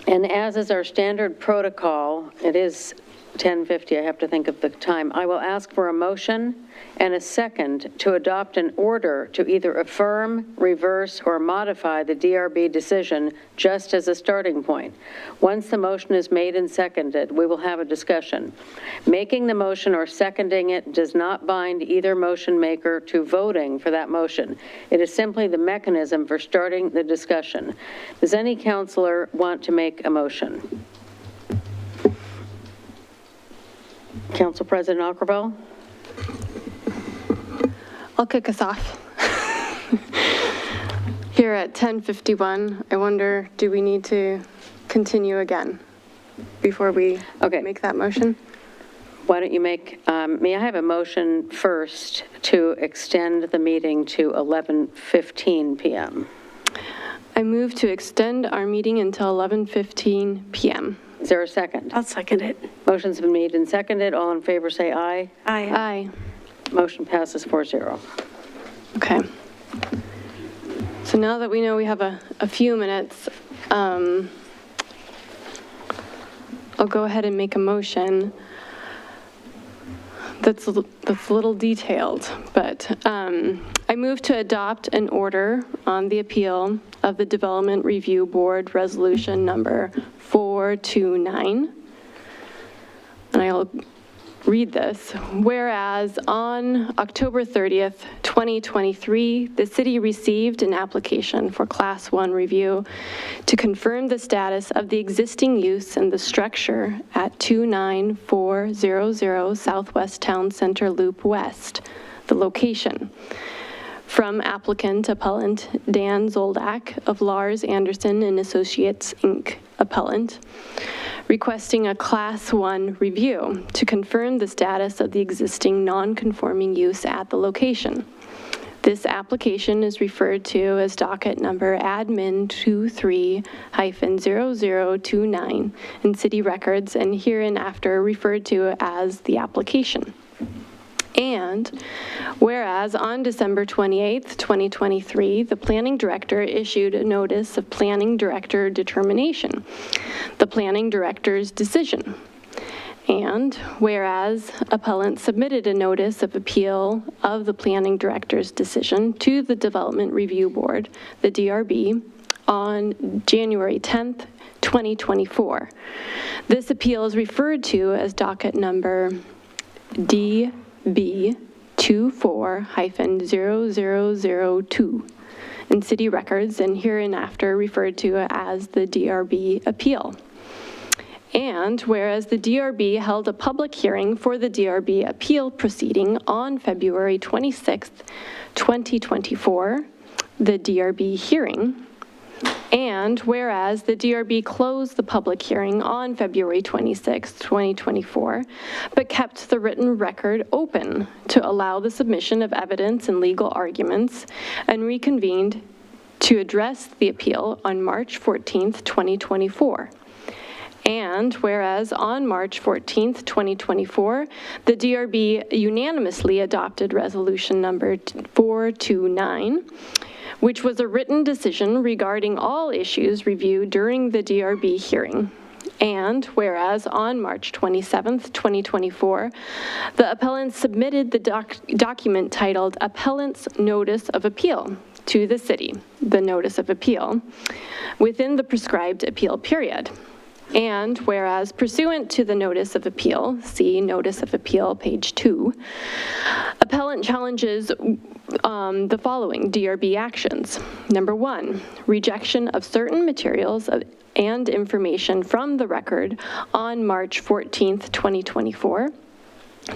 And as is our standard protocol, it is 10:50, I have to think of the time. I will ask for a motion and a second to adopt an order to either affirm, reverse, or modify the DRB decision just as a starting point. Once the motion is made and seconded, we will have a discussion. Making the motion or seconding it does not bind either motion maker to voting for that motion. It is simply the mechanism for starting the discussion. Does any counselor want to make a motion? Council President Ockerville? I'll kick us off. Here at 10:51, I wonder, do we need to continue again before we make that motion? Why don't you may I have a motion first to extend the meeting to 11:15 p.m.? I move to extend our meeting until 11:15 p.m. Is there a second? I'll second it. Motion's been made and seconded. All in favor say aye. Aye. Aye. Motion passes 4-0. Okay. So now that we know we have a few minutes, I'll go ahead and make a motion that's a little detailed, but I move to adopt an order on the appeal of the Development Review Board Resolution number 429. And I'll read this. Whereas on October 30th, 2023, the city received an application for Class 1 review to confirm the status of the existing use and the structure at 29400 Southwest Town Center Loop West, the location. From applicant Appellant Dan Zoldak of Lars Anderson and Associates, Inc., Appellant, requesting a Class 1 review to confirm the status of the existing non-conforming use at the location. This application is referred to as docket number admin 23-0029 in city records and hereinafter referred to as the application. And whereas on December 28th, 2023, the planning director issued a notice of planning director determination, the planning director's decision. And whereas appellant submitted a notice of appeal of the planning director's decision to the Development Review Board, the DRB, on January 10th, 2024. This appeal is referred to as docket number DB24-0002 in city records and hereinafter referred to as the DRB appeal. And whereas the DRB held a public hearing for the DRB appeal proceeding on February 26th, 2024, the DRB hearing, and whereas the DRB closed the public hearing on February 26, 2024, but kept the written record open to allow the submission of evidence and legal arguments, and reconvened to address the appeal on March 14, 2024. And whereas on March 14th, 2024, the DRB unanimously adopted resolution number 429, which was a written decision regarding all issues reviewed during the DRB hearing. And whereas on March 27th, 2024, the appellant submitted the document titled Appellant's Notice of Appeal to the city, the Notice of Appeal, within the prescribed appeal period. And whereas pursuant to the Notice of Appeal, see Notice of Appeal, page 2, appellant challenges the following DRB actions. Number 1, rejection of certain materials and information from the record on March 14th, 2024.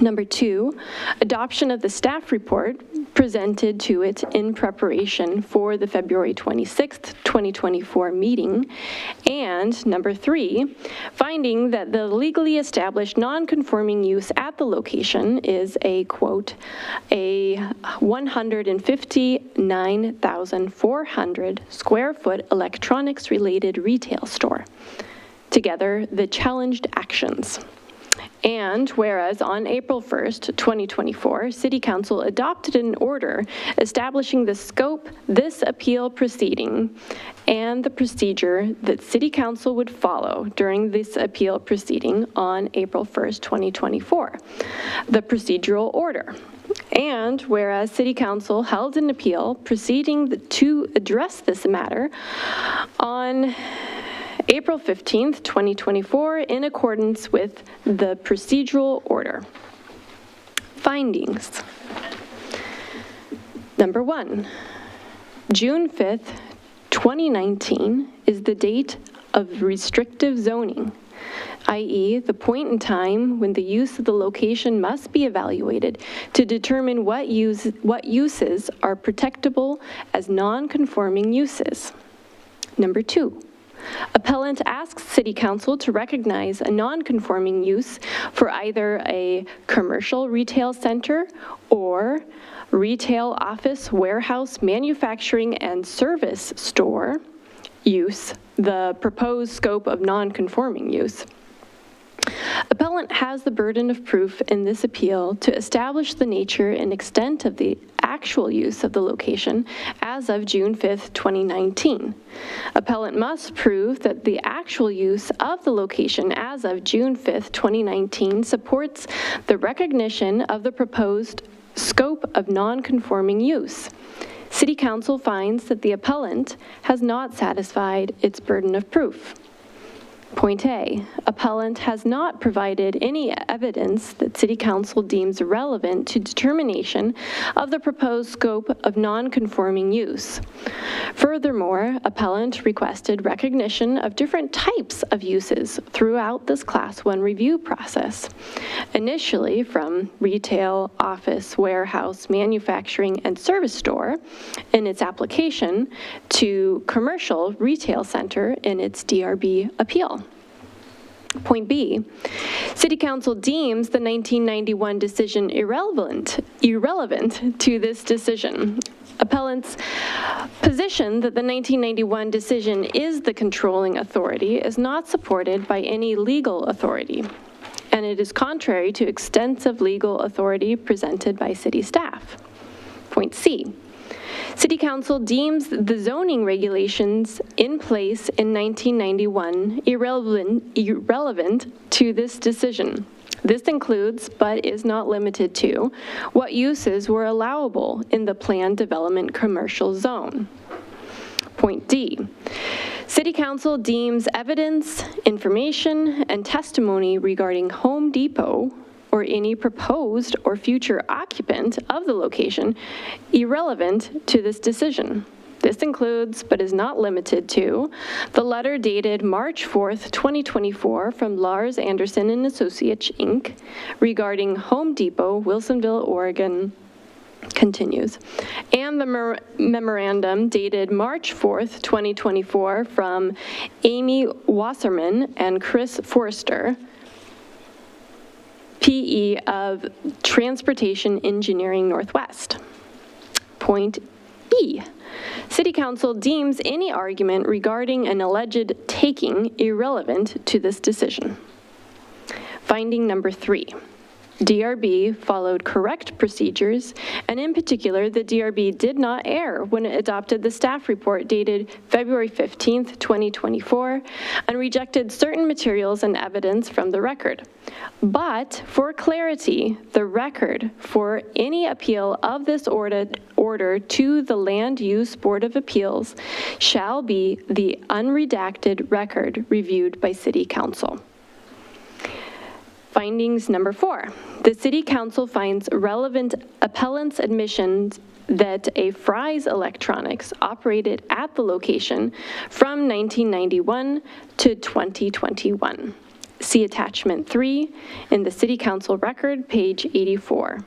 Number 2, adoption of the staff report presented to it in preparation for the February 26th, 2024 meeting. And number 3, finding that the legally established non-conforming use at the location is a, quote, a 159,400 square foot electronics-related retail store. Together, the challenged actions. And whereas on April 1st, 2024, City Council adopted an order establishing the scope, this appeal proceeding, and the procedure that City Council would follow during this appeal proceeding on April 1st, 2024, the procedural order. And whereas City Council held an appeal proceeding to address this matter on April 15th, 2024, in accordance with the procedural order. Findings. Number 1, June 5th, 2019 is the date of restrictive zoning, i.e. the point in time when the use of the location must be evaluated to determine what uses are protectable as non-conforming uses. Number 2, appellant asks City Council to recognize a non-conforming use for either a commercial retail center or retail office, warehouse, manufacturing, and service store use, the proposed scope of non-conforming use. Appellant has the burden of proof in this appeal to establish the nature and extent of the actual use of the location as of June 5th, 2019. Appellant must prove that the actual use of the location as of June 5th, 2019 supports the recognition of the proposed scope of non-conforming use. City Council finds that the appellant has not satisfied its burden of proof. Point A, appellant has not provided any evidence that City Council deems relevant to determination of the proposed scope of non-conforming use. Furthermore, appellant requested recognition of different types of uses throughout this Class 1 review process, initially from retail, office, warehouse, manufacturing, and service store in its application to commercial retail center in its DRB appeal. Point B, City Council deems the 1991 decision irrelevant to this decision. Appellant's position that the 1991 decision is the controlling authority is not supported by any legal authority, and it is contrary to extensive legal authority presented by city staff. Point C, City Council deems the zoning regulations in place in 1991 irrelevant to this decision. This includes, but is not limited to, what uses were allowable in the planned development commercial zone. Point D, City Council deems evidence, information, and testimony regarding Home Depot or any proposed or future occupant of the location irrelevant to this decision. This includes, but is not limited to, the letter dated March 4th, 2024 from Lars Anderson and Associates, Inc. regarding Home Depot, Wilsonville, Oregon, continues, and the memorandum dated March 4th, 2024 from Amy Wasserman and Chris Forrester, PE of Transportation Engineering Northwest. Point E, City Council deems any argument regarding an alleged taking irrelevant to this decision. Finding number 3, DRB followed correct procedures, and in particular, the DRB did not err when it adopted the staff report dated February 15th, 2024, and rejected certain materials and evidence from the record. But for clarity, the record for any appeal of this order to the Land Use Board of Appeals shall be the unredacted record reviewed by City Council. Findings number 4, the City Council finds relevant appellant's admissions that a Fry's Electronics operated at the location from 1991 to 2021. See attachment 3 in the City Council record, page 84.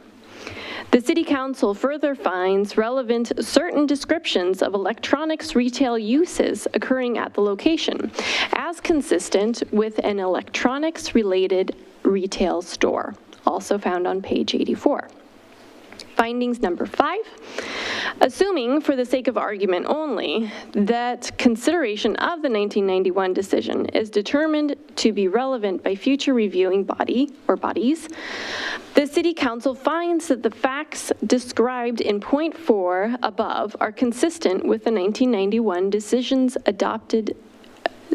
The City Council further finds relevant certain descriptions of electronics retail uses occurring at the location, as consistent with an electronics-related retail store, also found on page 84. Findings number 5, assuming for the sake of argument only that consideration of the 1991 decision is determined to be relevant by future reviewing body or bodies, the City Council finds that the facts described in point 4 above are consistent with the 1991 decision's adopted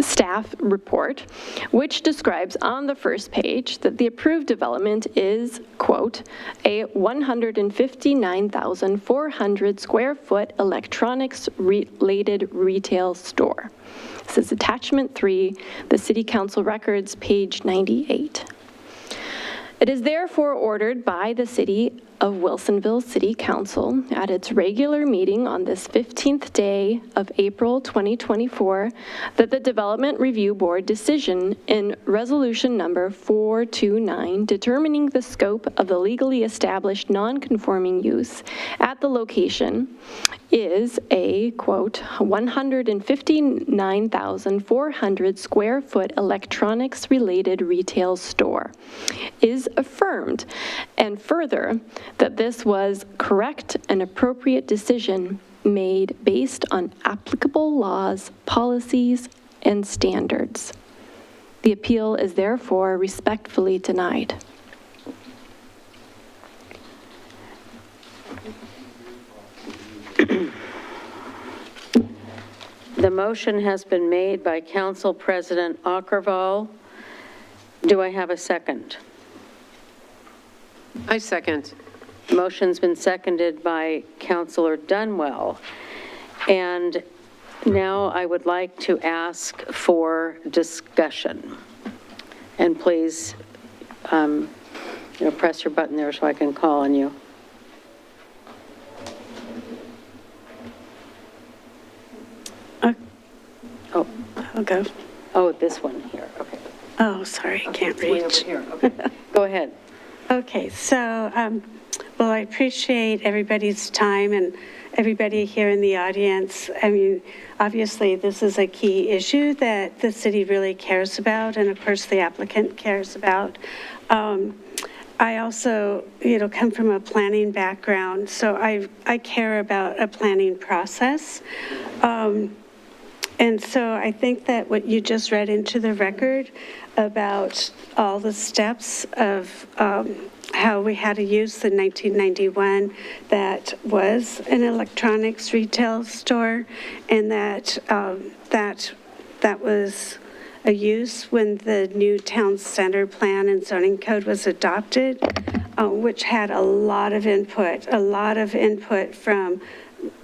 staff report, which describes on the first page that the approved development is, quote, a 159,400 square foot electronics-related retail store. This is attachment 3, the City Council records, page 98. It is therefore ordered by the City of Wilsonville City Council at its regular meeting on this 15th day of April 2024 that the Development Review Board decision in resolution number 429 determining the scope of the legally established non-conforming use at the location is a, quote, 159,400 square foot electronics-related retail store, is affirmed, and further, that this was correct and appropriate decision made based on applicable laws, policies, and standards. The appeal is therefore respectfully denied. The motion has been made by Council President Aukervall. Do I have a second? I second. Motion's been seconded by Councilor Dunwell. And now I would like to ask for discussion. And please, press your button there so I can call on you. Oh, I'll go. Oh, this one here, okay. Oh, sorry, I can't It's way reach. over here, okay. Go ahead. Okay, so, well, I appreciate everybody's time and everybody here in the audience. I mean, obviously, this is a key issue that the city really cares about, and of course, the applicant cares about. I also, come from a planning background, so I care about a planning process. And so I think that what you just read into the record about all the steps of how we had to use the 1991 that was an electronics retail store, and that that was a use when the new town center plan and zoning code was adopted, which had a lot of input from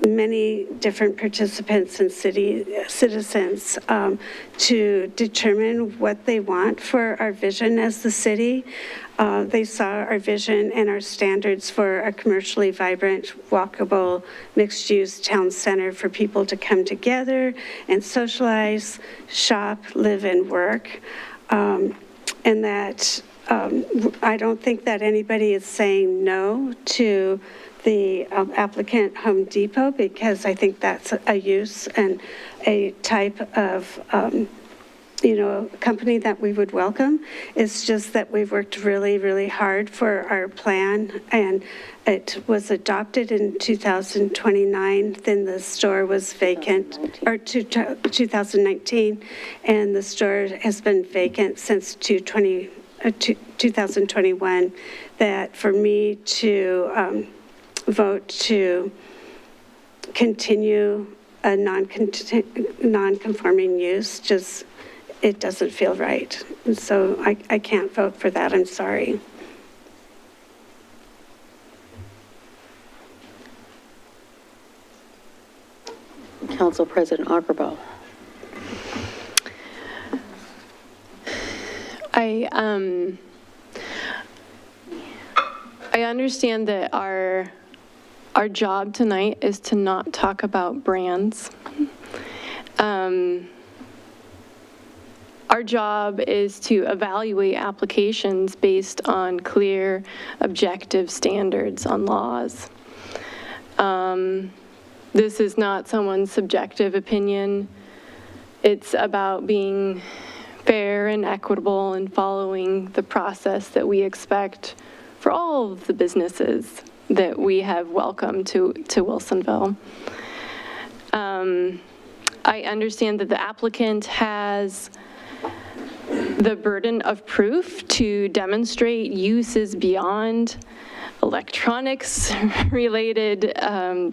many different participants and city citizens to determine what they want for our vision as the city. They saw our vision and our standards for a commercially vibrant, walkable, mixed-use town center for people to come together and socialize, shop, live, and work. And that I don't think that anybody is saying no to the applicant Home Depot, because I think that's a use and a type of company that we would welcome. It's just that we've worked really, really hard for our plan, and it was adopted in 2029, then the store was vacant, or 2019, and the store has been vacant since 2020. 2021, that for me to vote to continue a non-conforming use, just, it doesn't feel right. And so I can't vote for that, I'm sorry. Council President Aukerball. I understand that our job tonight is to not talk about brands. Our job is to evaluate applications based on clear, objective standards on laws. This is not someone's subjective opinion. It's about being fair and equitable and following the process that we expect for all of the businesses that we have welcomed to Wilsonville. I understand that the applicant has the burden of proof to demonstrate uses beyond electronics-related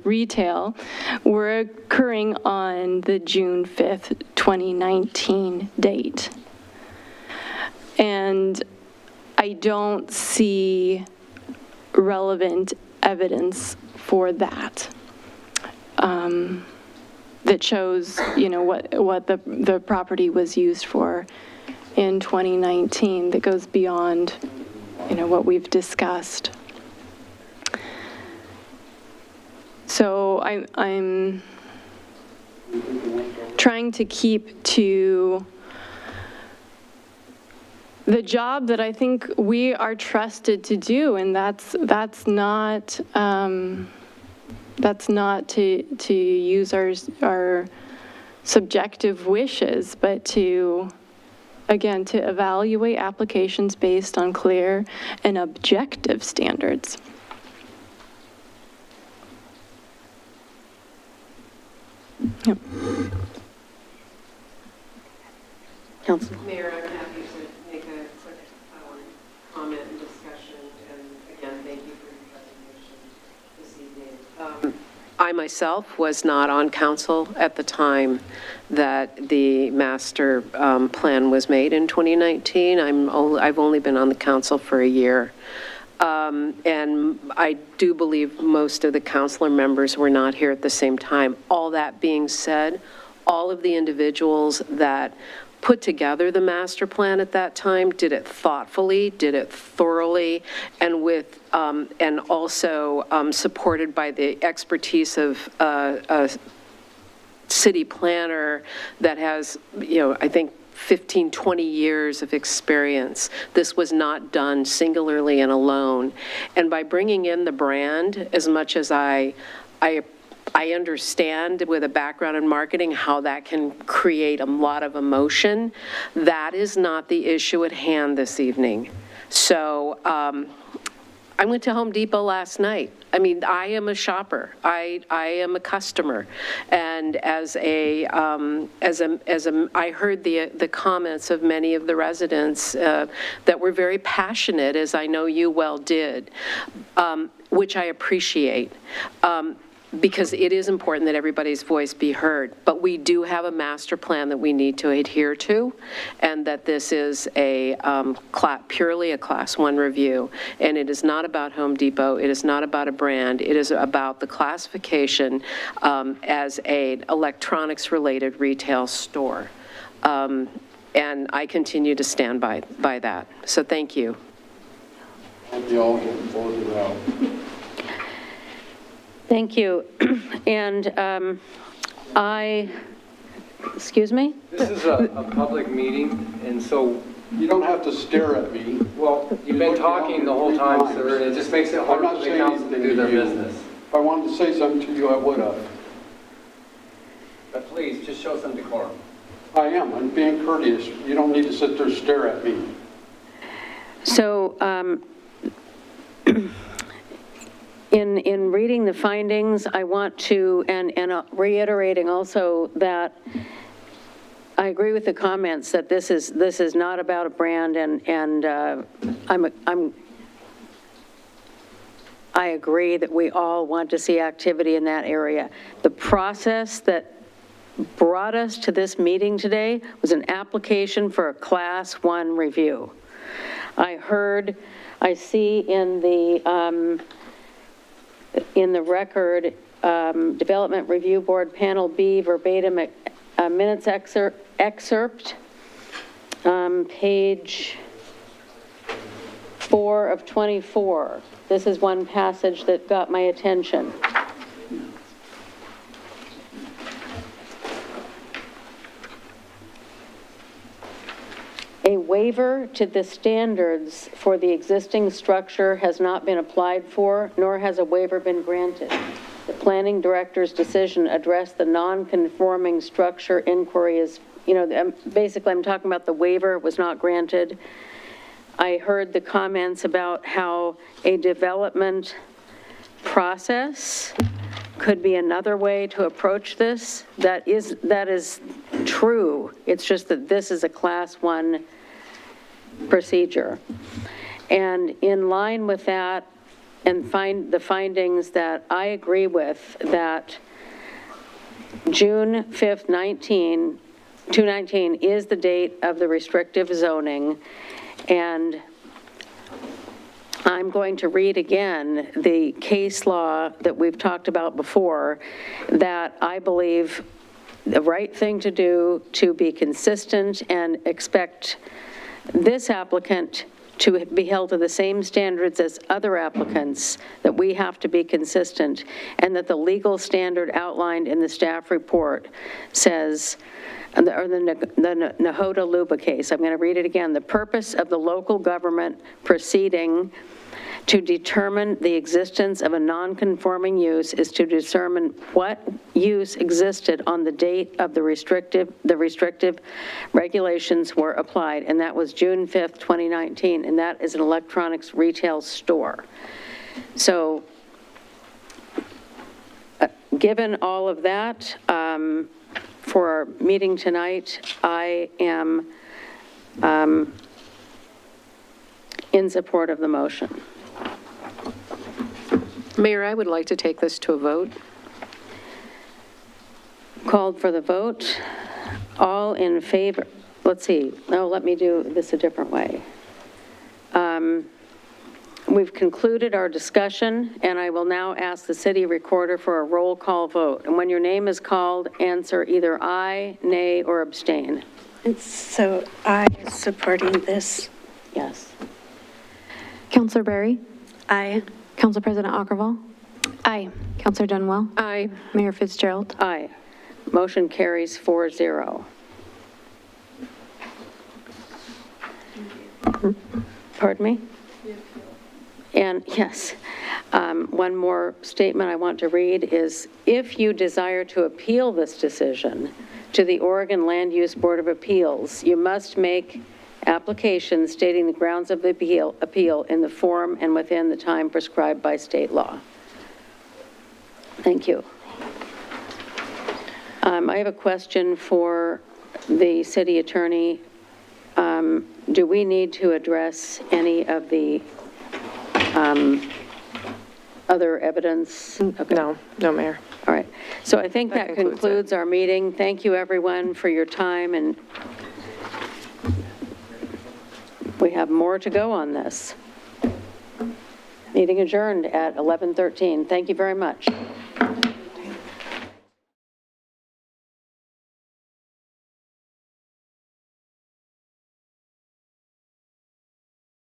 retail were occurring on the June 5th, 2019 date. And I don't see relevant evidence for that. That shows, what the property was used for in 2019 that goes beyond, what we've discussed. So I'm trying to keep to the job that I think we are trusted to do, and that's not to use our subjective wishes, but to evaluate applications based on clear and objective standards. Yep. Council. Mayor, I'm happy to make a quick comment and discussion, and again, thank you for your presentation this evening. I myself was not on council at the time that the master plan was made in 2019. I've only been on the council for a year. And I do believe most of the councilor members were not here at the same time. All that being said, all of the individuals that put together the master plan at that time did it thoughtfully, did it thoroughly, and with and also supported by the expertise of a city planner that has, I think 15, 20 years of experience. This was not done singularly and alone. And by bringing in the brand, as much as I understand with a background in marketing how that can create a lot of emotion, that is not the issue at hand this evening. So I went to Home Depot last night. I mean, I am a shopper. I am a customer, and I heard the comments of many of the residents that were very passionate, as I know you well did, which I appreciate. Because it is important that everybody's voice be heard. But we do have a master plan that we need to adhere to, and that this is a purely a Class 1 review. And it is not about Home Depot. It is not about a brand. It is about the classification as an electronics-related retail store. And I continue to stand by that. So thank you. Thank you. And excuse me? This is a public meeting, and so you don't have to stare at me. Well, you've been talking the whole time, sir, and it just makes it hard for the council to do their business. If I wanted to say something to you, I would have. But please, just show some decorum. I am. I'm being courteous. You don't need to sit there and stare at me. So, in reading the findings, I want to, and reiterating also that I agree with the comments that this is not about a brand, and I agree that we all want to see activity in that area. The process that brought us to this meeting today was an application for a Class 1 review. I see in the record, Development Review Board Panel B verbatim minutes excerpt, page 4 of 24. This is one passage that got my attention. A waiver to the standards for the existing structure has not been applied for, nor has a waiver been granted. The planning director's decision addressed the non-conforming structure inquiry as, basically I'm talking about the waiver was not granted. I heard the comments about how a development process could be another way to approach this. That is true. It's just that this is a Class 1 procedure. And in line with that, and find the findings that I agree with, that June 5th, 2019 is the date of the restrictive zoning, and I'm going to read again the case law that we've talked about before, that I believe the right thing to do to be consistent and expect this applicant to be held to the same standards as other applicants, that we have to be consistent, and that the legal standard outlined in the staff report says, or the Nahoda Luba case, I'm going to read it again. The purpose of the local government proceeding to determine the existence of a non-conforming use is to determine what use existed on the date of the restrictive regulations were applied, and that was June 5th, 2019, and that is an electronics retail store. So, given all of that, for our meeting tonight, I am in support of the motion. Mayor, I would like to take this to a vote. Called for the vote. All in favor. Let's see. No, let me do this a different way. We've concluded our discussion, and I will now ask the city recorder for a roll call vote. And when your name is called, answer either aye, nay, or abstain. And so I am supporting this. Yes. Counselor Berry? Aye. Council President Aukerville? Aye. Counselor Dunwell? Aye. Mayor Fitzgerald? Aye. Motion carries 4-0. Pardon me? And yes, one more statement I want to read is, if you desire to appeal this decision to the Oregon Land Use Board of Appeals, you must make application stating the grounds of the appeal in the form and within the time prescribed by state law. Thank you. I have a question for the city attorney. Do we need to address any of the other evidence? Okay. No, Mayor. All right. So I think that concludes our meeting. Thank you, everyone, for your time, and we have more to go on this. Meeting adjourned at 11:13. Thank you very much.